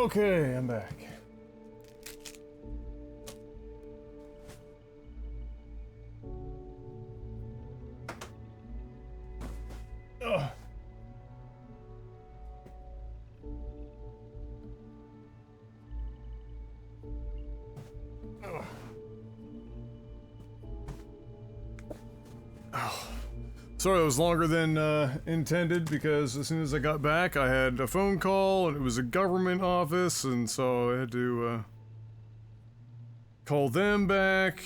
Okay, I'm back. Ugh. Ugh. Oh. Sorry, it was longer than intended because as soon as I got back, I had a phone call and it was a government office, and so I had to call them back.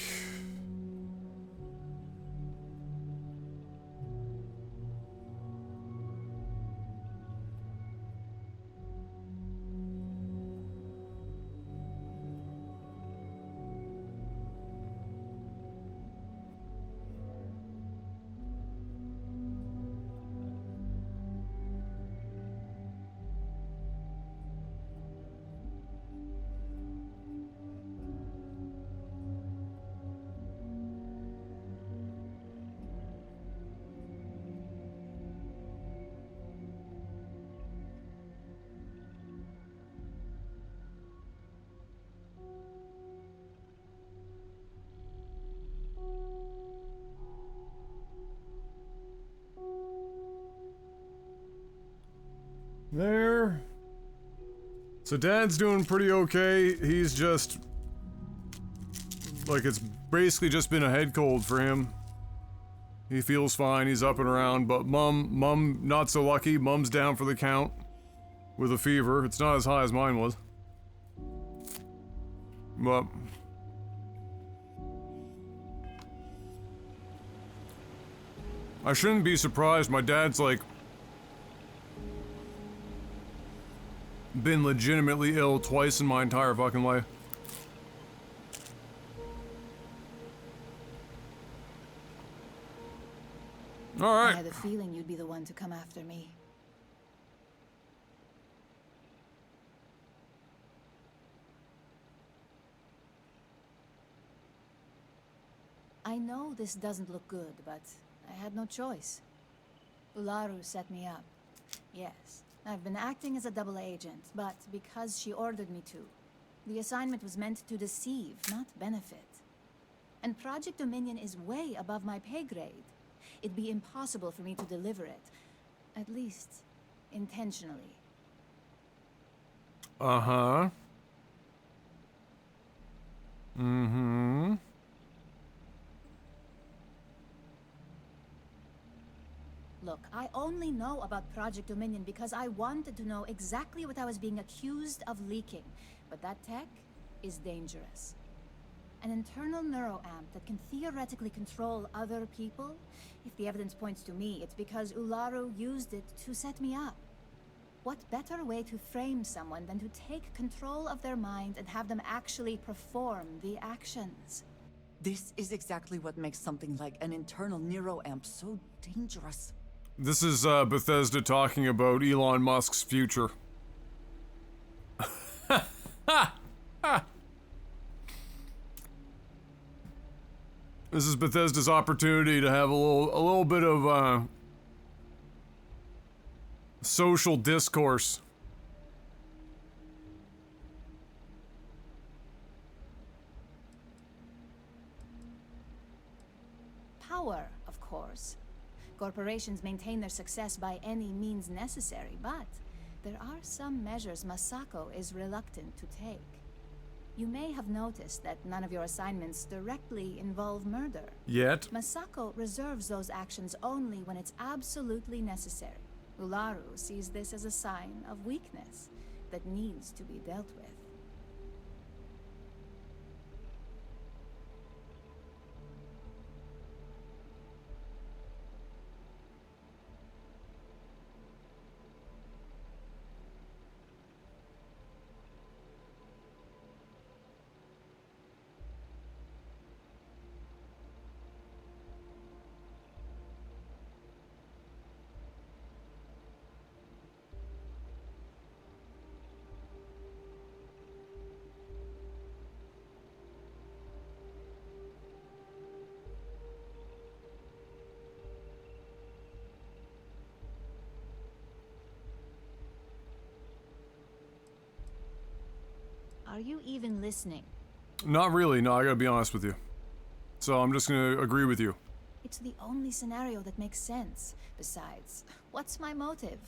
There. So Dad's doing pretty okay. He's just... like, it's basically just been a head cold for him. He feels fine, he's up and around, but Mum, not so lucky. Mum's down for the count with a fever. It's not as high as mine was. But... I shouldn't be surprised. My dad's, like... been legitimately ill twice in my entire fucking life. Alright. I had a feeling you'd be the one to come after me. I know this doesn't look good, but I had no choice. Ularu set me up. Yes, I've been acting as a double agent, but because she ordered me to. The assignment was meant to deceive, not benefit. And Project Dominion is way above my pay grade. It'd be impossible for me to deliver it. At least, intentionally. Uh-huh. Mm-hmm. Look, I only know about Project Dominion because I wanted to know exactly what I was being accused of leaking. But that tech is dangerous. An internal neuroamp that can theoretically control other people? If the evidence points to me, it's because Ularu used it to set me up. What better way to frame someone than to take control of their mind and have them actually perform the actions? This is exactly what makes something like an internal neuroamp so dangerous. This is Bethesda talking about Elon Musk's future. This is Bethesda's opportunity to have a little bit of social discourse. Power, of course. Corporations maintain their success by any means necessary, but there are some measures Masako is reluctant to take. You may have noticed that none of your assignments directly involve murder. Yet. Masako reserves those actions only when it's absolutely necessary. Ularu sees this as a sign of weakness that needs to be dealt with. Are you even listening? Not really, no, I gotta be honest with you. So I'm just gonna agree with you. It's the only scenario that makes sense. Besides, what's my motive?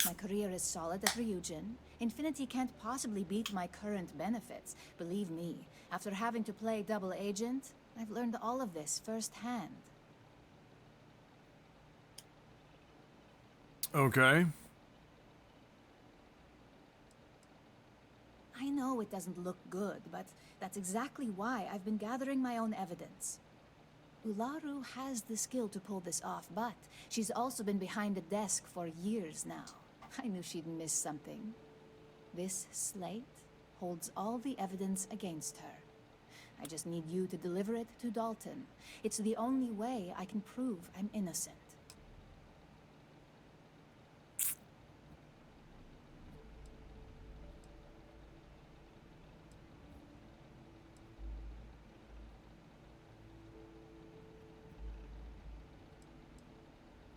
My career is solid at Ryujin. Infinity can't possibly beat my current benefits. Believe me, after having to play double agent, I've learned all of this firsthand. Okay. I know it doesn't look good, but that's exactly why I've been gathering my own evidence. Ularu has the skill to pull this off, but she's also been behind the desk for years now. I knew she'd miss something. This slate holds all the evidence against her. I just need you to deliver it to Dalton. It's the only way I can prove I'm innocent.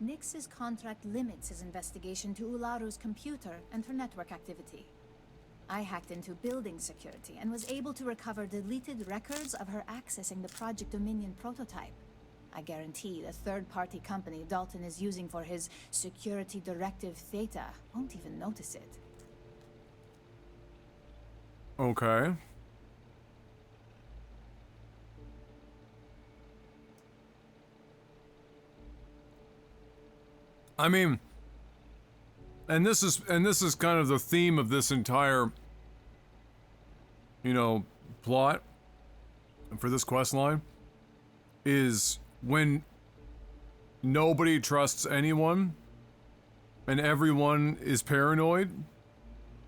Nix's contract limits his investigation to Ularu's computer and her network activity. I hacked into building security and was able to recover deleted records of her accessing the Project Dominion prototype. I guarantee the third-party company Dalton is using for his security directive Theta won't even notice it. Okay. I mean, and this is kind of the theme of this entire, you know, plot for this quest line, is when nobody trusts anyone and everyone is paranoid,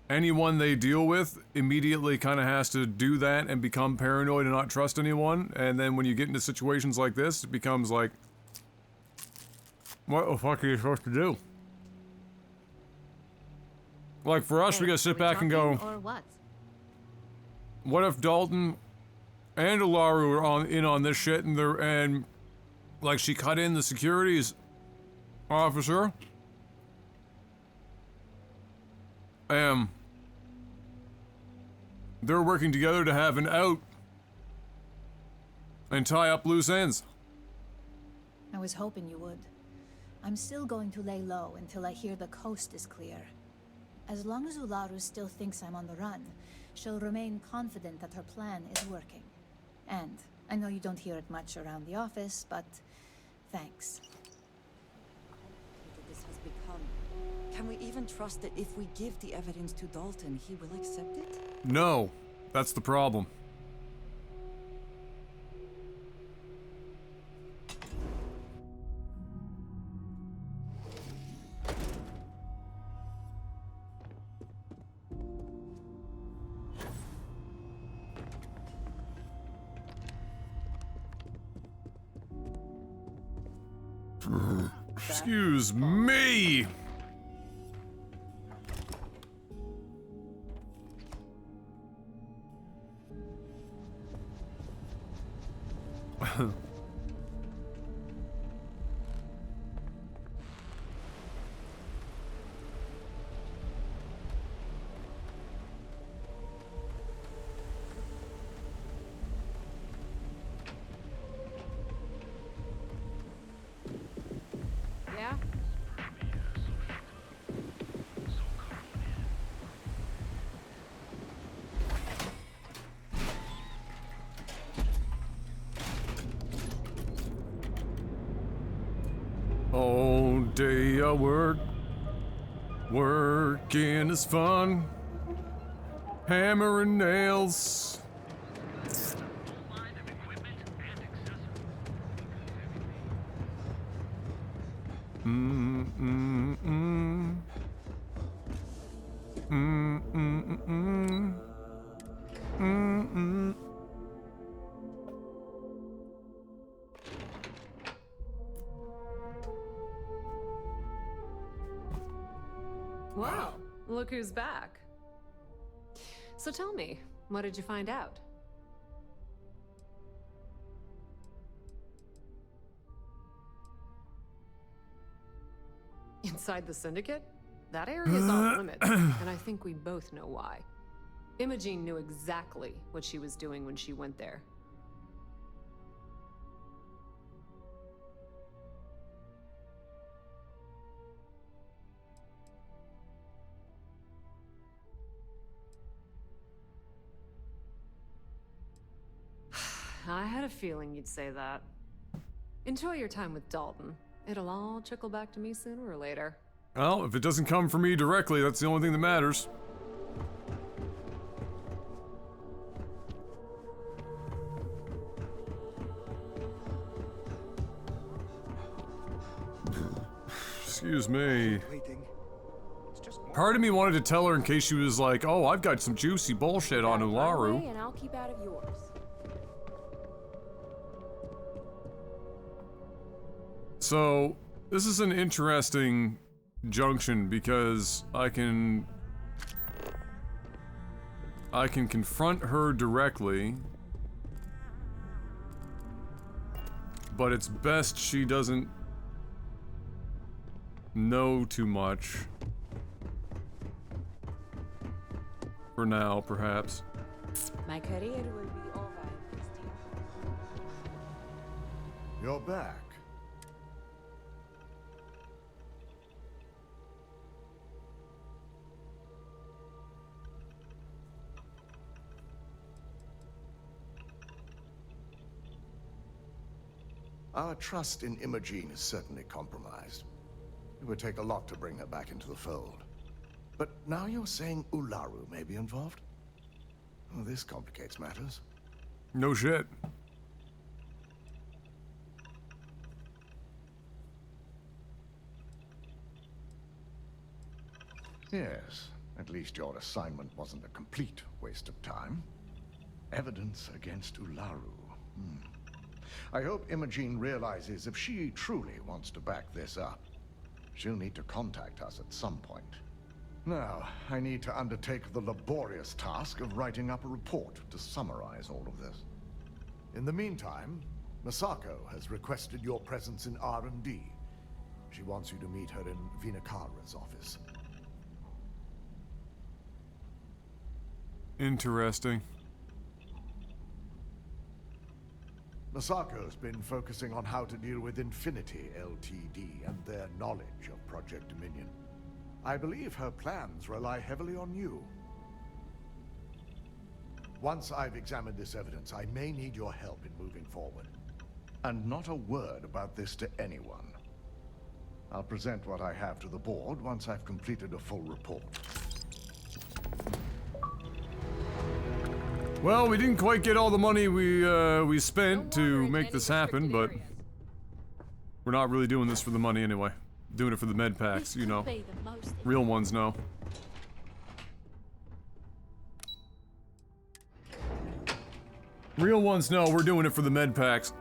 anyone they deal with immediately kind of has to do that and become paranoid and not trust anyone, and then when you get into situations like this, it becomes like, what the fuck are you supposed to do? Like, for us, we gotta sit back and go, Or what? what if Dalton and Ularu are in on this shit and like she cut in the securities officer? They're working together to have an out and tie up loose ends. I was hoping you would. I'm still going to lay low until I hear the coast is clear. As long as Ularu still thinks I'm on the run, she'll remain confident that her plan is working. And I know you don't hear it much around the office, but thanks. This has become. Can we even trust that if we give the evidence to Dalton, he will accept it? No, that's the problem. Excuse me! Yeah? All day I work, working is fun, hammering nails. Well, look who's back. So tell me, what did you find out? Inside the Syndicate? That area is off limits, and I think we both know why. Imogene knew exactly what she was doing when she went there. I had a feeling you'd say that. Enjoy your time with Dalton. It'll all trickle back to me sooner or later. Well, if it doesn't come from me directly, that's the only thing that matters. Excuse me. Part of me wanted to tell her in case she was like, oh, I've got some juicy bullshit on Ularu. And I'll keep out of yours. So, this is an interesting junction because I can confront her directly, but it's best she doesn't know too much. For now, perhaps. My career will be over, Christine. You're back. Our trust in Imogene is certainly compromised. It would take a lot to bring her back into the fold. But now you're saying Ularu may be involved? Well, this complicates matters. No shit. Yes, at least your assignment wasn't a complete waste of time. Evidence against Ularu. I hope Imogene realizes if she truly wants to back this up, she'll need to contact us at some point. Now, I need to undertake the laborious task of writing up a report to summarize all of this. In the meantime, Masako has requested your presence in R&D. She wants you to meet her in Vinakara's office. Interesting. Masako's been focusing on how to deal with Infinity Ltd. And their knowledge of Project Dominion. I believe her plans rely heavily on you. Once I've examined this evidence, I may need your help in moving forward. And not a word about this to anyone. I'll present what I have to the board once I've completed a full report. Well, we didn't quite get all the money we spent to make this happen, but we're not really doing this for the money anyway. Doing it for the med packs, you know. Real ones know. Real ones know we're doing it for the med packs.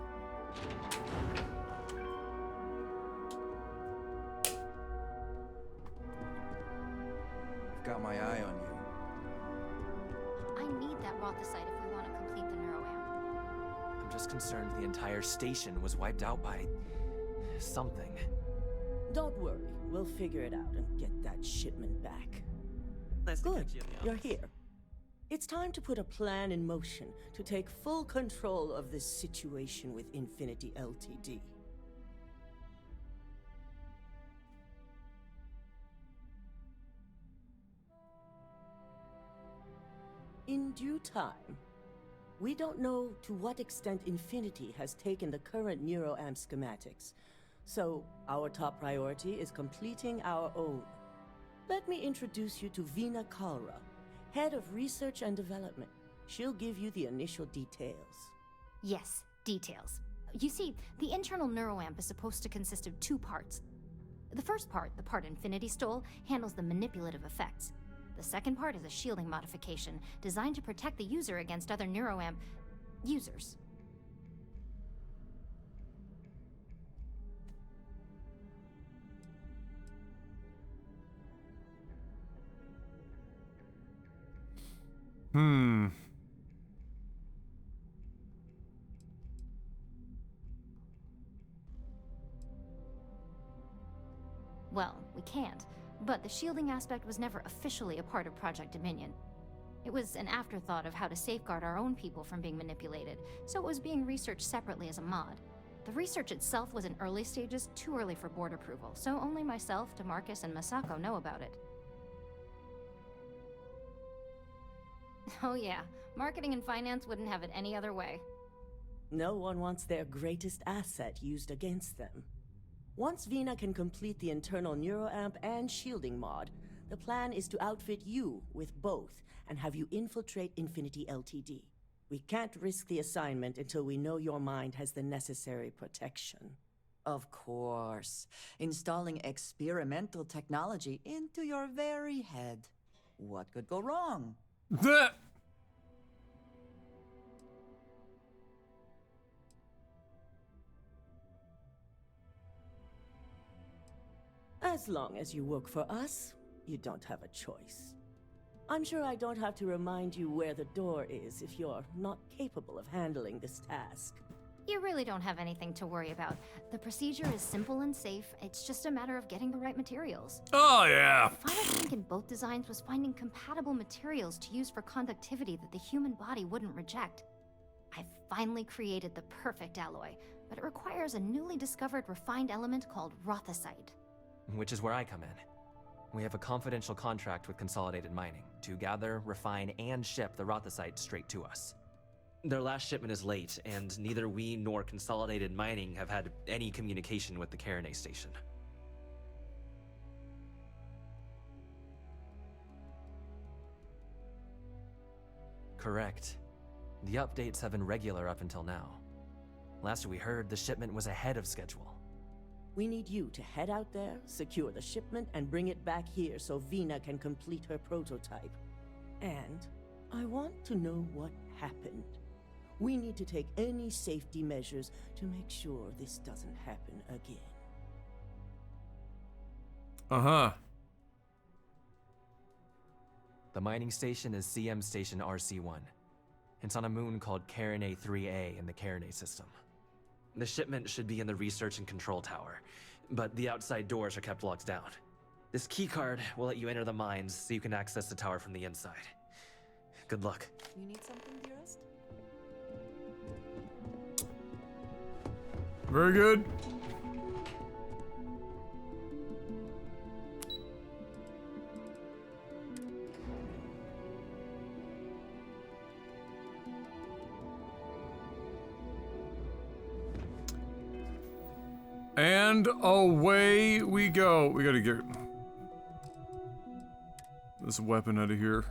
I've got my eye on you. I need that Rothicite if we want to complete the neuroamp. I'm just concerned the entire station was wiped out by something. Don't worry, we'll figure it out and get that shipment back. Good, you're here. It's time to put a plan in motion to take full control of this situation with Infinity Ltd. In due time. We don't know to what extent Infinity has taken the current neuroamp schematics, so our top priority is completing our own. Let me introduce you to Vina Kalra, Head of Research and Development. She'll give you the initial details. Yes, details. You see, the internal neuroamp is supposed to consist of two parts. The first part, the part Infinity stole, handles the manipulative effects. The second part is a shielding modification designed to protect the user against other neuroamp users. Well, we can't, but the shielding aspect was never officially a part of Project Dominion. It was an afterthought of how to safeguard our own people from being manipulated, so it was being researched separately as a mod. The research itself was in early stages, too early for board approval, so only myself, DeMarcus, and Masako know about it. Oh yeah, marketing and finance wouldn't have it any other way. No one wants their greatest asset used against them. Once Vina can complete the internal neuroamp and shielding mod, the plan is to outfit you with both and have you infiltrate Infinity Ltd. We can't risk the assignment until we know your mind has the necessary protection. Of course. Installing experimental technology into your very head. What could go wrong? As long as you work for us, you don't have a choice. I'm sure I don't have to remind you where the door is if you're not capable of handling this task. You really don't have anything to worry about. The procedure is simple and safe. It's just a matter of getting the right materials. Oh, yeah. The final thing in both designs was finding compatible materials to use for conductivity that the human body wouldn't reject. I've finally created the perfect alloy, but it requires a newly discovered refined element called rothicite. Which is where I come in. We have a confidential contract with Consolidated Mining to gather, refine, and ship the rothicite straight to us. Their last shipment is late, and neither we nor Consolidated Mining have had any communication with the Carinay station. Correct. The updates have been regular up until now. Last we heard, the shipment was ahead of schedule. We need you to head out there, secure the shipment, and bring it back here so Vina can complete her prototype. And I want to know what happened. We need to take any safety measures to make sure this doesn't happen again. Uh-huh. The mining station is CM Station RC-1. It's on a moon called Carinay 3A in the Carinay system. The shipment should be in the research and control tower, but the outside doors are kept locked down. This keycard will let you enter the mines so you can access the tower from the inside. Good luck. You need something, dearest? Very good. And away we go. We gotta get this weapon out of here.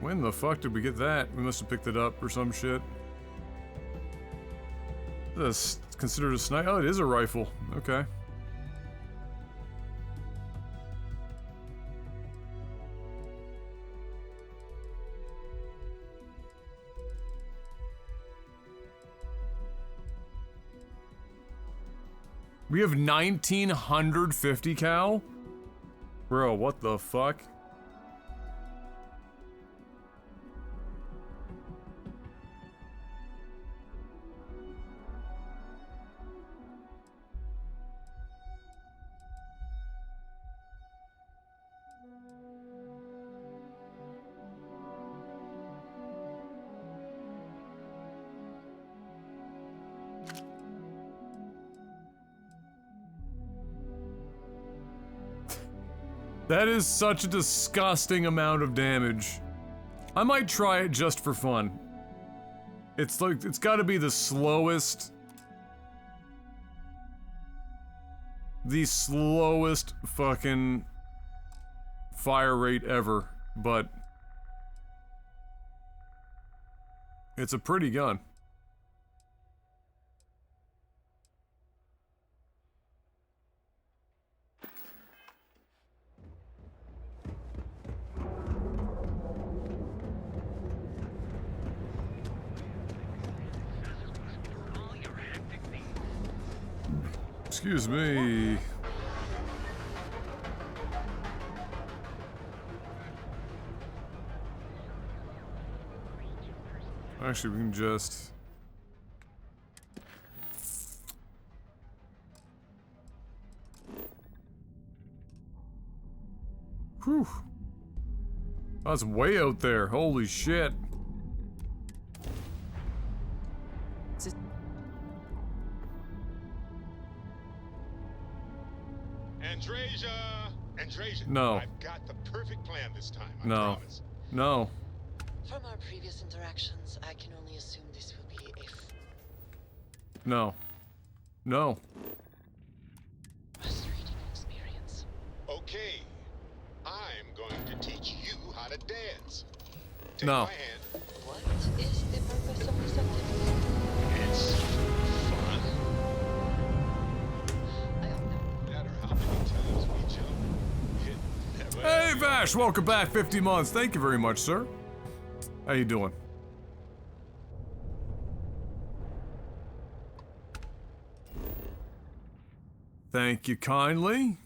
When the fuck did we get that? We must have picked it up or some shit. This considered a sniper? Oh, it is a rifle. Okay. We have 1950 cal? Bro, what the fuck? That is such a disgusting amount of damage. I might try it just for fun. It's like, it's gotta be the slowest fucking fire rate ever, but it's a pretty gun. Excuse me. Actually, we can just... Whew. That's way out there. Holy shit. Andreja, No. I've got the perfect plan this time, I No. promise. No. From our previous interactions, I can only assume this will be a No. No. frustrating experience. Okay, I'm going to teach you how to dance. Take No. my hand. What is the purpose of this activity? It's fun. No matter how many times we jump, it never Hey Vash, welcome back 50 months. Thank you very much, sir. How you doing? Thank you kindly.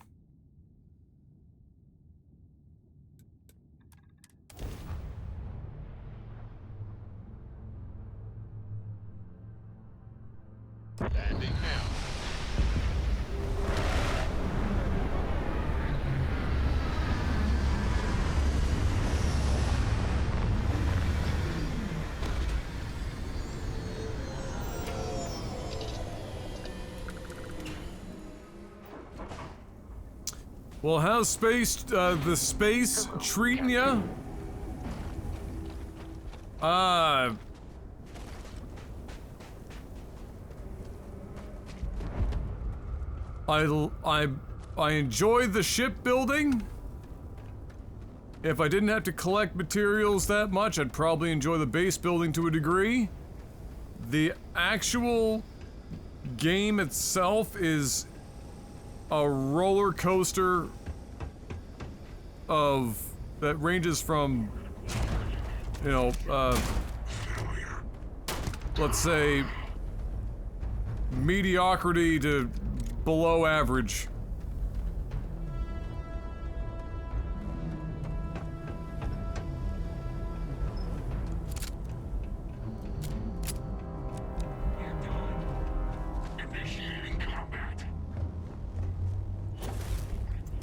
Landing now. Well, how's the space treating ya? I enjoy the shipbuilding. If I didn't have to collect materials that much, I'd probably enjoy the base building to a degree. The actual game itself is a roller coaster that ranges from, you know, let's say mediocrity to below average.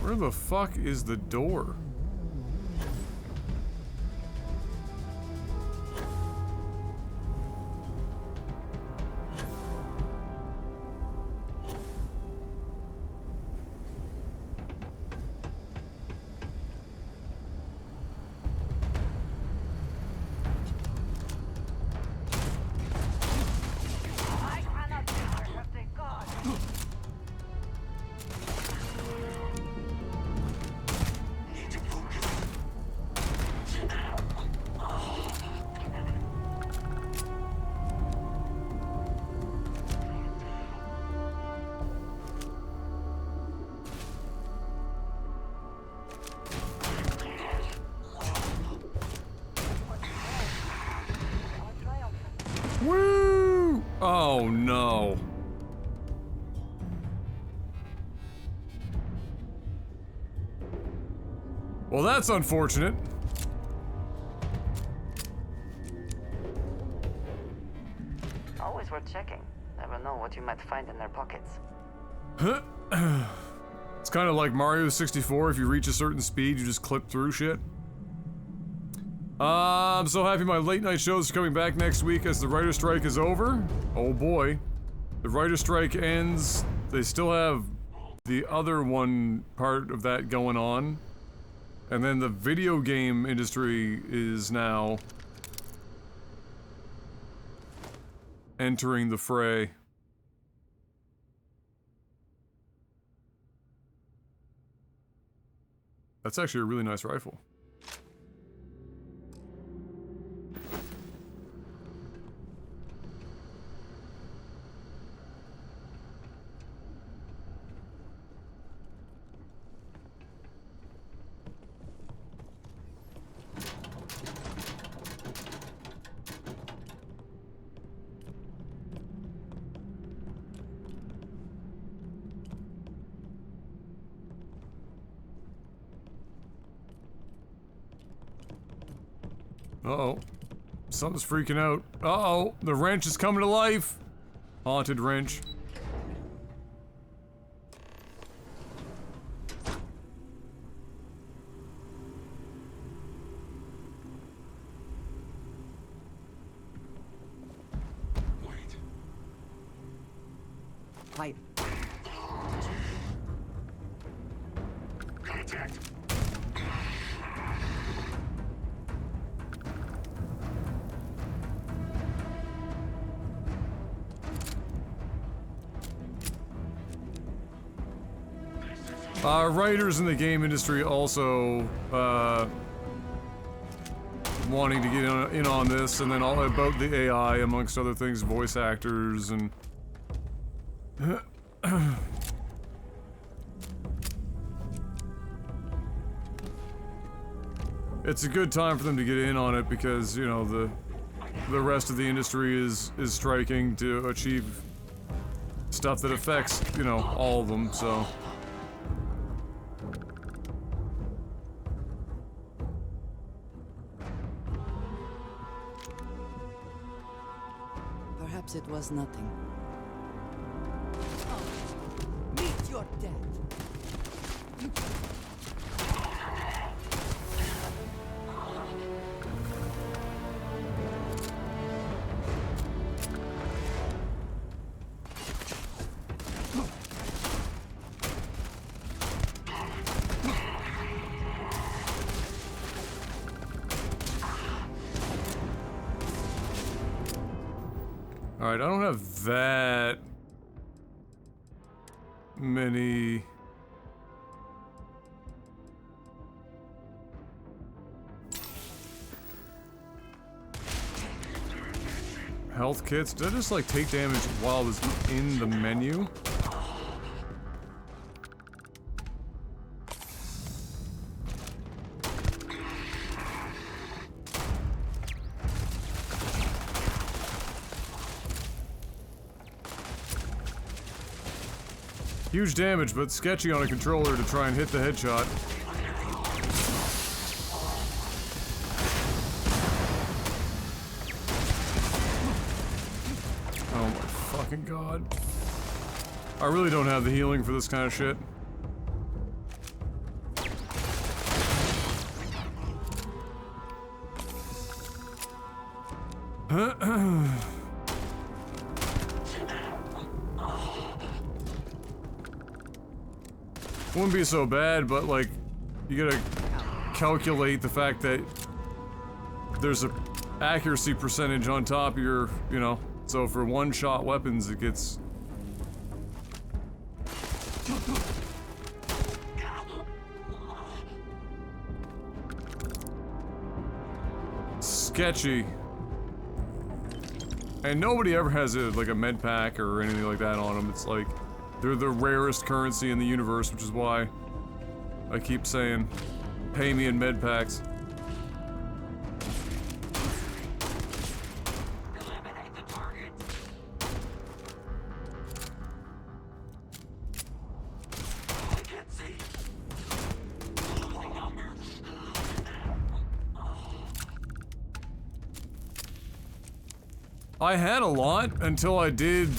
Where the fuck is the door? Woo! Oh no. Well, that's unfortunate. Always worth checking. Never know what you might find in their pockets. It's kind of like Mario 64. If you reach a certain speed, you just clip through shit. I'm so happy my late night shows are coming back next week as the writer's strike is over. Oh boy. The writer's strike ends. They still have the other one part of that going on. And then the video game industry is now entering the fray. That's actually a really nice rifle. Uh-oh. Something's freaking out. Uh-oh. The wrench is coming to life. Haunted wrench. Writers in the game industry also, wanting to get in on this, and then all about the AI, amongst other things, voice actors, and... It's a good time for them to get in on it because, you know, the rest of the industry is striking to achieve stuff that affects, you know, all of them, so... Perhaps it was nothing. Meet your death. Alright, I don't have that many... health kits. Did I just like take damage while I was in the menu? Huge damage, but sketchy on a controller to try and hit the headshot. Oh my fucking god. I really don't have the healing for this kind of shit. Wouldn't be so bad, but like, you gotta calculate the fact that there's a accuracy percentage on top of your, you know, so for one-shot weapons it gets... sketchy. And nobody ever has like a med pack or anything like that on them. It's like, they're the rarest currency in the universe, which is why I keep saying, pay me in med packs. I had a lot until I did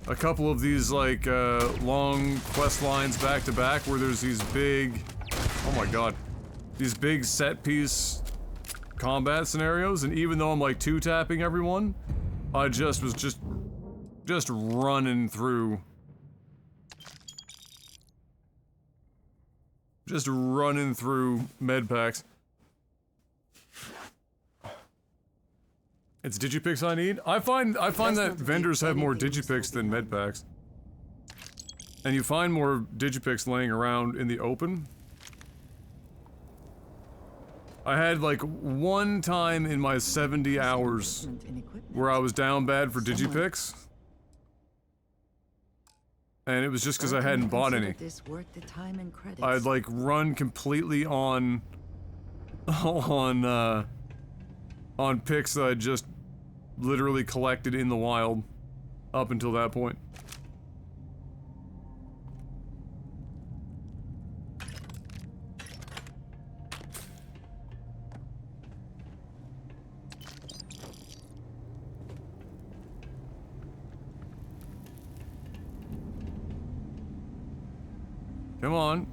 a couple of these like long quest lines back to back where there's these big, oh my god, these big set piece combat scenarios, and even though I'm like two-tapping everyone, I just was just running through. Just running through med packs. It's digipicks I need? I find that vendors have more digipicks than med packs. And you find more digipicks laying around in the open. I had like one time in my 70 hours where I was down bad for digipicks. And it was just because I hadn't bought any. I'd like run completely on picks that I just literally collected in the wild up until that point. Come on.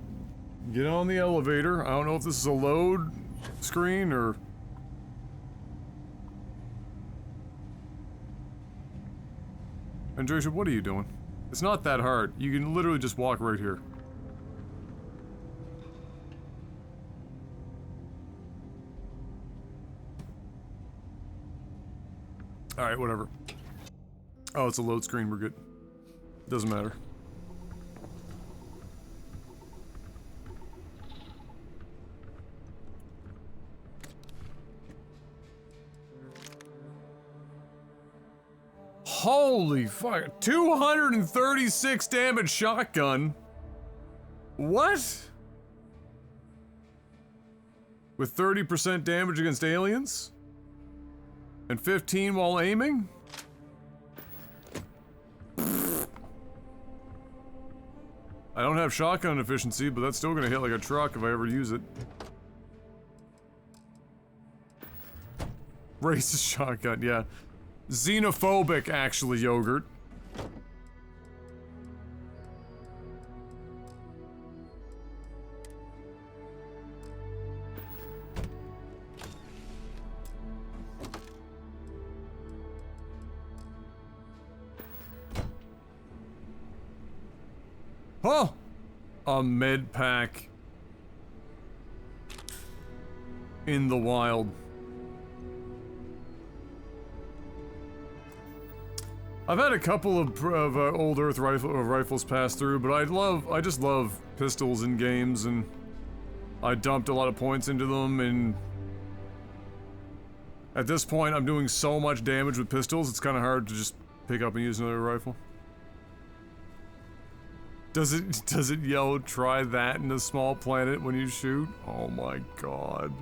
Get on the elevator. I don't know if this is a load screen or... Andresia, what are you doing? It's not that hard. You can literally just walk right here. Alright, whatever. Oh, it's a load screen. We're good. Doesn't matter. Holy fuck. 236 damage shotgun. What? With 30% damage against aliens? And 15 while aiming? I don't have shotgun efficiency, but that's still gonna hit like a truck if I ever use it. Racist shotgun, yeah. Xenophobic, actually, Yogurt. Oh! A med pack. In the wild. I've had a couple of old Earth rifles pass through, but I just love pistols in games, and I dumped a lot of points into them, and at this point I'm doing so much damage with pistols, it's kind of hard to just pick up and use another rifle. Does it yell, try that in a small planet when you shoot? Oh my god.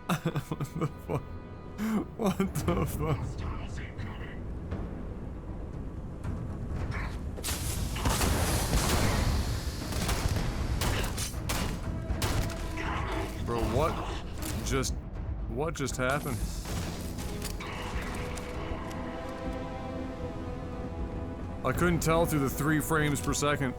What the fuck? What the fuck? Bro, what just happened? I couldn't tell through the 3 frames per second.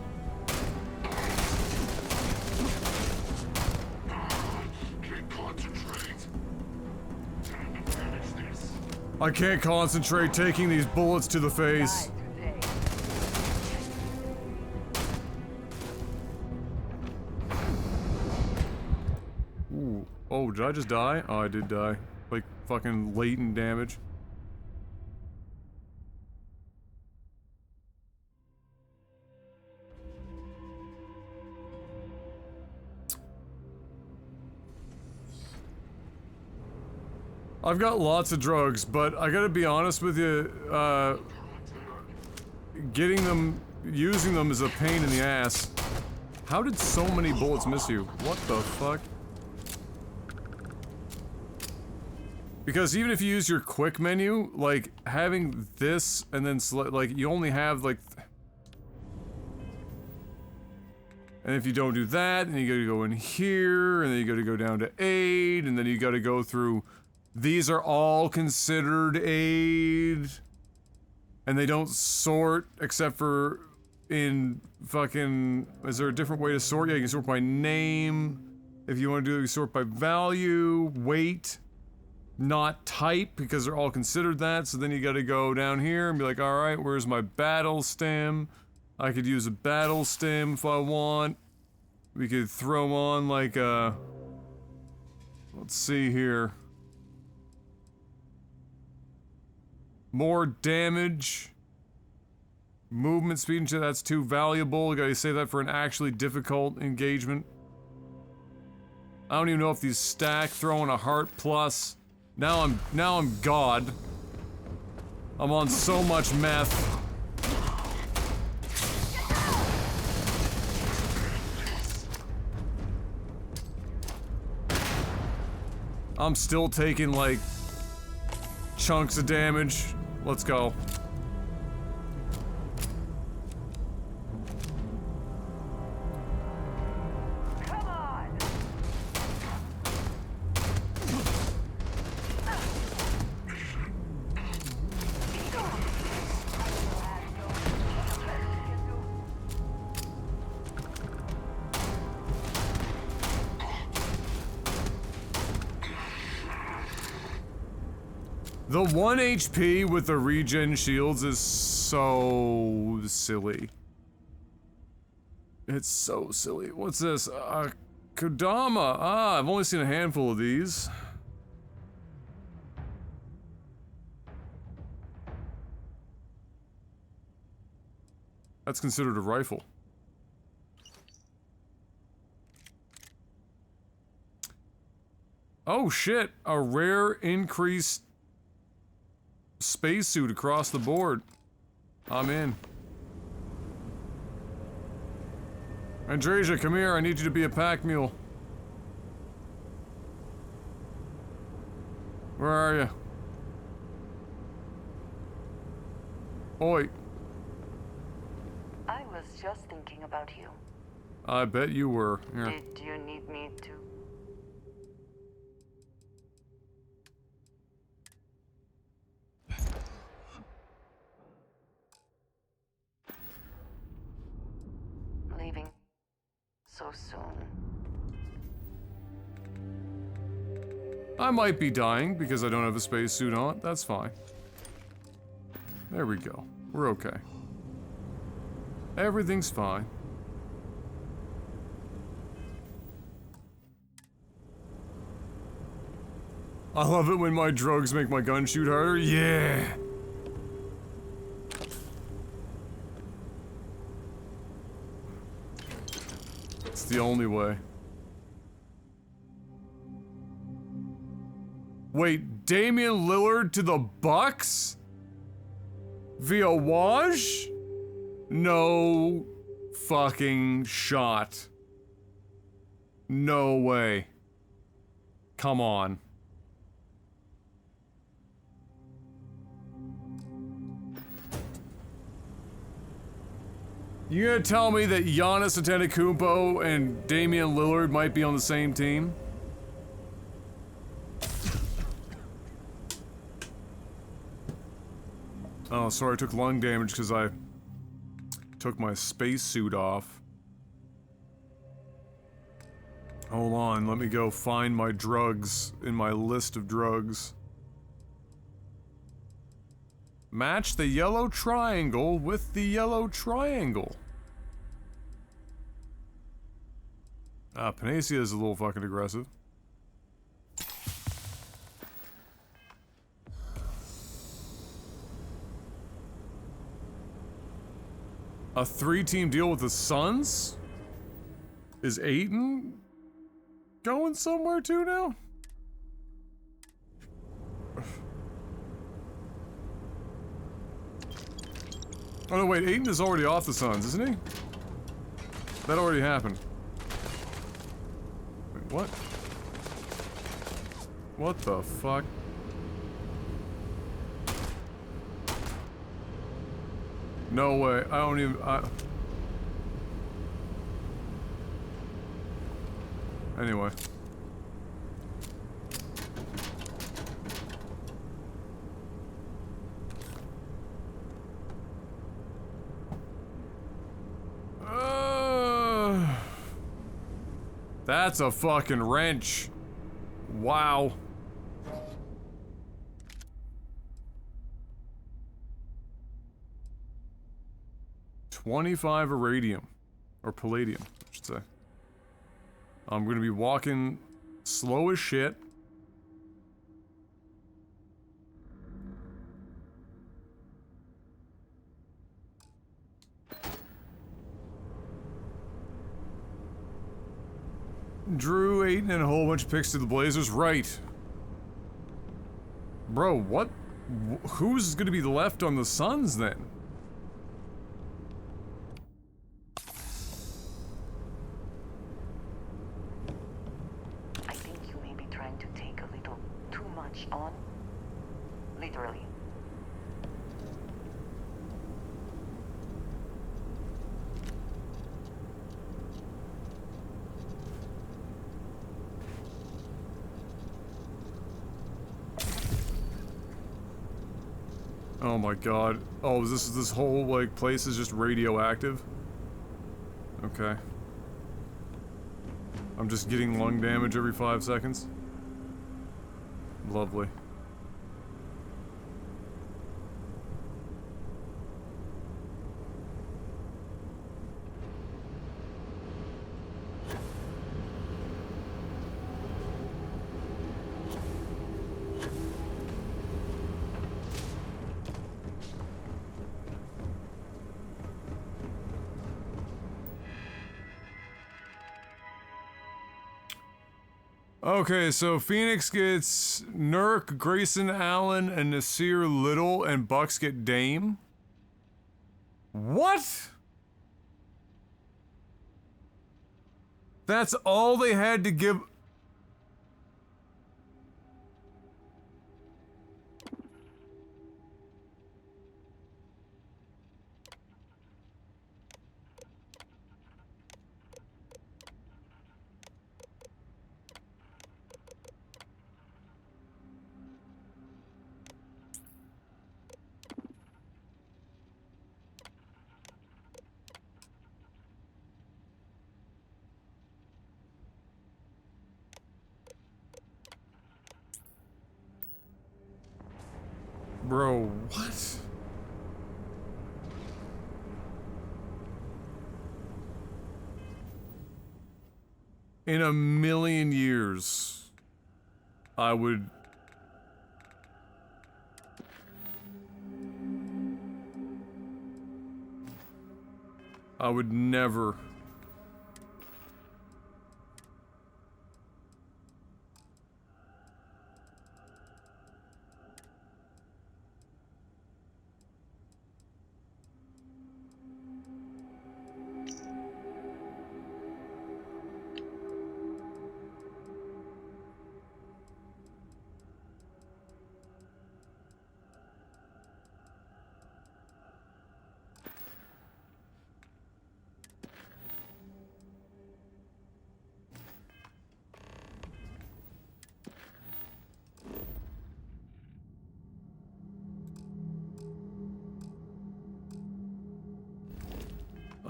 I can't concentrate taking these bullets to the face. Ooh. Oh, did I just die? Oh, I did die. Like, fucking latent damage. I've got lots of drugs, but I gotta be honest with you, using them is a pain in the ass. How did so many bullets miss you? What the fuck? Because even if you use your quick menu, like, having this and then select, like, you only have, like... And if you don't do that, then you gotta go in here, and then you gotta go down to aid, and then you gotta go through... These are all considered aid. And they don't sort, except for in fucking... Is there a different way to sort? Yeah, you can sort by name. If you want to do it, you sort by value, weight, not type, because they're all considered that. So then you gotta go down here and be like, alright, where's my battle stem? I could use a battle stem if I want. We could throw on like a... Let's see here. More damage. Movement speed, that's too valuable. You gotta save that for an actually difficult engagement. I don't even know if these stack. Throwing a heart plus. Now I'm God. I'm on so much meth. I'm still taking like chunks of damage. Let's go. The 1 HP with the regen shields is so silly. It's so silly. What's this? Kodama. Ah, I've only seen a handful of these. That's considered a rifle. Oh shit, a rare increased spacesuit across the board. I'm in. Andresia, come here, I need you to be a pack mule. Where are you? Oi. I was just thinking about you. I bet you were. Here. Did you need me to? Leaving so soon. I might be dying because I don't have a spacesuit on. That's fine. There we go. We're okay. Everything's fine. I love it when my drugs make my gun shoot harder. Yeah! It's the only way. Wait, Damian Lillard to the Bucks? Via Waj? No fucking shot. No way. Come on. You gonna tell me that Giannis Antetokounmpo and Damian Lillard might be on the same team? Oh, sorry, I took lung damage because I took my spacesuit off. Hold on, let me go find my drugs in my list of drugs. Match the yellow triangle with the yellow triangle. Ah, Panacea is a little fucking aggressive. A 3-team deal with the Suns? Is Ayton going somewhere too now? Oh no, wait, Ayton is already off the Suns, isn't he? That already happened. Wait, what? What the fuck? No way, I don't even, Anyway. That's a fucking wrench. Wow. $25 iridium. Or palladium, I should say. I'm gonna be walking slow as shit. Drew Ayton and a whole bunch of picks to the Blazers. Right. Bro, what? Who's gonna be left on the Suns then? I think you may be trying to take a little too much on. Literally. Oh my god. Oh, this whole, like, place is just radioactive? Okay. I'm just getting lung damage every 5 seconds? Lovely. Okay, so Phoenix gets Nurk, Grayson Allen, and Nasir Little, and Bucks get Dame. What? That's all they had to give. Bro, what? In a million years, I would never.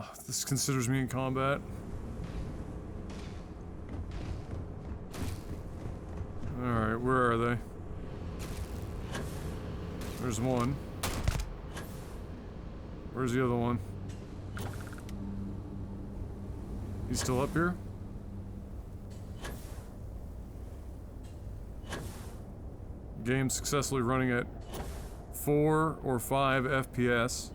Oh, this considers me in combat. Alright, where are they? There's one. Where's the other one? He's still up here? Game successfully running at 4 or 5 FPS.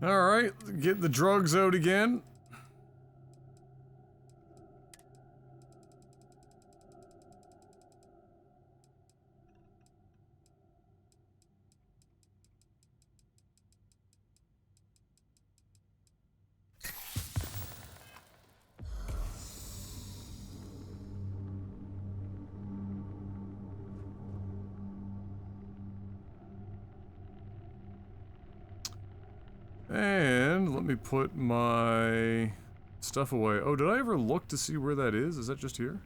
Alright, get the drugs out again. And let me put my stuff away. Oh, did I ever look to see where that is? Is that just here?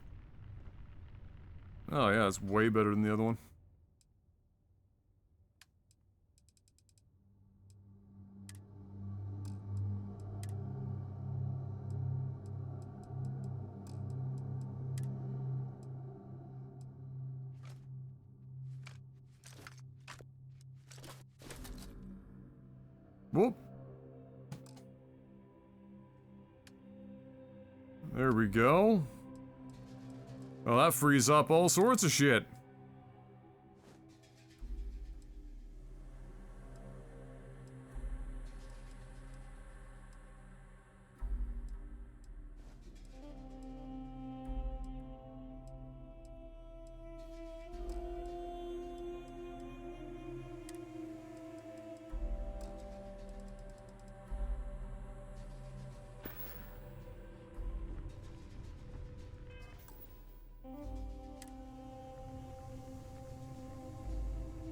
Oh yeah, it's way better than the other one. Whoop. There we go. Well, that frees up all sorts of shit.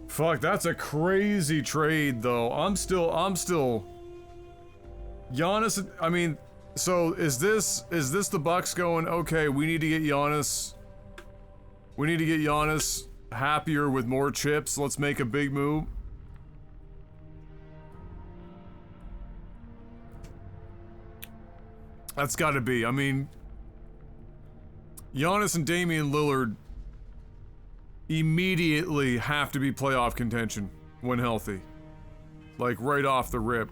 Fuck, that's a crazy trade, though. I'm still... Giannis, I mean, so is this the Bucks going, okay, we need to get Giannis... We need to get Giannis happier with more chips, let's make a big move? That's gotta be. I mean, Giannis and Damian Lillard immediately have to be playoff contention when healthy. Like, right off the rip.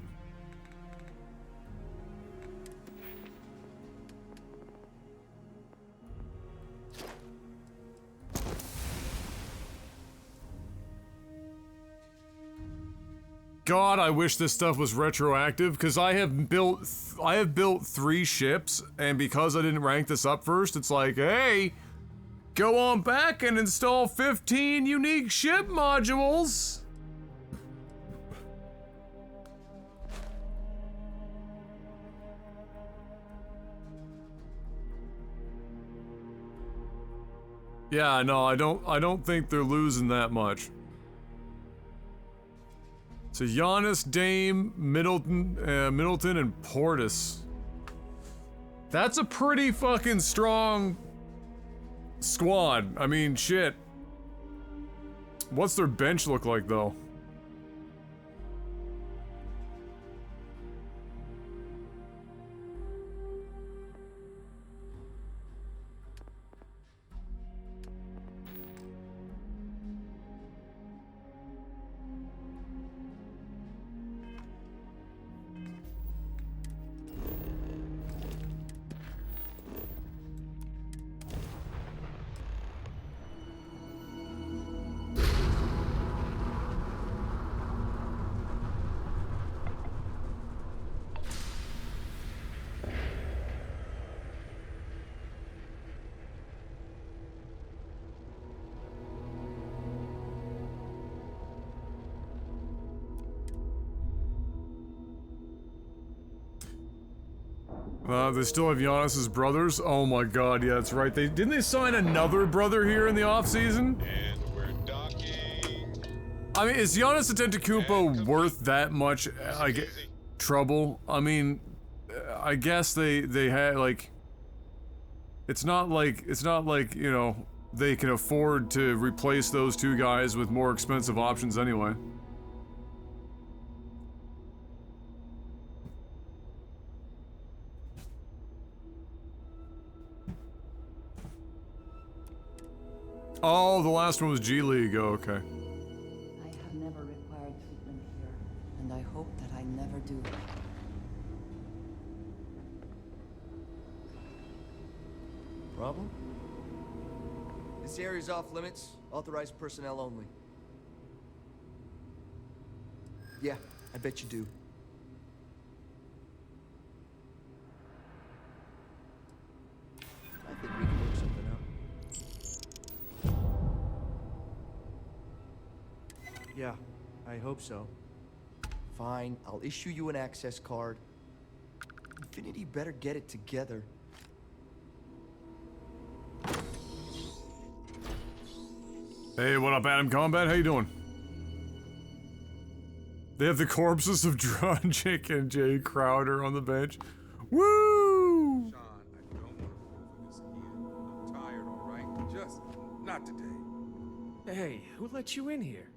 God, I wish this stuff was retroactive, because I have built 3 ships, and because I didn't rank this up first, it's like, hey, go on back and install 15 unique ship modules. Yeah, no, I don't think they're losing that much. So Giannis, Dame, Middleton, and Portis. That's a pretty fucking strong squad. I mean, shit. What's their bench look like, though? They still have Giannis's brothers? Oh my god, yeah, that's right. Didn't they sign another brother here in the offseason? And we're docking. I mean, is Giannis Antetokounmpo worth that much, like, trouble? I mean, I guess they had, like... It's not like, you know, they can afford to replace those 2 guys with more expensive options anyway. Oh, the last one was G League. Oh, okay. I have never required treatment here, and I hope that I never do. Problem? This area's off limits. Authorized personnel only. Yeah, I bet you do. I think we can work something out. Yeah, I hope so. Fine, I'll issue you an access card. Infinity better get it together. Hey, what up, Adam Combat? How you doing? They have the corpses of Drunchik and Jay Crowder on the bench. Woo! Sean, I don't want to go over this again. I'm tired, all right? Just not today. Hey, who let you in here?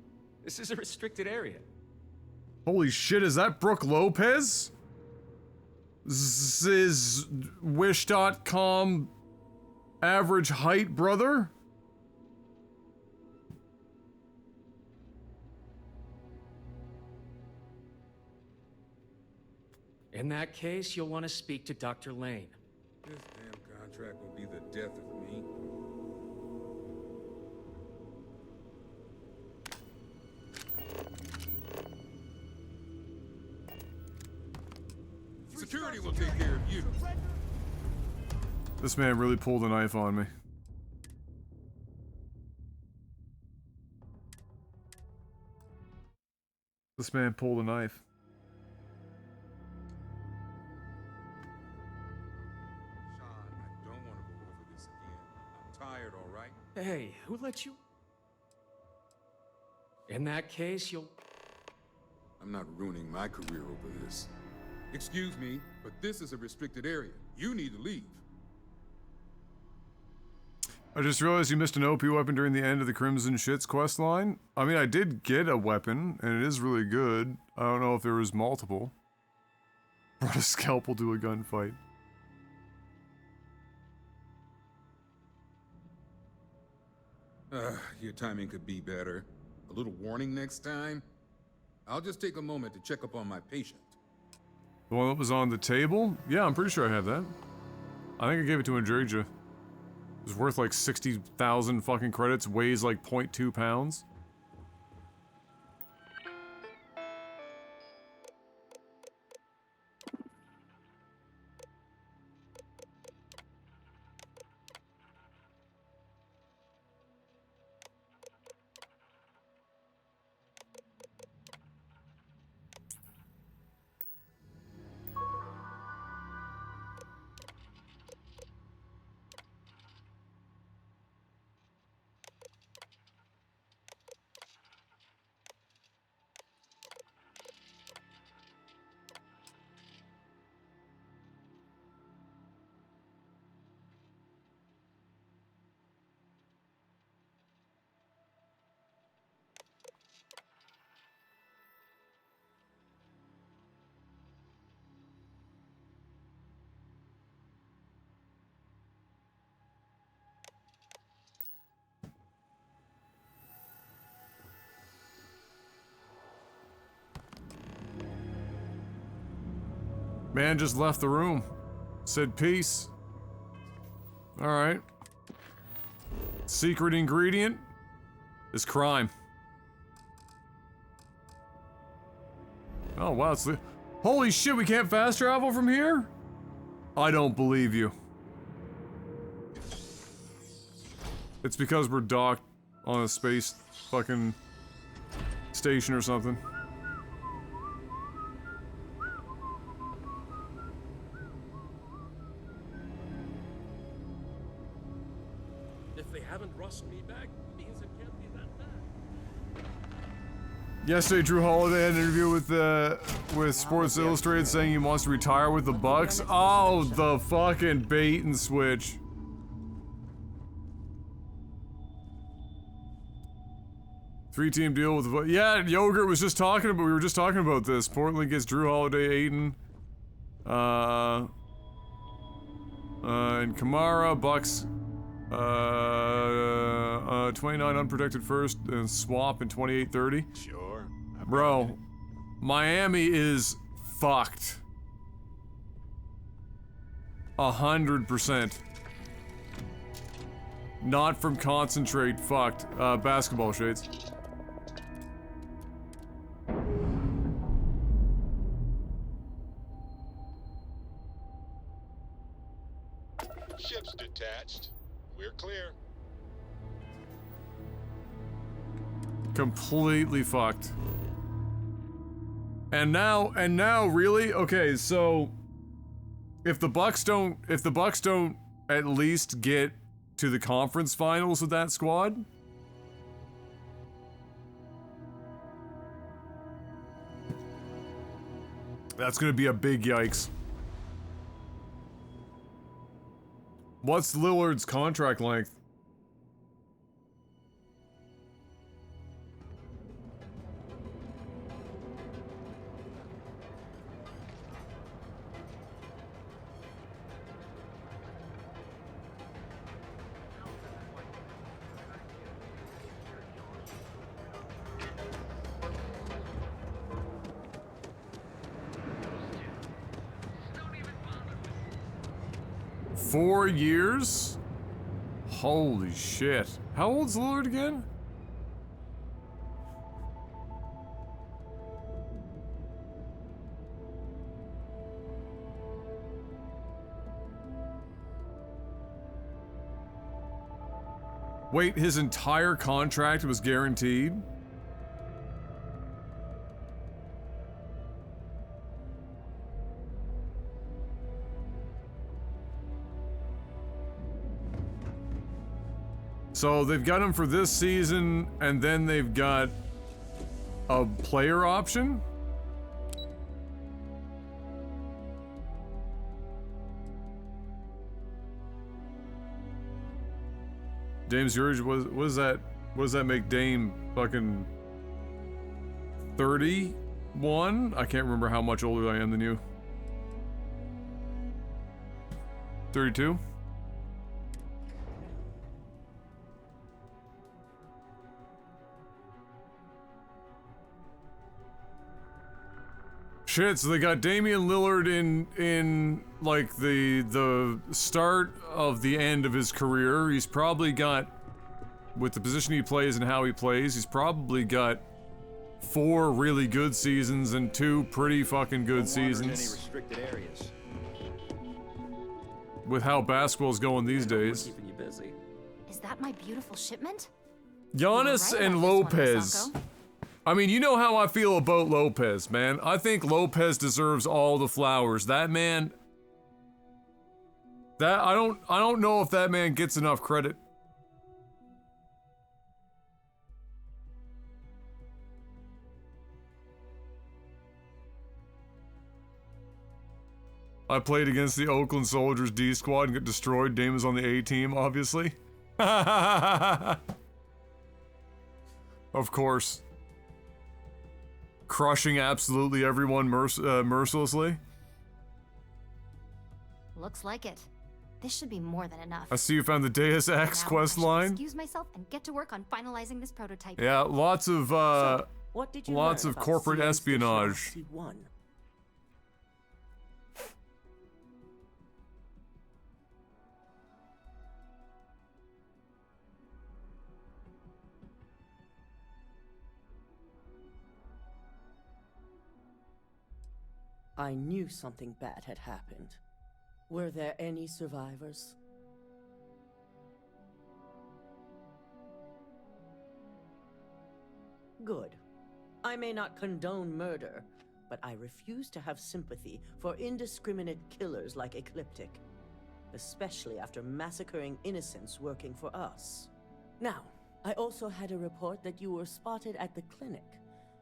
This is a restricted area. Holy shit, is that Brooke Lopez? Is Wish.com average height brother? In that case, you'll want to speak to Dr. Lane. This damn contract will be the death of me. Security will take care of you. This man really pulled a knife on me. This man pulled a knife. Sean, I don't want to go over this again. I'm tired, all right? Hey, who let you? In that case, you'll... I'm not ruining my career over this. Excuse me, but this is a restricted area. You need to leave. I just realized you missed an OP weapon during the end of the Crimson Shits quest line. I mean, I did get a weapon, and it is really good. I don't know if there was multiple. Brought a scalpel to a gunfight. Your timing could be better. A little warning next time. I'll just take a moment to check up on my patient. The one that was on the table? Yeah, I'm pretty sure I have that. I think I gave it to Andreja. It was worth like 60,000 fucking credits, weighs like 0.2 pounds. Man just left the room. Said peace. Alright. Secret ingredient is crime. Oh wow, it's holy shit, we can't fast travel from here? I don't believe you. It's because we're docked on a space fucking station or something. Me back means it can't be that bad. Yesterday, Drew Holiday had an interview with Sports Illustrated saying he wants to retire with the Bucks. Oh, the fucking bait and switch. Three-team deal with the yeah. Yogurt was just talking about. We were just talking about this. Portland gets Drew Holiday, Aiden, and Kamara. Bucks. 29 unprotected first and swap in 28-30. Sure. Bro, Miami is fucked. 100%. Not from concentrate, fucked. Basketball shades. Ship's detached. We're clear. Completely fucked. And now, really? Okay, so if the Bucks don't at least get to the conference finals with that squad, that's gonna be a big yikes. What's Lillard's contract length? $4 years? Holy shit. How old's Lillard again? Wait, his entire contract was guaranteed? So they've got him for this season, and then they've got a player option? Dame's Urge, what does that make Dame fucking 31? I can't remember how much older I am than you. 32? Shit, so they got Damian Lillard in like the start of the end of his career. He's probably got, with the position he plays and how he plays, he's probably got 4 really good seasons and 2 pretty fucking good seasons. Any restricted areas. With how basketball's going these days. Keeping you busy. Is that my beautiful shipment? Giannis right and about this one, Lopez. Misako. I mean, you know how I feel about Lopez, man. I think Lopez deserves all the flowers. That man, I don't know if that man gets enough credit. I played against the Oakland Soldiers D squad and got destroyed. Dame was on the A team, obviously. Of course. Crushing absolutely everyone mercilessly. Looks like it. This should be more than enough. I see you found the Deus Ex Now, quest I should line. excuse myself and get to work on finalizing this prototype. Yeah, lots of What did you lots learn of about corporate CM espionage. Station RC1? I knew something bad had happened. Were there any survivors? Good. I may not condone murder, but I refuse to have sympathy for indiscriminate killers like Ecliptic, especially after massacring innocents working for us. Now, I also had a report that you were spotted at the clinic.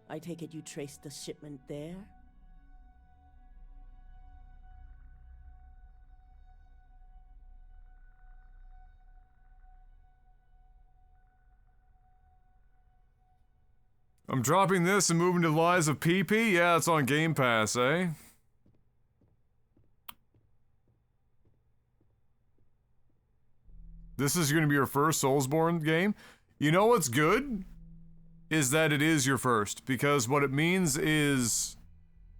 I take it you traced the shipment there? I'm dropping this and moving to Lies of PP? Yeah, it's on Game Pass, eh? This is gonna be your first Soulsborne game? You know what's good? Is that it is your first, because what it means is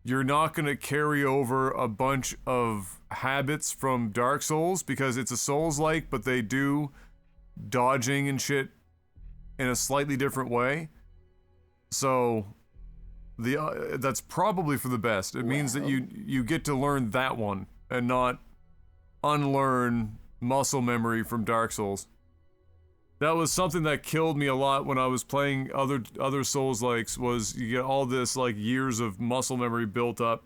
you're not gonna carry over a bunch of habits from Dark Souls, because it's a Souls-like, but they do dodging and shit in a slightly different way. So, that's probably for the best. It means that you get to learn that one, and not unlearn muscle memory from Dark Souls. That was something that killed me a lot when I was playing other Souls-likes, was you get all this, like, years of muscle memory built up,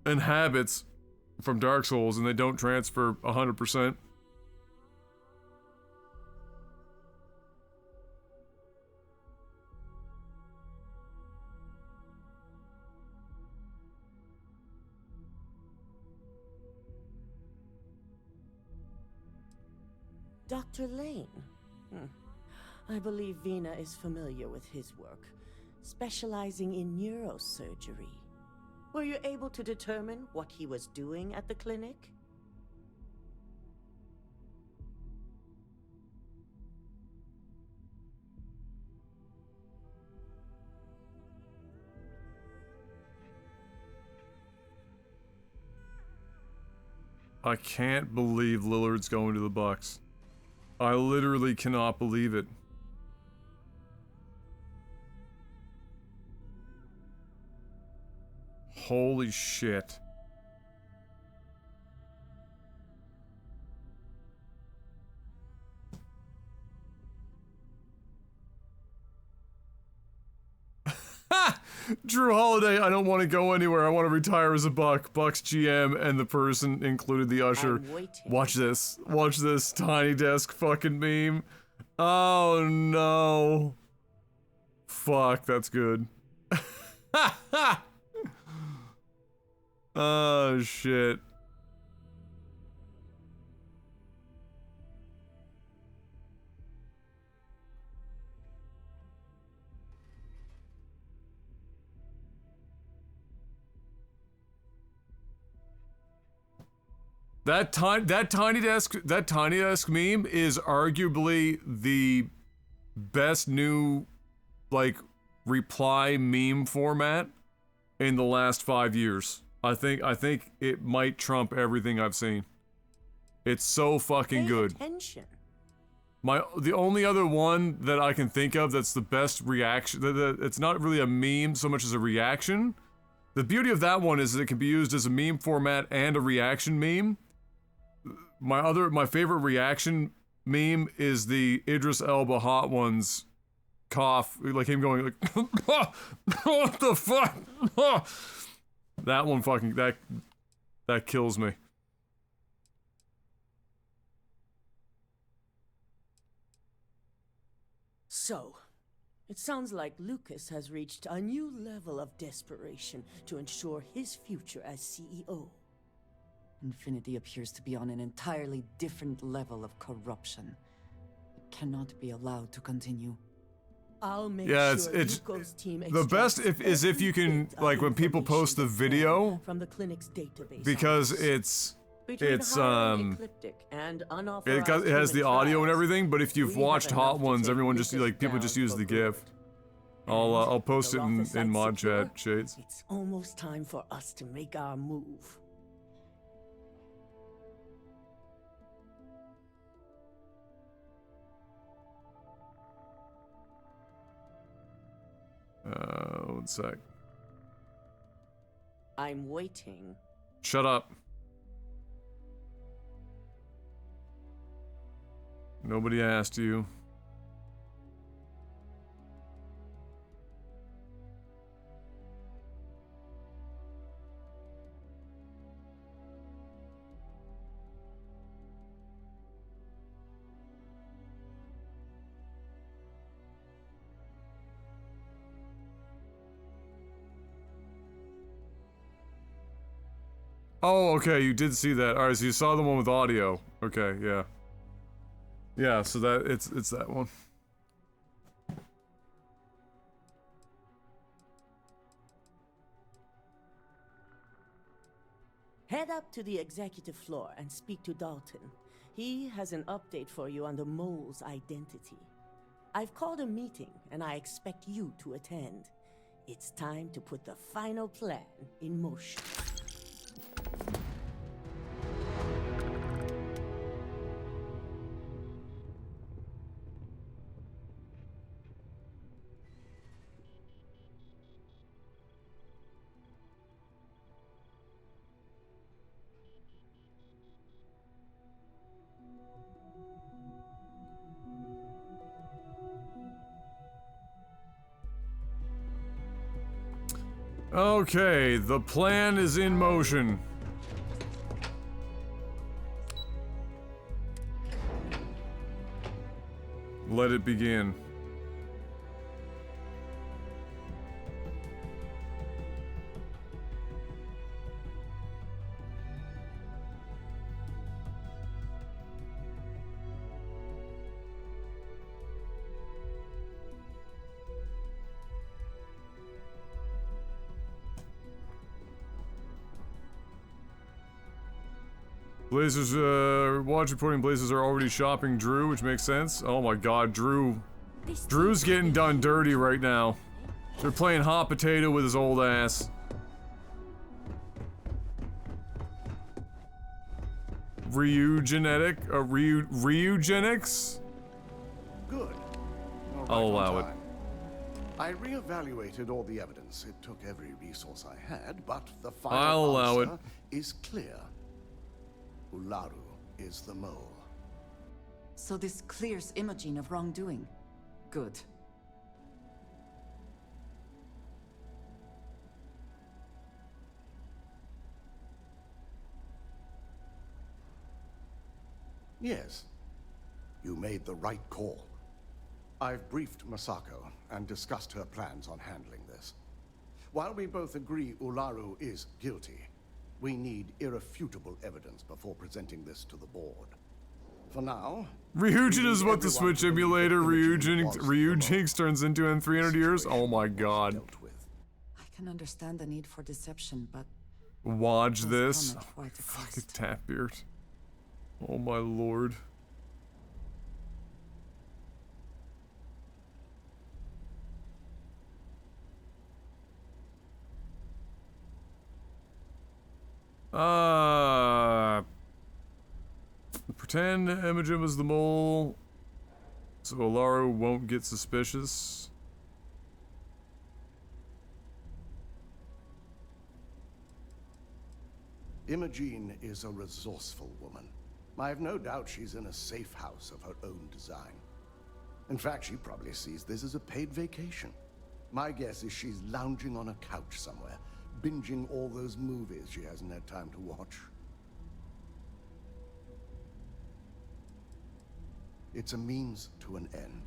and habits from Dark Souls, and they don't transfer 100%. Dr. Lane? I believe Vina is familiar with his work, specializing in neurosurgery. Were you able to determine what he was doing at the clinic? I can't believe Lillard's going to the Bucks. I literally cannot believe it. Holy shit. Drew Holiday, I don't want to go anywhere. I want to retire as a Buck. Bucks GM, and the person included the usher. Watch this. Watch this tiny desk fucking meme. Oh no. Fuck, that's good. Oh shit. That tiny desk meme is arguably the best new, like, reply meme format in the last 5 years. I think it might trump everything I've seen. It's so fucking good. Attention. The only other one that I can think of that's the best reaction, it's not really a meme so much as a reaction. The beauty of that one is that it can be used as a meme format and a reaction meme. My favorite reaction meme is the Idris Elba Hot Ones cough, like him going like, what the fuck? That one fucking, that kills me. So, it sounds like Lucas has reached a new level of desperation to ensure his future as CEO. Infinity appears to be on an entirely different level of corruption. It cannot be allowed to continue. I'll make Yeah, sure it's Yuko's team the best extracts if you can, every like, bit when of people post the information video, from the clinic's database because office. it has the audio and everything, but if you've watched Hot Ones, everyone just, like, people just use the GIF. I'll post it in mod chat, Shades. It's almost time for us to make our move. One sec. I'm waiting. Shut up. Nobody asked you. Oh, okay, you did see that. Alright, so you saw the one with audio. Okay, yeah. Yeah, so that, it's that one. Head up to the executive floor and speak to Dalton. He has an update for you on the mole's identity. I've called a meeting, and I expect you to attend. It's time to put the final plan in motion. Okay, the plan is in motion. Let it begin. Blazers, watch reporting Blazers are already shopping Drew, which makes sense. Oh my god, Drew's getting done dirty right now. They're playing hot potato with his old ass. Ryugenics? Good. I'll allow it. I reevaluated all the evidence. It took every resource I had, but the I'll final allow it. answer is clear. Ularu is the mole. So this clears Imogen of wrongdoing. Good. Yes. You made the right call. I've briefed Masako and discussed her plans on handling this. While we both agree Ularu is guilty, we need irrefutable evidence before presenting this to the board. For now... Ryujin is what the everyone Switch to believe emulator that Imogen was the Ryujinx turns into in 300 years? Oh my god. I can understand the need for deception, but... Watch those this. come at quite a Fucking cost. Tapbeard. Oh my lord. Pretend Imogen was the mole, so Olaru won't get suspicious. Imogen is a resourceful woman. I have no doubt she's in a safe house of her own design. In fact, she probably sees this as a paid vacation. My guess is she's lounging on a couch somewhere, binging all those movies she hasn't had time to watch. It's a means to an end.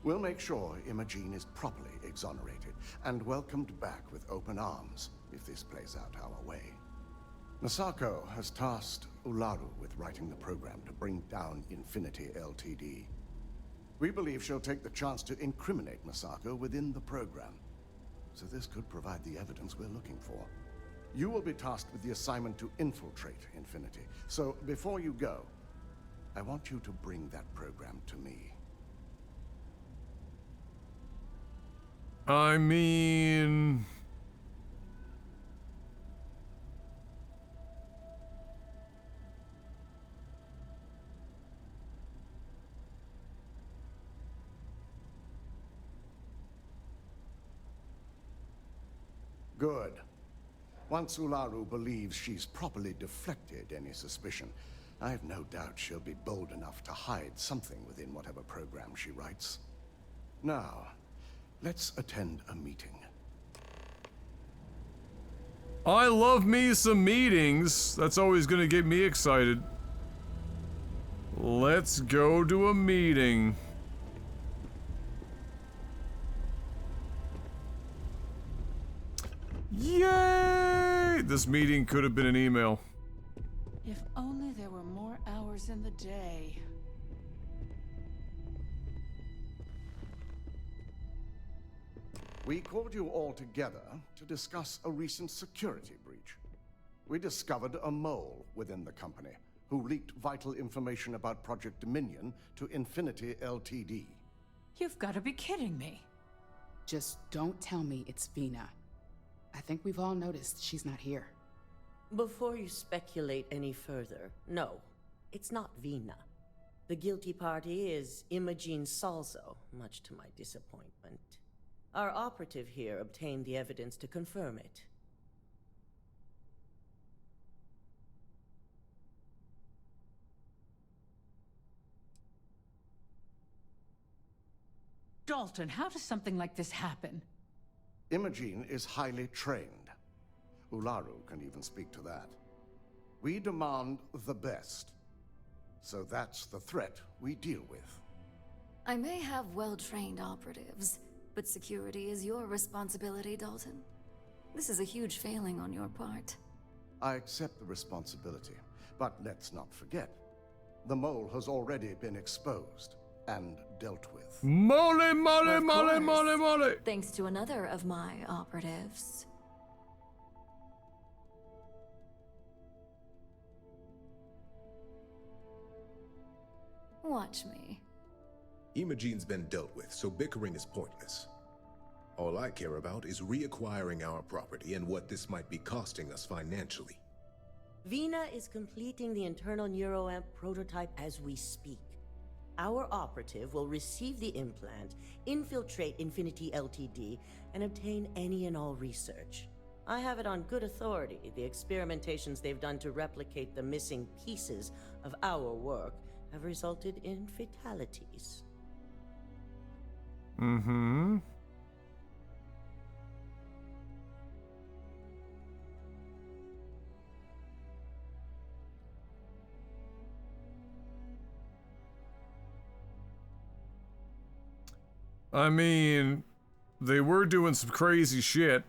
We'll make sure Imogen is properly exonerated and welcomed back with open arms if this plays out our way. Masako has tasked Ularu with writing the program to bring down Infinity Ltd. We believe she'll take the chance to incriminate Masako within the program, so this could provide the evidence we're looking for. You will be tasked with the assignment to infiltrate Infinity, so before you go, I want you to bring that program to me. I mean... Good. Once Ularu believes she's properly deflected any suspicion, I have no doubt she'll be bold enough to hide something within whatever program she writes. Now, let's attend a meeting. I love me some meetings. That's always gonna get me excited. Let's go to a meeting. Yay! This meeting could have been an email. If only there were more hours in the day. We called you all together to discuss a recent security breach. We discovered a mole within the company who leaked vital information about Project Dominion to Infinity Ltd. You've got to be kidding me. Just don't tell me it's Vina. I think we've all noticed she's not here. Before you speculate any further, no, it's not Vina. The guilty party is Imogen Salzo, much to my disappointment. Our operative here obtained the evidence to confirm it. Dalton, how does something like this happen? Imogen is highly trained. Ularu can even speak to that. We demand the best. So that's the threat we deal with. I may have well-trained operatives, but security is your responsibility, Dalton. This is a huge failing on your part. I accept the responsibility, but let's not forget, the mole has already been exposed and dealt with. Mole, mole, mole, mole, mole! Thanks to another of my operatives. Watch me. Imogen's been dealt with, so bickering is pointless. All I care about is reacquiring our property and what this might be costing us financially. Vina is completing the internal neuroamp prototype as we speak. Our operative will receive the implant, infiltrate Infinity Ltd, and obtain any and all research. I have it on good authority. The experimentations they've done to replicate the missing pieces of our work have resulted in fatalities. Mm-hmm. I mean, they were doing some crazy shit.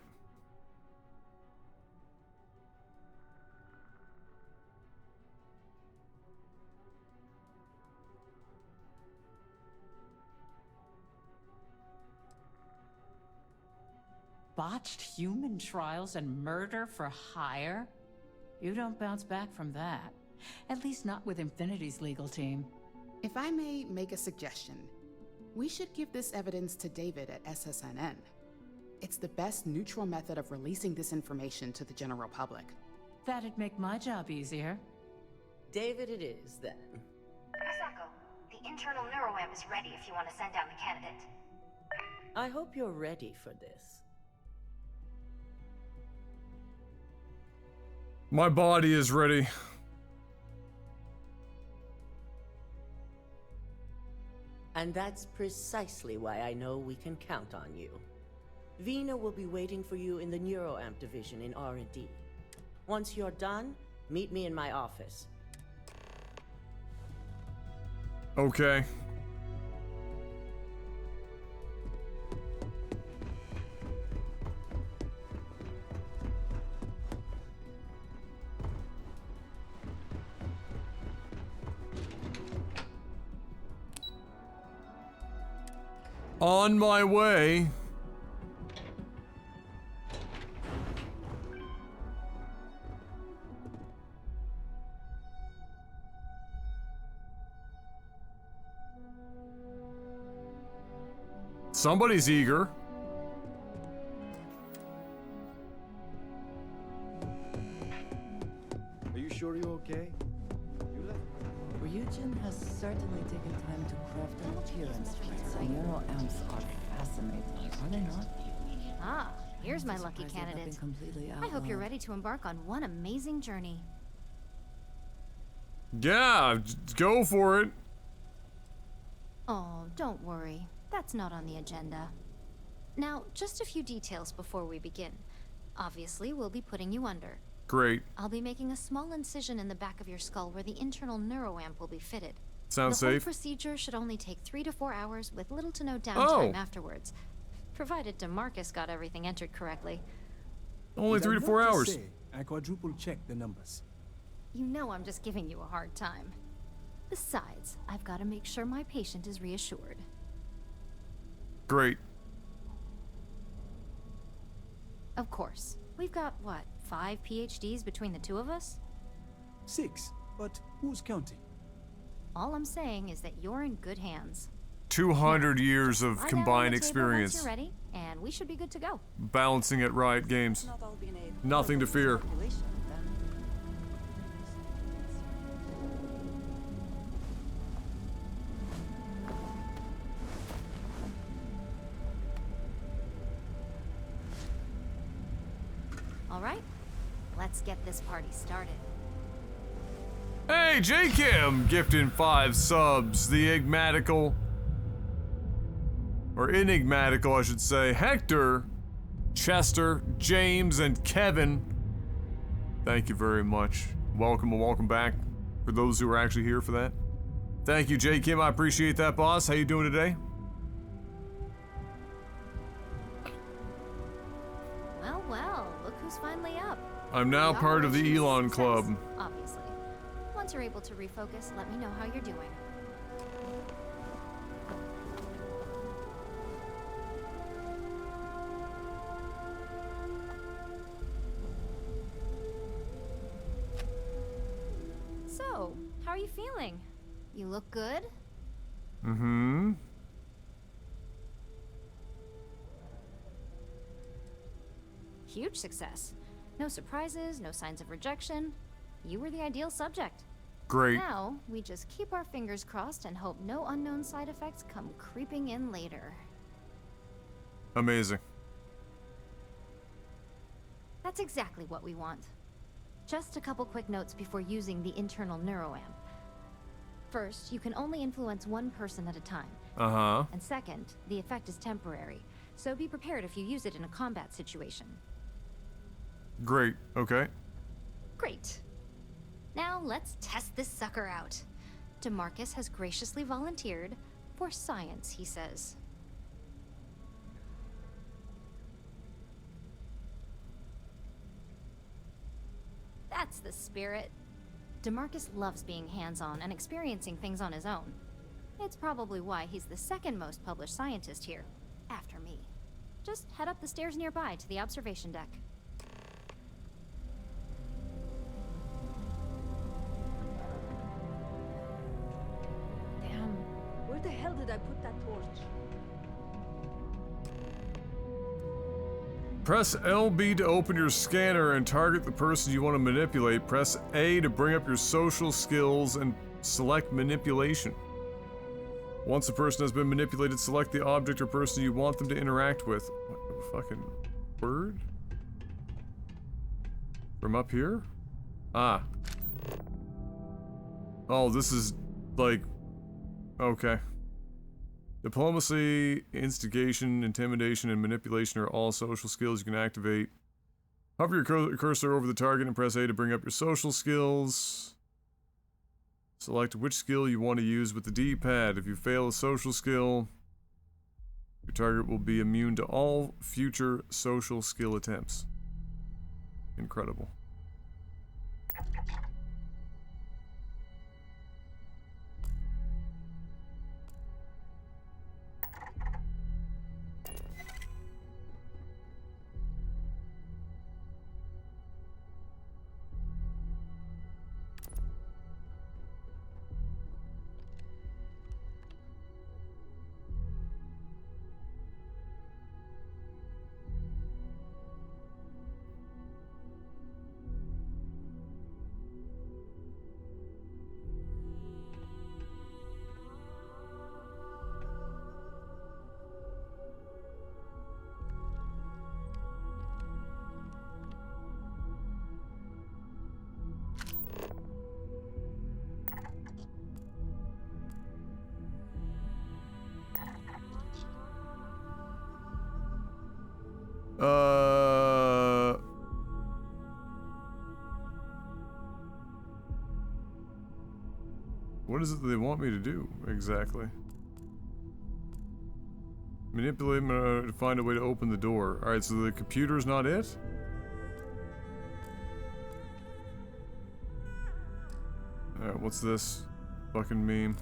Botched human trials and murder for hire? You don't bounce back from that. At least not with Infinity's legal team. If I may make a suggestion, we should give this evidence to David at SSNN. It's the best neutral method of releasing this information to the general public. That'd make my job easier. David it is, then. Misako, the internal neuroamp is ready if you want to send down the candidate. I hope you're ready for this. My body is ready. And that's precisely why I know we can count on you. Vina will be waiting for you in the neuroamp division in R&D. Once you're done, meet me in my office. Okay. On my way. Somebody's eager. Are you sure you're okay? Ryujin has certainly taken time to craft an appearance. Neuroamps are fascinating, are they not? Ah, here's my lucky Surprised they have been candidate. completely I hope you're outlawed. ready to embark on one amazing journey. Yeah, go for it. Oh, don't worry. That's not on the agenda. Now, just a few details before we begin. Obviously, we'll be putting you under. Great. I'll be making a small incision in the back of your skull where the internal neuroamp will be fitted. Sounds the whole safe. procedure should only take 3 to 4 hours with little to no downtime Oh. afterwards. Provided DeMarcus got everything entered correctly. Only 3 to 4 hours. I quadruple checked the numbers. You know I'm just giving you a hard time. Besides, I've got to make sure my patient is reassured. Great. Of course. We've got, what, 5 PhDs between the two of us? 6, but who's counting? All I'm saying is that you're in good hands. 200 years of Lie down on combined the table experience. Once you're ready, and we should be good to go. Balancing at Riot Games. Nothing to fear. All right, let's get this party started. Hey, J. Kim, gifting 5 subs. The enigmatical, or enigmatical, I should say. Hector, Chester, James, and Kevin. Thank you very much. Welcome and welcome back for those who are actually here for that. Thank you, J. Kim. I appreciate that, boss. How you doing today? Well, well, look who's finally up. I'm now part of the Elon Club. Obviously. Once you're able to refocus, let me know how you're doing. So, how are you feeling? You look good? Mm-hmm. Huge success. No surprises, no signs of rejection. You were the ideal subject. Great. Now, we just keep our fingers crossed and hope no unknown side effects come creeping in later. Amazing. That's exactly what we want. Just a couple quick notes before using the internal neuroamp. First, you can only influence one person at a time. Uh-huh. And second, the effect is temporary, so be prepared if you use it in a combat situation. Great. Okay. Great. Now let's test this sucker out. DeMarcus has graciously volunteered for science, he says. That's the spirit. DeMarcus loves being hands-on and experiencing things on his own. It's probably why he's the second most published scientist here, after me. Just head up the stairs nearby to the observation deck. Damn, where the hell did I put that torch? Press LB to open your scanner and target the person you want to manipulate. Press A to bring up your social skills and select manipulation. Once a person has been manipulated, select the object or person you want them to interact with. What the fucking word? From up here? Ah. Oh, this is like... Okay. Diplomacy, instigation, intimidation, and manipulation are all social skills you can activate. Hover your cursor over the target and press A to bring up your social skills. Select which skill you want to use with the D-pad. If you fail a social skill, your target will be immune to all future social skill attempts. Incredible. What is it that they want me to do, exactly? Manipulate to find a way to open the door. Alright, so the computer's not it? Alright, what's this fucking meme?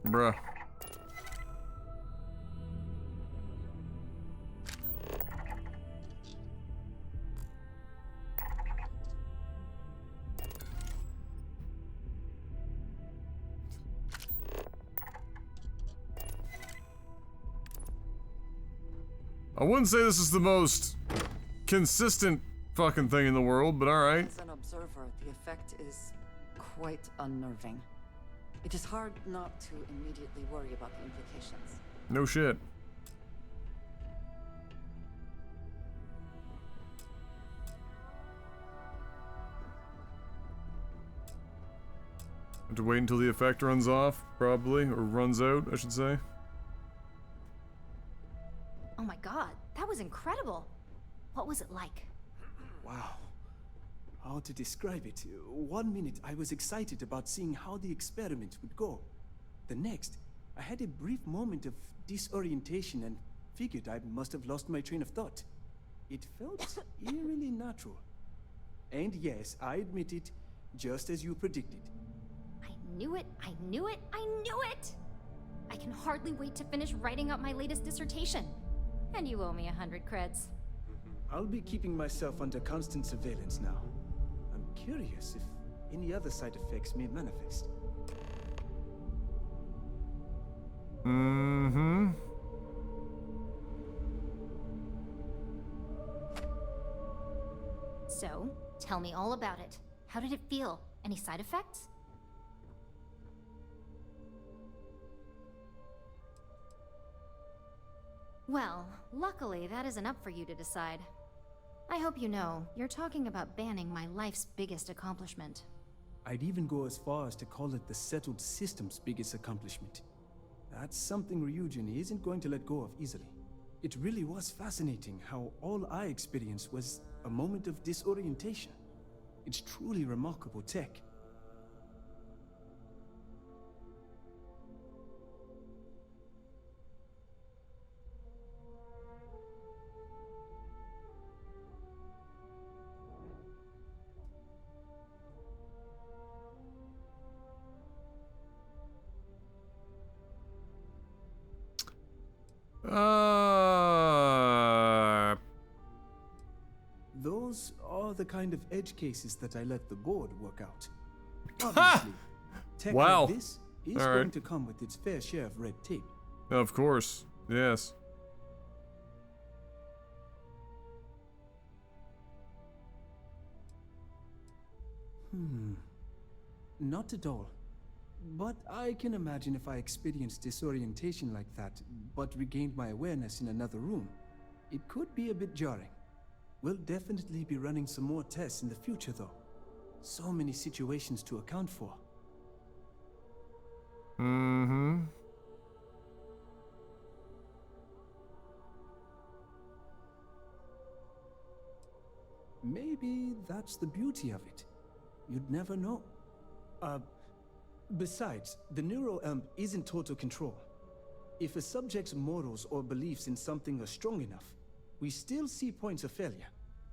Bruh. I wouldn't say this is the most consistent fucking thing in the world, but alright. As an observer, the effect is quite unnerving. It is hard not to immediately worry about the implications. No shit. Have to wait until the effect runs off, probably, or runs out, I should say. Oh my god, that was incredible. What was it like? Wow. How to describe it? 1 minute I was excited about seeing how the experiment would go. The next, I had a brief moment of disorientation and figured I must have lost my train of thought. It felt eerily natural. And yes, I admit it, just as you predicted. I knew it, I knew it, I knew it! I can hardly wait to finish writing up my latest dissertation. And you owe me 100 creds. I'll be keeping myself under constant surveillance now. I'm curious if any other side effects may manifest. Mm-hmm. So, tell me all about it. How did it feel? Any side effects? Well, luckily that isn't up for you to decide. I hope you know, you're talking about banning my life's biggest accomplishment. I'd even go as far as to call it the settled system's biggest accomplishment. That's something Ryujin isn't going to let go of easily. It really was fascinating how all I experienced was a moment of disorientation. It's truly remarkable tech. Those are the kind of edge cases that I let the board work out. Obviously, tech Wow. like this is All going right. to come with its fair share of red tape. Of course. Yes. Not at all. But I can imagine if I experienced disorientation like that, but regained my awareness in another room, it could be a bit jarring. We'll definitely be running some more tests in the future, though. So many situations to account for. Mm-hmm. Maybe that's the beauty of it. You'd never know. Besides, the neuroamp isn't total control. If a subject's morals or beliefs in something are strong enough, we still see points of failure.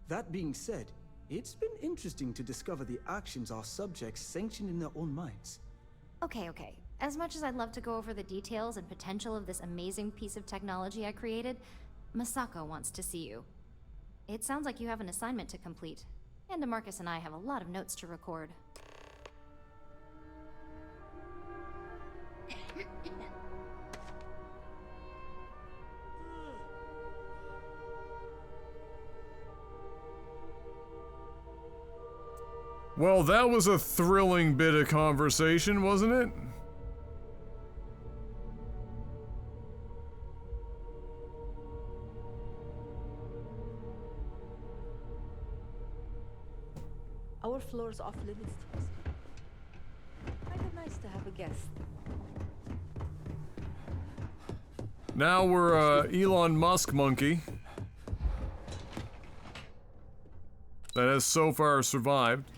That being said, it's been interesting to discover the actions our subjects sanction in their own minds. Okay. As much as I'd love to go over the details and potential of this amazing piece of technology I created, Masako wants to see you. It sounds like you have an assignment to complete, and DeMarcus and I have a lot of notes to record. Well, that was a thrilling bit of conversation, wasn't it? Our floor's off limits. Kind of nice to have a guest. Now we're Elon Musk monkey. That has so far survived.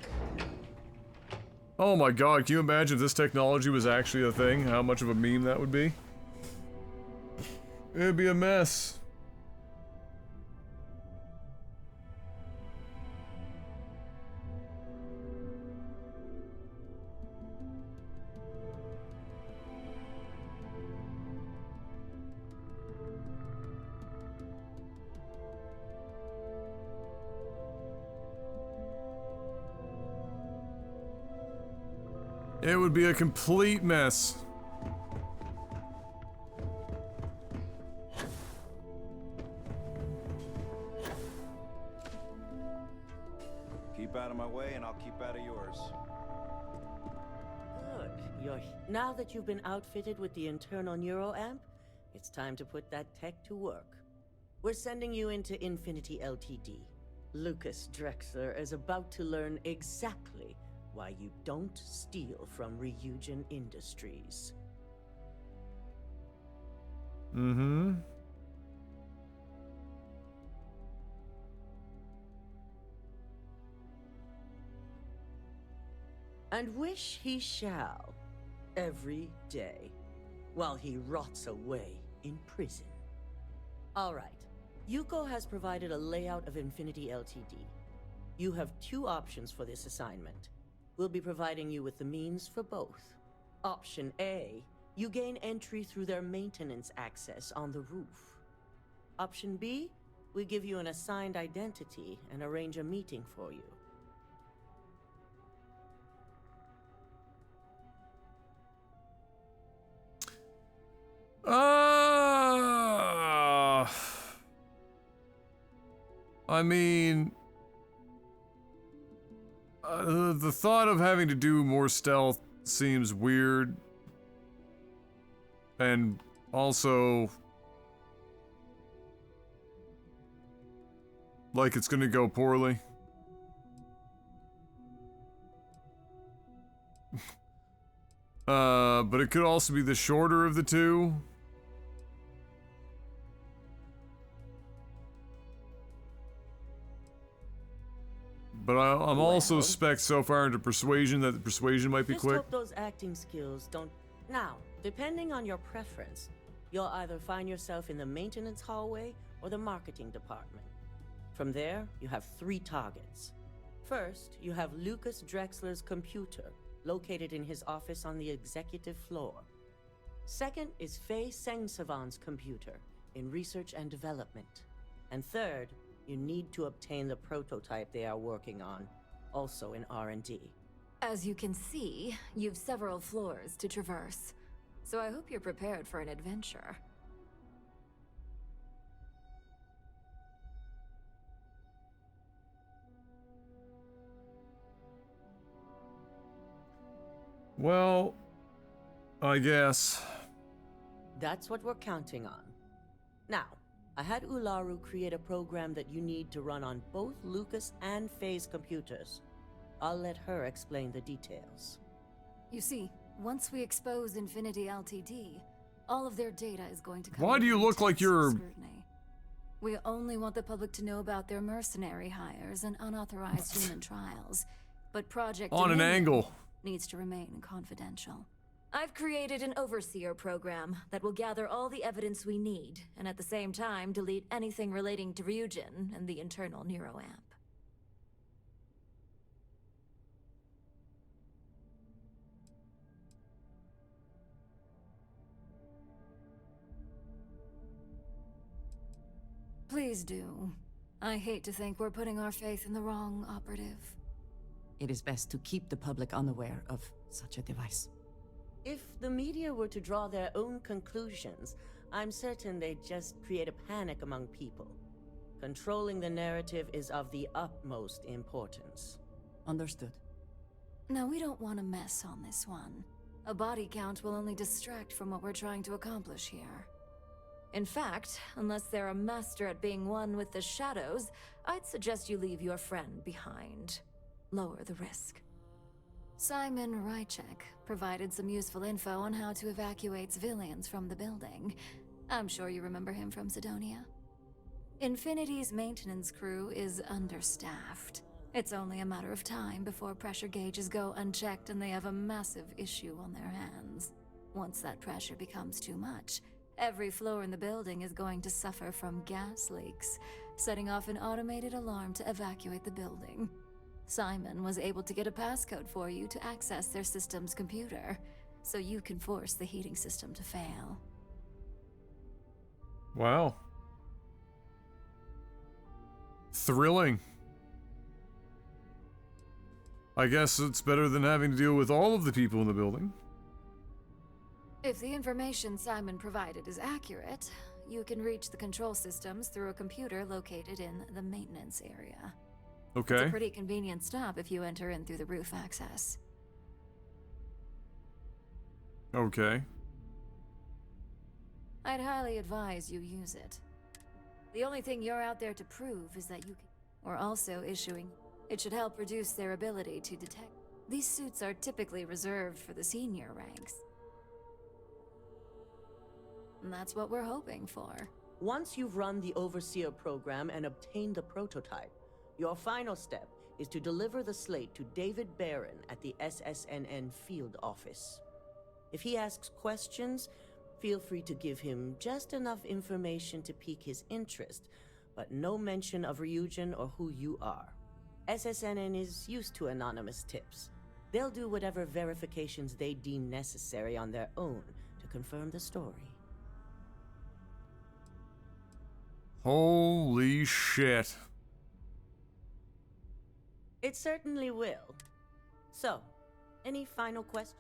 Oh my god, can you imagine if this technology was actually a thing? How much of a meme that would be? It'd be a mess. It would be a complete mess. Keep out of my way and I'll keep out of yours. Good. Now that you've been outfitted with the internal neuroamp, it's time to put that tech to work. We're sending you into Infinity Ltd. Lucas Drexler is about to learn exactly why you don't steal from Ryujin Industries. Mm-hmm. And wish he shall, every day, while he rots away in prison. All right. Yuko has provided a layout of Infinity Ltd. You have two options for this assignment. We'll be providing you with the means for both. Option A, you gain entry through their maintenance access on the roof. Option B, we give you an assigned identity and arrange a meeting for you. I mean, the thought of having to do more stealth seems weird, and also like it's gonna go poorly. But it could also be the shorter of the two. But I'm also spec so far into persuasion that the persuasion might be Just quick. hope those acting skills don't... Now, depending on your preference, you'll either find yourself in the maintenance hallway or the marketing department. From there, you have 3 targets. First, you have Lucas Drexler's computer, located in his office on the executive floor. Second is Faye Sengsavan's computer, in research and development. And third, you need to obtain the prototype they are working on, also in R&D. As you can see, you've several floors to traverse. So I hope you're prepared for an adventure. Well, I guess. That's what we're counting on. Now, I had Ularu create a program that you need to run on both Lucas and Faye's computers. I'll let her explain the details. You see, once we expose Infinity Ltd, all of their data is going to come Why do you under look like intense you're... scrutiny. We only want the public to know about their mercenary hires and unauthorized human trials, but Project on an Dominion angle needs to remain confidential. I've created an overseer program that will gather all the evidence we need, and at the same time delete anything relating to Ryujin and the internal neuroamp. Please do. I hate to think we're putting our faith in the wrong operative. It is best to keep the public unaware of such a device. If the media were to draw their own conclusions, I'm certain they'd just create a panic among people. Controlling the narrative is of the utmost importance. Understood. No, we don't want to mess on this one. A body count will only distract from what we're trying to accomplish here. In fact, unless they're a master at being one with the shadows, I'd suggest you leave your friend behind. Lower the risk. Simon Rychek provided some useful info on how to evacuate civilians from the building. I'm sure you remember him from Sidonia. Infinity's maintenance crew is understaffed. It's only a matter of time before pressure gauges go unchecked and they have a massive issue on their hands. Once that pressure becomes too much, every floor in the building is going to suffer from gas leaks, setting off an automated alarm to evacuate the building. Simon was able to get a passcode for you to access their system's computer, so you can force the heating system to fail. Wow. Thrilling. I guess it's better than having to deal with all of the people in the building. If the information Simon provided is accurate, you can reach the control systems through a computer located in the maintenance area. Okay. It's a pretty convenient stop if you enter in through the roof access. Okay. I'd highly advise you use it. The only thing you're out there to prove is that you can... We're also issuing... It should help reduce their ability to detect. These suits are typically reserved for the senior ranks. And that's what we're hoping for. Once you've run the Overseer program and obtained the prototype, your final step is to deliver the slate to David Barron at the SSNN field office. If he asks questions, feel free to give him just enough information to pique his interest, but no mention of Ryujin or who you are. SSNN is used to anonymous tips. They'll do whatever verifications they deem necessary on their own to confirm the story. Holy shit. It certainly will. So, any final questions?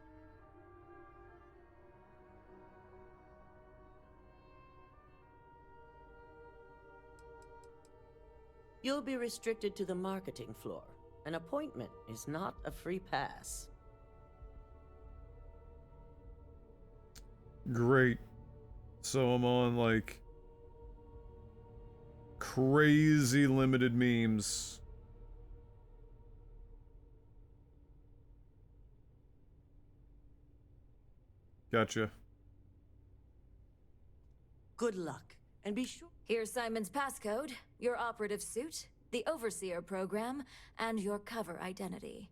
You'll be restricted to the marketing floor. An appointment is not a free pass. Great. So I'm on, like, crazy limited memes. Gotcha. Good luck, and be sure... Here's Simon's passcode, your operative suit, the Overseer program, and your cover identity.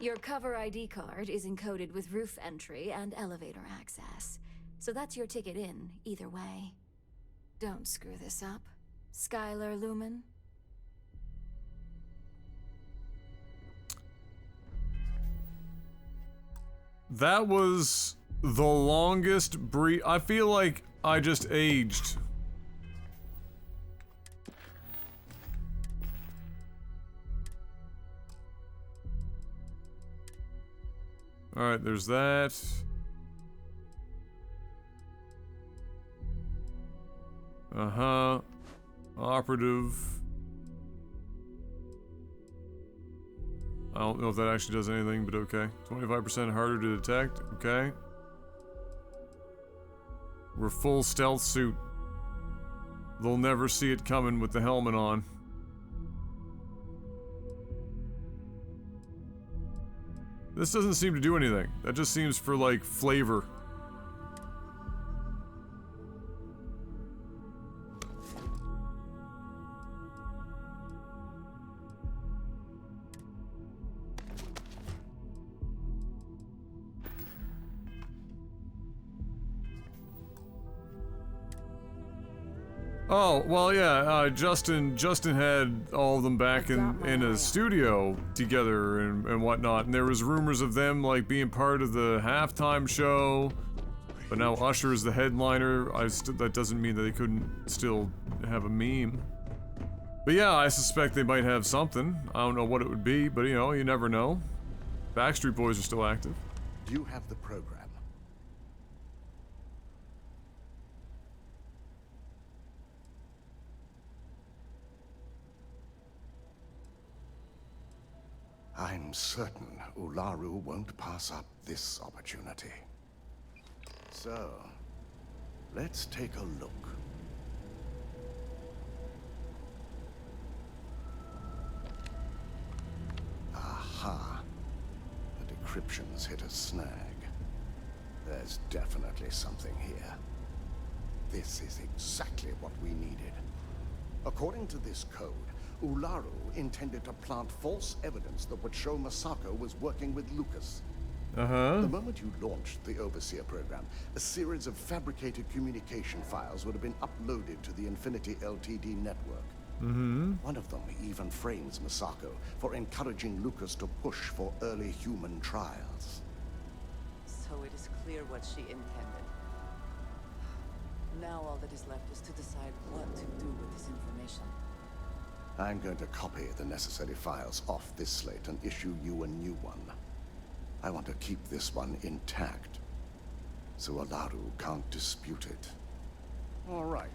Your cover ID card is encoded with roof entry and elevator access, so that's your ticket in, either way. Don't screw this up, Skylar Lumen. That was the longest brief. I feel like I just aged Alright, there's that. Uh-huh. Operative. I don't know if that actually does anything, but okay. 25% harder to detect. Okay. We're full stealth suit. They'll never see it coming with the helmet on. This doesn't seem to do anything. That just seems for, like, flavor. Oh, well, yeah, Justin had all of them back in a studio together and whatnot, and there was rumors of them, like, being part of the halftime show, but now Usher is the headliner. That doesn't mean that they couldn't still have a meme. But yeah, I suspect they might have something. I don't know what it would be, but, you know, you never know. Backstreet Boys are still active. You have the program. I'm certain Ularu won't pass up this opportunity. So, let's take a look. Aha. The decryptions hit a snag. There's definitely something here. This is exactly what we needed. According to this code, Ularu intended to plant false evidence that would show Masako was working with Lucas. Uh-huh. The moment you launched the Overseer program, a series of fabricated communication files would have been uploaded to the Infinity Ltd network. Mm-hmm. One of them even frames Masako for encouraging Lucas to push for early human trials. So it is clear what she intended. Now all that is left is to decide what to do with this information. I'm going to copy the necessary files off this slate and issue you a new one. I want to keep this one intact, so Ularu can't dispute it. All right.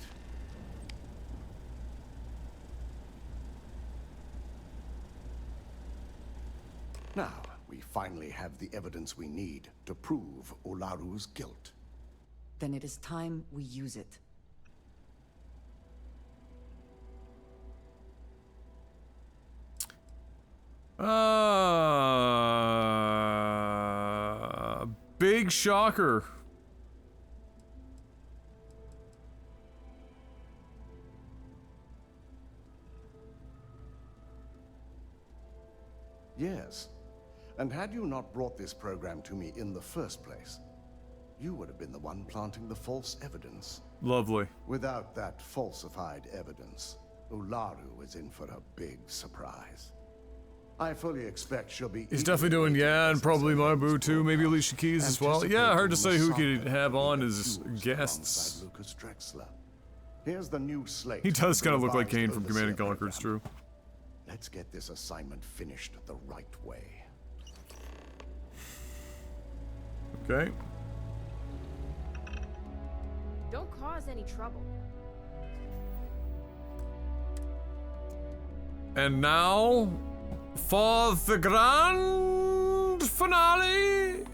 Now, we finally have the evidence we need to prove Ularu's guilt. Then it is time we use it. Big shocker. Yes. And had you not brought this program to me in the first place, you would have been the one planting the false evidence. Lovely. Without that falsified evidence, Ularu is in for a big surprise. I fully expect she'll be... He's definitely doing, yeah, and probably my boo too, maybe Alicia Keys as well. Yeah, hard to say who could have on as guests. Lucas Drexler. Here's the new slate. He does kind of look like Kane from Command & Conquer, it's true. Let's get this assignment finished the right way. Okay. Don't cause any trouble. And now, for the grand finale.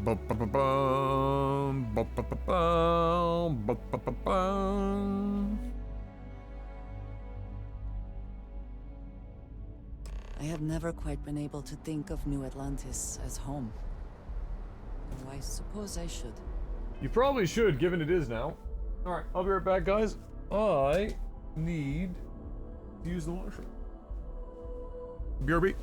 Ba-ba-ba-bum, ba-ba-ba-bum, ba-ba-ba-bum. I have never quite been able to think of New Atlantis as home. Though I suppose I should. You probably should, given it is now. Alright, I'll be right back, guys. I need to use the washroom. BRB.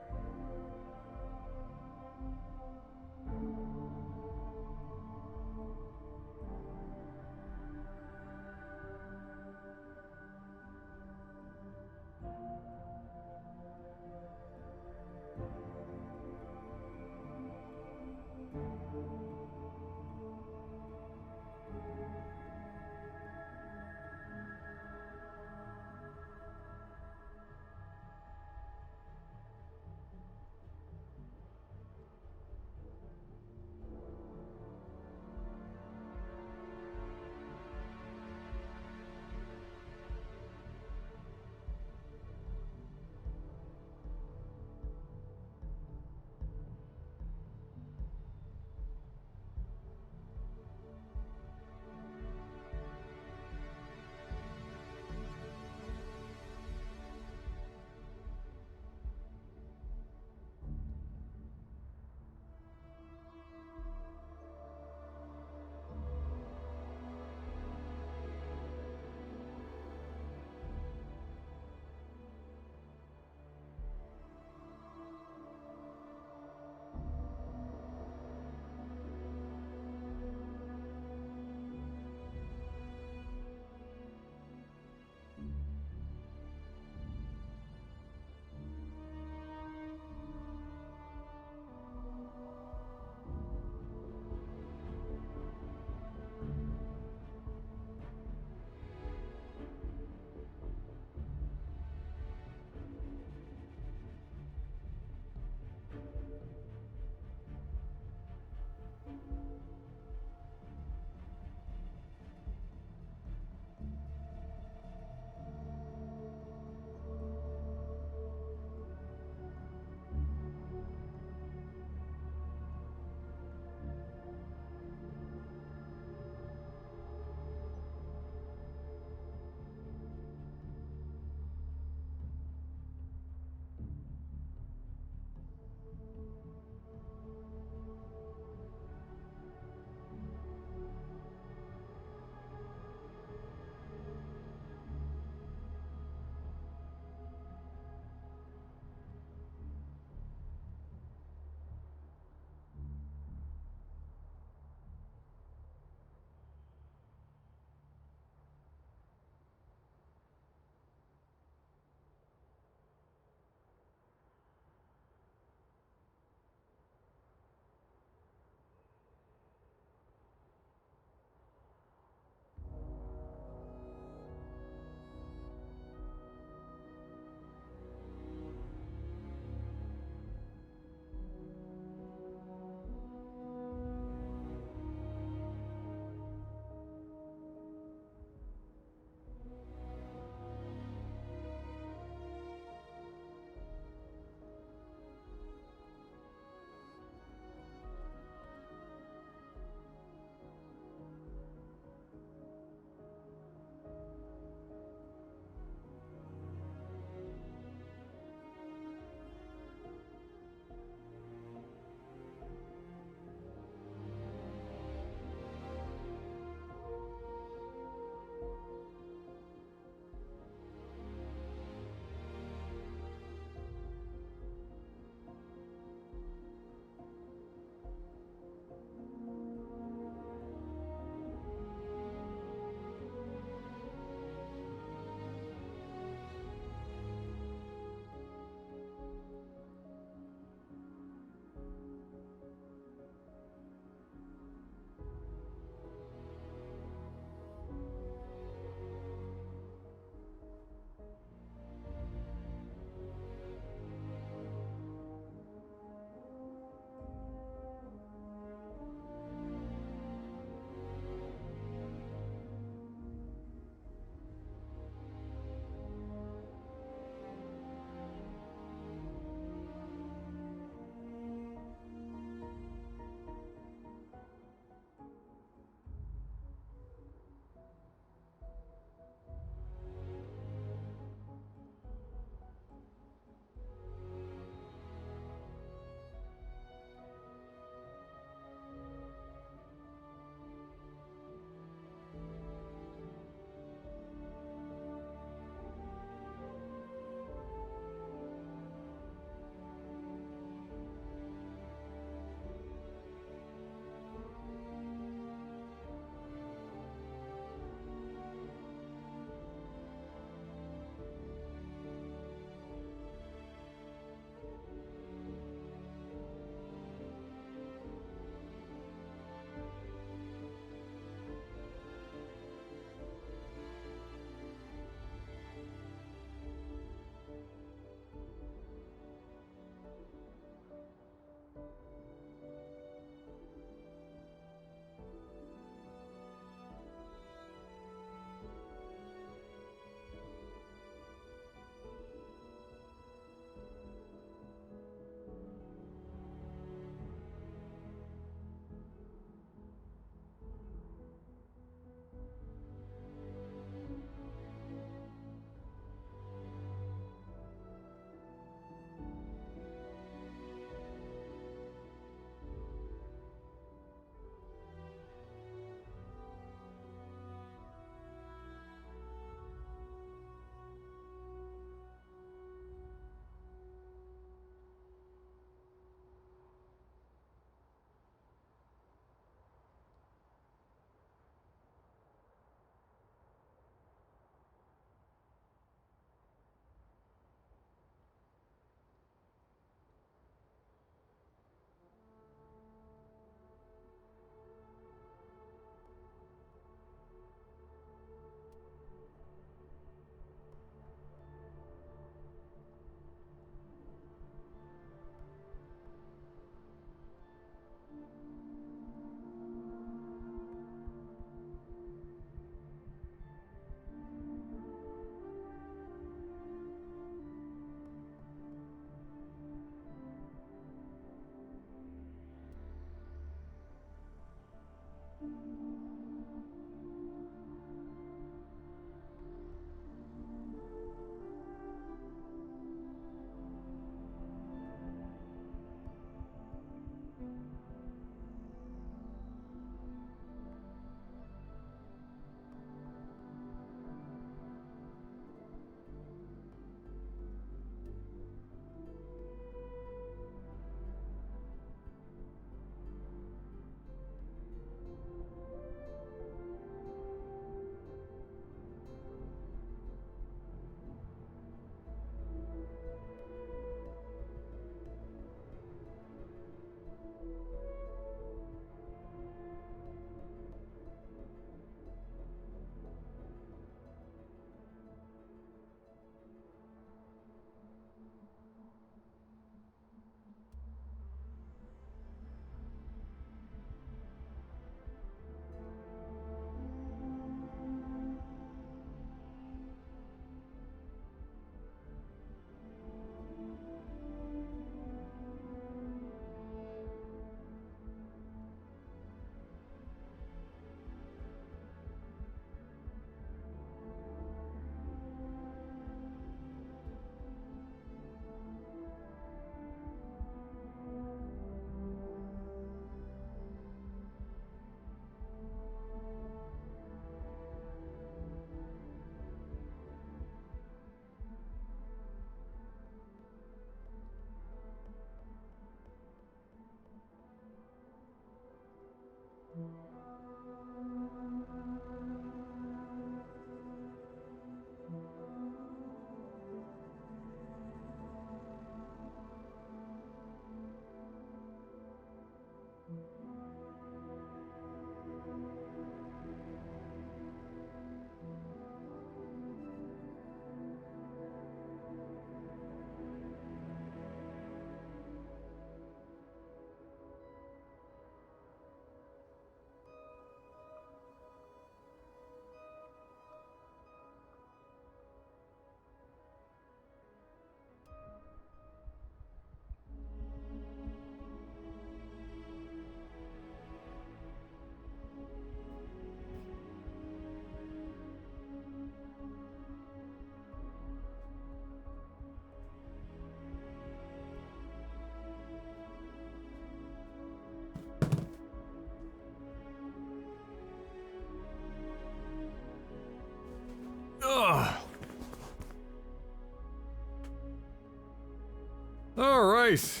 right.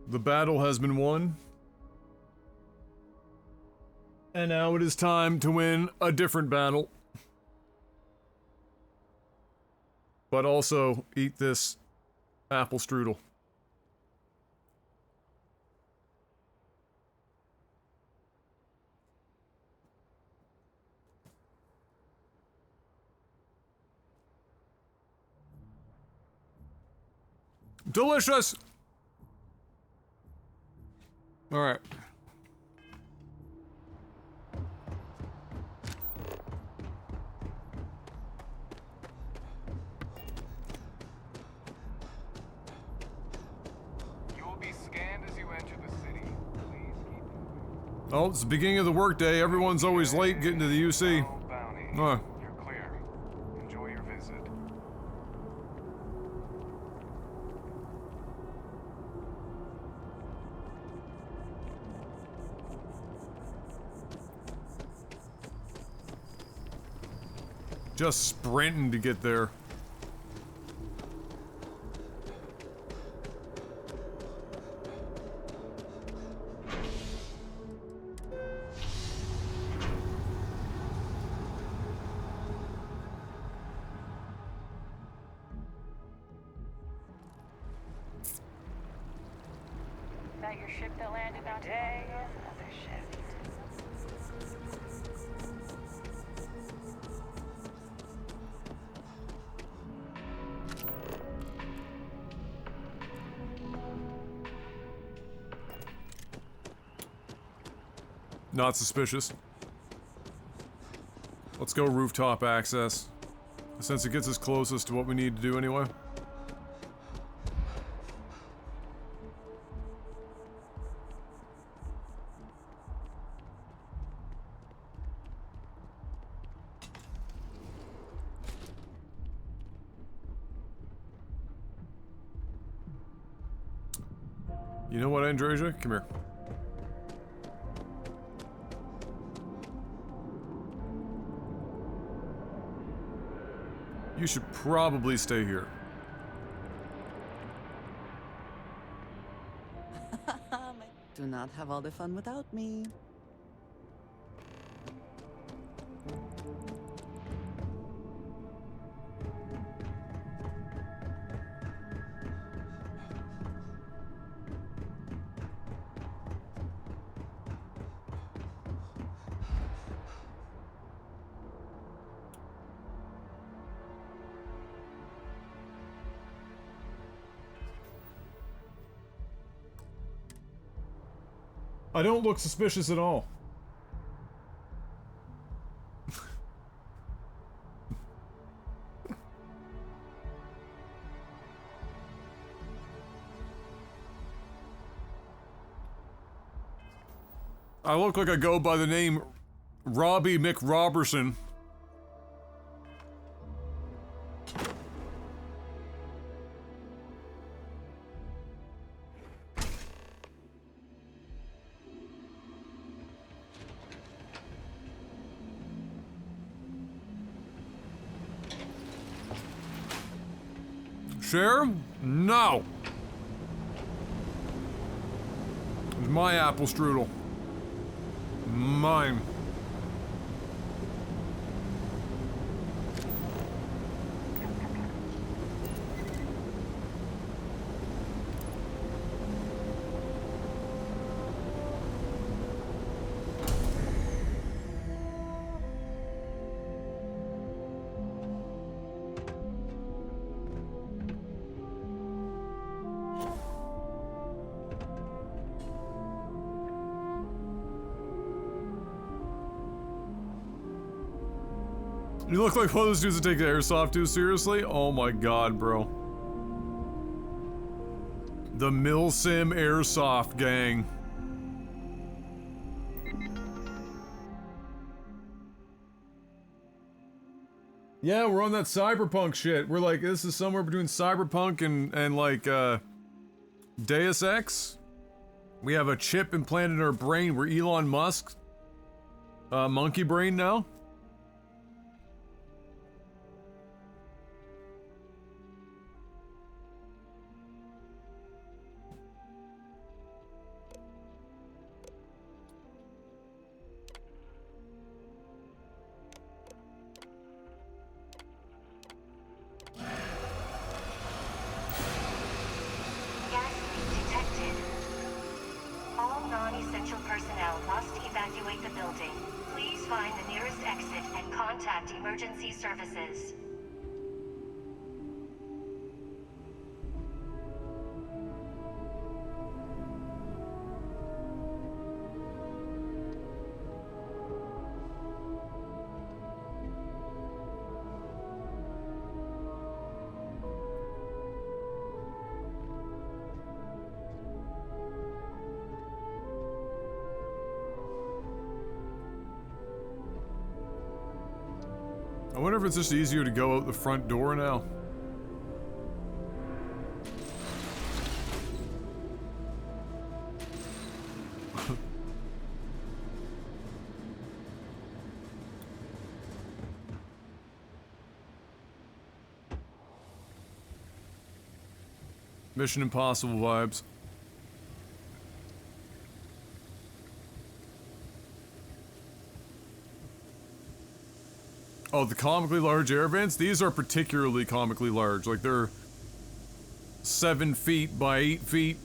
The battle has been won. And now it is time to win a different battle. But also eat this apple strudel. Delicious! Alright. You will be scanned as you enter the city. Please keep moving. Oh, it's the beginning of the workday. Everyone's always late getting to the UC. Bounty. Huh. You're clear. Enjoy your visit. Just sprinting to get there. That your ship that landed on today is another shift. Not suspicious. Let's go rooftop access. Since it gets us closest to what we need to do anyway. You know what, Androsia? Come here. You should probably stay here. Do not have all the fun without me. I don't look suspicious at all. I look like I go by the name Robbie McRobertson. Share? No. It's my apple strudel. Mine. You look like one of those dudes that take the airsoft too seriously? Oh my god, bro. The Milsim Airsoft gang. Yeah, we're on that cyberpunk shit. We're like, this is somewhere between cyberpunk and like, Deus Ex. We have a chip implanted in our brain. We're Elon Musk. Monkey brain now. evacuate the building. Please find the nearest exit and contact emergency services. I wonder if it's just easier to go out the front door now. Mission Impossible vibes. Oh, the comically large air vents? These are particularly comically large. Like, they're 7 feet by 8 feet.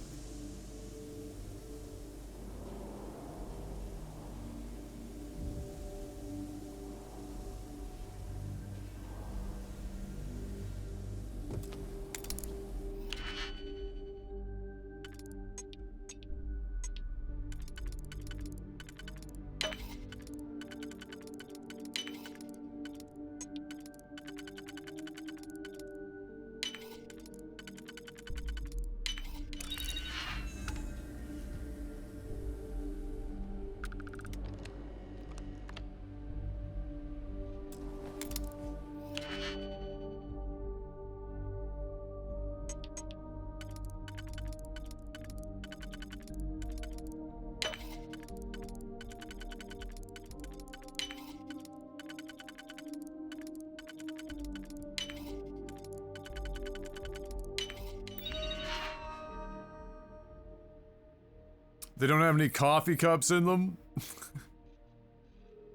They don't have any coffee cups in them.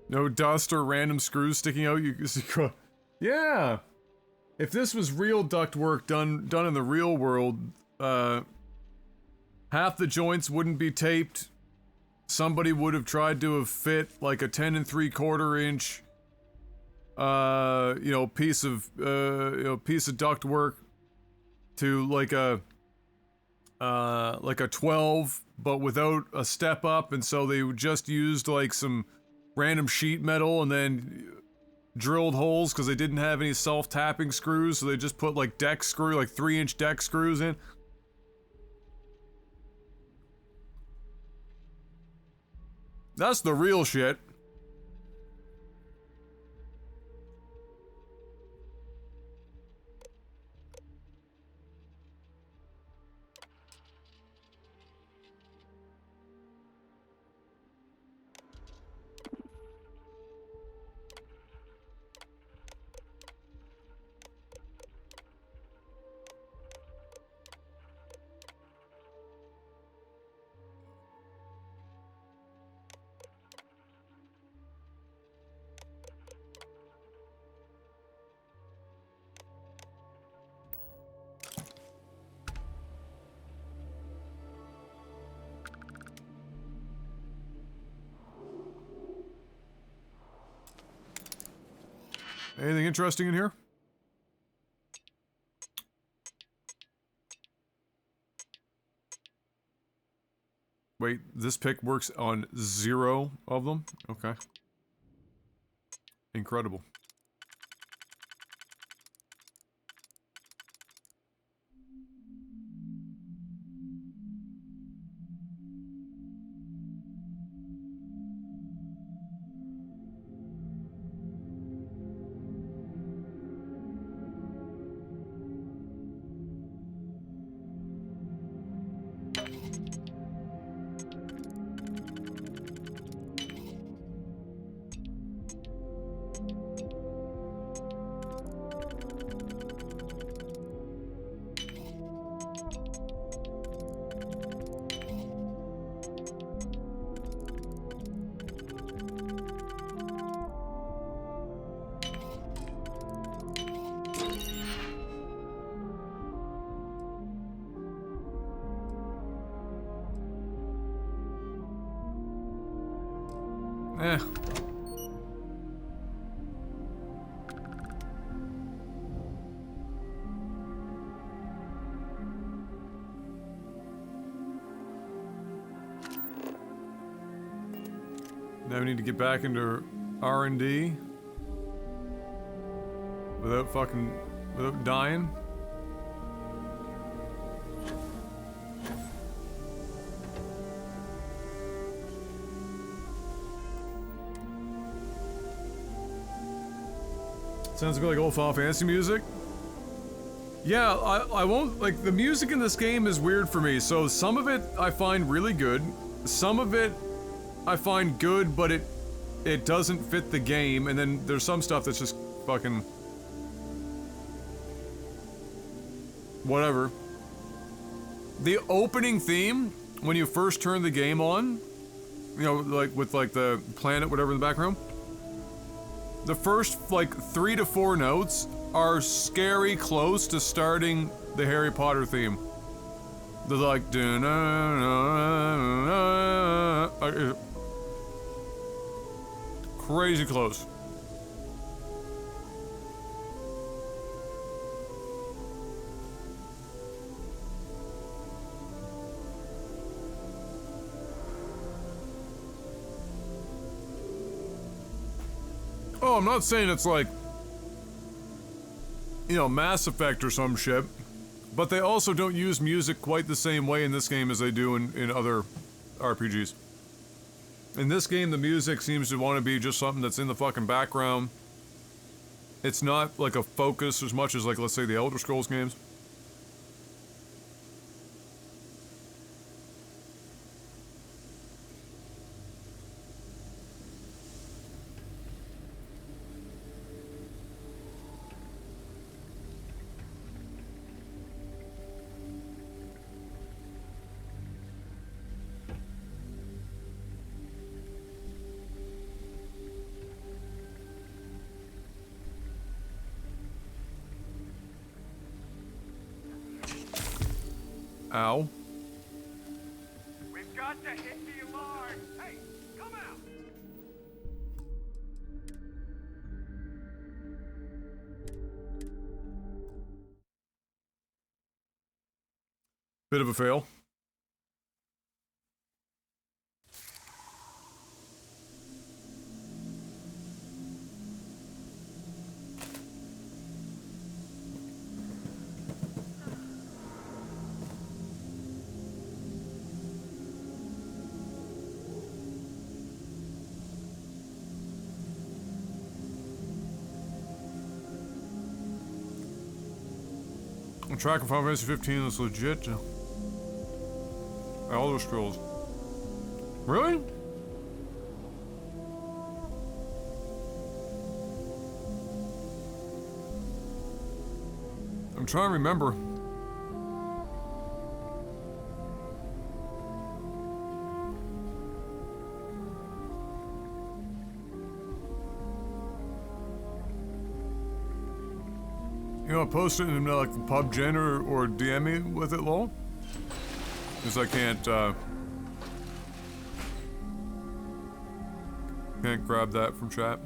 No dust or random screws sticking out. Yeah. If this was real ductwork done in the real world, half the joints wouldn't be taped. Somebody would have tried to have fit like a 10 3/4 inch, piece of ductwork to like a 12, but without a step up, and so they just used like some random sheet metal and then drilled holes because they didn't have any self-tapping screws, so they just put like deck screw, like 3-inch deck screws in. That's the real shit. Anything interesting in here? Wait, this pick works on 0 of them? Okay. Incredible. Eh. Now we need to get back into R&D without dying. Sounds a bit like old Final Fantasy music. Yeah, I won't, like, the music in this game is weird for me, so some of it I find really good, some of it I find good, but it doesn't fit the game, and then there's some stuff that's just fucking... whatever. The opening theme, when you first turn the game on, you know, like, with, like, the planet, whatever in the background, the first, like, 3 to 4 notes are scary close to starting the Harry Potter theme. They're like, crazy close. Oh, I'm not saying it's like, you know, Mass Effect or some shit, but they also don't use music quite the same way in this game as they do in other RPGs. In this game, the music seems to want to be just something that's in the fucking background. It's not like a focus as much as, like, let's say the Elder Scrolls games. Ow. We've got to hit the alarm. Hey, come out. Bit of a fail. I'm tracking Final Fantasy 15 that's legit. Elder Scrolls. Really? I'm trying to remember. You know, post it in like the pub gen or DM me with it, lol. Because I can't grab that from chat.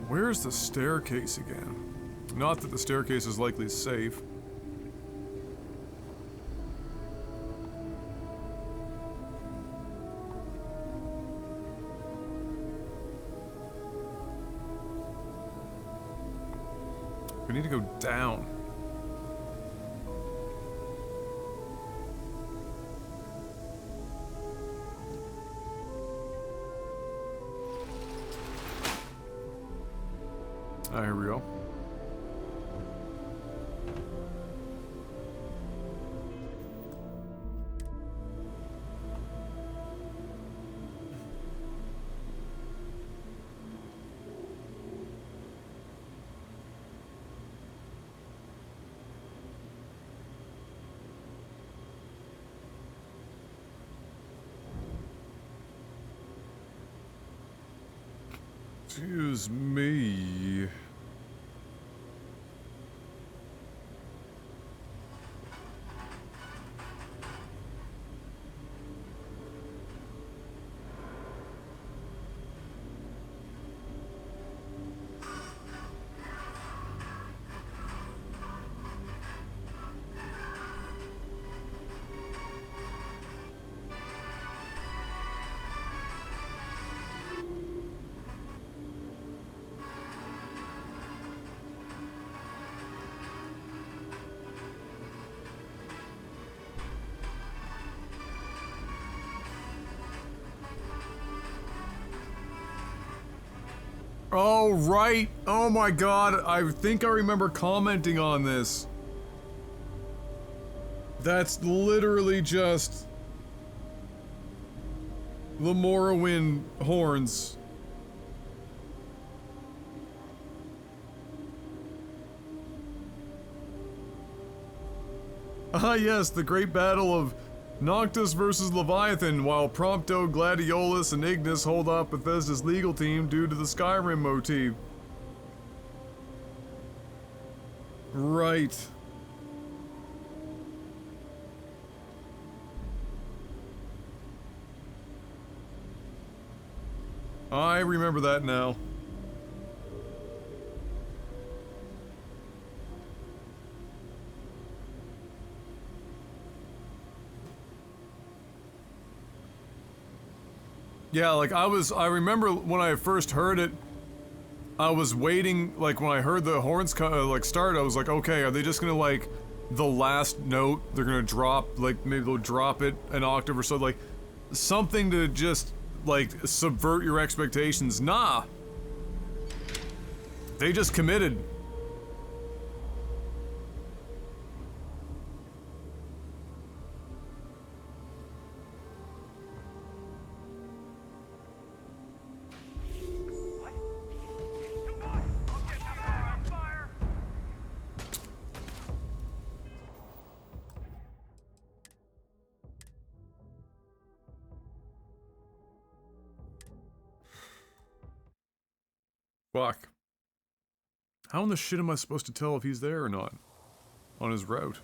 Where's the staircase again? Not that the staircase is likely safe. We need to go down. Ah, here we go. Excuse me. Oh, right. Oh my god, I think I remember commenting on this. That's literally just the Morrowind horns. Ah yes, the great battle of Noctis versus Leviathan, while Prompto, Gladiolus, and Ignis hold off Bethesda's legal team due to the Skyrim motif. Right. I remember that now. Yeah, like I remember when I first heard it, I was waiting, like when I heard the horns start, I was like, okay, are they just gonna like, the last note, they're gonna drop, like maybe they'll drop it an octave or so, like, something to just, like, subvert your expectations. Nah! They just committed. Fuck. How in the shit am I supposed to tell if he's there or not? On his route.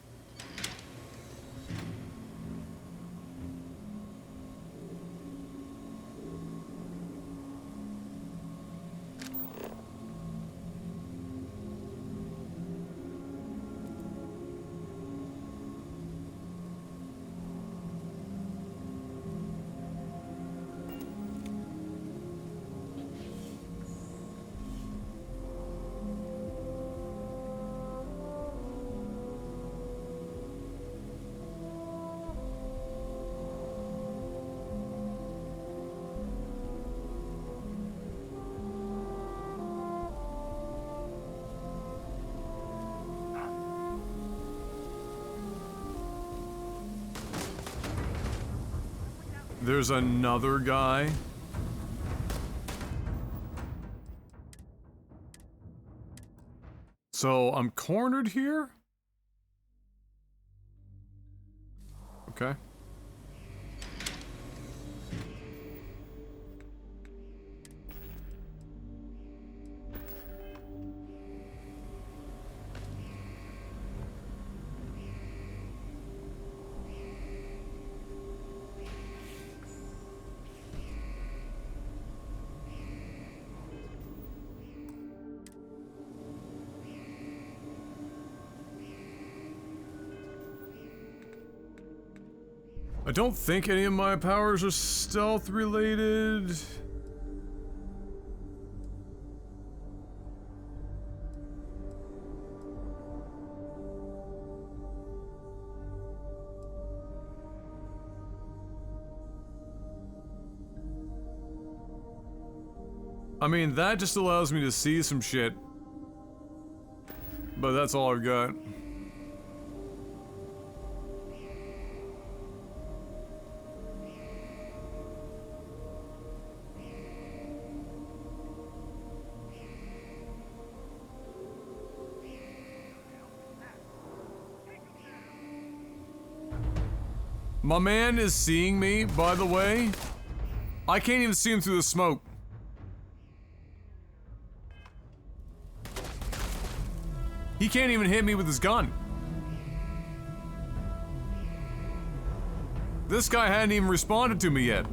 There's another guy. So I'm cornered here? Okay. I don't think any of my powers are stealth related. I mean, that just allows me to see some shit but that's all I've got. My man is seeing me, by the way. I can't even see him through the smoke. He can't even hit me with his gun. This guy hadn't even responded to me yet.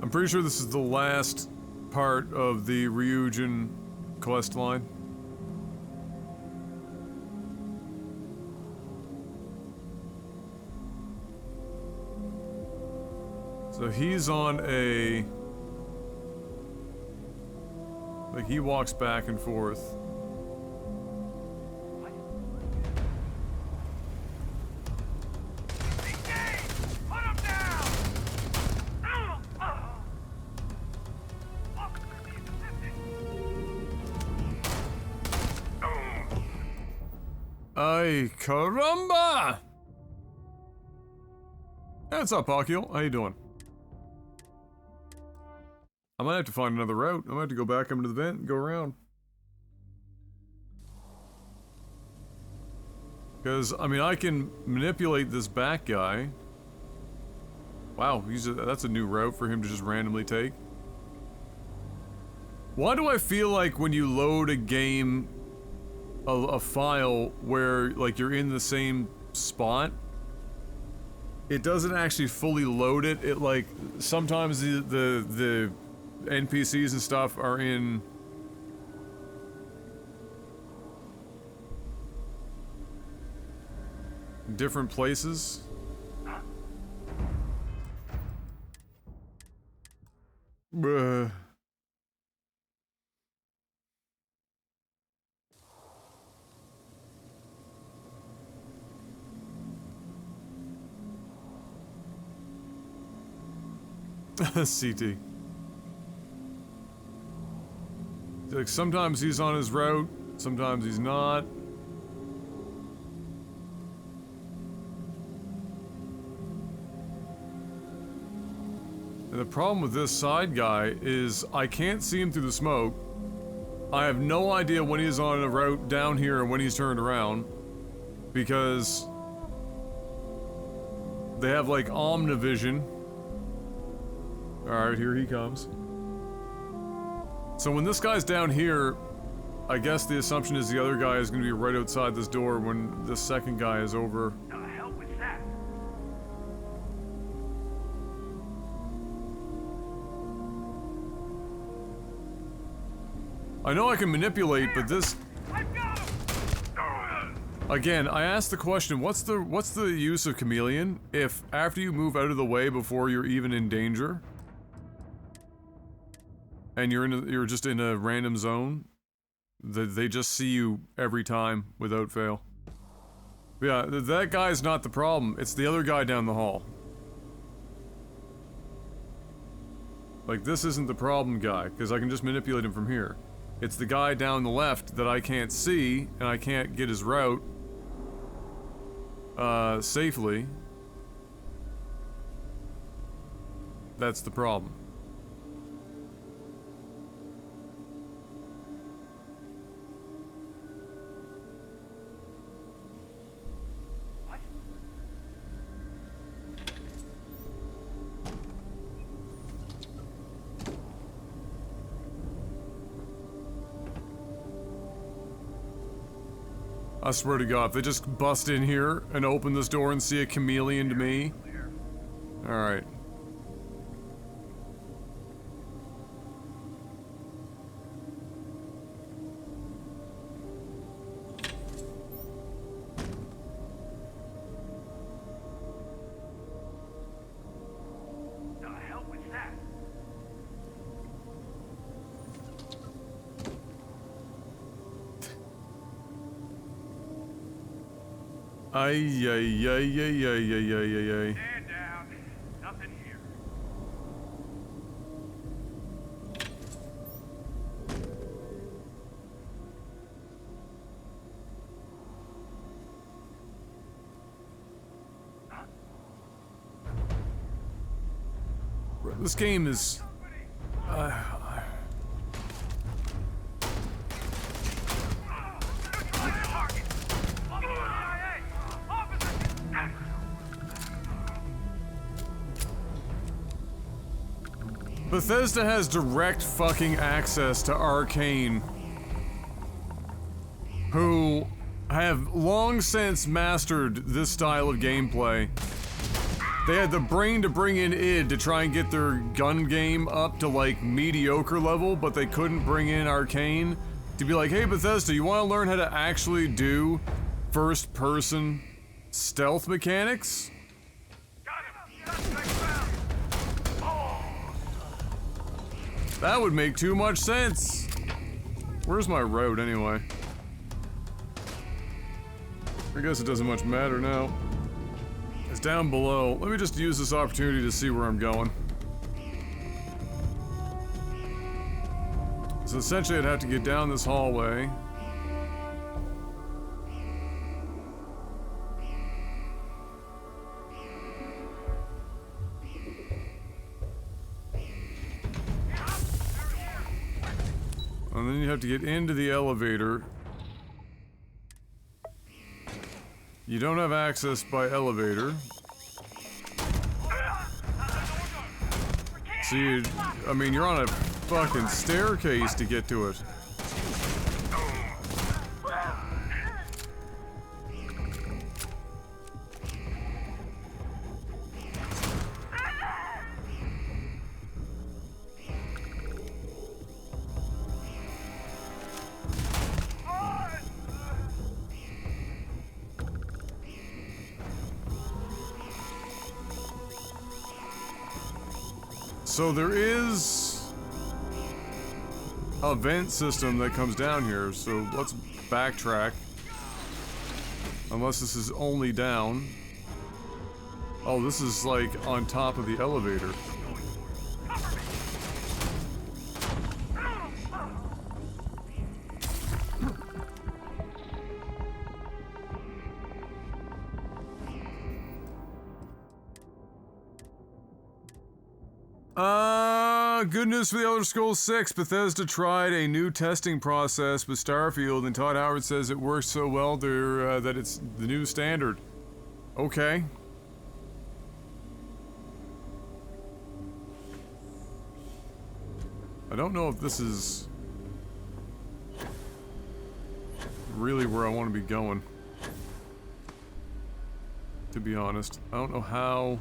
I'm pretty sure this is the last part of the Ryujin quest line. So he's on a... like, he walks back and forth. Ay, caramba! Hey, what's up, Akil? How you doing? I might have to find another route. I might have to go back into the vent and go around. Because, I mean, I can manipulate this back guy. Wow, that's a new route for him to just randomly take. Why do I feel like when you load a game, a file where, like, you're in the same spot, it doesn't actually fully load it? It, like, sometimes the NPCs and stuff are in different places. Bruh. CT. Like, sometimes he's on his route, sometimes he's not. And the problem with this side guy is I can't see him through the smoke. I have no idea when he's on a route down here and when he's turned around. Because they have, like, omnivision. Alright, here he comes. So when this guy's down here, I guess the assumption is the other guy is going to be right outside this door when the second guy is over. The hell with that? I know I can manipulate, but this... Again, I asked the question, what's the use of chameleon if after you move out of the way before you're even in danger? And you're just in a random zone, they just see you every time without fail. Yeah, that guy's not the problem. It's the other guy down the hall. Like, this isn't the problem guy, because I can just manipulate him from here. It's the guy down the left that I can't see, and I can't get his route safely. That's the problem. I swear to God, if they just bust in here and open this door and see a chameleon to me. Alright. Ay, ay, ay, ay, ay, ay, ay, ay, ay. Stand down. Nothing here. This game is... Bethesda has direct fucking access to Arcane, who have long since mastered this style of gameplay. They had the brain to bring in id to try and get their gun game up to like mediocre level, but they couldn't bring in Arcane to be like, hey Bethesda, you want to learn how to actually do first-person stealth mechanics? That would make too much sense. Where's my road anyway? I guess it doesn't much matter now. It's down below. Let me just use this opportunity to see where I'm going. So essentially I'd have to get down this hallway. And then you have to get into the elevator. You don't have access by elevator. So you, I mean, you're on a fucking staircase to get to it. So there is a vent system that comes down here, so let's backtrack. Unless this is only down. Oh, this is like on top of the elevator. Good news for the Elder Scrolls 6. Bethesda tried a new testing process with Starfield, and Todd Howard says it works so well there that it's the new standard. Okay. I don't know if this is really where I want to be going, to be honest. I don't know how...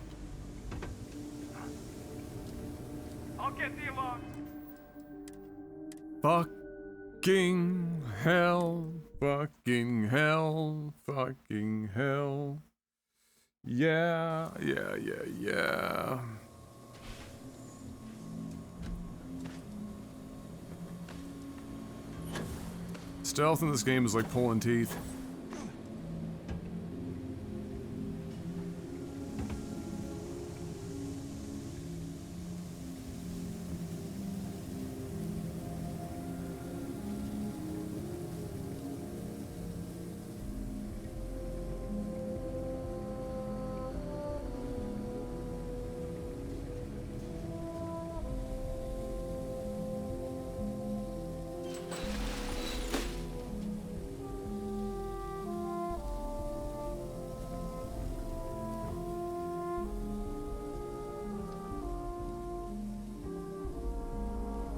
I'll get the alarm. Fucking hell, fucking hell, fucking hell. Yeah. Stealth in this game is like pulling teeth.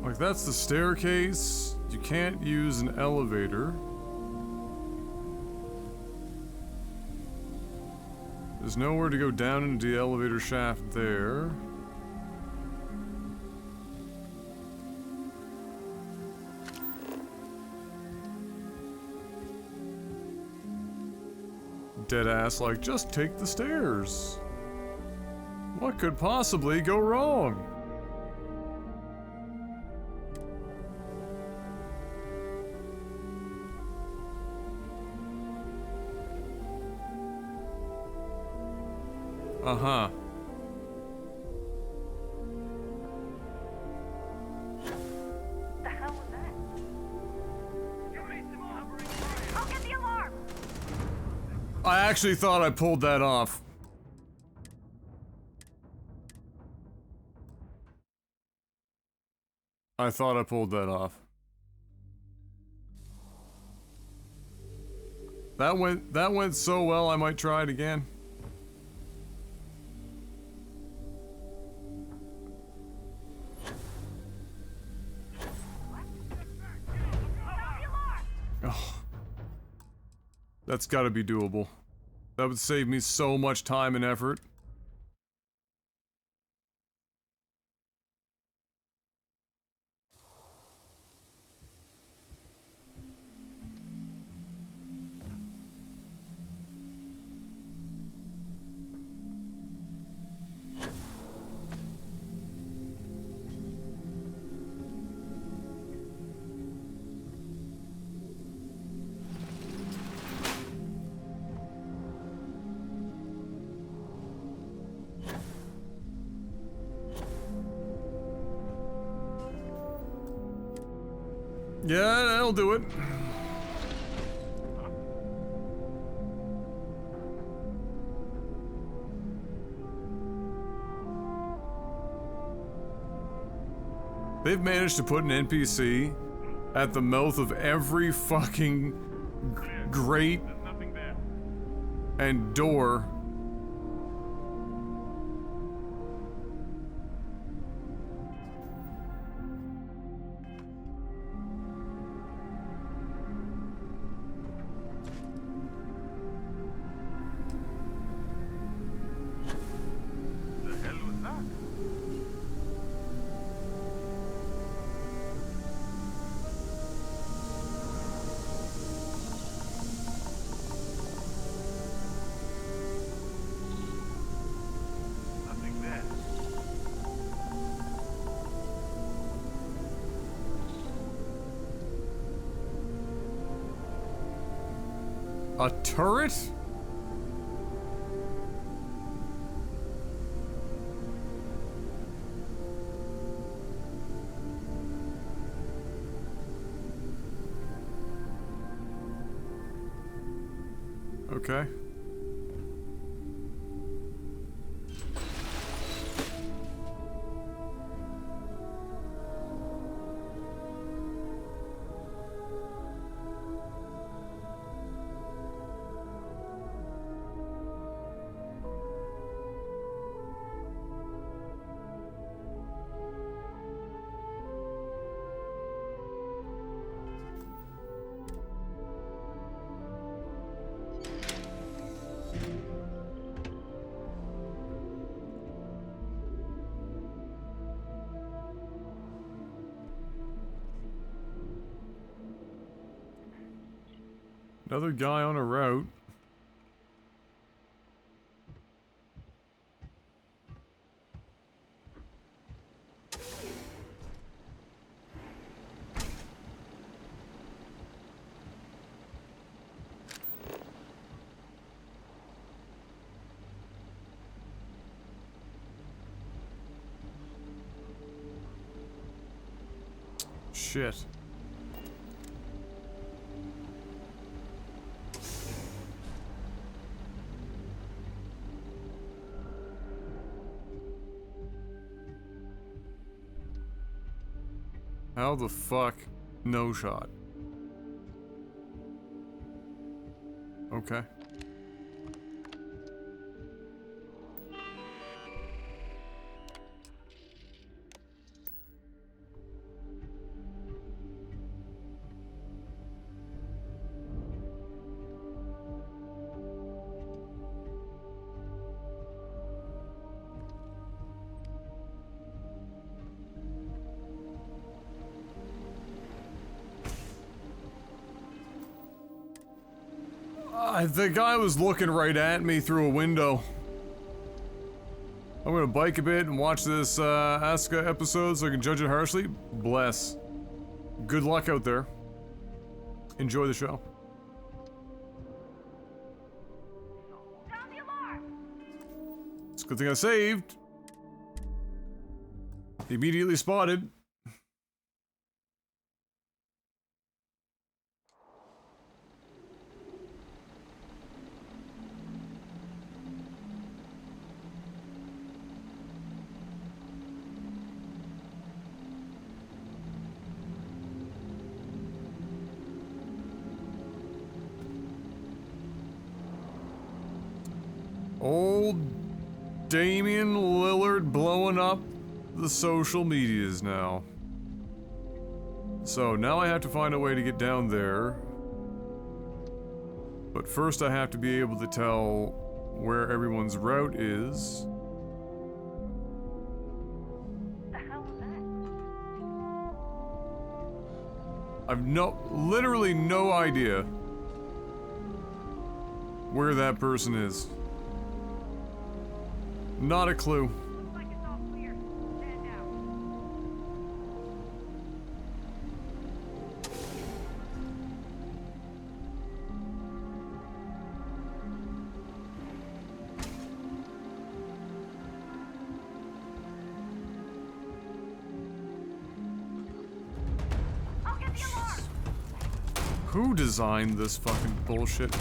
Like, that's the staircase. You can't use an elevator. There's nowhere to go down into the elevator shaft there. Deadass, like, just take the stairs. What could possibly go wrong? Uh-huh. The hell was that? I'll get the alarm! I actually thought I pulled that off. I thought I pulled that off. That went so well I might try it again. Oh. That's gotta be doable. That would save me so much time and effort. Yeah, that'll do it. They've managed to put an NPC at the mouth of every fucking grate and door. A turret? Okay. Another guy on a route. Shit. How the fuck? No shot. Okay. The guy was looking right at me through a window. I'm gonna bike a bit and watch this Asuka episode so I can judge it harshly. Bless. Good luck out there. Enjoy the show. It's It's a good thing I saved. Immediately spotted. Old Damian Lillard blowing up the social medias now. So now I have to find a way to get down there. But first I have to be able to tell where everyone's route is. I've literally no idea where that person is. Not a clue. Who designed this fucking bullshit?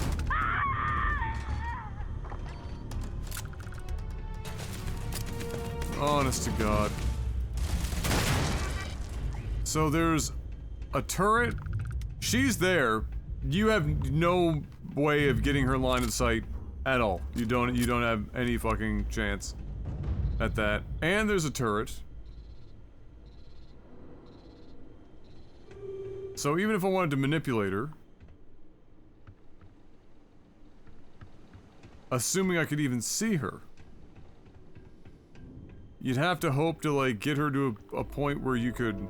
Honest to God. So there's a turret. She's there. You have no way of getting her line of sight at all. You don't have any fucking chance at that. And there's a turret. So even if I wanted to manipulate her, assuming I could even see her, you'd have to hope to, like, get her to a point where you could...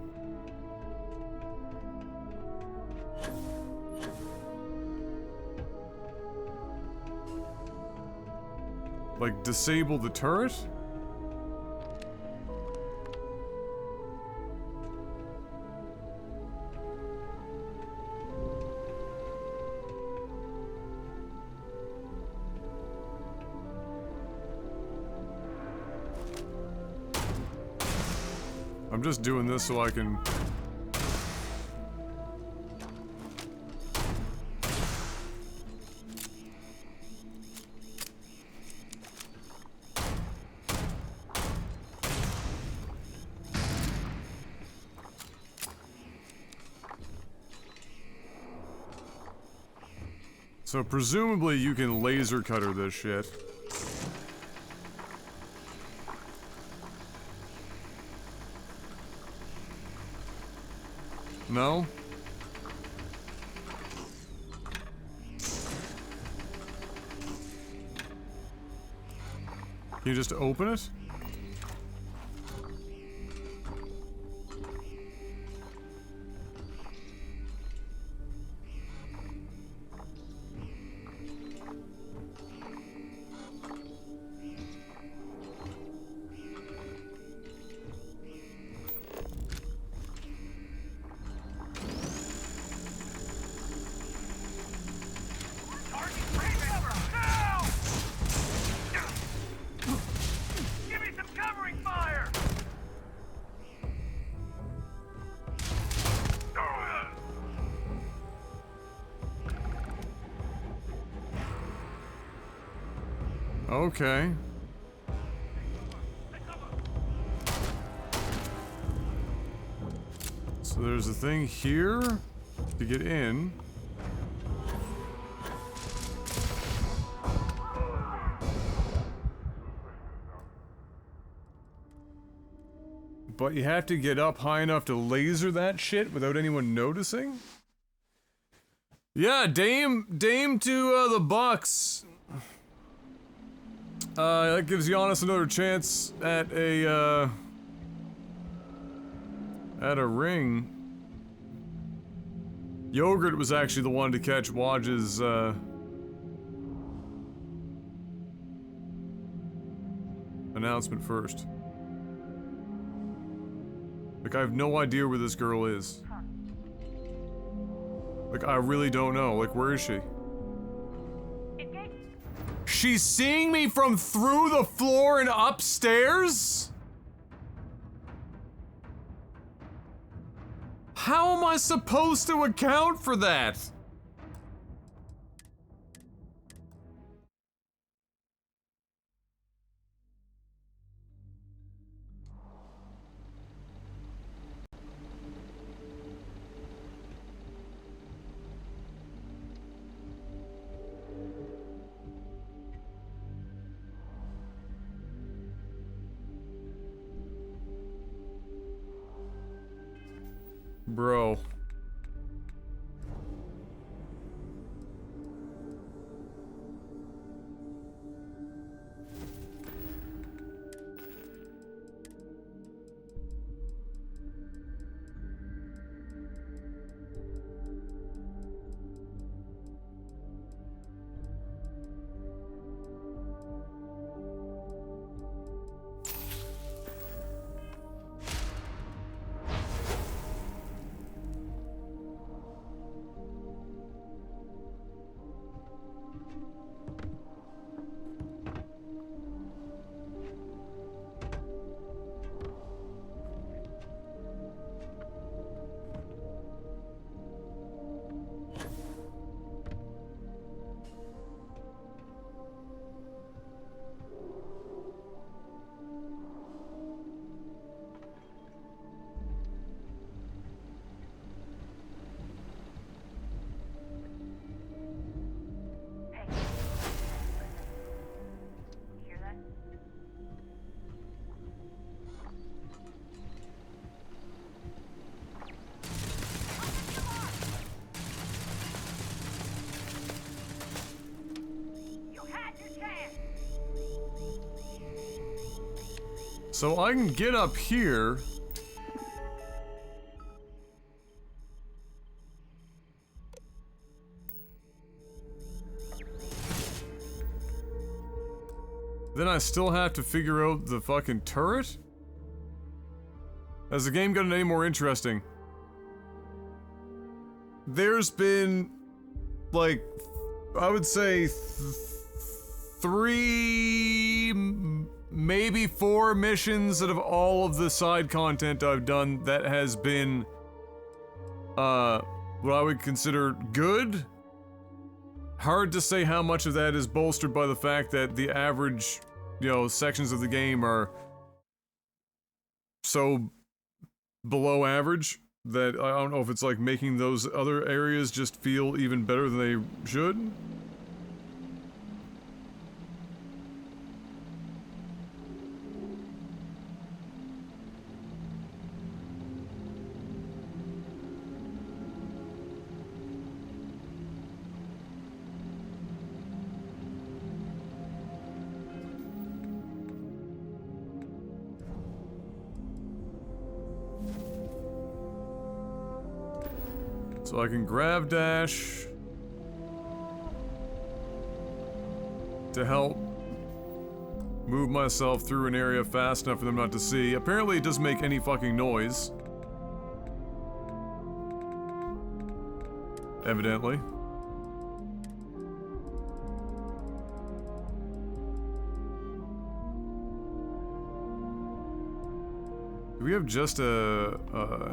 like, disable the turret? I'm just doing this so I can... So presumably you can laser cutter this shit. No? Can you just open it? Okay. So there's a thing here to get in. But you have to get up high enough to laser that shit without anyone noticing? Yeah, Dame to the Bucks. That gives Giannis another chance at a ring. Yogurt was actually the one to catch Waj's, announcement first. Like, I have no idea where this girl is. Like, I really don't know. Like, where is she? she's seeing me from through the floor and upstairs? How am I supposed to account for that? Bro. So I can get up here. Then I still have to figure out the fucking turret? Has the game gotten any more interesting? There's been, like, I would say three, maybe 4 missions out of all of the side content I've done that has been, what I would consider good. Hard to say how much of that is bolstered by the fact that the average, you know, sections of the game are so below average that I don't know if it's like making those other areas just feel even better than they should. So I can grab dash to help move myself through an area fast enough for them not to see. Apparently it doesn't make any fucking noise. Evidently. Do we have just a,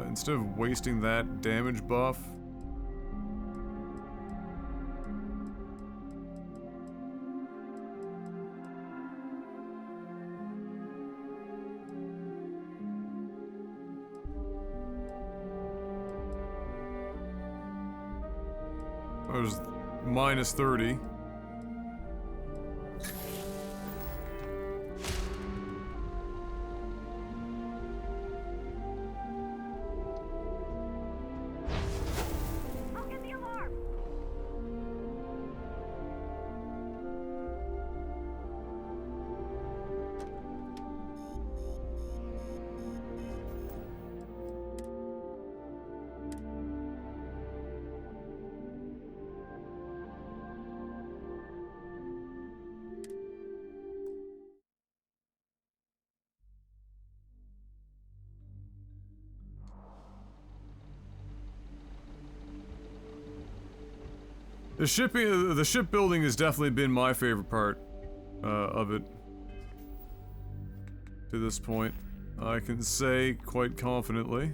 instead of wasting that damage buff? There's minus 30. The shipbuilding has definitely been my favorite part. of it to this point. I can say quite confidently.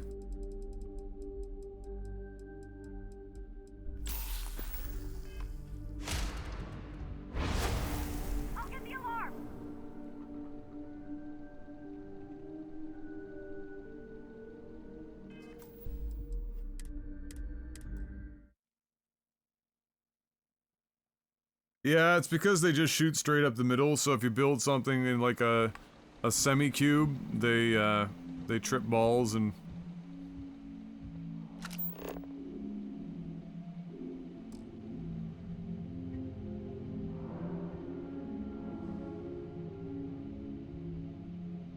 I'll get the alarm. Yeah, it's because they just shoot straight up the middle, so if you build something in like a semi-cube, they trip balls and...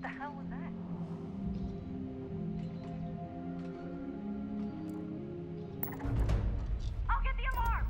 The hell was that? I'll get the alarm.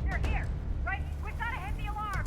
They're here, right? We've got to hit the alarm.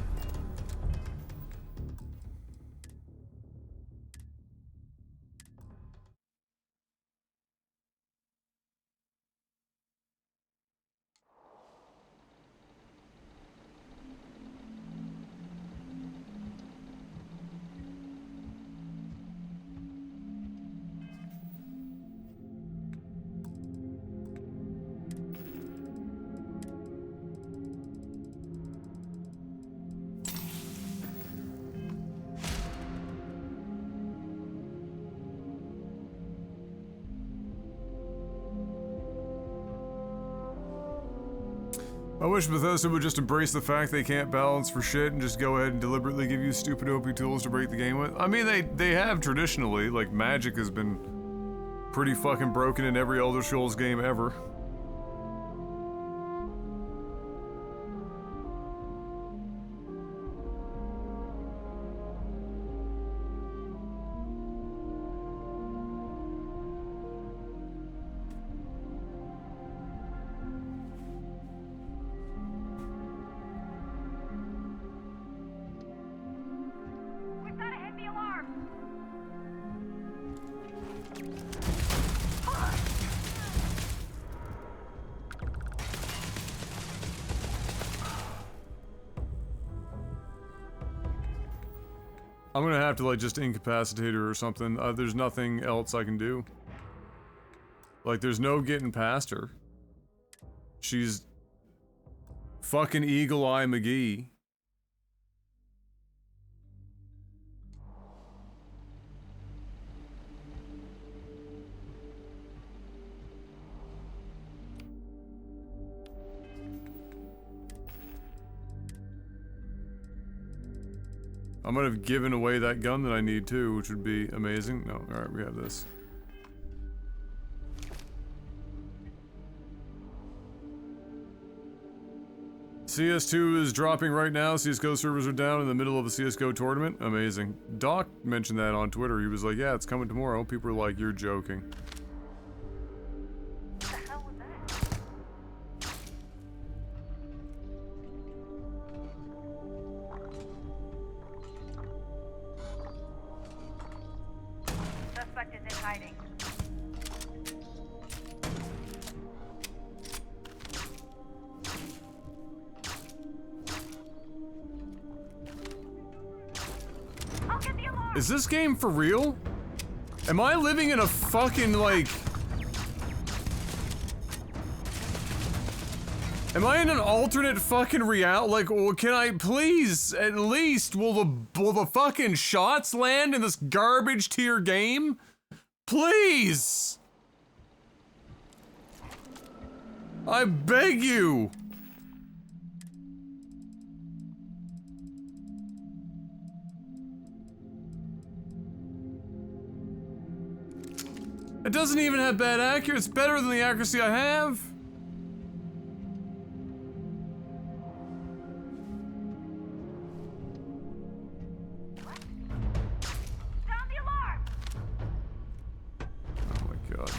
I wish Bethesda would just embrace the fact they can't balance for shit and just go ahead and deliberately give you stupid OP tools to break the game with. I mean, they have traditionally, like magic has been pretty fucking broken in every Elder Scrolls game ever. We've got to hit the alarm. I'm gonna have to like just incapacitate her or something. There's nothing else I can do. Like there's no getting past her. She's fucking Eagle Eye McGee. I might have given away that gun that I need too, which would be amazing. No, alright, we have this. CS2 is dropping right now. CSGO servers are down in the middle of a CSGO tournament. Amazing. Doc mentioned that on Twitter. He was like, yeah, it's coming tomorrow. People were like, you're joking. Suspect is in hiding. I'll get the alarm. Is this game for real? Am I living in a fucking, like... Am I in an alternate fucking reality? Like, well, can I please, at least, will the fucking shots land in this garbage tier game? Please! I beg you! It doesn't even have bad accuracy. It's better than the accuracy I have. Oh my god.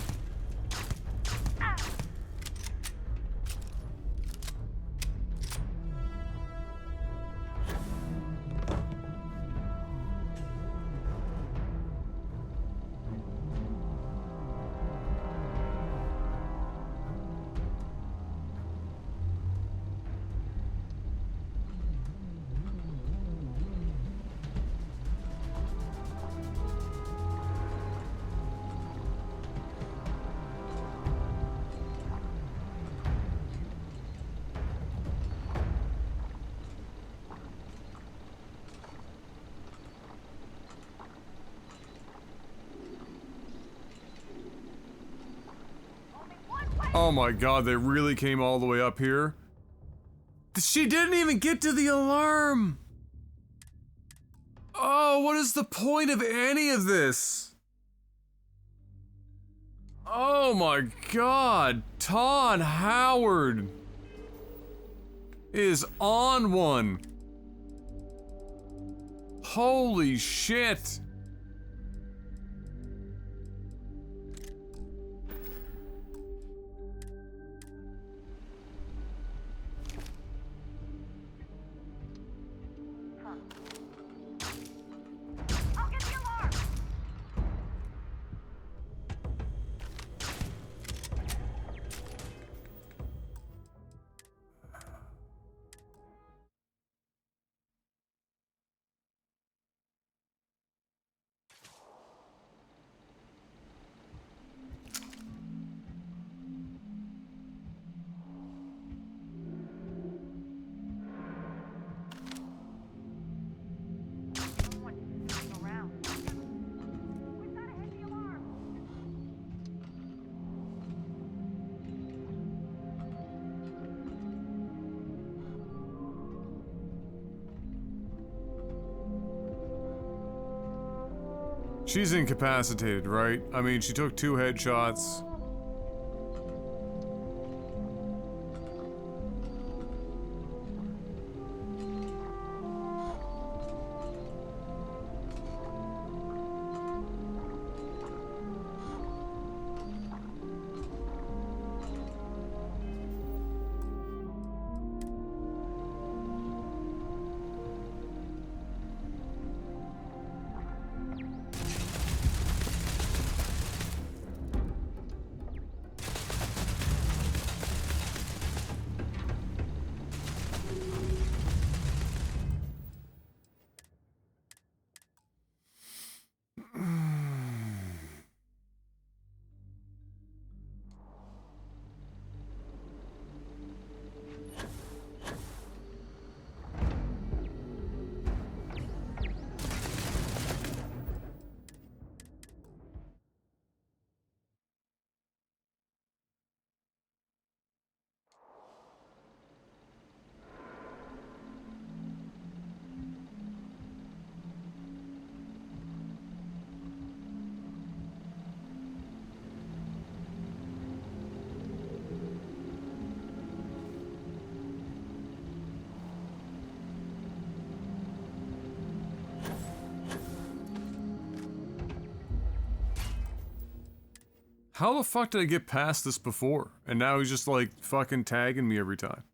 Oh my god, they really came all the way up here? She didn't even get to the alarm! Oh, what is the point of any of this? Oh my god, Todd Howard is on one. Holy shit. She's incapacitated, right? I mean, she took 2 headshots. How the fuck did I get past this before? And now he's just like fucking tagging me every time.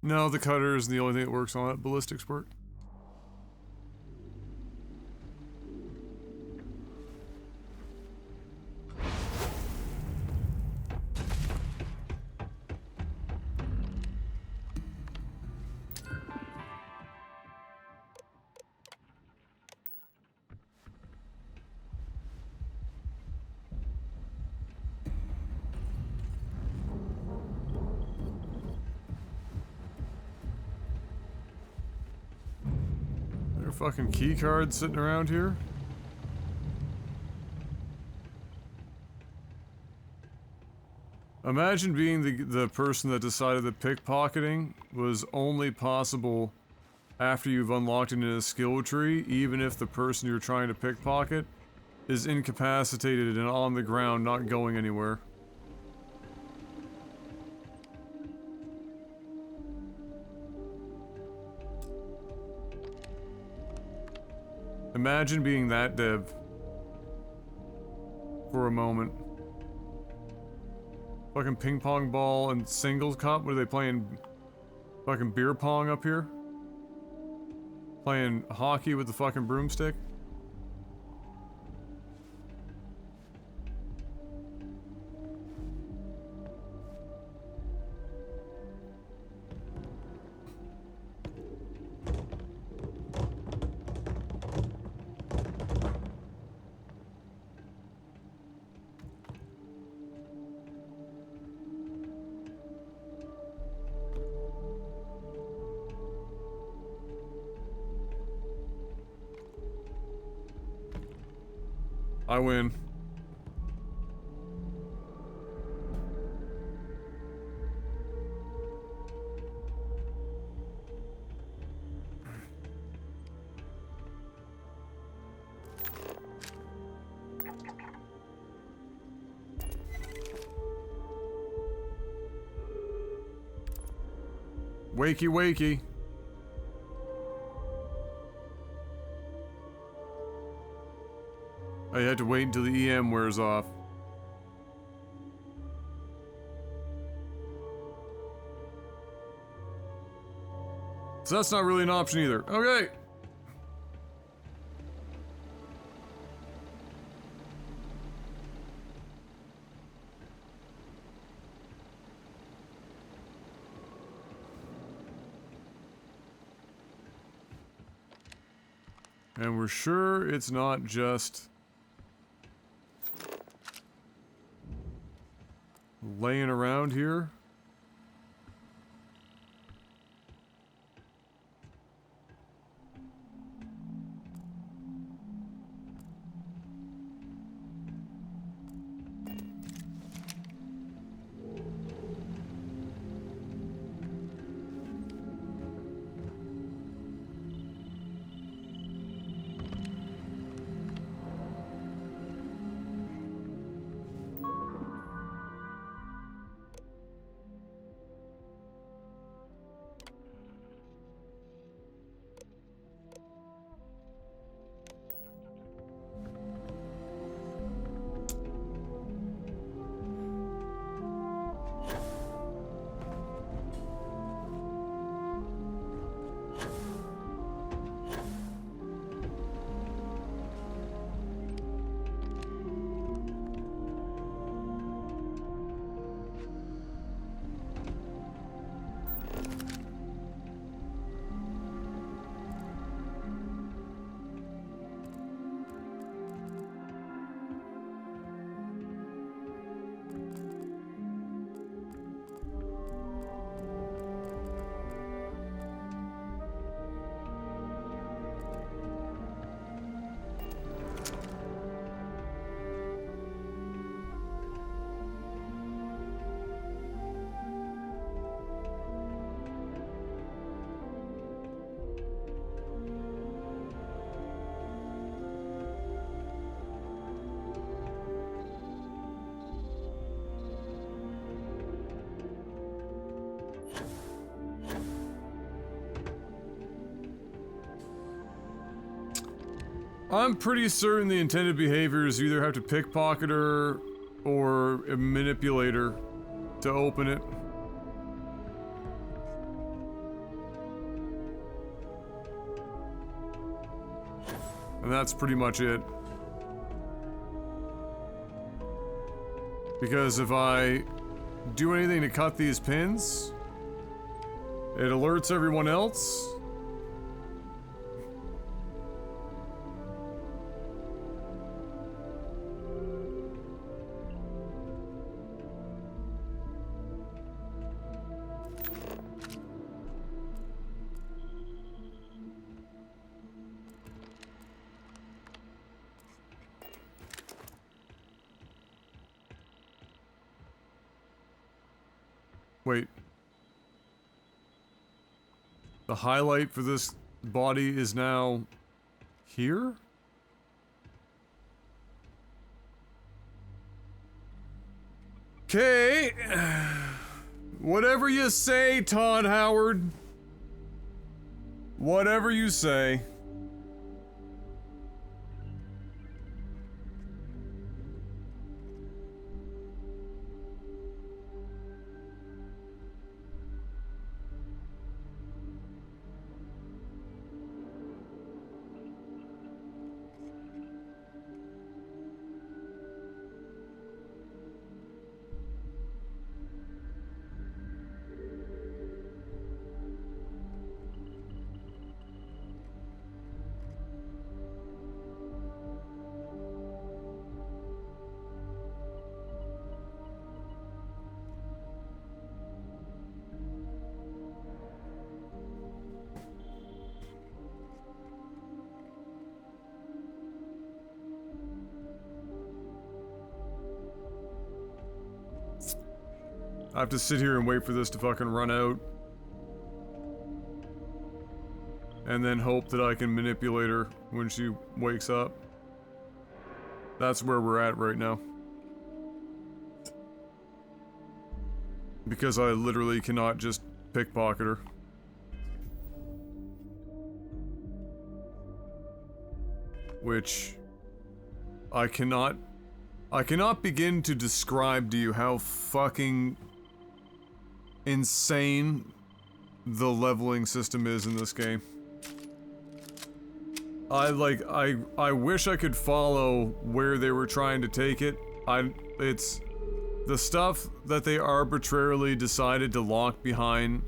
No, the cutter is the only thing that works on it. Ballistics work. There are fucking key cards sitting around here. Imagine being the person that decided that pickpocketing was only possible after you've unlocked it in a skill tree, even if the person you're trying to pickpocket is incapacitated and on the ground, not going anywhere. Imagine being that dev for a moment. Fucking ping pong ball and singles cup. What are they playing? Fucking beer pong up here? Playing hockey with the fucking broomstick? I win. Wakey, wakey. I had to wait until the EM wears off. So that's not really an option either. Okay. And we're sure it's not just laying around here. I'm pretty certain the intended behavior is you either have to pickpocket her or manipulate her to open it. And that's pretty much it. Because if I do anything to cut these pins, it alerts everyone else. Wait. The highlight for this body is now here? Okay. Whatever you say, Todd Howard. Whatever you say. I have to sit here and wait for this to fucking run out. And then hope that I can manipulate her when she wakes up. That's where we're at right now. Because I literally cannot just pickpocket her. Which I cannot begin to describe to you how fucking insane the leveling system is in this game. I wish I could follow where they were trying to take it. It's the stuff that they arbitrarily decided to lock behind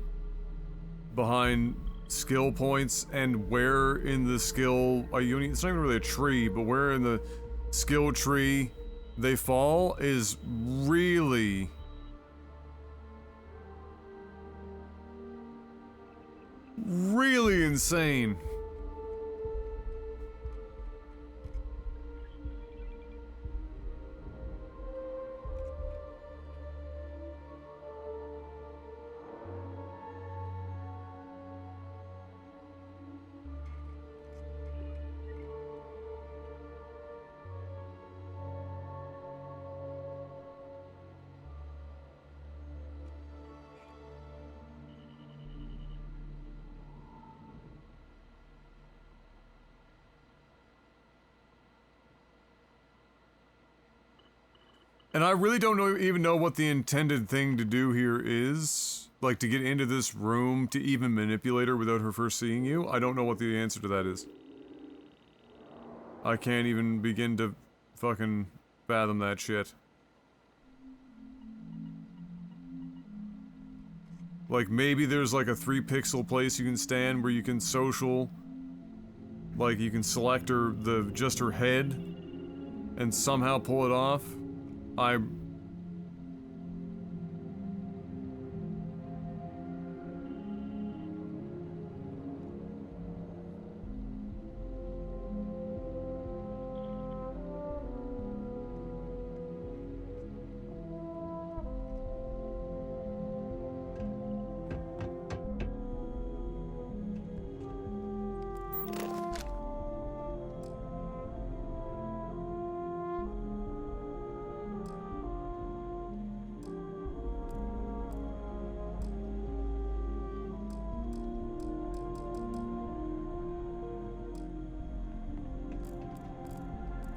skill points, and where in the skill it's not even really a tree, but where in the skill tree they fall is really insane. And I really don't even know what the intended thing to do here is. Like, to get into this room, to even manipulate her without her first seeing you. I don't know what the answer to that is. I can't even begin to fucking fathom that shit. Like, maybe there's like a 3-pixel place you can stand where you can social. Like, you can select just her head and somehow pull it off.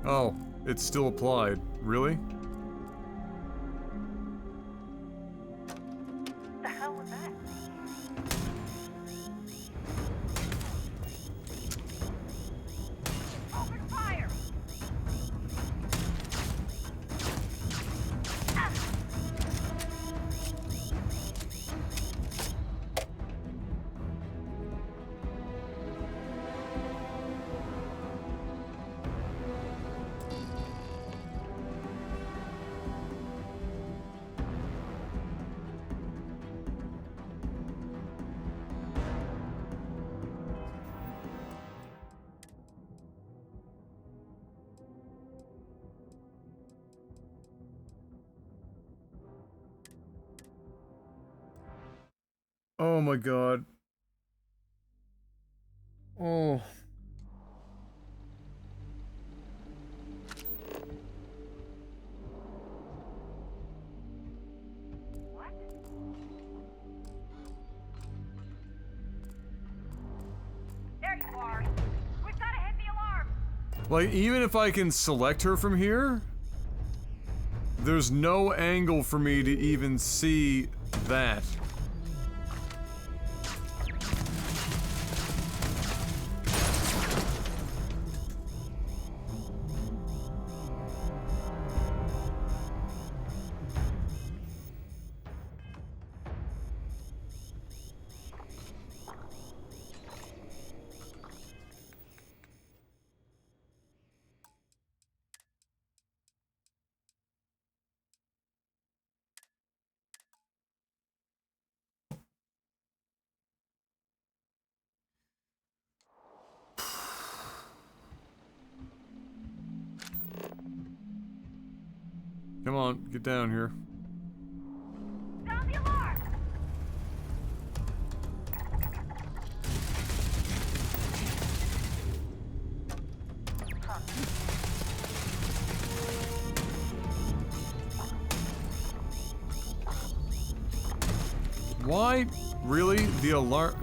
Oh, it's still applied. Really? The hell was that? Over Oh my god. Oh. There you are. We've got to hit the alarm. Like, even if I can select her from here, there's no angle for me to even see that. Come on, get down here. Sound the alarm. Why? Really? The alarm?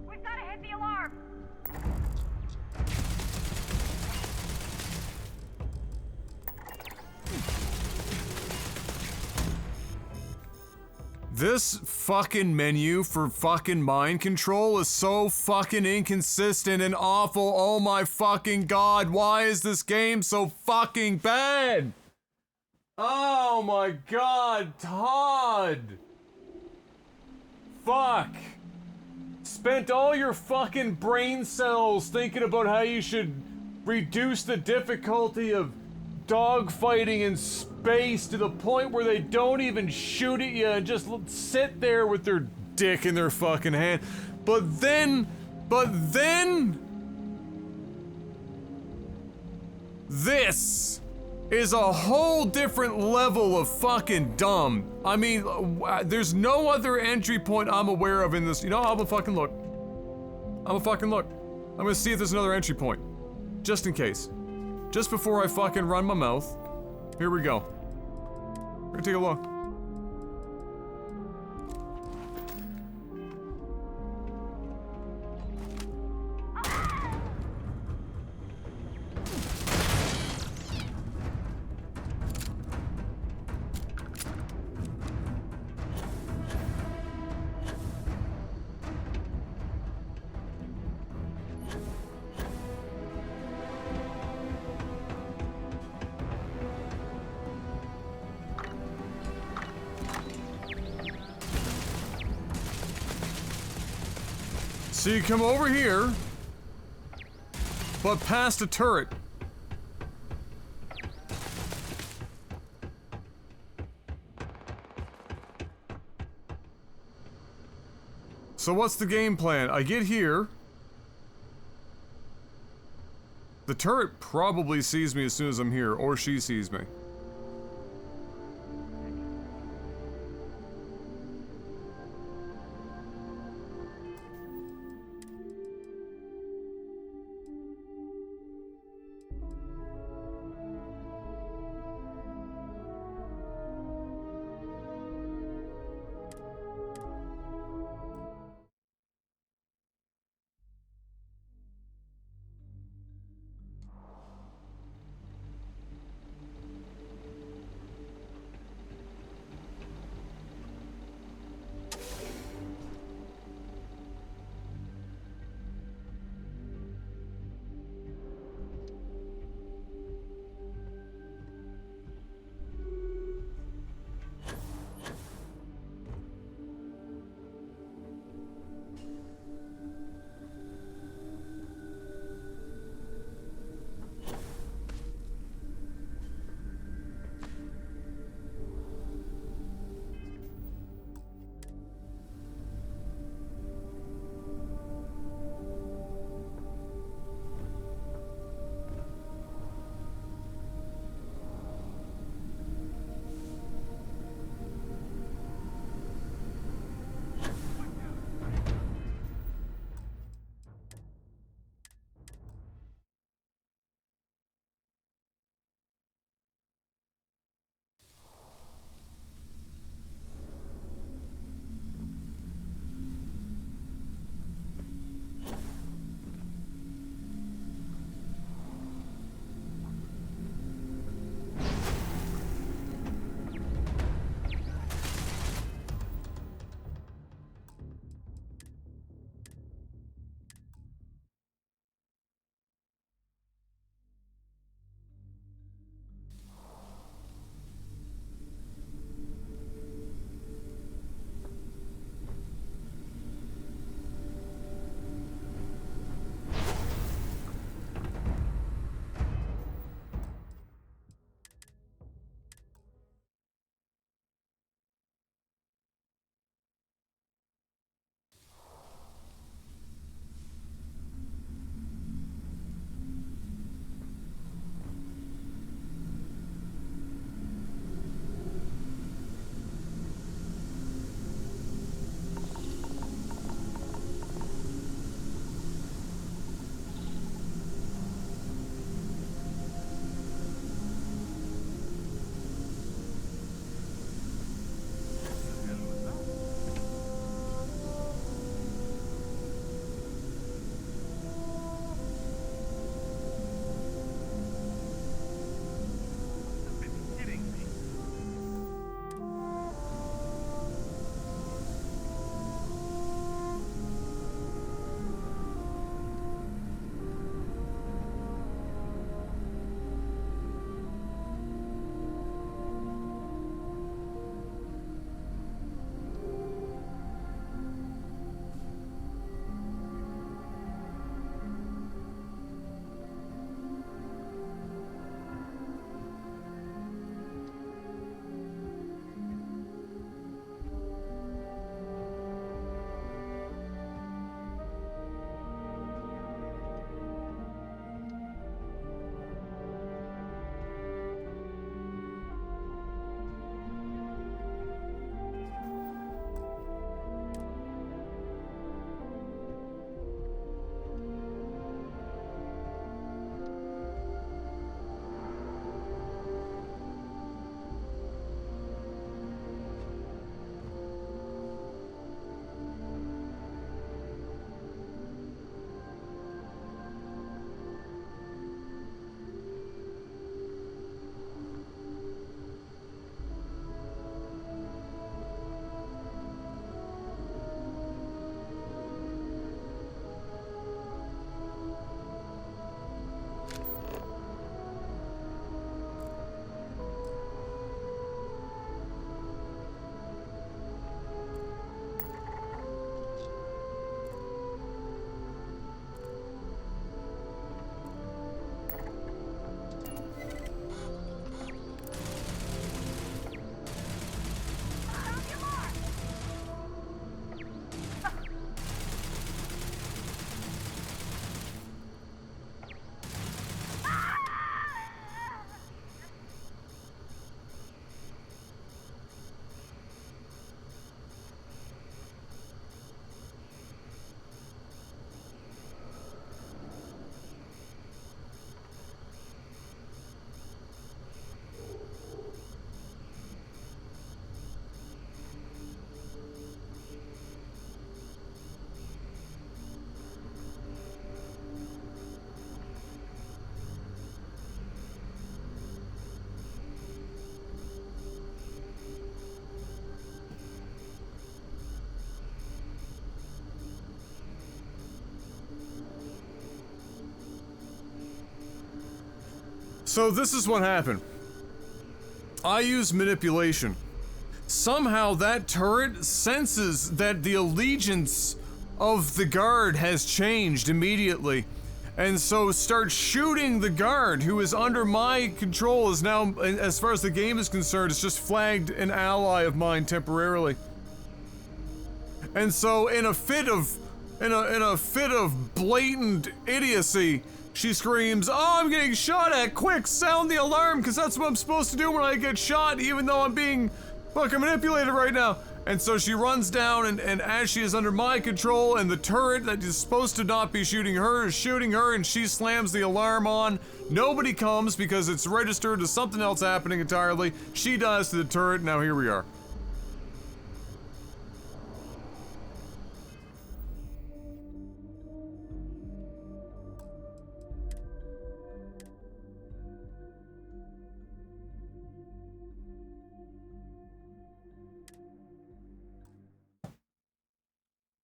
We've got to hit the alarm. This fucking menu for fucking mind control is so fucking inconsistent and awful. Oh my fucking god, why is this game so fucking bad? Oh my god, Todd! Fuck! Spent all your fucking brain cells thinking about how you should reduce the difficulty of dogfighting in space to the point where they don't even shoot at you and just sit there with their dick in their fucking hand. But then, this is a whole different level of fucking dumb. I mean, there's no other entry point I'm aware of in this. You know, I'm gonna fucking look. I'm gonna see if there's another entry point. Just in case. Just before I fucking run my mouth. Here we go. We're gonna take a look. So you come over here, but past a turret. So what's the game plan? I get here. The turret probably sees me as soon as I'm here, or she sees me. So this is what happened. I used manipulation. Somehow that turret senses that the allegiance of the guard has changed immediately. And so starts shooting the guard who is under my control, is now, as far as the game is concerned, it's just flagged an ally of mine temporarily. And so in a fit of blatant idiocy, she screams, "Oh, I'm getting shot at! Quick, sound the alarm, because that's what I'm supposed to do when I get shot, even though I'm being fucking manipulated right now." And so she runs down, and as she is under my control, and the turret that is supposed to not be shooting her is shooting her, and she slams the alarm on. Nobody comes because it's registered as something else happening entirely. She dies to the turret, now here we are.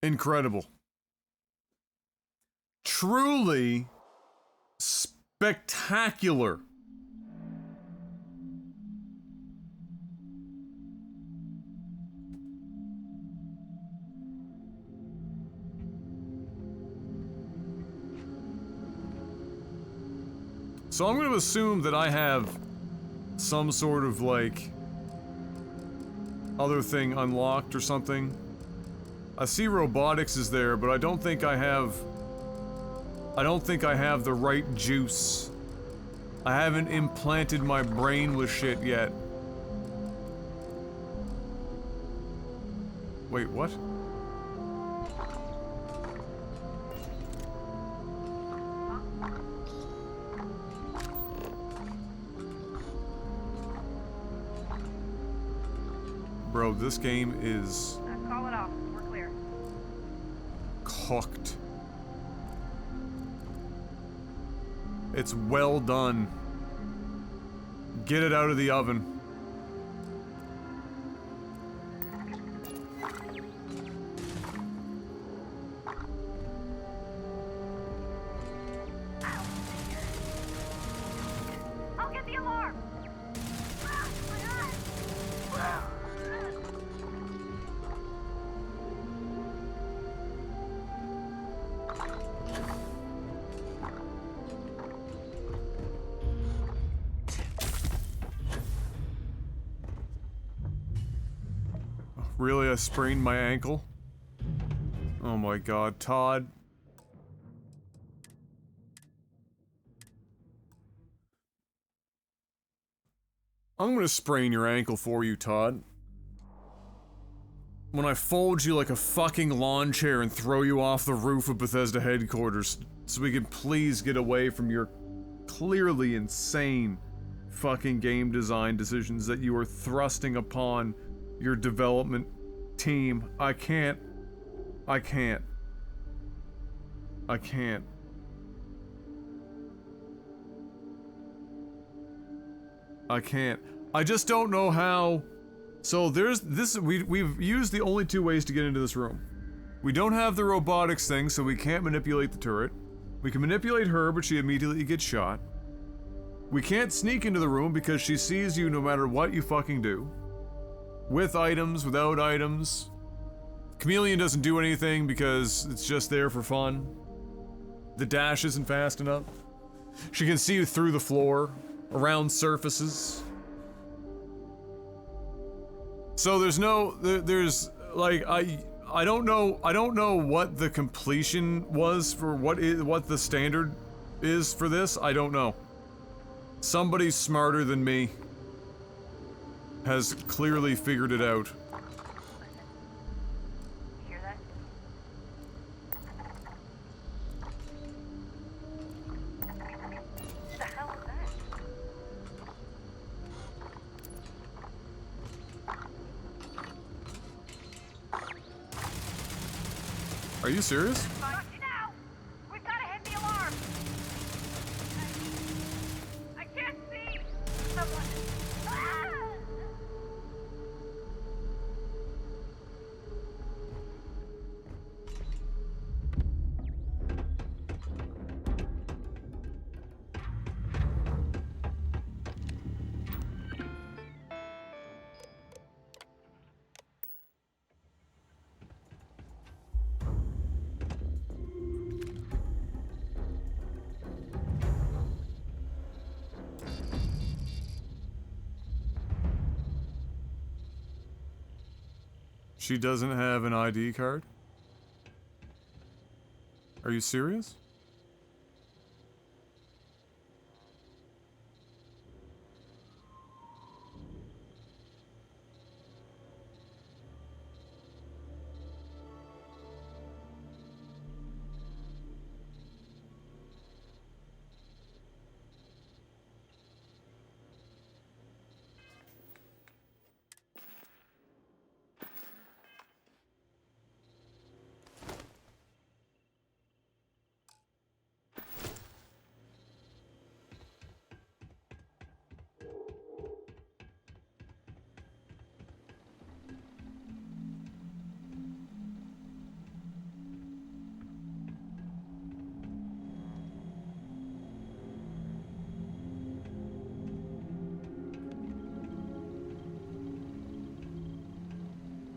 Incredible. Truly spectacular. So I'm going to assume that I have some sort of, like, other thing unlocked or something. I see robotics is there, but I don't think I have the right juice. I haven't implanted my brain with shit yet. Wait, what? Bro, this game is Call it off. We're clear. cooked. It's well done. Get it out of the oven. I'll get the alarm. Really, I sprained my ankle? Oh my god, Todd. I'm gonna sprain your ankle for you, Todd. When I fold you like a fucking lawn chair and throw you off the roof of Bethesda headquarters, so we can please get away from your clearly insane fucking game design decisions that you are thrusting upon your development team. I can't. I can't. I can't. I can't. I just don't know how. So there's this, we've used the only two ways to get into this room. We don't have the robotics thing, so we can't manipulate the turret. We can manipulate her, but she immediately gets shot. We can't sneak into the room because she sees you no matter what you fucking do. With items, without items. Chameleon doesn't do anything because it's just there for fun. The dash isn't fast enough. She can see you through the floor, around surfaces. So there's no, there's like, I don't know what the completion was for what the standard is for this. I don't know. Somebody smarter than me has clearly figured it out. Hear that? What the hell is that? Are you serious? Got you now. We've got to hit the alarm. I can't see. Someone. Ah! She doesn't have an ID card? Are you serious?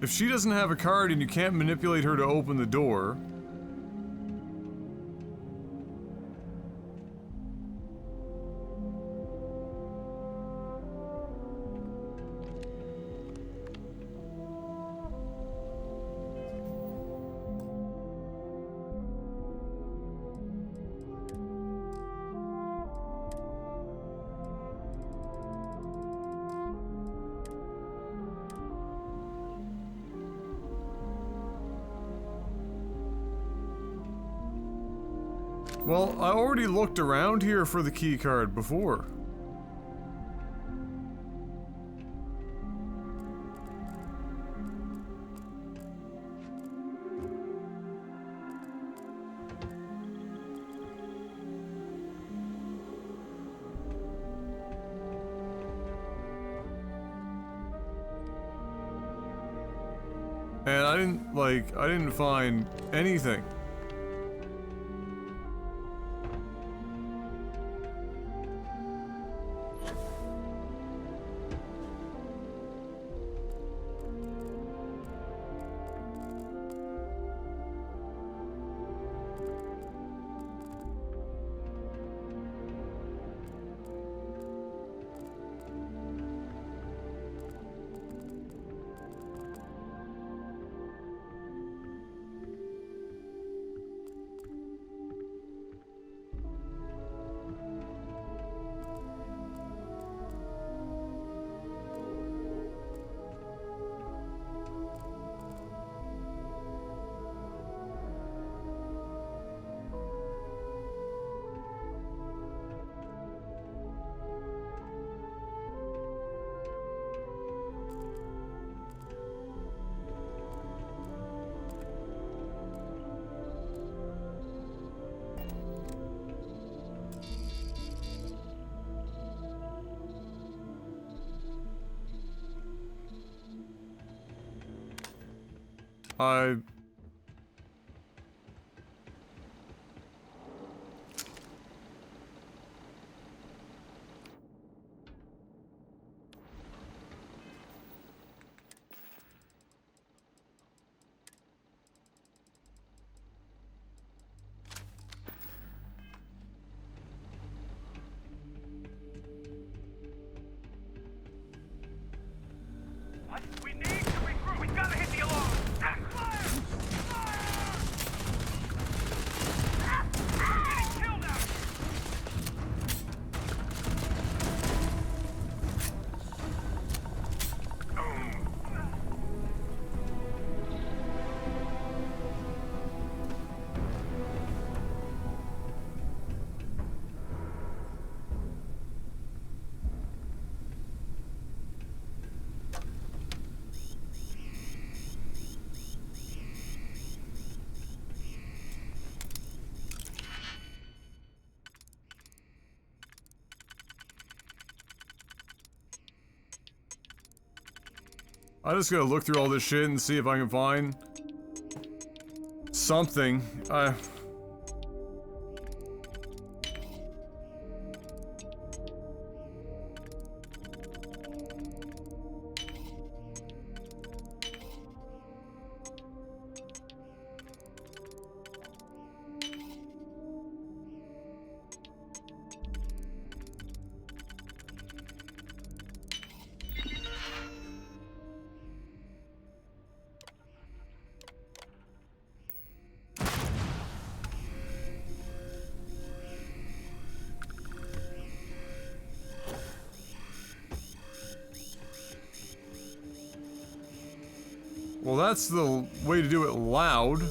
If she doesn't have a card and you can't manipulate her to open the door... Well, I already looked around here for the key card before. And I didn't find anything. What? We need to regroup. We gotta hit the alarm. Fire! Fire! Getting killed out here. I just gotta look through all this shit and see if I can find something. Well, that's the way to do it loud.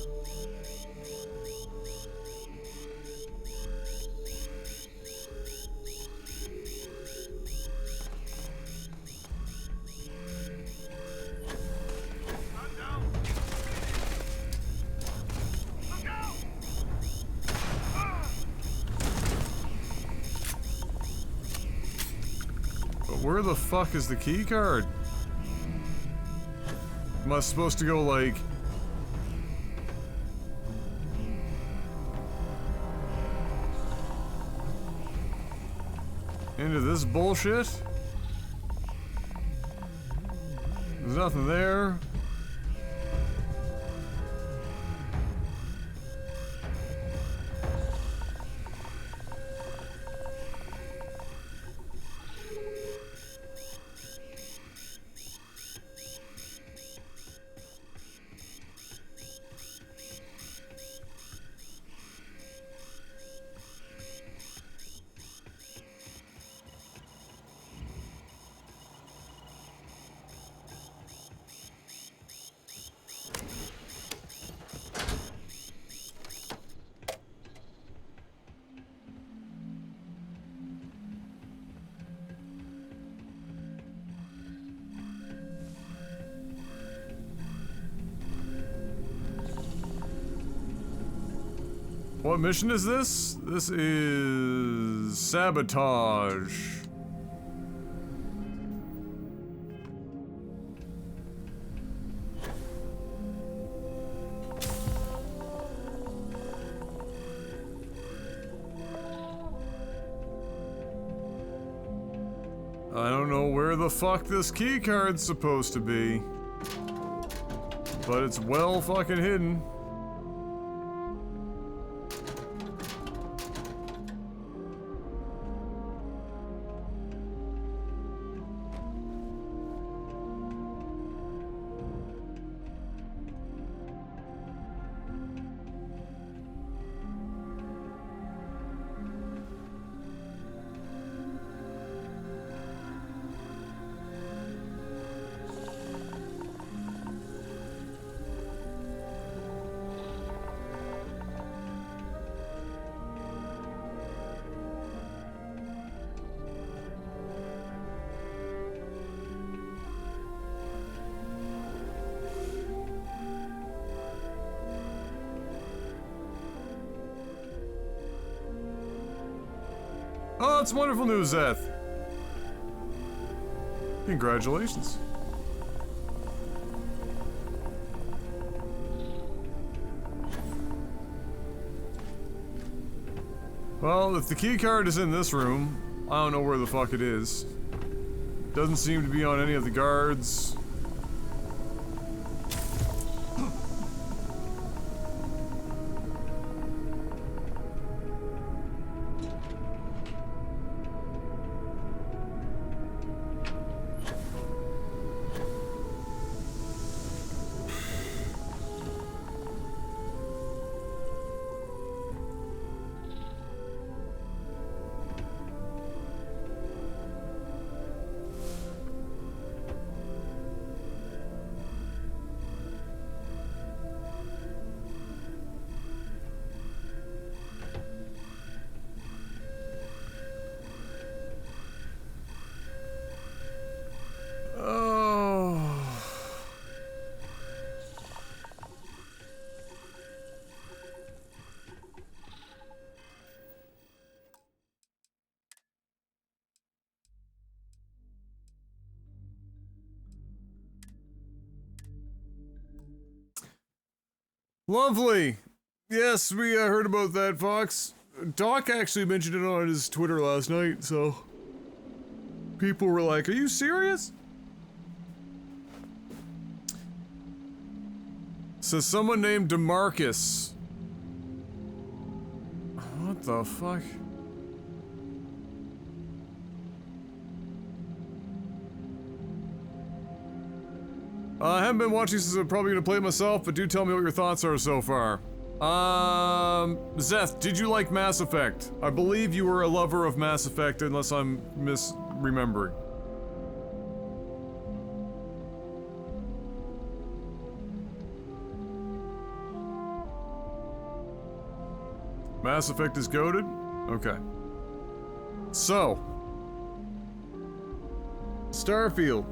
But where the fuck is the key card? Am I supposed to go like... into this bullshit? There's nothing there. What mission is this? This is sabotage. I don't know where the fuck this key card's supposed to be, but it's well fucking hidden. Oh, that's wonderful news, Zeth. Congratulations. Well, if the key card is in this room, I don't know where the fuck it is. Doesn't seem to be on any of the guards. Lovely. Yes, we heard about that, Fox. Doc actually mentioned it on his Twitter last night, so people were like, "Are you serious?" So someone named DeMarcus. What the fuck? I haven't been watching since I'm probably gonna play it myself, but do tell me what your thoughts are so far. Zeth, did you like Mass Effect? I believe you were a lover of Mass Effect, unless I'm misremembering. Mass Effect is goated? Okay. So, Starfield.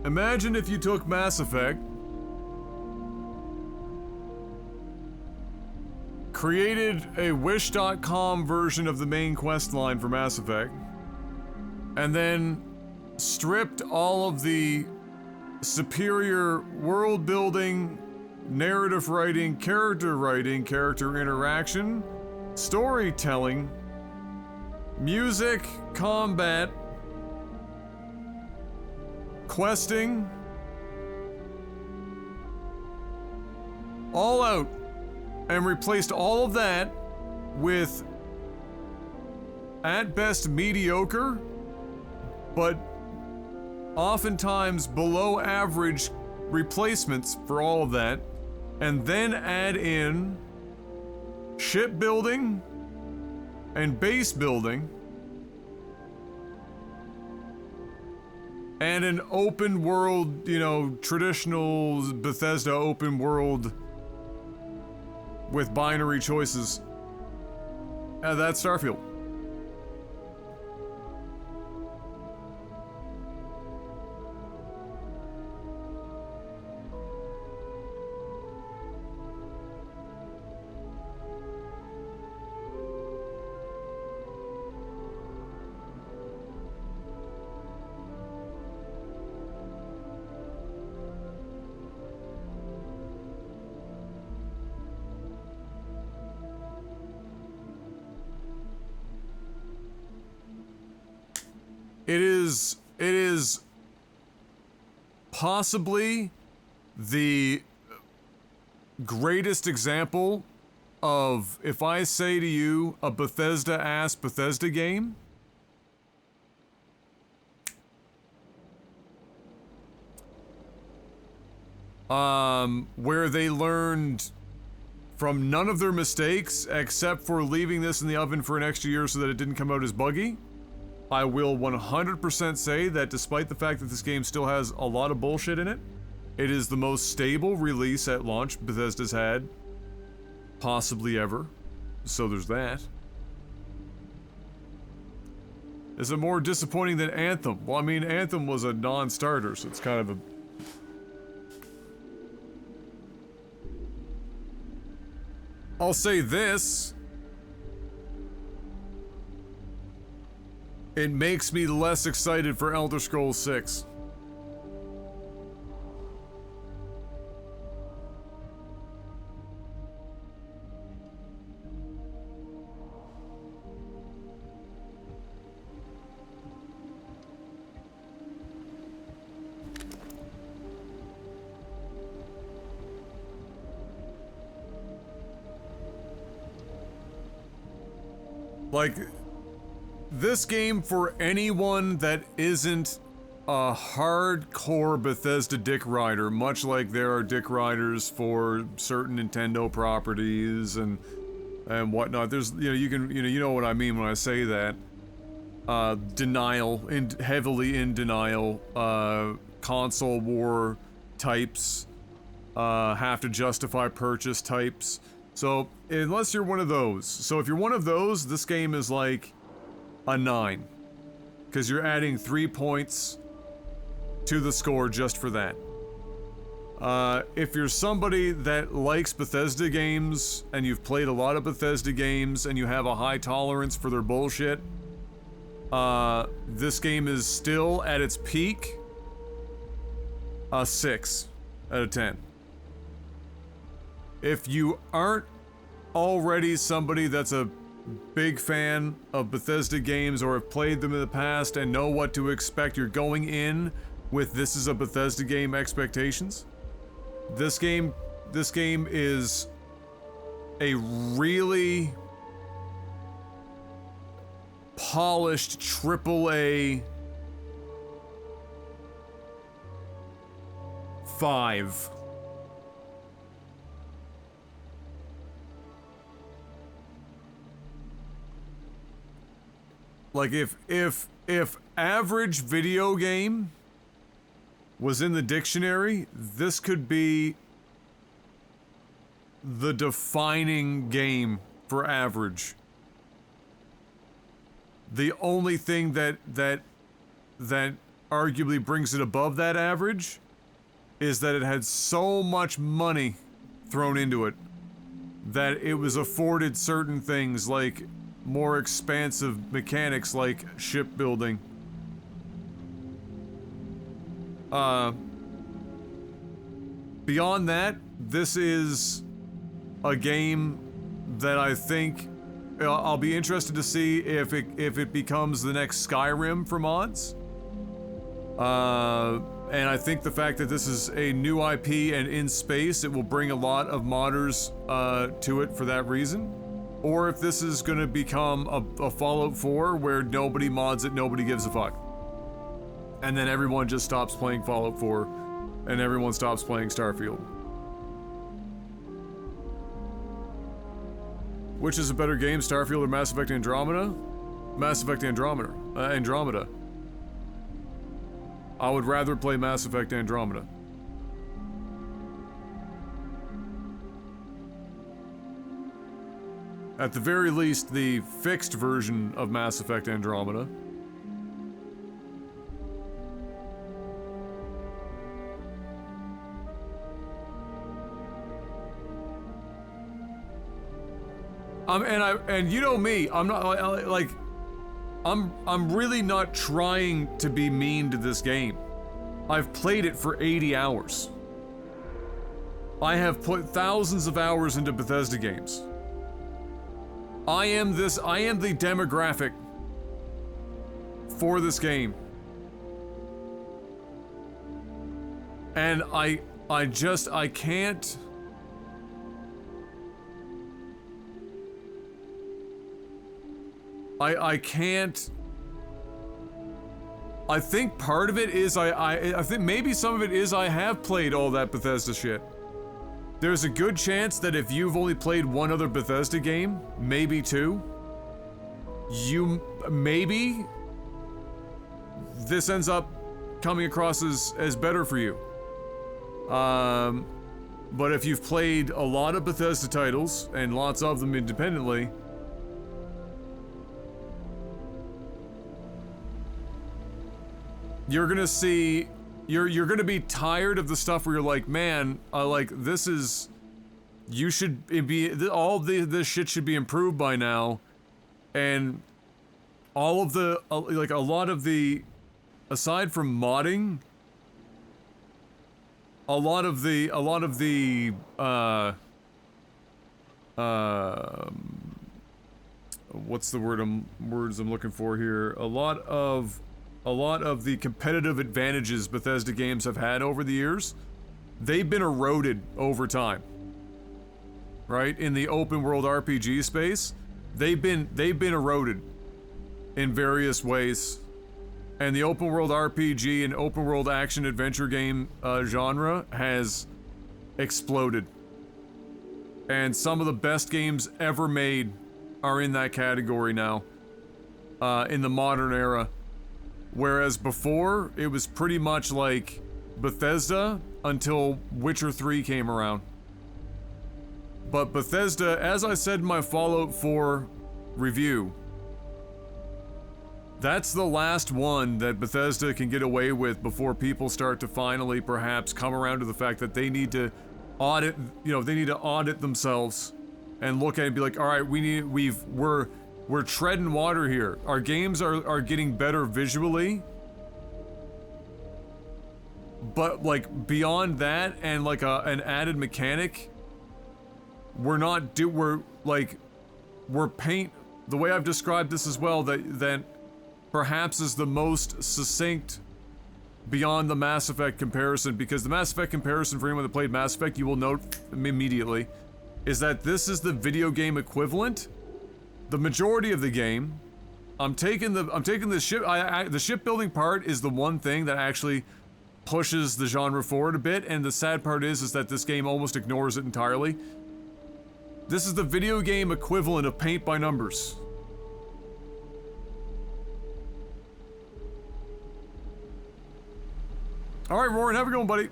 Imagine if you took Mass Effect, created a Wish.com version of the main quest line for Mass Effect, and then stripped all of the superior world building, narrative writing, character interaction, storytelling, music, combat, questing, all out, and replaced all of that with, at best, mediocre, but oftentimes below average replacements for all of that, and then add in shipbuilding and base building and an open world, you know, traditional Bethesda open world with binary choices. That's Starfield. It is possibly the greatest example of, if I say to you, a Bethesda-ass Bethesda game, where they learned from none of their mistakes except for leaving this in the oven for an extra year so that it didn't come out as buggy. I will 100% say that despite the fact that this game still has a lot of bullshit in it, it is the most stable release at launch Bethesda's had, possibly ever. So there's that. Is it more disappointing than Anthem? Well, I mean, Anthem was a non-starter, so it's kind of a... I'll say this. It makes me less excited for Elder Scrolls 6. Like, this game, for anyone that isn't a hardcore Bethesda dick rider, much like there are dick riders for certain Nintendo properties and whatnot. There's, you know what I mean when I say that. Denial, heavily in denial, console war types, have to justify purchase types. So, unless you're one of those. So if you're one of those, this game is like a 9. Because you're adding 3 points to the score just for that. If you're somebody that likes Bethesda games, and you've played a lot of Bethesda games, and you have a high tolerance for their bullshit, this game is still, at its peak, a 6 out of 10. If you aren't already somebody that's a big fan of Bethesda games or have played them in the past and know what to expect, you're going in with this is a Bethesda game expectations. This game is a really polished AAA 5. Like if average video game was in the dictionary, this could be the defining game for average. The only thing that arguably brings it above that average is that it had so much money thrown into it that it was afforded certain things like more expansive mechanics like shipbuilding. Beyond that, this is a game that I think I'll be interested to see if it becomes the next Skyrim for mods. And I think the fact that this is a new IP and in space, it will bring a lot of modders to it for that reason. Or if this is going to become a Fallout 4 where nobody mods it, nobody gives a fuck. And then everyone just stops playing Fallout 4 and everyone stops playing Starfield. Which is a better game, Starfield or Mass Effect Andromeda? Mass Effect Andromeda. Andromeda. I would rather play Mass Effect Andromeda. At the very least, the fixed version of Mass Effect Andromeda. And you know me, I'm not like I'm really not trying to be mean to this game. I've played it for 80 hours. I have put thousands of hours into Bethesda games. I am the demographic for this game. And I can't. I can't. I think part of it is I think maybe some of it is I have played all that Bethesda shit. There's a good chance that if you've only played one other Bethesda game, maybe two, maybe this ends up coming across as better for you. But if you've played a lot of Bethesda titles and lots of them independently, you're gonna see, you're gonna be tired of the stuff where you're like, man, like this is, you should be, all this shit should be improved by now, and all of the like a lot of the, aside from modding, a lot of the what's the words I'm looking for here? A lot of the competitive advantages Bethesda games have had over the years, they've been eroded over time. Right? In the open world RPG space, they've been eroded in various ways. And the open world RPG and open world action adventure game genre has exploded. And some of the best games ever made are in that category now, in the modern era. Whereas before, it was pretty much like Bethesda until Witcher 3 came around. But Bethesda, as I said in my Fallout 4 review, that's the last one that Bethesda can get away with before people start to finally perhaps come around to the fact that they need to audit, they need to audit themselves and look at it and be like, all right, we're treading water here. Our games are getting better visually, but like beyond that and like an added mechanic, the way I've described this as well, that perhaps is the most succinct beyond the Mass Effect comparison, because the Mass Effect comparison, for anyone that played Mass Effect, you will note immediately, is that this is the video game equivalent. The majority of the game, I'm taking the ship. The shipbuilding part is the one thing that actually pushes the genre forward a bit, and the sad part is that this game almost ignores it entirely. This is the video game equivalent of paint by numbers. All right, Roran, have a good one, buddy.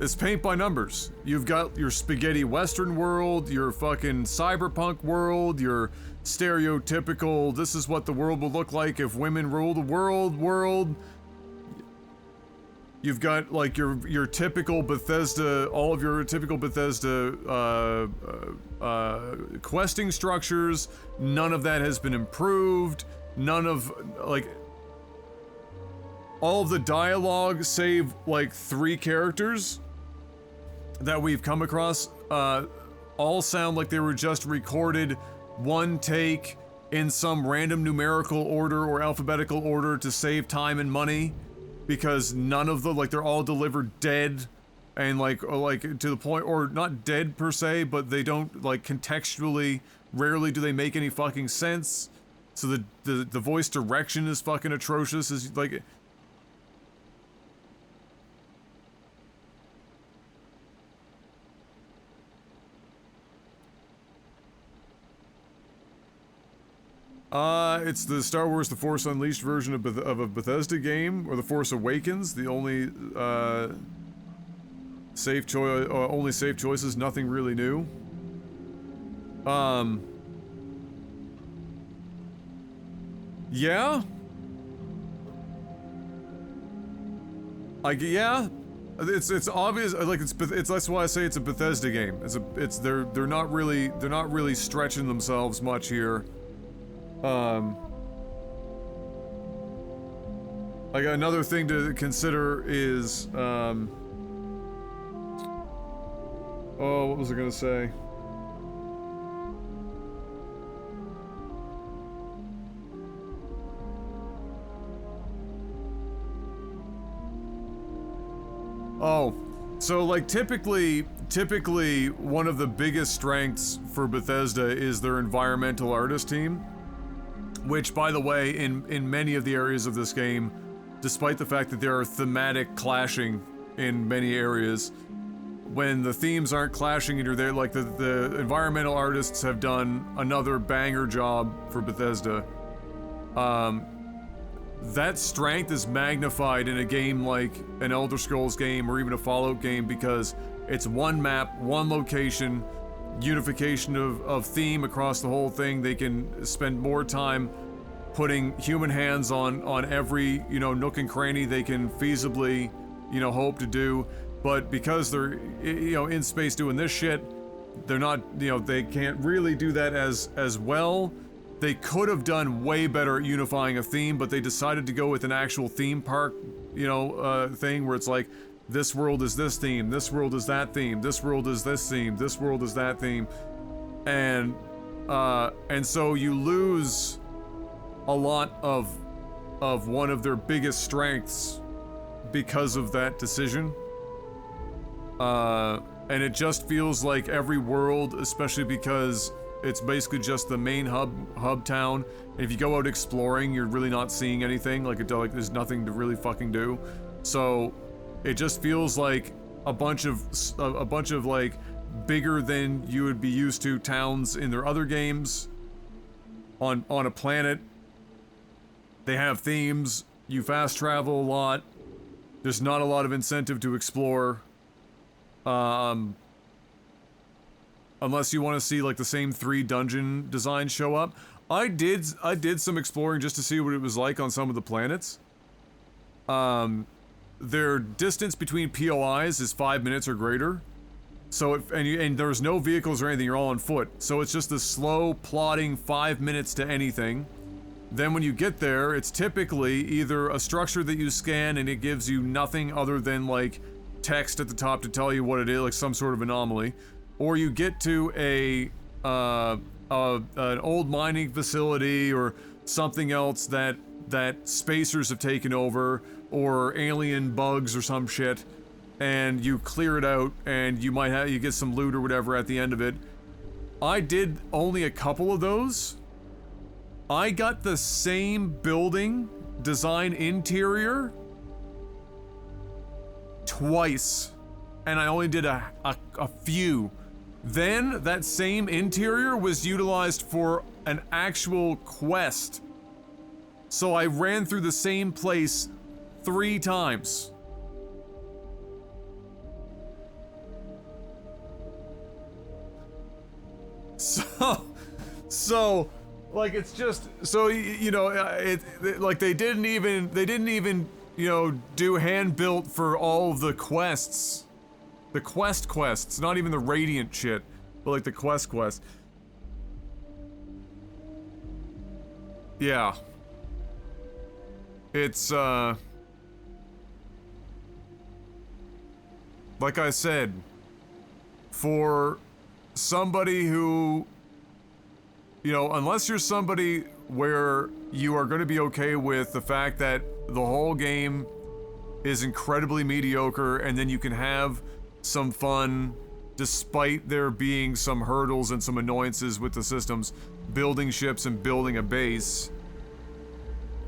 It's paint by numbers. You've got your spaghetti western world, your fucking cyberpunk world, your stereotypical, this is what the world would look like if women ruled the world. You've got like your typical Bethesda, all of your typical Bethesda questing structures. None of that has been improved. None of, like, all of the dialogue save like 3 characters that we've come across all sound like they were just recorded one take in some random numerical order or alphabetical order to save time and money, because none of the, like, they're all delivered dead and like to the point, or not dead per se, but they don't, like, contextually, rarely do they make any fucking sense. So the voice direction is fucking atrocious. Is like, it's the Star Wars The Force Unleashed version of a Bethesda game, or The Force Awakens, the only, safe choices, nothing really new. Yeah? Yeah? It's obvious, like, it's that's why I say it's a Bethesda game. They're not really stretching themselves much here. Like, another thing to consider is, oh, what was I gonna say? Oh, so like typically one of the biggest strengths for Bethesda is their environmental artist team, which, by the way, in many of the areas of this game, despite the fact that there are thematic clashing in many areas, when the themes aren't clashing and you're there, like, the environmental artists have done another banger job for Bethesda. That strength is magnified in a game like an Elder Scrolls game or even a Fallout game, because it's one map, one location, unification of theme across the whole thing. They can spend more time putting human hands on every, you know, nook and cranny they can feasibly, you know, hope to do. But because they're, you know, in space doing this shit, they're not, you know, they can't really do that as well. They could have done way better at unifying a theme, but they decided to go with an actual theme park, you know, thing where it's like, this world is this theme, this world is that theme, this world is this theme, this world is that theme. And so you lose a lot of one of their biggest strengths because of that decision. And it just feels like every world, especially because it's basically just the main hub town. And if you go out exploring, you're really not seeing anything. Like there's nothing to really fucking do. So it just feels like a bunch of like bigger than you would be used to towns in their other games on a planet. They have themes. You fast travel a lot. There's not a lot of incentive to explore. Unless you want to see like the same 3 dungeon designs show up. I did some exploring just to see what it was like on some of the planets. Their distance between POIs is 5 minutes or greater. So and there's no vehicles or anything, you're all on foot. So it's just this slow plodding 5 minutes to anything. Then when you get there, it's typically either a structure that you scan and it gives you nothing other than like text at the top to tell you what it is, like some sort of anomaly. Or you get to an old mining facility or something else that spacers have taken over, or alien bugs or some shit, and you clear it out and you get some loot or whatever at the end of it. I did only a couple of those. I got the same building design interior twice, and I only did a few. Then that same interior was utilized for an actual quest. So I ran through the same place 3 times. So, like, it's just so you know, like they didn't even you know do hand built for all of the quests, the quests, not even the Radiant shit, but like the quests. Yeah. It's like I said, for somebody who, you know, unless you're somebody where you are going to be okay with the fact that the whole game is incredibly mediocre and then you can have some fun despite there being some hurdles and some annoyances with the systems, building ships and building a base.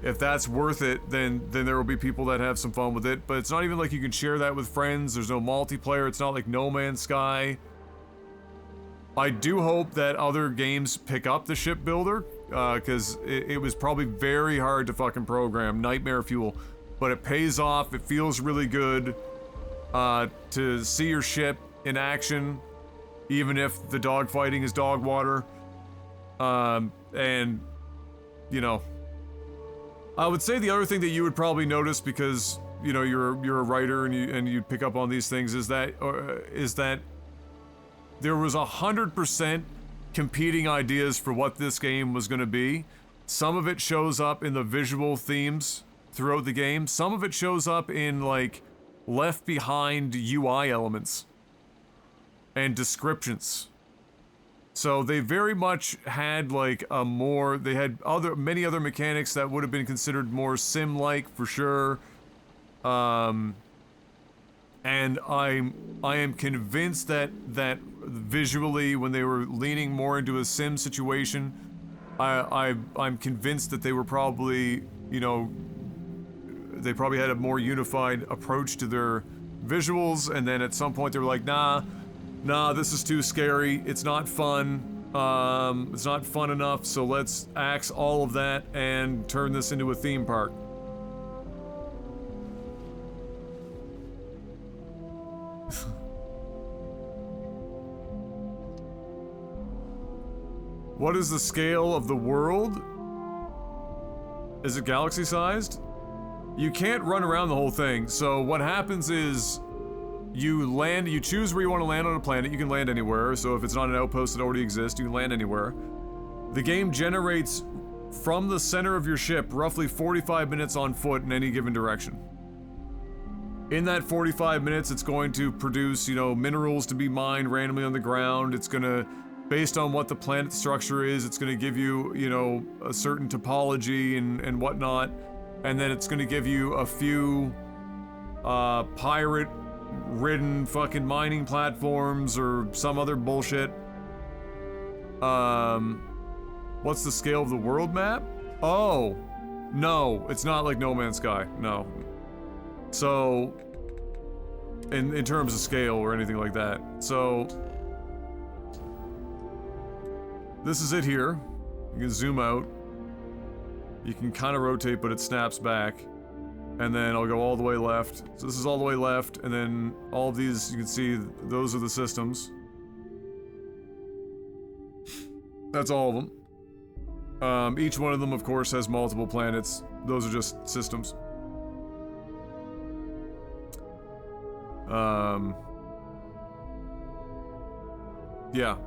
If that's worth it, then there will be people that have some fun with it, but it's not even like you can share that with friends. There's no multiplayer. It's not like No Man's Sky. I do hope that other games pick up the ship builder, because it was probably very hard to fucking program. Nightmare fuel. But it pays off. It feels really good to see your ship in action, even if the dogfighting is dog water. And, you know, I would say the other thing that you would probably notice, because, you know, you're a writer and you pick up on these things, is that there was 100% competing ideas for what this game was going to be. Some of it shows up in the visual themes throughout the game. Some of it shows up in, like, left behind UI elements and descriptions. So they very much had, like, they had many other mechanics that would have been considered more sim-like for sure. And I am convinced that visually, when they were leaning more into a sim situation, I'm convinced that they were probably, you know, they probably had a more unified approach to their visuals, and then at some point they were like, nah, this is too scary, it's not fun, it's not fun enough, so let's axe all of that and turn this into a theme park. What is the scale of the world? Is it galaxy-sized? You can't run around the whole thing, so what happens is you choose where you want to land on a planet. You can land anywhere, so if it's not an outpost that already exists, you can land anywhere. The game generates from the center of your ship roughly 45 minutes on foot in any given direction. In that 45 minutes, it's going to produce, you know, minerals to be mined randomly on the ground. It's gonna, based on what the planet structure is, it's gonna give you, you know, a certain topology and whatnot. And then it's gonna give you a few, pirate-ridden fucking mining platforms or some other bullshit. What's the scale of the world map? Oh, no, it's not like No Man's Sky, no. So, in terms of scale or anything like that. So, this is it here. You can zoom out. You can kind of rotate, but it snaps back. And then I'll go all the way left. So this is all the way left, and then all of these, you can see, those are the systems. That's all of them. Each one of them, of course, has multiple planets. Those are just systems. Yeah.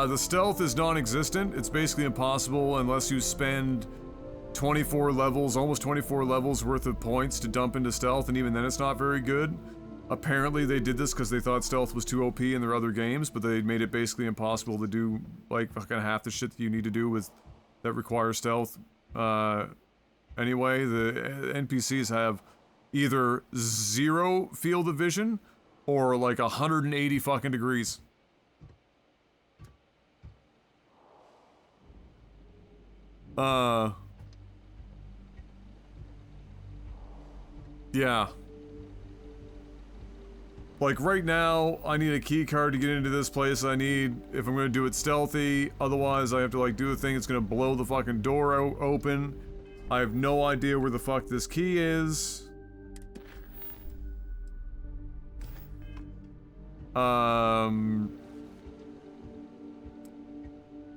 The stealth is non-existent. It's basically impossible unless you spend 24 levels, almost 24 levels worth of points to dump into stealth, and even then it's not very good. Apparently they did this because they thought stealth was too OP in their other games, but they made it basically impossible to do, like, fucking half the shit that you need to do with that requires stealth. Anyway, the NPCs have either 0 field of vision or like 180 fucking degrees. Yeah. Like, right now, I need a key card to get into this place. I need, if I'm gonna do it stealthy, otherwise I have to, like, do a thing that's gonna blow the fucking door open. I have no idea where the fuck this key is.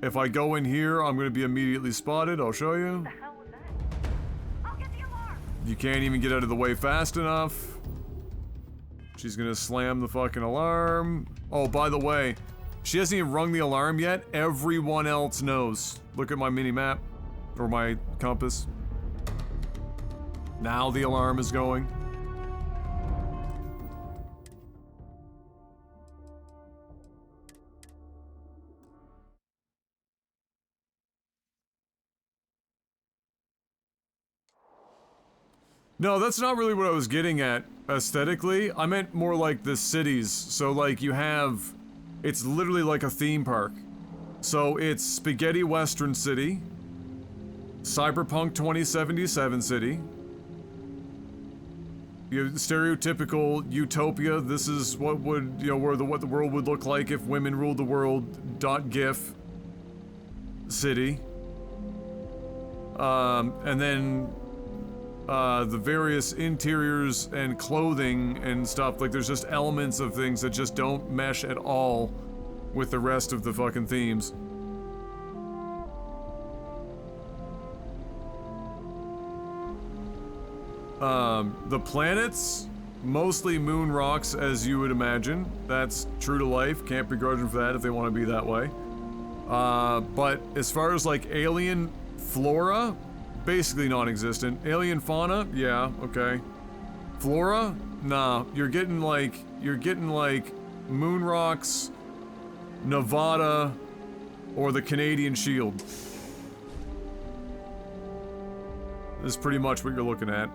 If I go in here, I'm gonna be immediately spotted. I'll show you. You can't even get out of the way fast enough. She's gonna slam the fucking alarm. Oh, by the way, she hasn't even rung the alarm yet. Everyone else knows. Look at my mini map or my compass. Now the alarm is going. No, that's not really what I was getting at aesthetically. I meant more like the cities. So like you have, it's literally like a theme park. So it's Spaghetti Western City, Cyberpunk 2077 City, your stereotypical utopia. This is what would, you know, what the world would look like if women ruled the world. .gif city. And then the various interiors and clothing and stuff, like there's just elements of things that just don't mesh at all with the rest of the fucking themes. The planets, mostly moon rocks as you would imagine. That's true to life, can't begrudge them for that if they want to be that way. But as far as like alien flora, basically non-existent. Alien fauna? Yeah, okay. Flora? Nah, you're getting like moon rocks, Nevada, or the Canadian Shield. This is pretty much what you're looking at.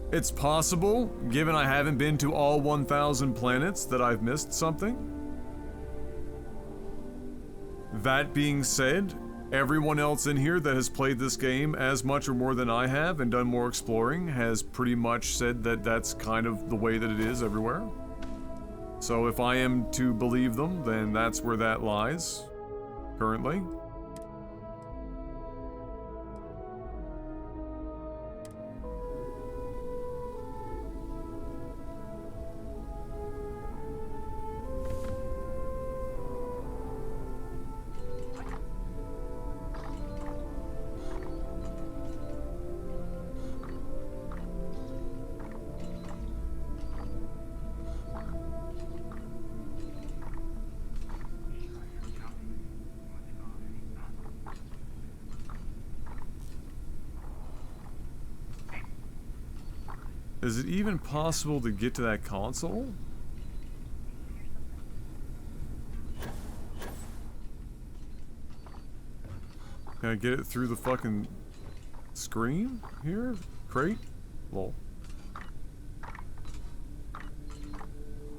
It's possible, given I haven't been to all 1,000 planets, that I've missed something. That being said, everyone else in here that has played this game as much or more than I have and done more exploring has pretty much said that that's kind of the way that it is everywhere. So if I am to believe them, then that's where that lies, currently. Is it even possible to get to that console? Can I get it through the fucking screen here? Crate? Lol.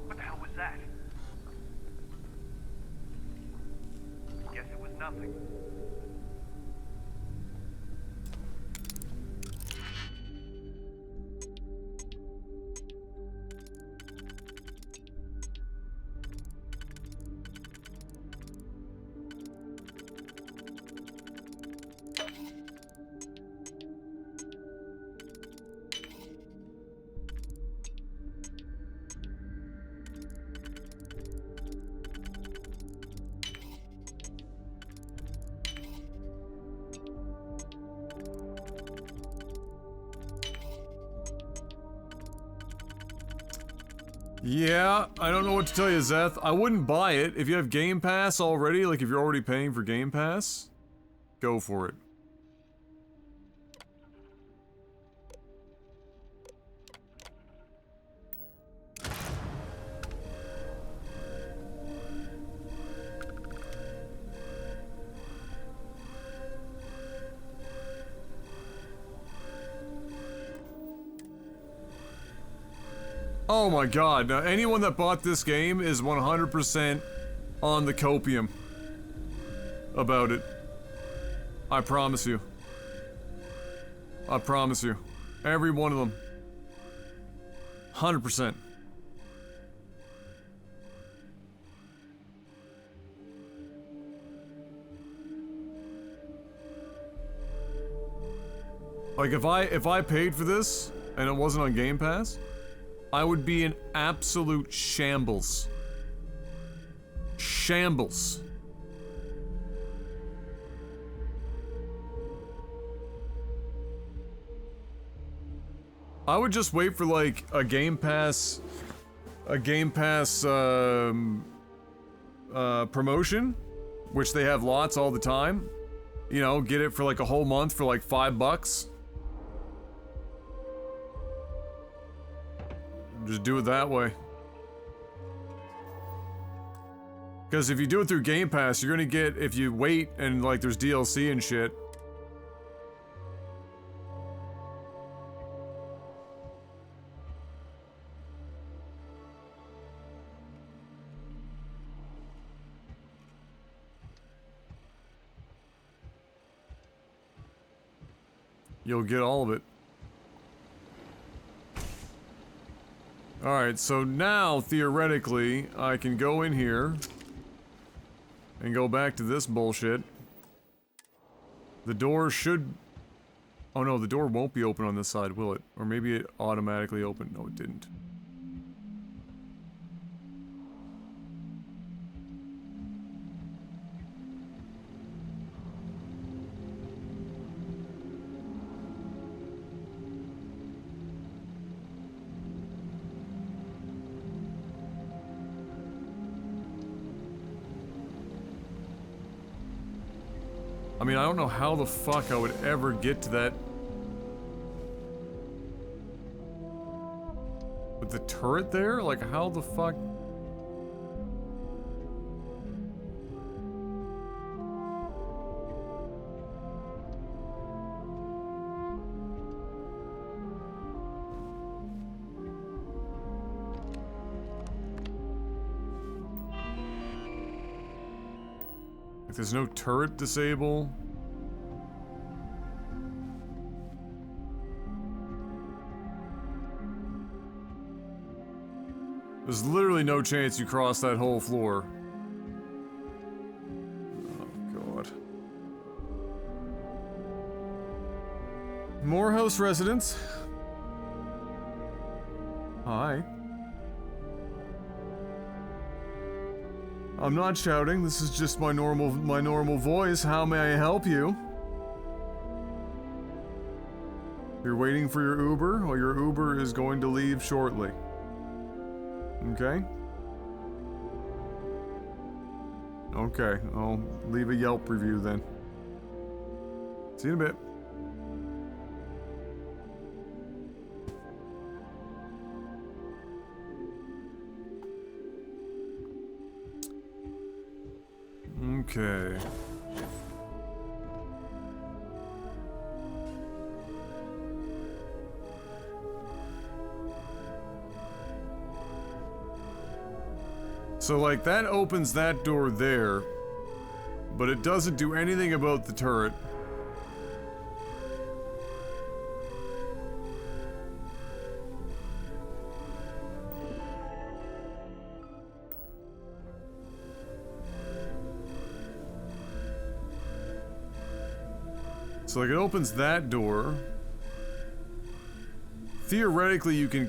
What the hell was that? Guess it was nothing. Yeah, I don't know what to tell you, Zeth. I wouldn't buy it. If you have Game Pass already, like if you're already paying for Game Pass, go for it. Oh my god, now anyone that bought this game is 100% on the copium about it. I promise you. I promise you. Every one of them. 100%. Like if I paid for this and it wasn't on Game Pass, I would be in absolute shambles. Shambles. I would just wait for like a Game Pass promotion, which they have lots all the time. You know, get it for like a whole month for like $5. Just do it that way. Because if you do it through Game Pass, you're gonna get, if you wait and like there's DLC and shit. You'll get all of it. Alright, so now, theoretically, I can go in here and go back to this bullshit. The door should... Oh no, the door won't be open on this side, will it? Or maybe it automatically opened. No, it didn't. I mean, I don't know how the fuck I would ever get to that. With the turret there? Like, how the fuck? There's no turret disable. There's literally no chance you cross that whole floor. Oh, God. More house residents. Hi. I'm not shouting, this is just my normal voice. How may I help you? You're waiting for your Uber? Well, your Uber is going to leave shortly. Okay? Okay, I'll leave a Yelp review then. See you in a bit. Okay. So, like, that opens that door there, but it doesn't do anything about the turret. So, like, it opens that door. Theoretically, you can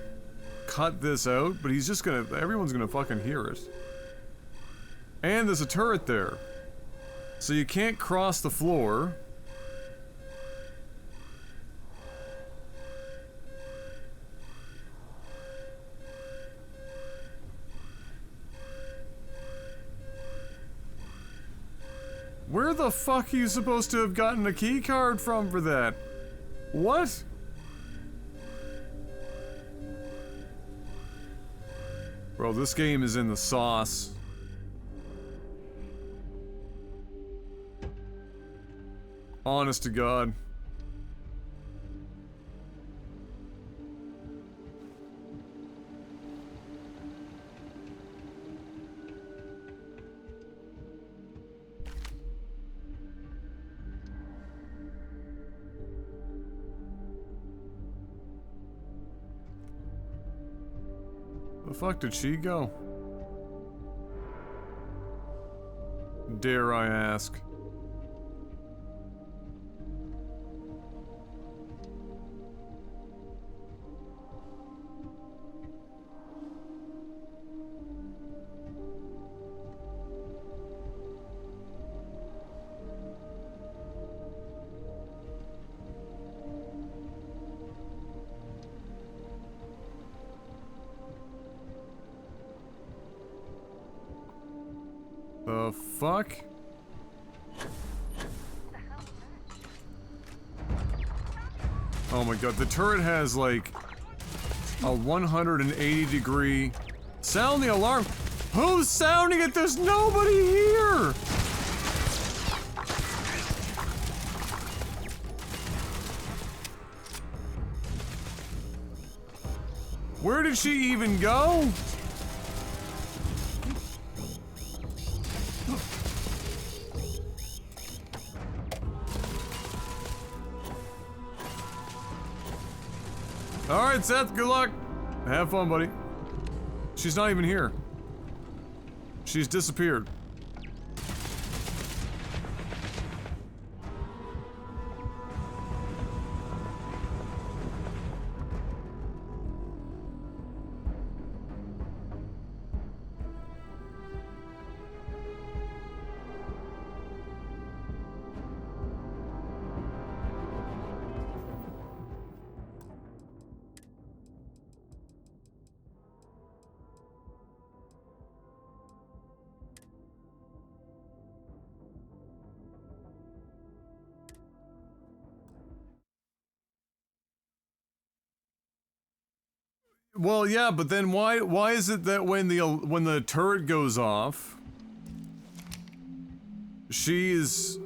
cut this out, but he's just gonna... Everyone's gonna fucking hear it. And there's a turret there. So you can't cross the floor. Where the fuck are you supposed to have gotten a key card from for that? What? Bro, this game is in the sauce. Honest to God. The fuck did she go? Dare I ask? The fuck? Oh my god, the turret has like a 180-degree... Sound the alarm! Who's sounding it? There's nobody here! Where did she even go? Alright, Seth, good luck. Have fun, buddy. She's not even here. She's disappeared. Well, yeah, but then why is it that when the turret goes off, she's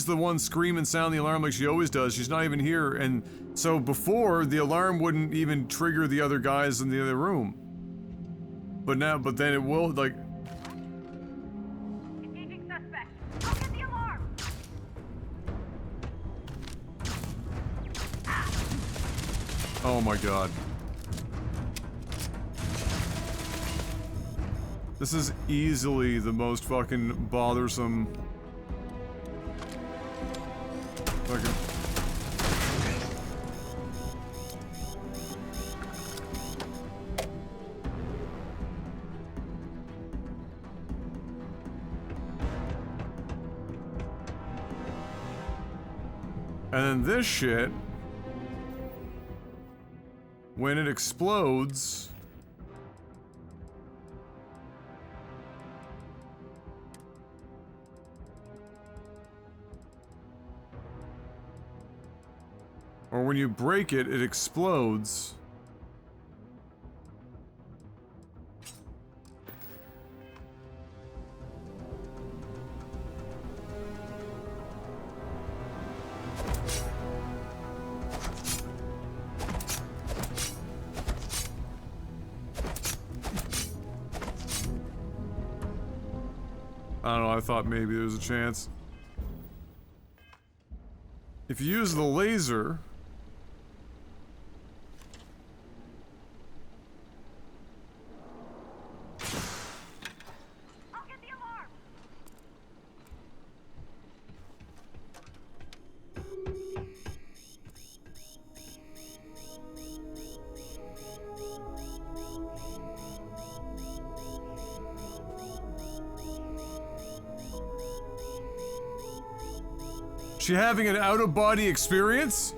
the one screaming, sound the alarm like she always does. She's not even here, and so before the alarm wouldn't even trigger the other guys in the other room. But then it will, like. Engaging suspect. I'll get the alarm. Oh my god. This is easily the most fucking bothersome. Fucking. And then this shit, when it explodes, or when you break it, it explodes. I don't know, I thought maybe there was a chance. If you use the laser... I'll get the alarm. She having an out-of-body experience?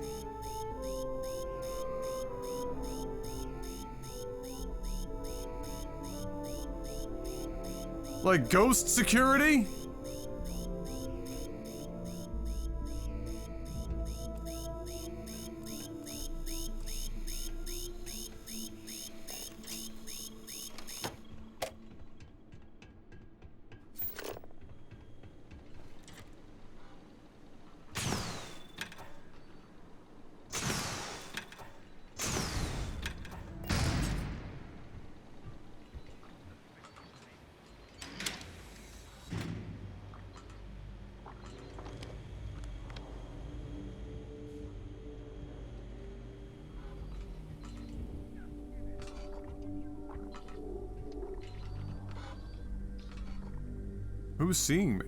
Like ghost security? Who's seeing me?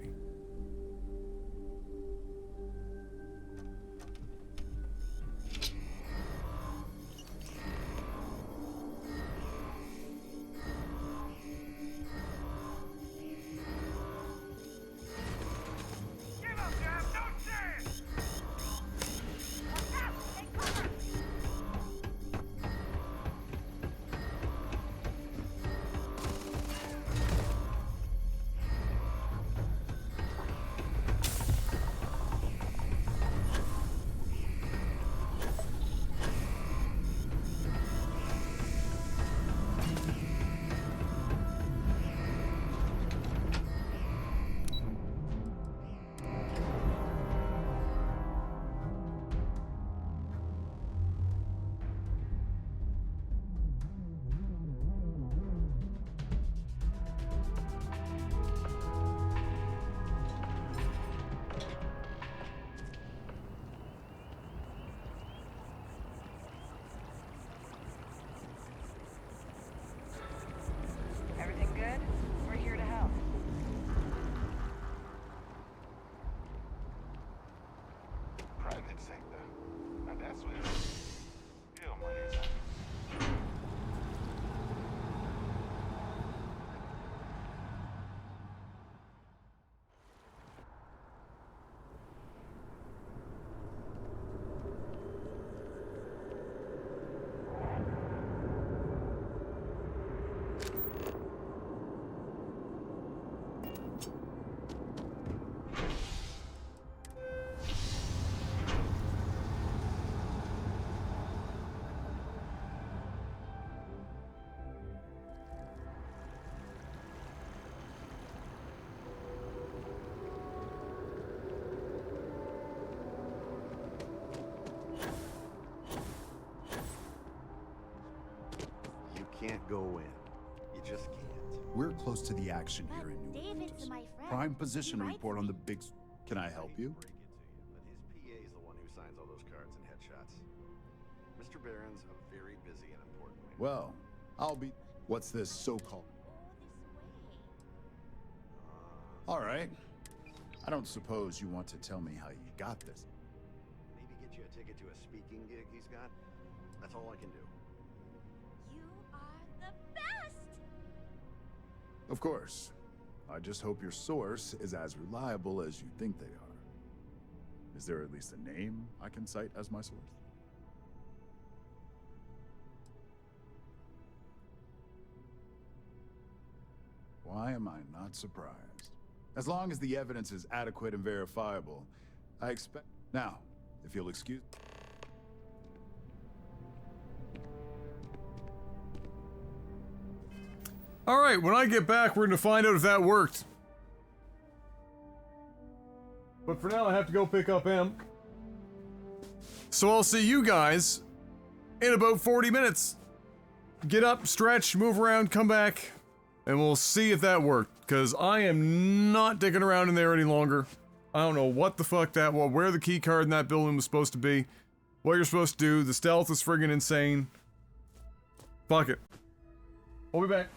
Everything good? We're here to help. Private sector. Now that's where real money is at. You can't go in. You just can't. We're close to the action here in New Orleans. David's my friend. Prime position He report on the big... Can I help you? But his PA is the one who signs all those cards and headshots. Mr. Barron's a very busy and important man. Well, I'll be... What's this so-called... All right. I don't suppose you want to tell me how you got this. Maybe get you a ticket to a speaking gig he's got. That's all I can do. You are the best! Of course. I just hope your source is as reliable as you think they are. Is there at least a name I can cite as my source? Why am I not surprised? As long as the evidence is adequate and verifiable, I expect... Now, if you'll excuse... Alright, when I get back, we're gonna find out if that worked. But for now, I have to go pick up M. So I'll see you guys in about 40 minutes. Get up, stretch, move around, come back, and we'll see if that worked. Because I am not digging around in there any longer. I don't know what the fuck that was, where the key card in that building was supposed to be, what you're supposed to do. The stealth is friggin' insane. Fuck it. We'll be back.